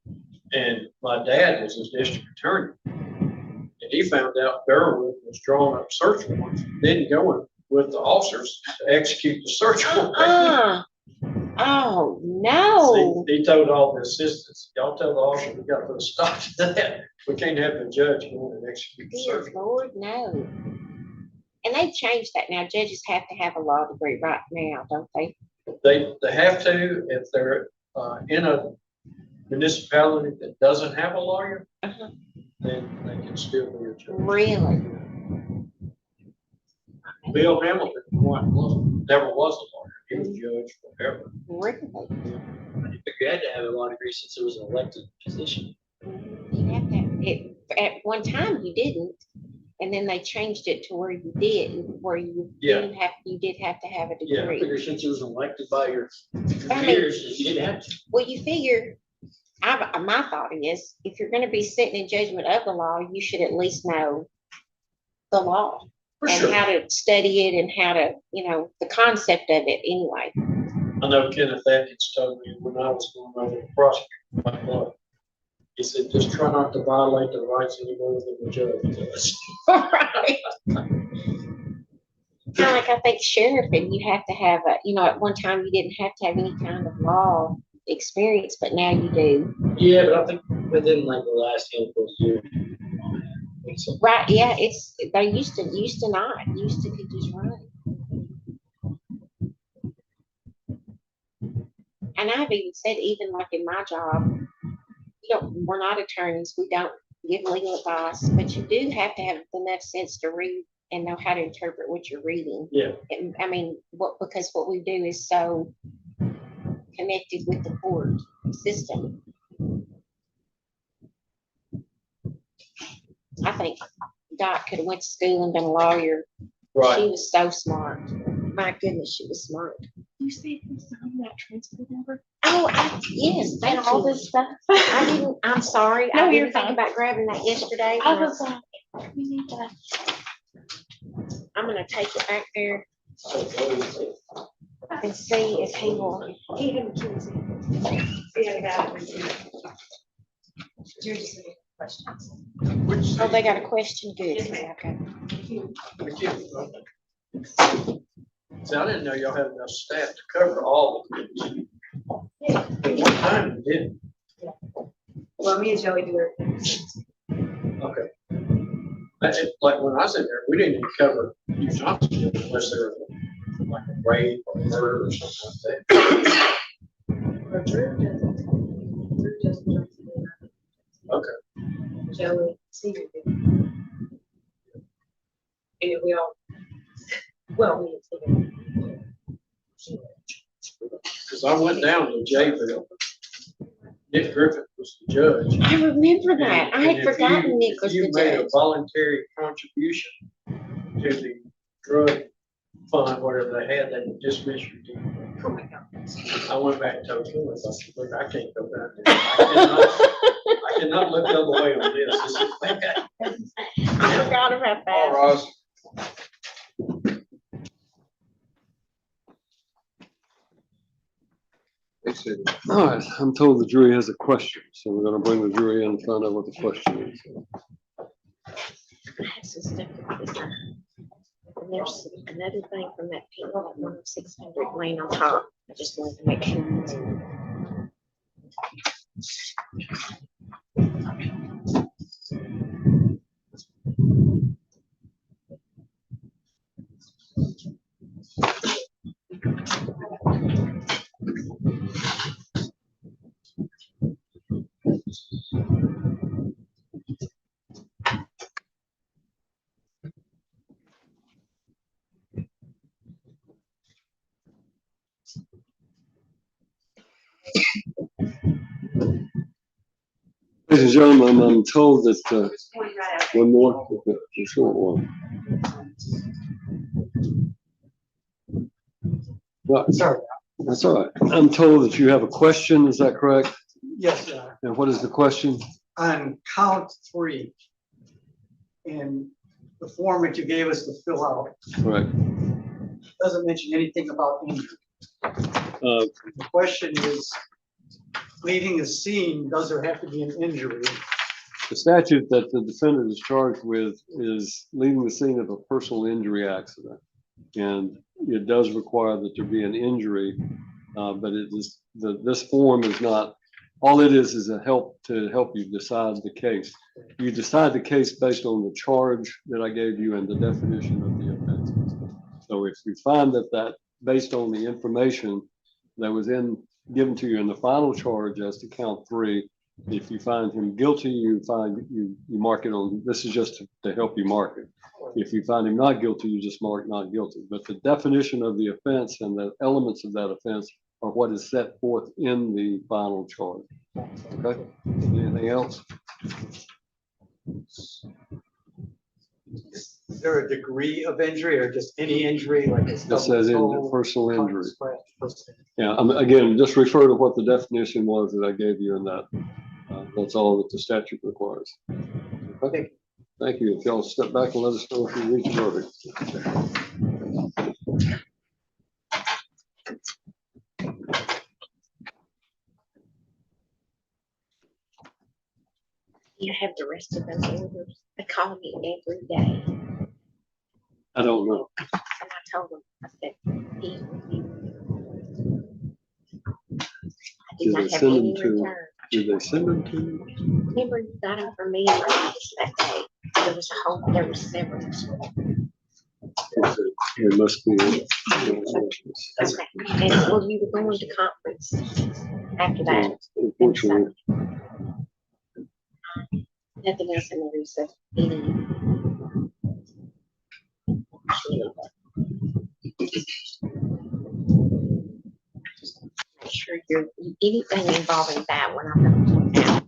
And my dad was his district attorney. And he found out Durwood was drawing up search warrants, then going with the officers to execute the search warrant. Oh, no. He told all the assistants, y'all tell the officer we gotta put a stop to that. We can't have the judge going and execute the Dear search. Lord, no. And they've changed that now. Judges have to have a law degree right now, don't they? They have to, if they're in a municipality that doesn't have a lawyer, then they can still be a judge. Really? Bill Hamilton never was a lawyer. He was judge forever. Really? I figured you had to have a law degree since it was an elected position. You have to, at one time you didn't, and then they changed it to where you did, where you did have to have a Yeah, I degree. figured since it was elected by your I mean- peers, you didn't have to. Well, you figure My thought is, if you're gonna be sitting in judgment of the law, you should at least know the law. For And sure. how to study it and how to, the concept of it anyway. I know Kenneth Atkins told me when I was going over to prosecute my law. He said, just try not to violate the rights any more than the judge does. Right. Kind of like I think sheriff, and you have to have at one time you didn't have to have any kind of law experience, but now you do. Yeah, but I think within like the last handful of years. Right, yeah, they used to not, used to could just run. And I've even said, even like in my job, we're not attorneys, we don't give legal advice, but you do have to have enough sense to read and know how to interpret what you're reading. Yeah. Because what we do is so connected with the court system. I think Dot could have went to school and been a lawyer. Right. She was so smart. My goodness, she was smart. You see who's on that transfer number? Oh, yes, thank all this stuff. I'm sorry. No, I you're didn't think fine. about grabbing that yesterday. I was like, we need to. I'm gonna take it back there and see if he will. He didn't choose it. Questions. Oh, they got a question? Good. Okay. See, I didn't know y'all had enough staff to cover all the things. At one time, you didn't. Well, me and Joey do it. Okay. Like when I was in there, we didn't even cover Hugh Johnson unless there was like a rape or murder or something like that. Okay. Joey, Stewart. And we all, me and Stewart. Because I went down to Jayville. Nick Griffith was the judge. I remember that. I had And if forgotten you- Nick was If you the made judge. a voluntary contribution to the drug fund, whatever they had, they would dismiss your deed. Oh my God. I went back and told him, I said, look, I can't go down there. I cannot look the other way on this. This is bad. I forgot about that. All right. All right, I'm told the jury has a question, so we're gonna bring the jury in and find out what the question is. I have some stuff to put in. And there's another thing from that people that 10600 laying on top. I just wanted to make sure. Ladies and gentlemen, I'm told that, one more, the short one. Right. Sorry. That's all right. I'm told that you have a question, is that correct? Yes, sir. And what is the question? On count 3, in the form that you gave us to fill out, Correct. doesn't mention anything about injury. The question is, leaving the scene, does there have to be an injury? The statute that the defendant is charged with is leaving the scene of a personal injury accident. And it does require that there be an injury, but it is, this form is not, all it is a help to help you decide the case. You decide the case based on the charge that I gave you and the definition of the offense. So if you find that based on the information that was given to you in the final charge as to count 3, if you find him guilty, you mark it on, this is just to help you mark it. If you find him not guilty, you just mark not guilty. But the definition of the offense and the elements of that offense are what is set forth in the final charge. Okay, anything else? Is there a degree of injury or just any injury? Like It says in personal injury. Yeah, again, just refer to what the definition was that I gave you in that. That's all that the statute requires. Okay, thank you. If y'all step back and let us know if you reach a verdict. You have the rest of those orders. They call me every day. I don't know. And I told them, I said, he I did Did not they have send any them to, return. did they send them to you? Remember, you got them from me and Rogers that day. There was several. It must be. Okay. And well, we were going to conference after that. Unfortunately. Nothing else in the recess. Make sure you're anything involving that one. I'm going to point out.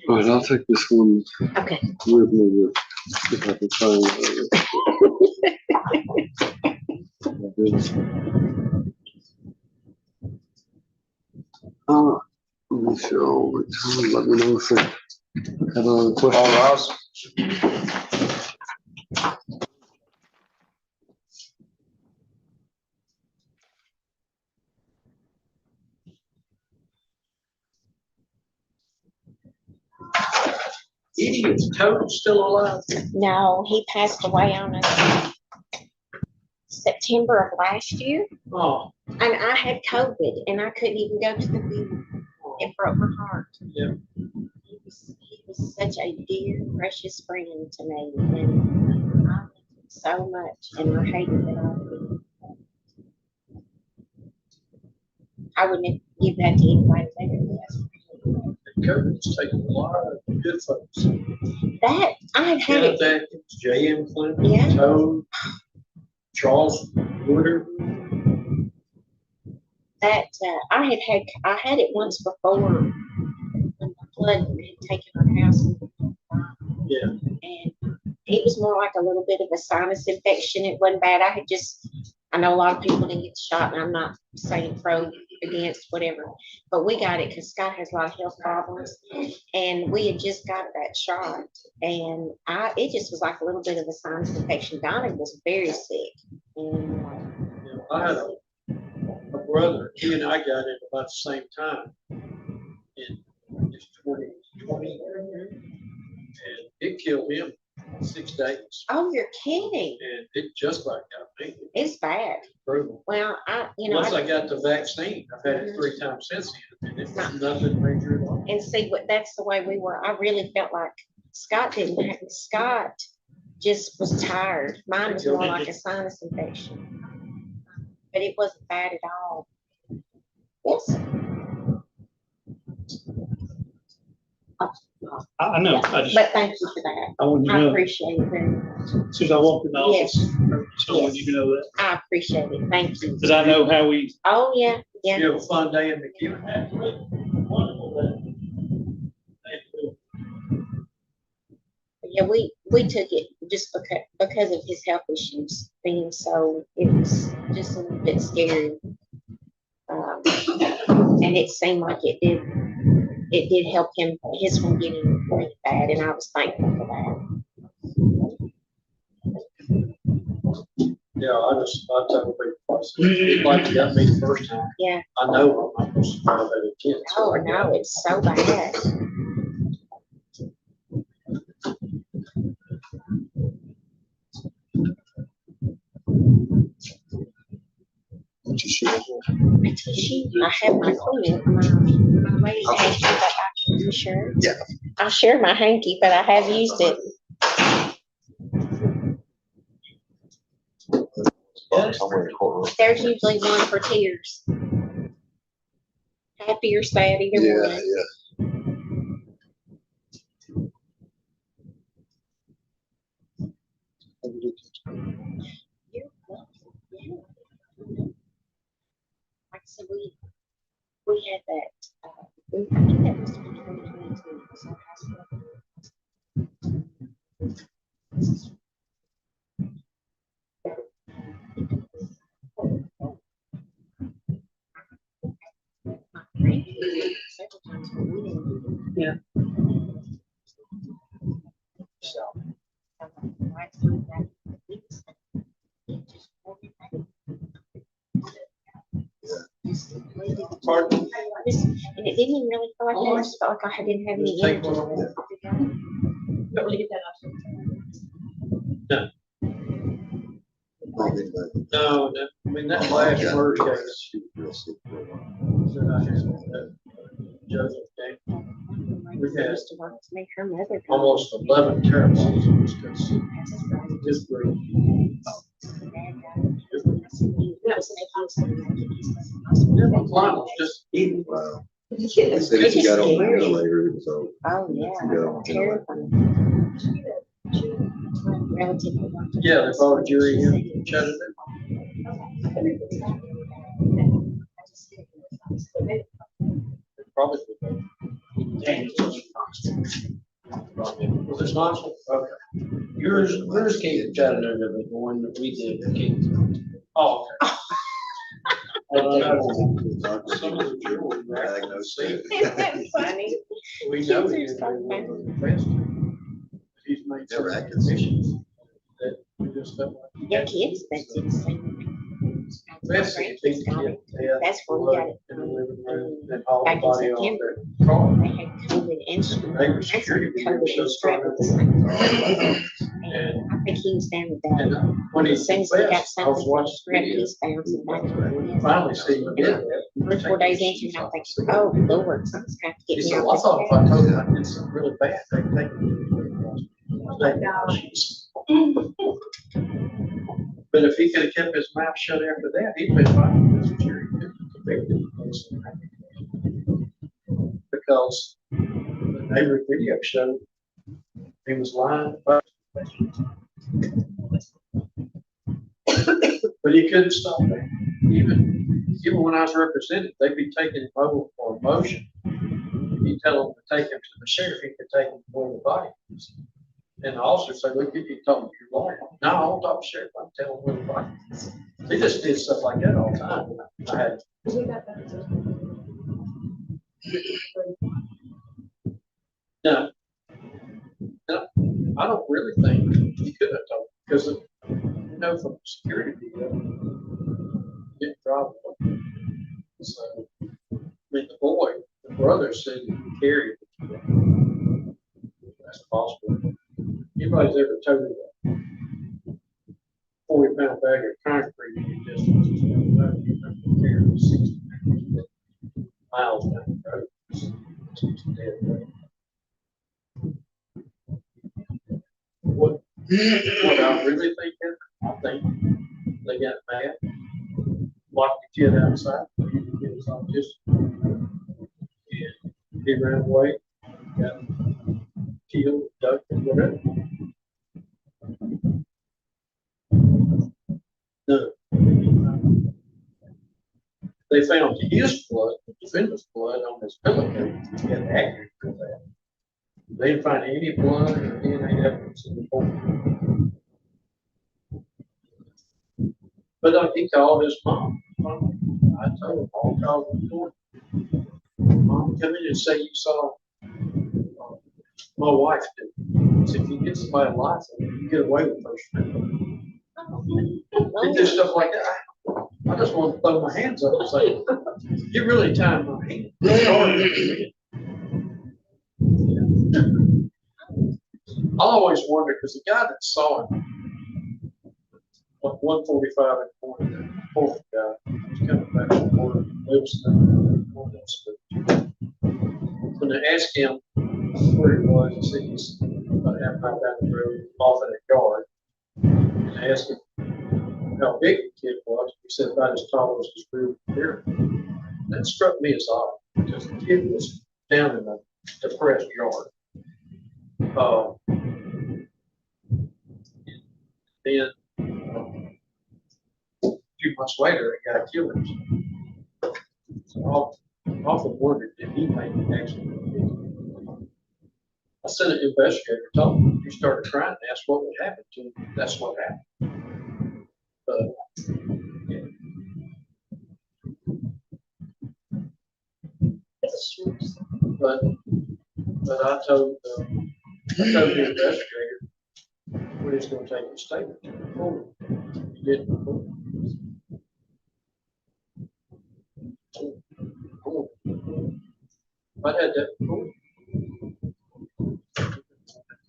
All right, I'll take this one. Okay. With me if I can find let me show. Let me know if they have another question. Is Toad still alive? No, he passed away on us September of last year. Oh. And I had COVID and I couldn't even go to the funeral. It broke my heart. Yeah. He was such a dear, precious friend to me. And I loved him so much. And I hated that I did. I wouldn't give that to anybody later. COVID's taken a lot of good folks. That I had it. That J.M. Clinton, Yeah. Toad, Charles Woodard. That I had it once before when the flood had taken our house. Yeah. And it was more like a little bit of a sinus infection. It wasn't bad. I know a lot of people didn't get shot, and I'm not saying pro against whatever, but we got it because Scott has a lot of health problems, and we had just got that shot, and it just was like a little bit of a sinus infection. Donna was very sick. And, I had a brother, he and I got it about the same time in 2020, and it killed him in 6 days. Oh, you're kidding. And it just like got me. It's bad. Brutal. Well, Once I got the vaccine, I've had it 3 times since then, and it's nothing major at all. And see, that's the way we were. I really felt like Scott just was tired. Mine was more like a sinus infection. but it wasn't bad at all. Yes. I know, I just, But thank you for that. I wanted you to I know, appreciate it very much. as soon as I walked in the Yes. office, so I wanted you to know that, I appreciate it. Thank you. because I know how we, Oh, yeah, yeah. You have a fun day in the queue. Yeah, we took it just because of his health issues being so, it was just a little bit scary. And it seemed like it did help him, his from getting really bad, and I was thankful for that. Yeah, I tell people, like you got me the first time. Yeah. I know I'm not supposed to have any kids. Oh, no, it's so bad. I have my cleaning, my lady hanky, but I can be sure. Yeah. I'll share my hanky, but I have used it. There's usually one for tears. Happy or sad, either one. Like I said, we had that, I think that was 2022. So Yeah. Pardon? And it didn't even really feel like that. I just felt like I didn't have any energy. No, I mean, that last merge case. That I had, that Joseph Daniel, we had Make her mother go. almost 11 terraces because this group. Yeah, my client was just eating. Wow. They said if you just got on the scary. ventilator, so. Oh, yeah, terrifying. Relatively. Yeah, they brought a jury in and shut it down. Probably. Was it Knoxville? Okay. Yours came to Chattanooga, but the one that we did came to. Oh, okay. Some of the jewelry diagnosed. Isn't that funny? We know Kids are he's so one of funny. the best. He's made some acquisitions that we just don't like. Your kids, that's insane. Best thing, yeah. That's where we got it In the living room, from. and all the Back in body on September. their car. They had COVID and They were security. COVID and strep at the same time. And I think he was down with that. When he As soon as he got confessed, I was something for watching strep, video. he's bouncing back to the Finally see him did that. 3 or 4 days into it, I'm thinking, oh, Lord, something's got to He get me said, out well, I this thought if bed. I told him I did something really bad, they'd think. But if he could have kept his mouth shut after that, he'd been fine. That's what you're convicted. Because the neighbor video showed he was lying. But he couldn't stop that. Even when I was represented, they'd be taking him over for a motion. You tell him to take him to the sheriff, he could take him before the body. And the officer said, look, you talk to your lawyer. No, I won't talk to the sheriff, I'm telling him where the body is. He just did stuff like that all the time. I had. No. No, I don't really think he could have told, because you know, from security video, you get trouble. So, I mean, the brother said he carried it. That's possible. Anybody's ever told me that 40-pound bag of concrete in distance is going to carry 60 miles down the road. It's dead weight. What I really think is, I think they got mad locked the kid outside. He was autistic. And he ran away, got killed, ducked, or whatever. No. They found his blood, the defendant's blood on his pillowcase. He had accurate for that. They didn't find any blood or DNA evidence in the home. But he called his mom. I told him, I'll call the court. Mom, come in and say you saw my wife did. So if you get somebody alive, you get away with first family. They do stuff like that. I just want to throw my hands up and say, you're really tying my hands. I always wonder, because the guy that saw it, like 1:45 in the morning, the fourth guy, was coming back from work, lives in when they asked him where he was, he said he's about half mile down the road, off in a yard. And they asked him how big the kid was. He said about as tall as his rear here. That struck me as odd, because the kid was down in a depressed yard. Then a few months later, he got killed. So I often wondered, did he make an accident? I sent an investigator, told him, you started crying and asked what would happen to him. That's what happened. Yeah. But I told the investigator we're just going to take his statement to the court. He didn't. If I had that before,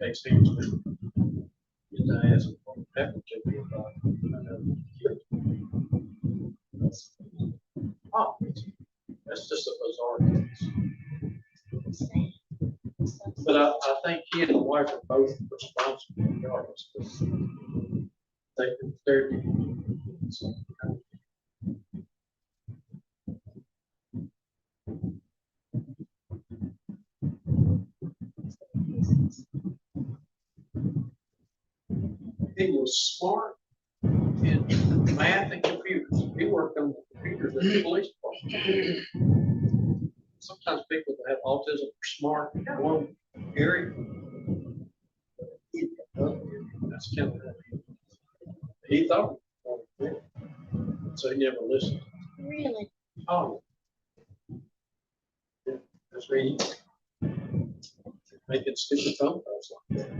case he was with, and I asked him what happened to me about oh, that's just a bizarre case. But I think he and the wife are both responsible regardless, because they're he was smart in math and computers. He worked on the computers at the police department. Sometimes people that have autism are smart in one area. That's kind of he thought. So he never listened. Really? Oh. Yeah, that's me. Making stupid phone calls like that.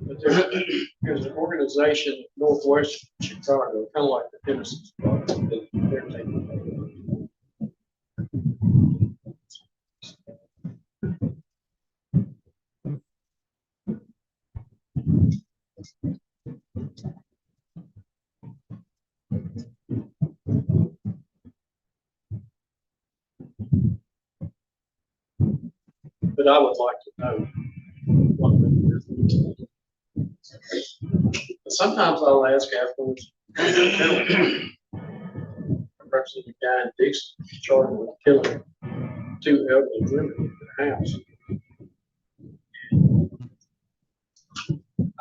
But there's an organization in northwest Chicago, kind of like the Innocence Project, that they're taking. But I would like to know what we do. Sometimes I'll ask afterwards. Perhaps the guy in Dickson charged with killing two elderly women in their house.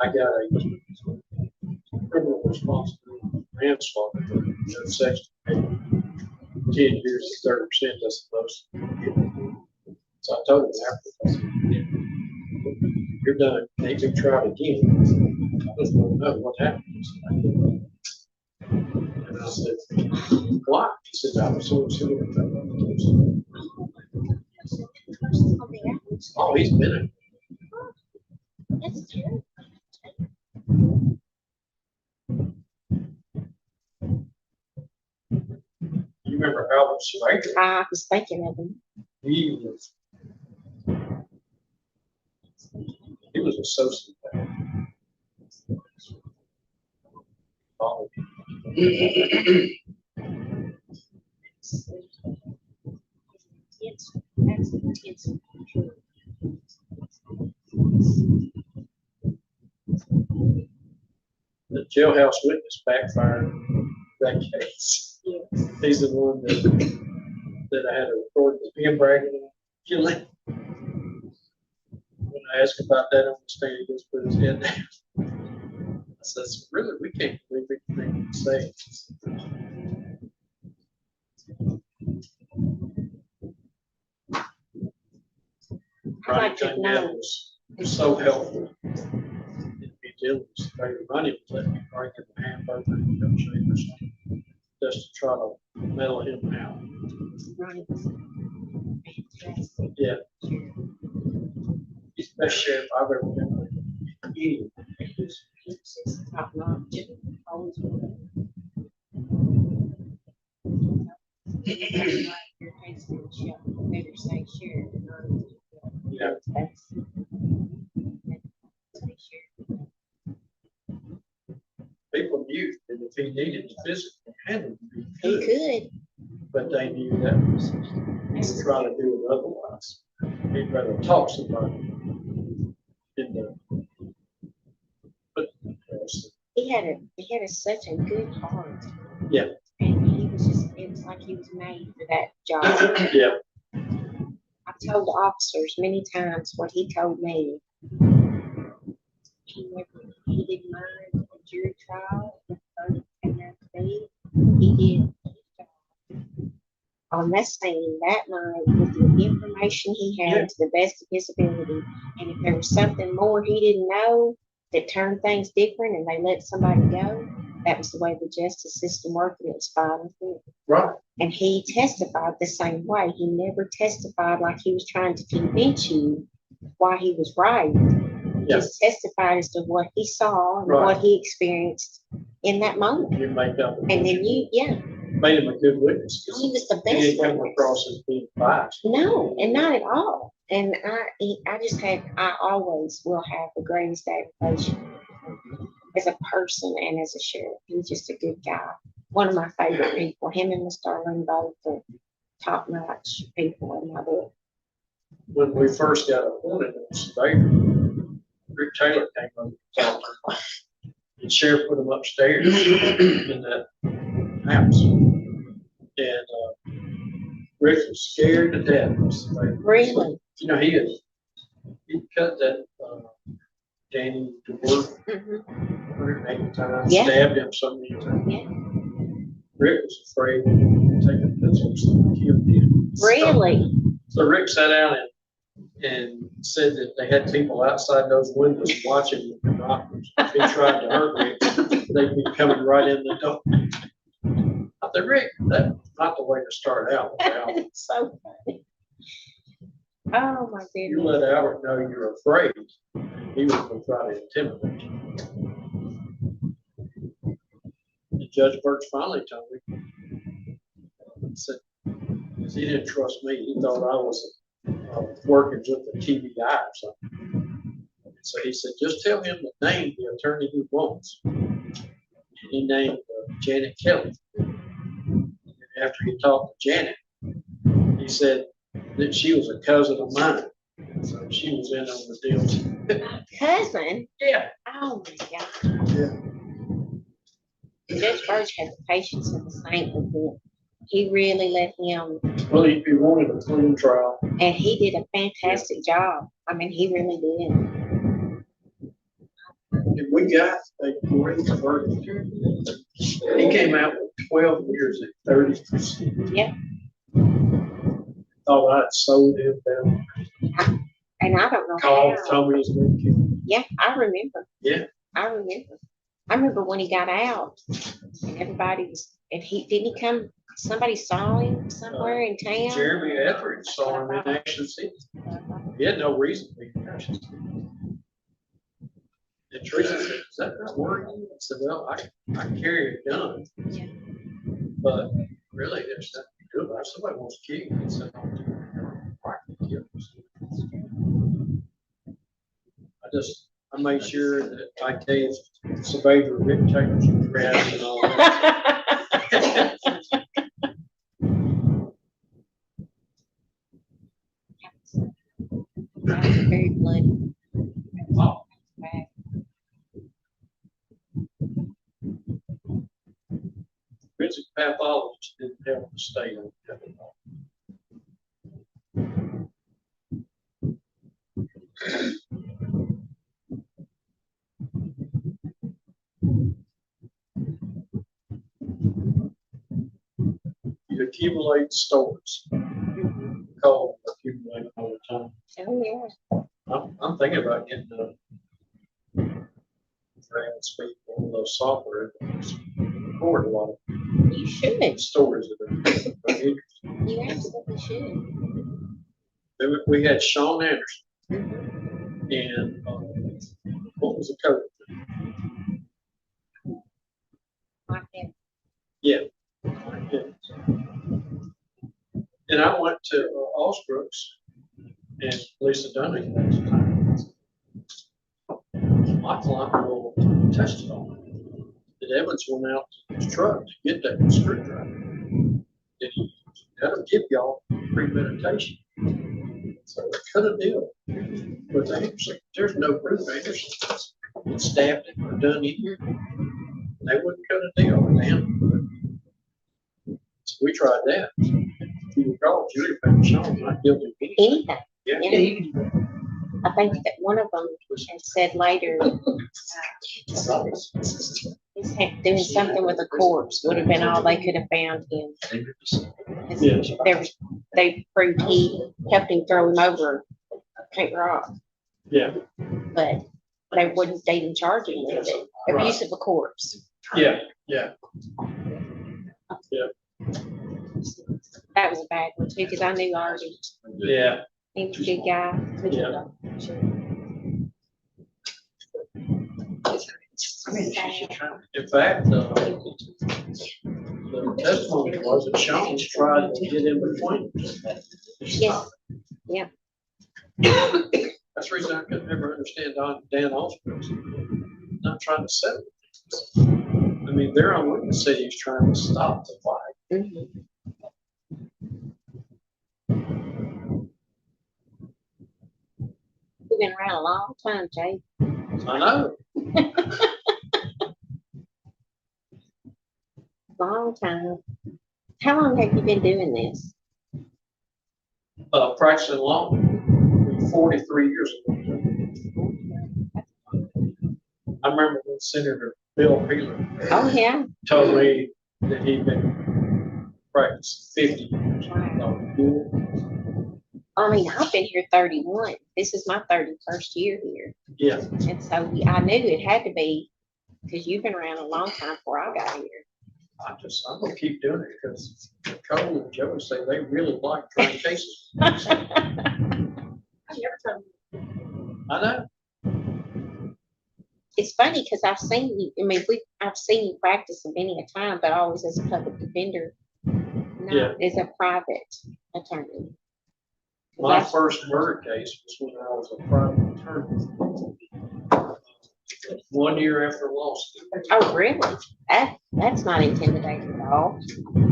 I got a criminal responsibility manslaughter for section 10 years to 30%. That's the most. So I told him after, I said, you're done. They can try it again. I just want to know what happened. And I said, why? He said, I was so upset with that. Oh, he's been it. That's true. You remember Albert Slater? I was thinking of him. He was a sociopath. The jailhouse witness backfired that case. He's the one that I had to record with him bragging and killing. When I asked about that on the stand, he just put his head down. I says, really, we can't believe anything you say. I'd like to know. Was so helpful. Diligence, they money was letting me break in the hamburger and milkshake or something, just to try to mellow him out. Yeah. He's the best sheriff I've ever been with. Top notch. Yeah. People knew that if he needed to physically handle it, He could. but they knew that he would try to do it otherwise. He'd rather talk somebody in the. But He had such a good heart. Yeah. And he was just, it was like he was made for that job. Yeah. I've told the officers many times what he told me. He didn't mind a jury trial. He did his job on that scene that night with the information he had to the best of his ability. And if there was something more he didn't know that turned things different and they let somebody go, that was the way the justice system worked, and it was fine with it. Right. And he testified the same way. He never testified like he was trying to convince you why he was right. He just testified as to what he saw and what he experienced in that moment. You make up. And then made him a good witness. He was the best. He didn't come across as being biased. No, and not at all. And I always will have the greatest admiration as a person and as a sheriff. He's just a good guy. One of my favorite people. Him and Mr. Starling both are top-notch people in my book. When we first got appointed in surveyor, Rick Taylor came over and talked to him. The sheriff put him upstairs in that house. And Rick was scared to death. Really? You know, he cut that Danny to work 180 times, stabbed him so many times. Yeah. Rick was afraid to take a pistol and kill him. Really? So Rick sat down and said that they had people outside those windows watching with binoculars. If he tried to hurt Rick, they'd be coming right in the door. I said, Rick, that's not the way to start out. It's so funny. Oh my goodness. You let Albert know you're afraid, he was going to try to intimidate you. And Judge Burks finally told me, he said, because he didn't trust me, he thought I was working with the TBI or something. So he said, just tell him the name the attorney he wants. And he named Janet Kelly. And after he talked to Janet, he said that she was a cousin of mine. So she was in on the deal. Cousin? Yeah. Oh my God. Yeah. Judge Burge had the patience of the saint with him. He really let him. Well, he wanted a clean trial. And he did a fantastic job. I mean, he really did. And we got a great verdict. He came out with 12 years at 30%. Yeah. Thought I'd sold him down. And I don't know Called, how. told me he's going to kill him. Yeah, I remember. Yeah. I remember when he got out and everybody was, and didn't he come, somebody saw him somewhere in town? Jeremy Etheridge saw him in Action City. He had no reason to be in Action City. And Teresa said, is that not working? I said, well, I carry a gun. Yeah. But really, there's nothing to do about it. If somebody wants to kill you, it's not to kill you. I made sure that I gave Surveyor Rick Taylor's address and all that. forensic pathologist didn't help the state on that at all. You accumulate stores. Coal accumulate all the time. Oh, yeah. I'm thinking about getting speed on those software. That record a lot of You should. stories that are interesting. You absolutely should. We had Sean Anderson and what was the code? Yeah. And I went to Allsbrooks and Lisa Dunning at the time. My client will testify that Evans went out to his truck to get that screwdriver. That'll give y'all premeditation. So they cut a deal with Anderson. There's no proof Anderson stabbed him or done anything. They wouldn't cut a deal with him. So we tried that. If you recall, Judy found Sean not guilty of anything. Yeah. I think that one of them said later, doing something with a corpse would have been all they could have found him. They proved he helped him throw him over a paint rock. Yeah. But they didn't charge him with it. Abuse of a corpse. Yeah, yeah. Yeah. That was a bad one too, because I knew Artie. Yeah. He was a good guy. Yeah. In fact, the testimony was that Sean tried to get in between. Yes. Yeah. That's the reason I could never understand Dan Allsbrooks not trying to settle things. I mean, their own witness said he was trying to stop the fight. Mm-hmm. We've been around a long time, Jay. I know. Long time. How long have you been doing this? Practicing law 43 years ago. I remember when Senator Bill Peeler told me that he'd been practicing 50 years. I mean, I've been here 31. This is my 31st year here. Yeah. And so I knew it had to be, because you've been around a long time before I got here. I'm gonna keep doing it because Cole and Joey say they really like trying cases. I know. It's funny because I've seen you. I mean, I've seen you practice many a time, but always as a public defender, not as a private attorney. My first murder case was when I was a private attorney. 1 year after law school. Oh, really? That's not intimidating at all.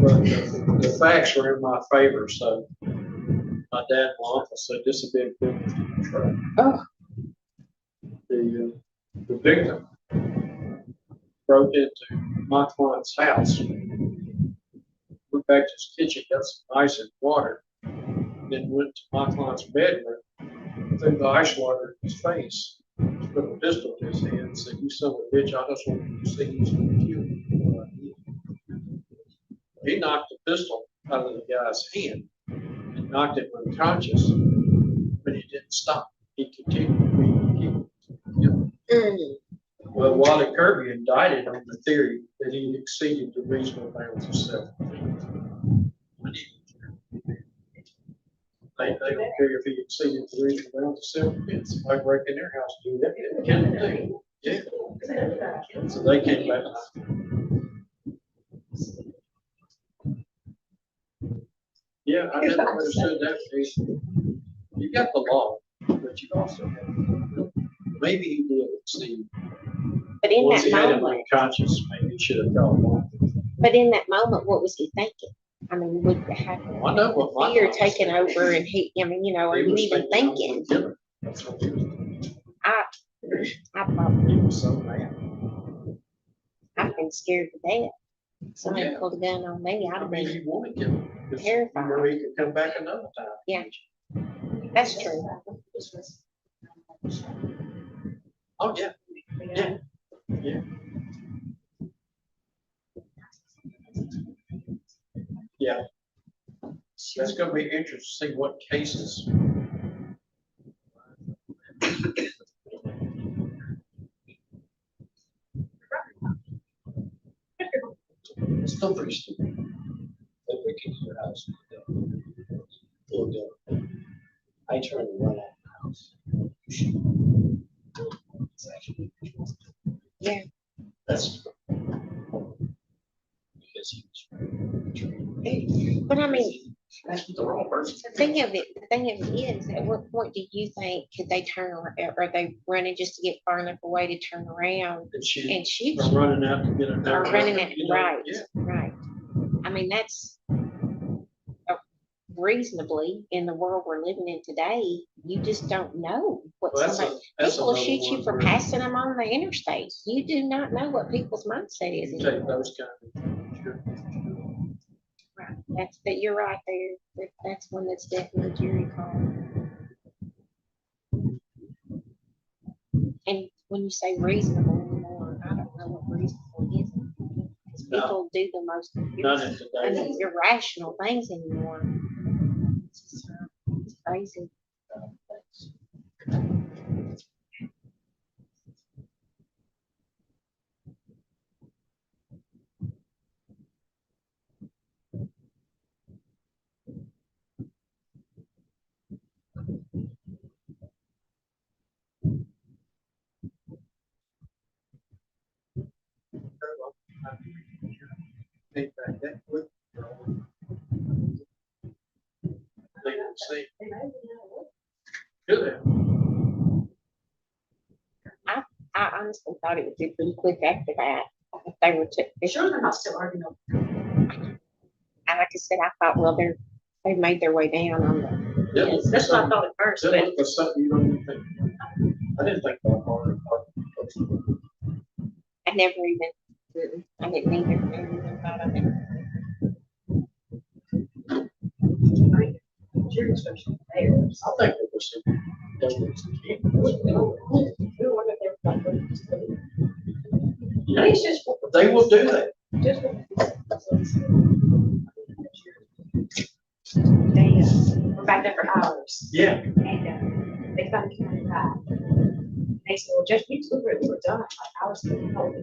But the facts were in my favor, so my dad and my uncle said this would be a good one to try. Oh. The victim broke into my client's house, went back to his kitchen, got some ice and water, then went to my client's bedroom, threw the ice water in his face, put a pistol in his hand, and said, "You son of a bitch, I just want you to see he's gonna kill you." He knocked the pistol out of the guy's hand and knocked him unconscious, but he didn't stop. He continued. Well, Wally Kirby indicted on the theory that he exceeded the reasonable bounds of self-defense. They don't care if he exceeded the reasonable bounds of self-defense. If I break in their house, do that, they can do. Yeah. So they came back. Yeah, I never understood that case. You got the law, but you also have, maybe he did exceed. But in Once that he had him moment, unconscious, maybe he should have gone. but in that moment, what was he thinking? I mean, would have I know what my fear taking over, and are you even thinking? That's what he was thinking. I probably He was so mad. I've been scared to death. Somebody Yeah. pulled a gun on me, I'd I have mean, been you want to kill him. 'Cause you terrified. know he could come back another time. Yeah. That's true. Oh, yeah. Yeah. Yeah. Yeah. That's gonna be interesting to see what cases. It's still pretty stupid. They break into your house. And, I try to run out of the house. Yeah. That's. Because he was. But I mean, That's the wrong person. the thing of it is, at what point do you think could they turn around? Are they running just to get far enough away to turn around and shoot Or you? running out to get a. Or running it, you know, right, Yeah. right. I mean, that's reasonably in the world we're living in today, you just don't know what Well, somebody, that's people will another shoot you one for where- passing them on the interstate. You do not know what people's mindset is You take anymore. those kind of. Sure. Right. That you're right there. That's one that's definitely jury call. And when you say reasonable anymore, I don't know what reasonable is. Because people do the most None of today. irrational things anymore. It's crazy. Take back that quick. They don't see. Do they? I honestly thought it would be pretty quick after that. If they were to. Sure, they're not still arguing. And like I said, I thought, well, they've made their way down on the. Yeah, Yes, that's what I thought at first, That but look for something you don't even think. I didn't think about hard. I never even, I didn't even thought of it. jury instruction there. I think it was. Yeah, It's just. they will do that. Just. We're back there for hours. Yeah. And they found the county back. They said, well, Judge, we were done like hours ago.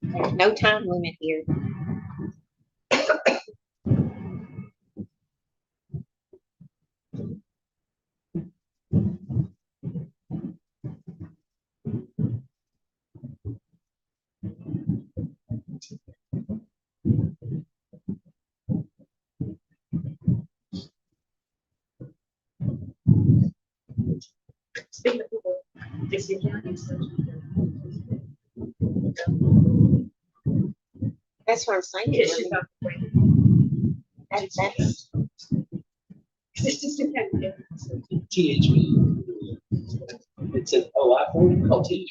There's no time limit here. Speaking of people, Dickson County. That's what I'm saying. Yes, you got the That's. It's just a kind of. THB. It's a, oh, I forwarded called THB.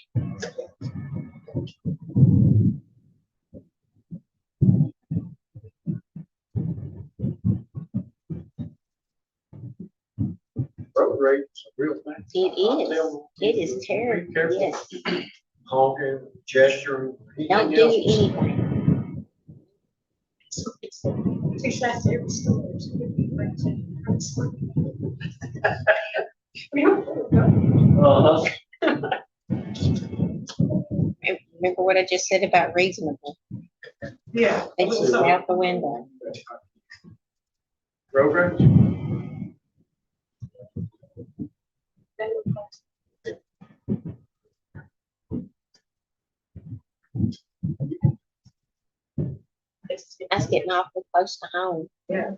Road rage is a real thing. It is terrible. Be careful. Yes. Honking, gesturing. Don't do anything. It's that every store. Remember what I just said about reasonable? Yeah. It's just out the window. Road rage? That's getting awfully close to home. Yeah.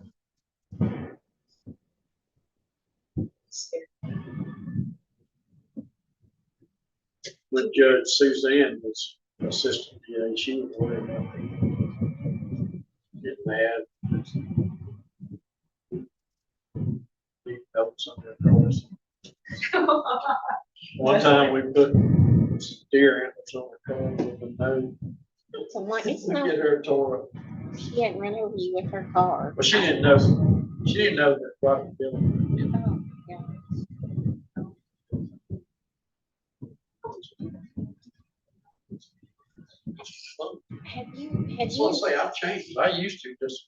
When Judge Suzanne was assistant DA, she was worried about getting mad. He felt something across. One time we put some deer antlers on the car with a nose. So I'm like, it's We not, get her tore up. she hadn't run over you with her car. But she didn't know that Robbie Dillon. Have you, That's what I say, I've changed. I used to just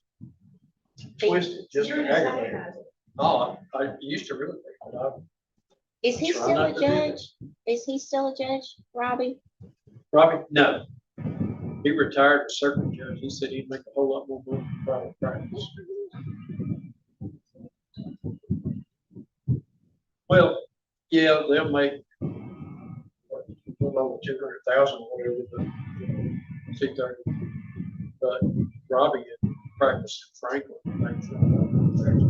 twist it, just to aggravate it. No, I used to really. But I- is he Try still not a to do judge? Is he still a judge, Robbie? Robbie, no. He retired as circuit judge. He said he'd make a whole lot more money in private practice. Well, yeah, they'll make a little over 200,000 or whatever, but 230. But Robbie had practiced in Franklin. I think,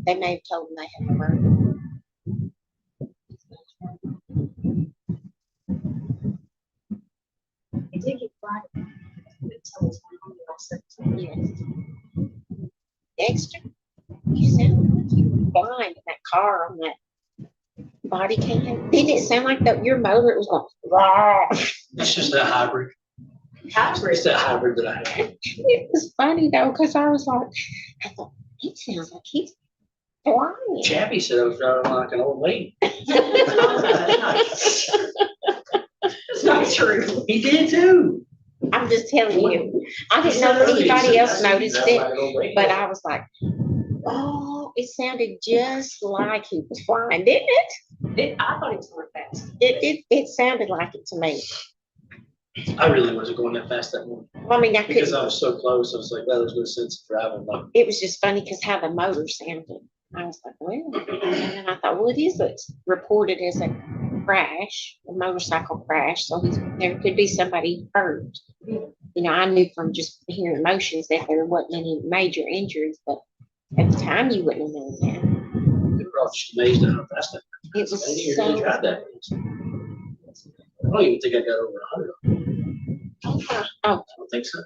They may have told him they had a murder. He did get fired. Yes. Dexter, you sound like you were blind in that car on that body cam. Didn't it sound like that your motor was going, "Rah." It's just that hybrid. It's that hybrid that I have. It was funny though, because I was like, I thought, it sounds like he's flying. Chappie said I was driving like an old lady. It's not true. He did too. I'm just telling you. I didn't know if anybody else noticed it, but I was like, oh, it sounded just like he was flying, didn't it? I thought it was going fast. It sounded like it to me. I really wasn't going that fast that morning. I mean, I Because couldn't. I was so close, I was like, well, there's no sense of driving. Like, It was just funny because how the motor sounded. I was like, well, and then I thought, well, it's reported as a crash, a motorcycle crash. So there could be somebody hurt. You know, I knew from just hearing emotions that there wasn't any major injuries, but at the time you wouldn't have known that. they were all just amazed at how fast that. It was I didn't even really so. drive that fast. I don't even think I got over 100. Oh, I don't think so.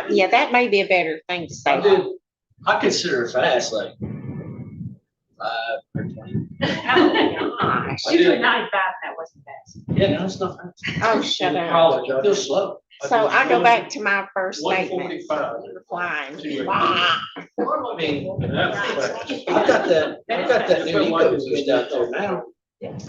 yeah, that may be a better thing to say. I consider it fast, like 5 or 20. Oh, gosh. You were 95 and that wasn't fast. Yeah, no, it's not fast. Oh, shut in up. college, I feel slow. So I go back to my first statement. 145. You were flying. Wow. I mean, That's fast. I've got that new Eco Boost out there now.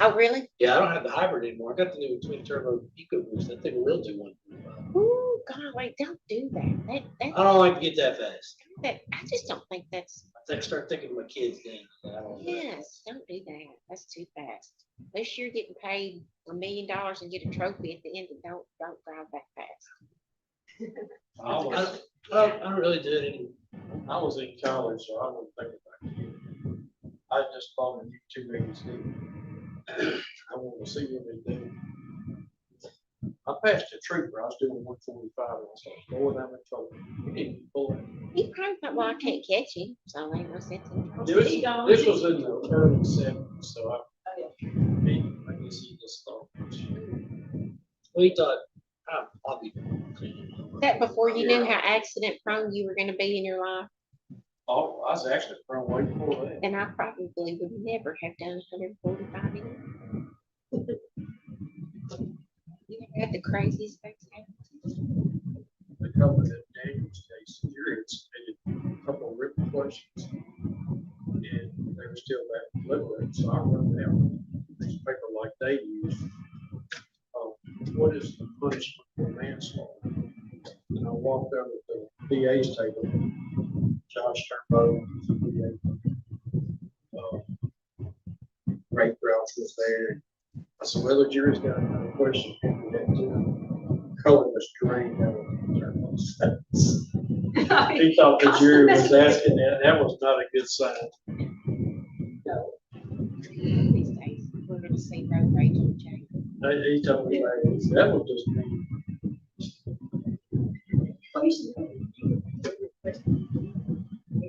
Oh, really? Yeah, I don't have the hybrid anymore. I got the new twin turbo Eco Boost. That thing will do 125. Ooh, golly, don't do that. I don't like to get that fast. I just don't think that's. I start thinking of my kids' game. I don't know. Yes, don't do that. That's too fast. Unless you're getting paid $1 million and get a trophy at the end, and don't drive that fast. I don't really do it anymore. I was in college, so I wasn't thinking about it. I just thought you too many things. I want to see what they do. I passed a trooper. I was doing 145 and I was Lord, I'm in trouble. You need to pull it. He probably thought, well, I can't catch him, so there ain't no sense in trying. This was in the early 70s, so I guess he just thought. Well, he thought, I'll be. That before you knew how accident prone you were going to be in your life, Oh, I was actually from way before that. and I probably would never have done 145 anyway. You ever had the craziest accident? They covered that Daniels case. The jury had submitted a couple of written questions, and they were still back deliberating. So I wrote down a piece of paper like they used. What is the punishment for manslaughter? And I walked over to the DA's table. Josh Turnbow, the DA. Ray Crouch was there. I said, well, the jury's got another question. Color was drained out of Turnbow's face. He thought the jury was asking that. That was not a good sign. These days, we're going to see road rage on Jane. He told me that was just me.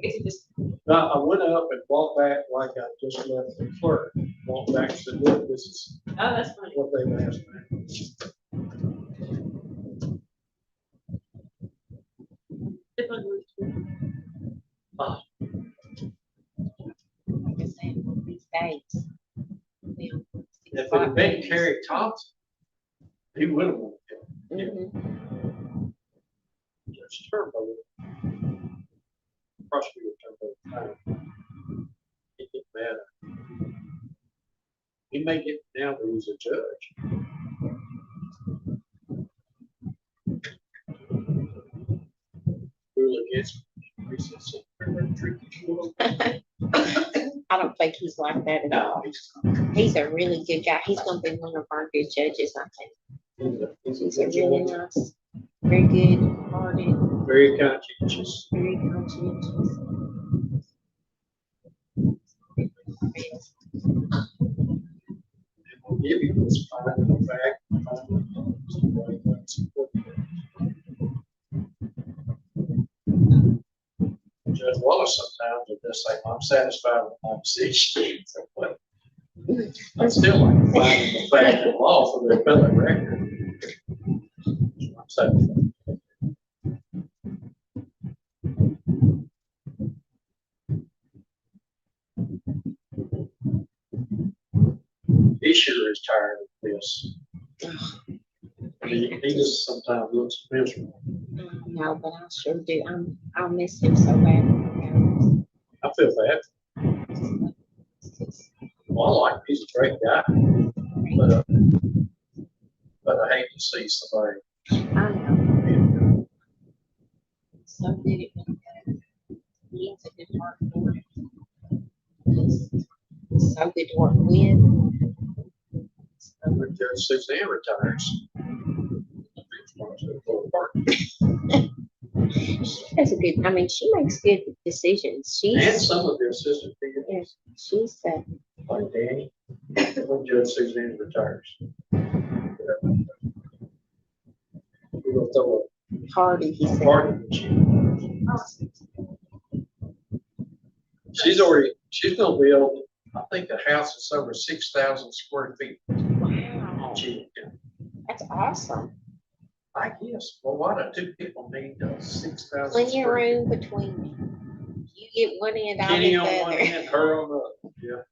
Is it just, I went up and walked back like I just left the clerk, walked back and said, look, this is oh, that's funny. what they've asked me. Like I said, one of these days. If it had been Kerry Thompson, he would have won it. Mhm. Judge Turnbull, prosecutor Turnbull, he get mad. He may get now, but he's a judge. Rule against recess. I don't think he's like that at all. He's a really good guy. He's gonna be one of our good judges, I think. He's a really nice, very good hearted, Very conscientious. very conscientious. We'll give you this final fact. Judge Wallace sometimes will just say, I'm satisfied with my decision. But I still like finding the fact of law for the appellate record. I'm satisfied. He sure is tired of this. He just sometimes looks miserable. No, but I sure do. I'll miss him so bad. I feel bad. Well, I like him. He's a great guy. But I hate to see somebody. I know. So good at what he has a good heart for it. So good to work with. When Judge Suzanne retires. She has a good, I mean, she makes good decisions. And She's, some of the assistant yeah, she's, like Danny, when Judge Suzanne retires. We'll throw Hardy, he a said. party. She's gonna be able, I think the house is over 6,000 square feet. Wow, that's awesome. I guess, well, why do two people need 6,000? Plenty of square feet? room between you. You get one end, I'll Kenny get on the one other. end, her on the other. Yeah,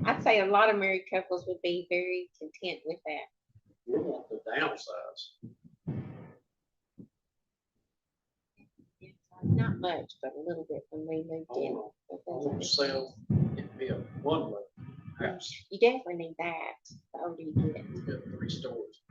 I'd say a lot of married couples would be very content with that. we want the downsize. Not much, but a little bit when we moved in. I want to sell, it'd be a one room house. You definitely need that, the older you get. We got 3 stores.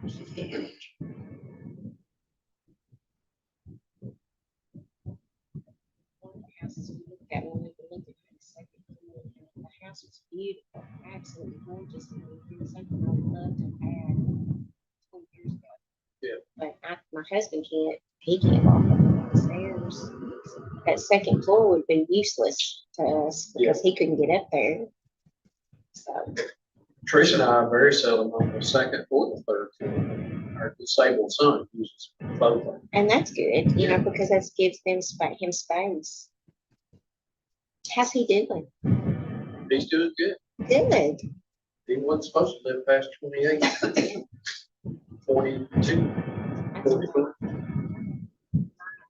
One of the houses we looked at when we were looking at the second floor, the house was beautiful, absolutely gorgeous. And it was something I loved to have 20 years ago. Yeah. But my husband can't walk up the stairs. That second floor would be useless to us because he couldn't get up there. So. Trish and I are very seldom on the second or the third floor. Our disabled son uses both of them. And that's good, you know, because that gives him space. How's he doing? He's doing good. Good. He wasn't supposed to live past 28. 42. 44.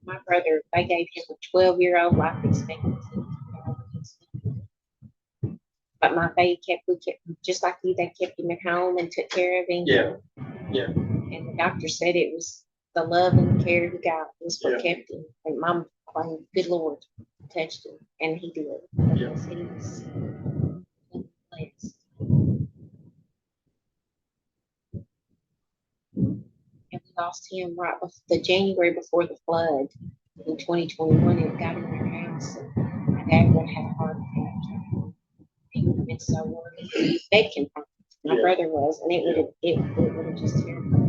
My brother, they gave him a 12-year-old life expectancy. But we kept, just like you, they kept him at home and took care of him. Yeah, yeah. And the doctor said it was the love and care he got was what kept him. And Mom claimed, good Lord, touched him. And he did. Because he was blessed. And we lost him right before the January before the flood in 2021. And it got in their house. And my dad would have had a heart attack. He would have been so worried. He was begging for my brother was, and it would have just terrified.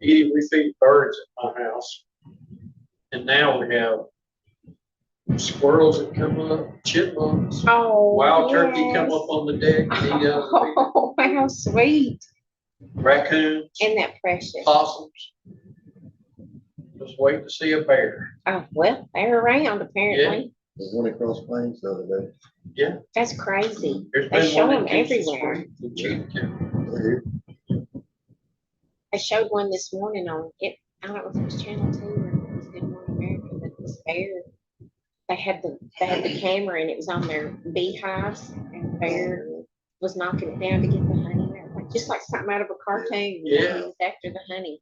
We feed birds at my house. And now we have squirrels that come up, chipmunks, Oh. wild turkey come yes. up on the deck and eat out of the feeder. Oh, how sweet. Raccoons, Isn't that precious? possums. Just wait to see a bear. Oh, well, they're around apparently. There's one across Plains the other day. Yeah. That's crazy. There's They been show one them in Houston everywhere. Springs in Cheatham County. I showed one this morning on it. I don't know if it was Channel 2 or if it was Good Morning America, but it was bear. They had the camera and it was on their beehives and the bear was knocking it down to get the honey. Like, just like something out of a cartoon. Yeah. He was after the honey.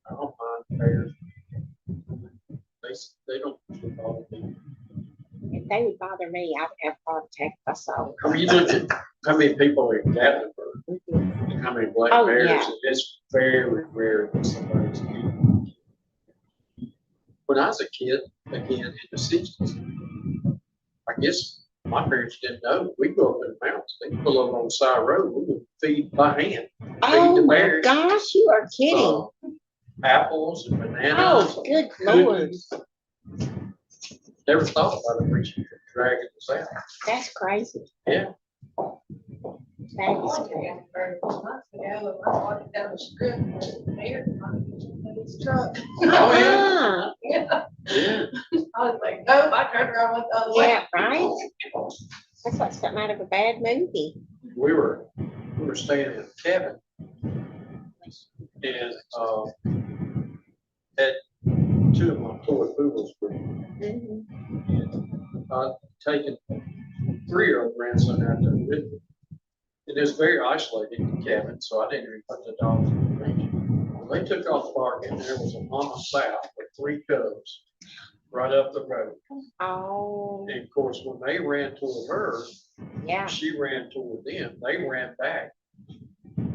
I don't mind bears. They don't bother me. If they would bother me, I would have a heart attack if I saw them. I mean, you look at how many people are in Gatlinburg, and how many black Oh, bears, yeah. and it's very rare that somebody's eating. When I was a kid, again, in the 60s, I guess my parents didn't know. We go up in the mountains, they pull over on the side road, we would feed by hand. Feed Oh the my bears. gosh, you are kidding. Apples and bananas. Oh, good Lord. cookies. Never thought about a creature dragging us out. That's crazy. Yeah. That is crazy. Oh, yeah. Yeah. I was like, nope, I turned around with the other way. Yeah, right? That's like something out of a bad movie. We were staying in a cabin and had two of my toy poodles with me. Mhm. I'd taken 3-year-old grandson out there with me. It is very isolated cabin, so I didn't even put the dogs in the thing. Well, they took off barking, and there was a mama sow with 3 cubs right up the road. Oh, And of course, when they ran toward her, yeah. she ran toward them. They ran back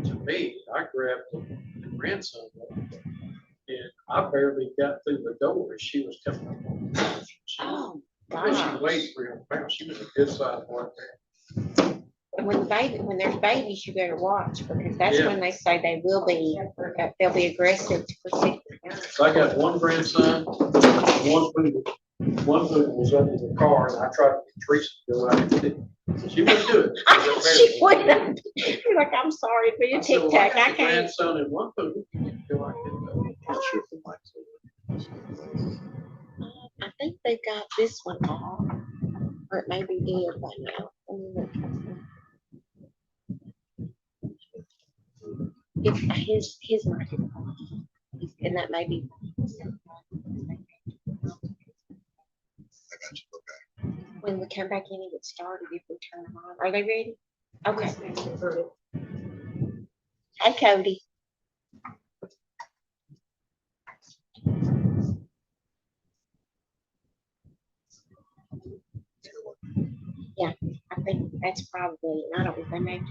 to me. I grabbed the grandson up, and I barely got through the door as she was coming up on the porch. Oh, And she gosh. weighed 300 pounds. She was a good sized boy there. And when there's babies, you better watch because that's Yeah. when they say they'll be aggressive to protect their young. So I got one grandson, one poodle. One poodle was under the car, and I tried to get Teresa to go out and get it. She wouldn't do it. She wouldn't. You're like, I'm sorry, be a tic tac. I can't. Grandson and one poodle. Feel like I think they got this one off, or it may be dead by now. Let me look. It's his market, and that may be. When we come back in and get started, if we turn them on, are they ready? Okay. Hi, Cody. Yeah, I think that's probably, I don't know if they made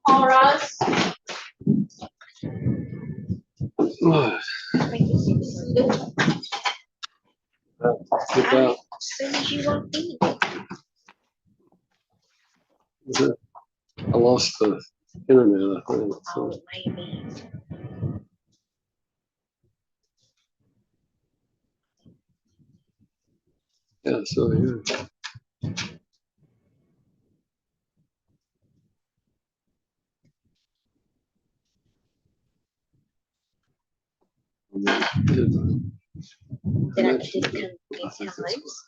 All right. Get out. as soon as you walk in. I lost the internet, I think. So. Oh, maybe. Yeah, so yeah. Then I could just come get some loose.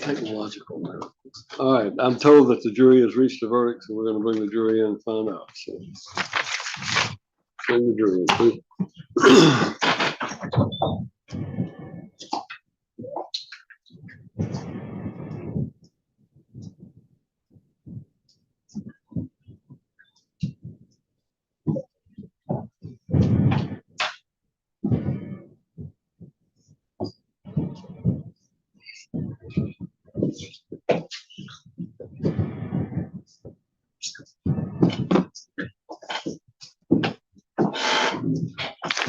Technological miracles. All right, I'm told that the jury has reached a verdict, so we're gonna bring the jury in and find out, so. Bring the jury in, please.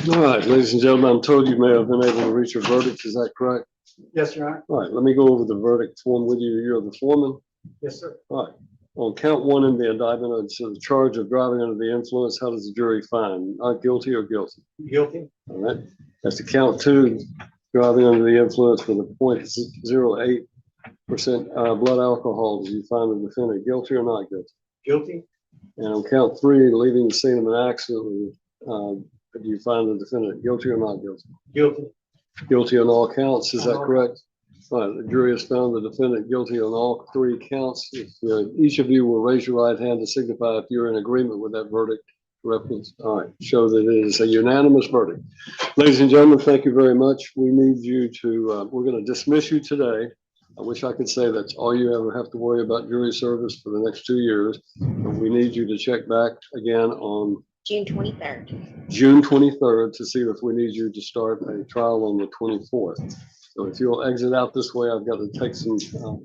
All right, ladies and gentlemen, I'm told you may have been able to reach a verdict. Is that correct? Yes, Your Honor. All right, let me go over the verdict form with you. You're the foreman. Yes, sir. All right. On count one in the indictment, it's the charge of driving under the influence. How does the jury find? Not guilty or guilty? Guilty. All right. That's the count two, driving under the influence with a 0.08% blood alcohol. Do you find the defendant guilty or not guilty? Guilty. And on count three, leaving the scene of an accident, do you find the defendant guilty or not guilty? Guilty. Guilty on all counts, is that correct? All right, the jury has found the defendant guilty on all three counts. If, each of you will raise your right hand to signify if you're in agreement with that verdict. Reference. All right, show that it is a unanimous verdict. Ladies and gentlemen, thank you very much. We need you to, we're going to dismiss you today. I wish I could say that's all you ever have to worry about jury service for the next 2 years. But we need you to check back again on June 23rd. June 23rd to see if we need you to start a trial on the 24th. So if you'll exit out this way, I've got to take some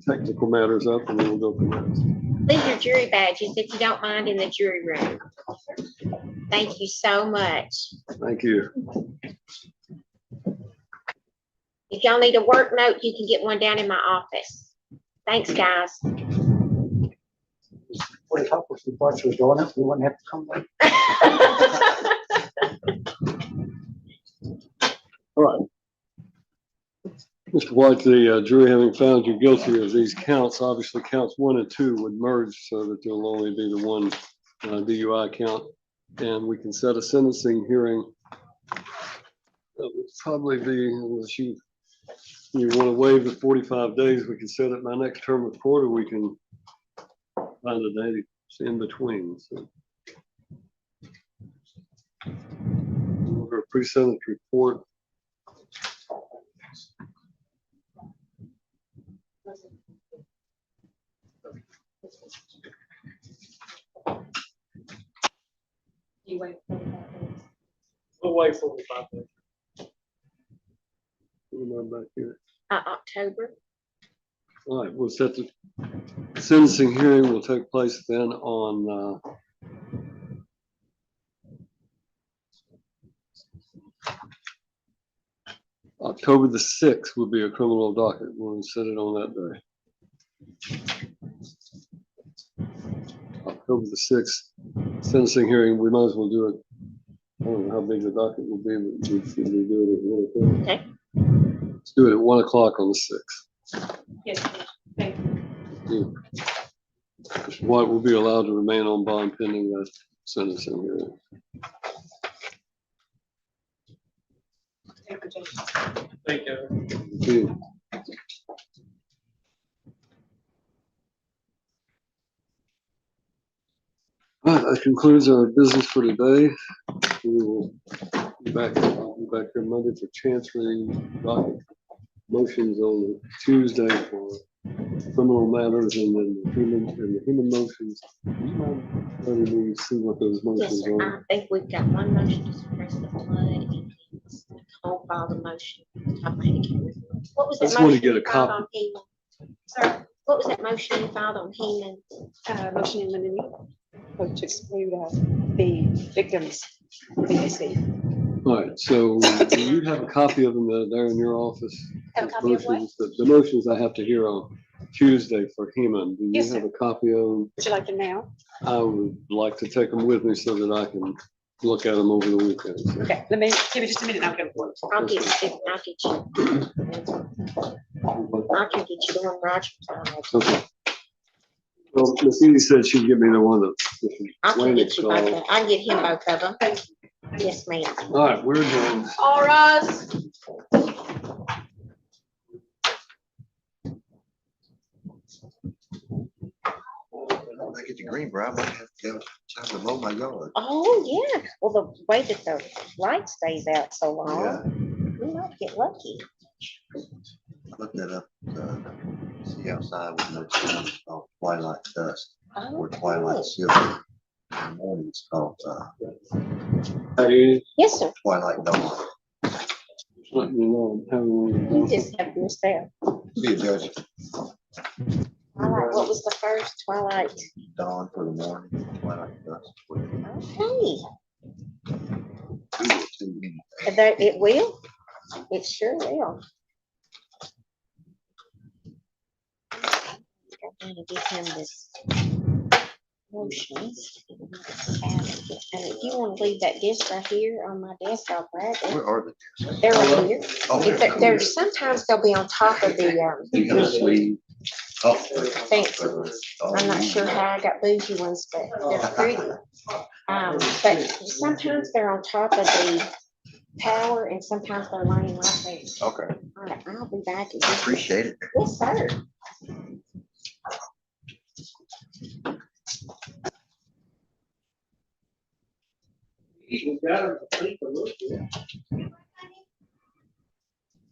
technical matters up and then we'll go from there. Leave your jury badges, if you don't mind, in the jury room. Thank you so much. Thank you. If y'all need a work note, you can get one down in my office. Thanks, guys. What if I was the boss was doing it, we wouldn't have to come back. All right. Mr. White, the jury having found you guilty of these counts, obviously counts 1 and 2 would merge so that there'll only be the one DUI count. And we can set a sentencing hearing. That would probably be, unless you want to waive the 45 days, we can set it my next term of court, or we can find a day in between. So. A pre-sentence report. You wait 45 days. We'll wait 45 days. Back here. October. All right, we'll set the sentencing hearing will take place then on October the 6th will be a criminal docket. We'll set it on that day. October the 6th, sentencing hearing, we might as well do it. I don't know how big the docket will be, but we should do it at 1 o'clock. Okay. Let's do it at 1 o'clock on the 6th. Yes, thank you. Mr. White will be allowed to remain on bond pending that sentencing hearing. Thank you. Thank you. All right, that concludes our business for today. We will be back here Monday for Chancery docket motions on Tuesday for criminal matters and then the human motions. Do you mind letting me see what those Yes, motions sir. are? I think we've got one motion to suppress the blood and Nicole filed a motion. Top of my head, I can't remember. What was I that just want to motion get a you filed copy. on Heman? Sir, what was that motion you filed on Heman? Motion in limine, vote to exclude the victims, BAC. All right, so do you have a copy of them there in your office? Have a copy of what? Motions, the motions I have to hear on Tuesday for Heman. Do you Yes, have sir. a copy of them? Would you like them now? I would like to take them with me so that I can look at them over the weekend. So. Okay, give me just a minute, I'll get them. I'll get you. I can get you the one Roger filed. Okay. Well, Miss Edie said she'd give me the one that. I can Wayne get you both. installed. I can get him both of them. Yes, ma'am. All right, we're adjourned. All rise. to Greenbrier, I might have to go time to mow my yard. Oh, yeah. Well, the way that the light stays out so Yeah, long, we might get lucky. I looked that up, see outside with no sun, it's called twilight dusk, or twilight silver. In the morning, it's called, Yes, sir. twilight dawn. Let me know how we You want to go. just have yourself. See you, Judge. Twilight, what was the first Twilight? Dawn for the morning, twilight dusk. Okay. That, it will? It sure will. I'm gonna give him this motion. And if you want to leave that disc right here on my desk, I'll grab it. Where are the discs? They're right here. Oh, If they're sometimes they'll be on top of the, you got a sleeve. Oh. fancy ones. I'm not sure how I got bougie ones, but they're pretty. But sometimes they're on top of the tower and sometimes they're laying right there. Okay. All right, I'll be back. Appreciate it. Yes, sir. You got them to think a little bit.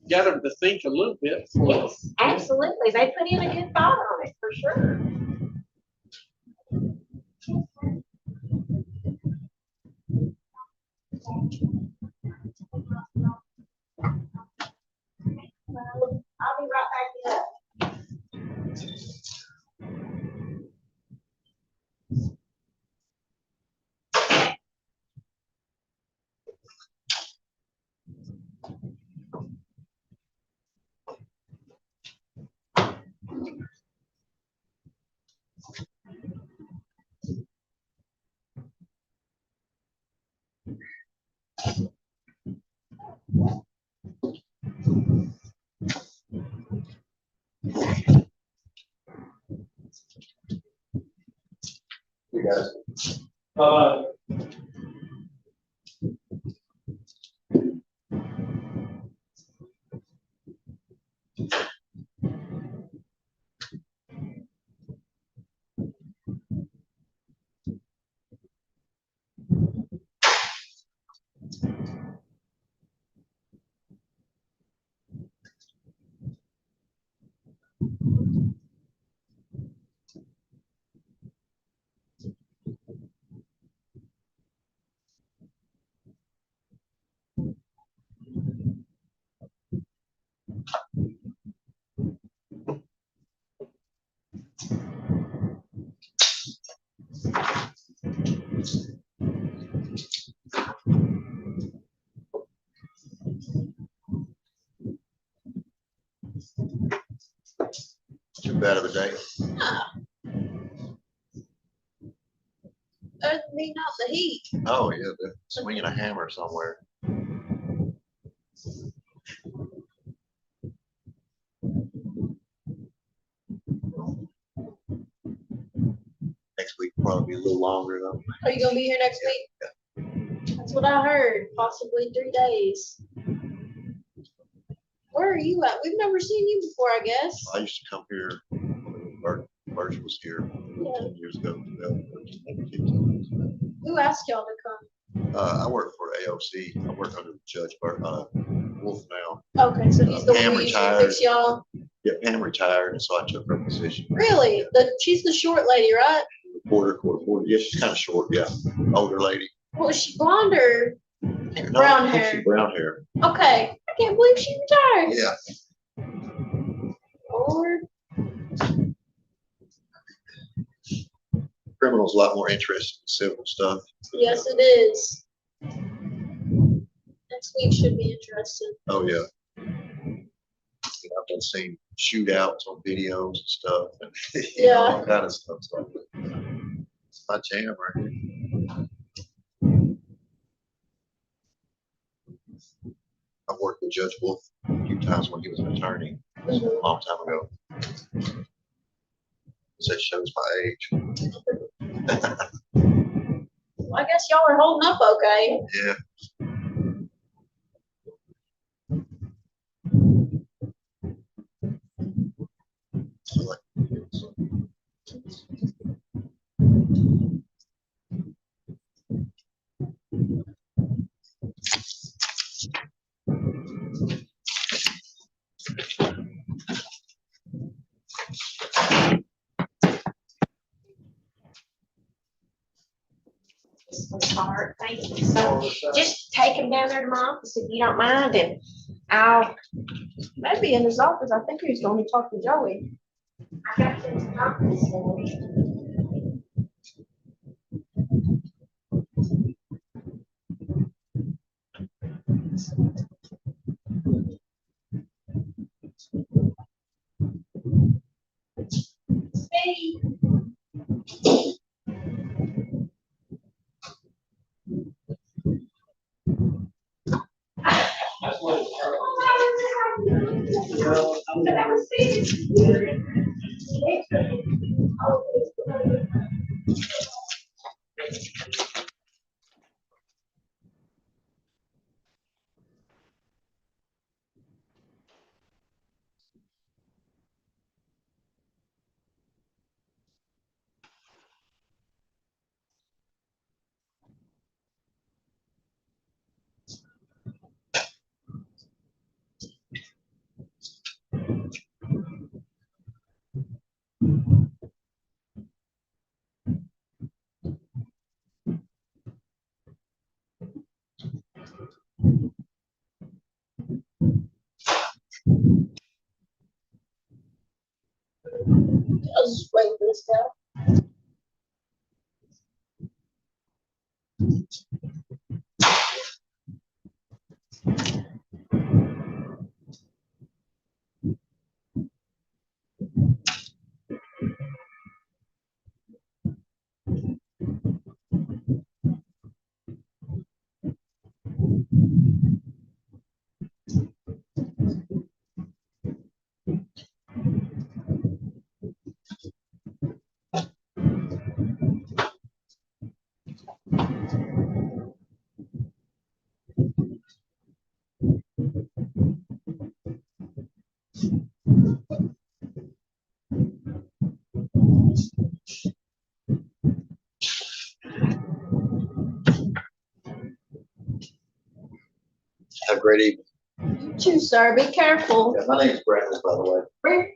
Got them to think a little bit. Yes, absolutely. They put in a good thought on it for sure. I'll be right back up. You guys. Too bad of a day. Other than me, not the heat. Oh, yeah, they're swinging a hammer somewhere. Next week probably be a little longer though. Are you gonna be here next week? That's what I heard, possibly 3 days. Where are you at? We've never seen you before, I guess. I used to come here when Bert was here 10 years ago. Who asked y'all to come? I work for AOC. I work under Judge Wolf now. Okay, so he's the one Pam who usually retired. picks y'all. Yeah, Pam retired, and so I took her position. Really? She's the short lady, right? Quarter. Yeah, she's kind of short. Yeah, older lady. Well, is she blonde or No, brown I think hair? she's brown hair. Okay, I can't believe she retired. Yeah. Lord. Criminal's a lot more interested in civil stuff. Yes, it is. Next week should be interesting. Oh, yeah. I've been seeing shootouts on videos and stuff, and Yeah. all kind of stuff. So it's my jam right here. I worked with Judge Wolf a few times when he was an attorney a long time ago. That shows my age. Well, I guess y'all are holding up okay. Yeah. Okay, so just take him down there to my office if you don't mind, and I'll, Maybe in his office. I think he was going to talk to Joey. I got his office. Steve. I'll just wait for this guy. Have a great evening. You too, sir. Be careful. Yeah, my name's Brandon, by the way. Where?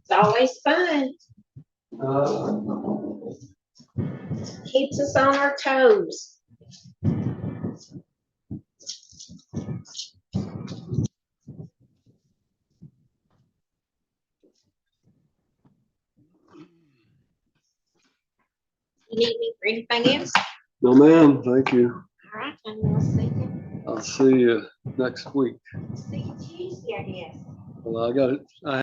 It's always fun. Keeps us on our toes. You need me for anything else? No, ma'am, thank you. All right, then we'll see you. I'll see you next week. See you Tuesday, I guess. Well, I got it.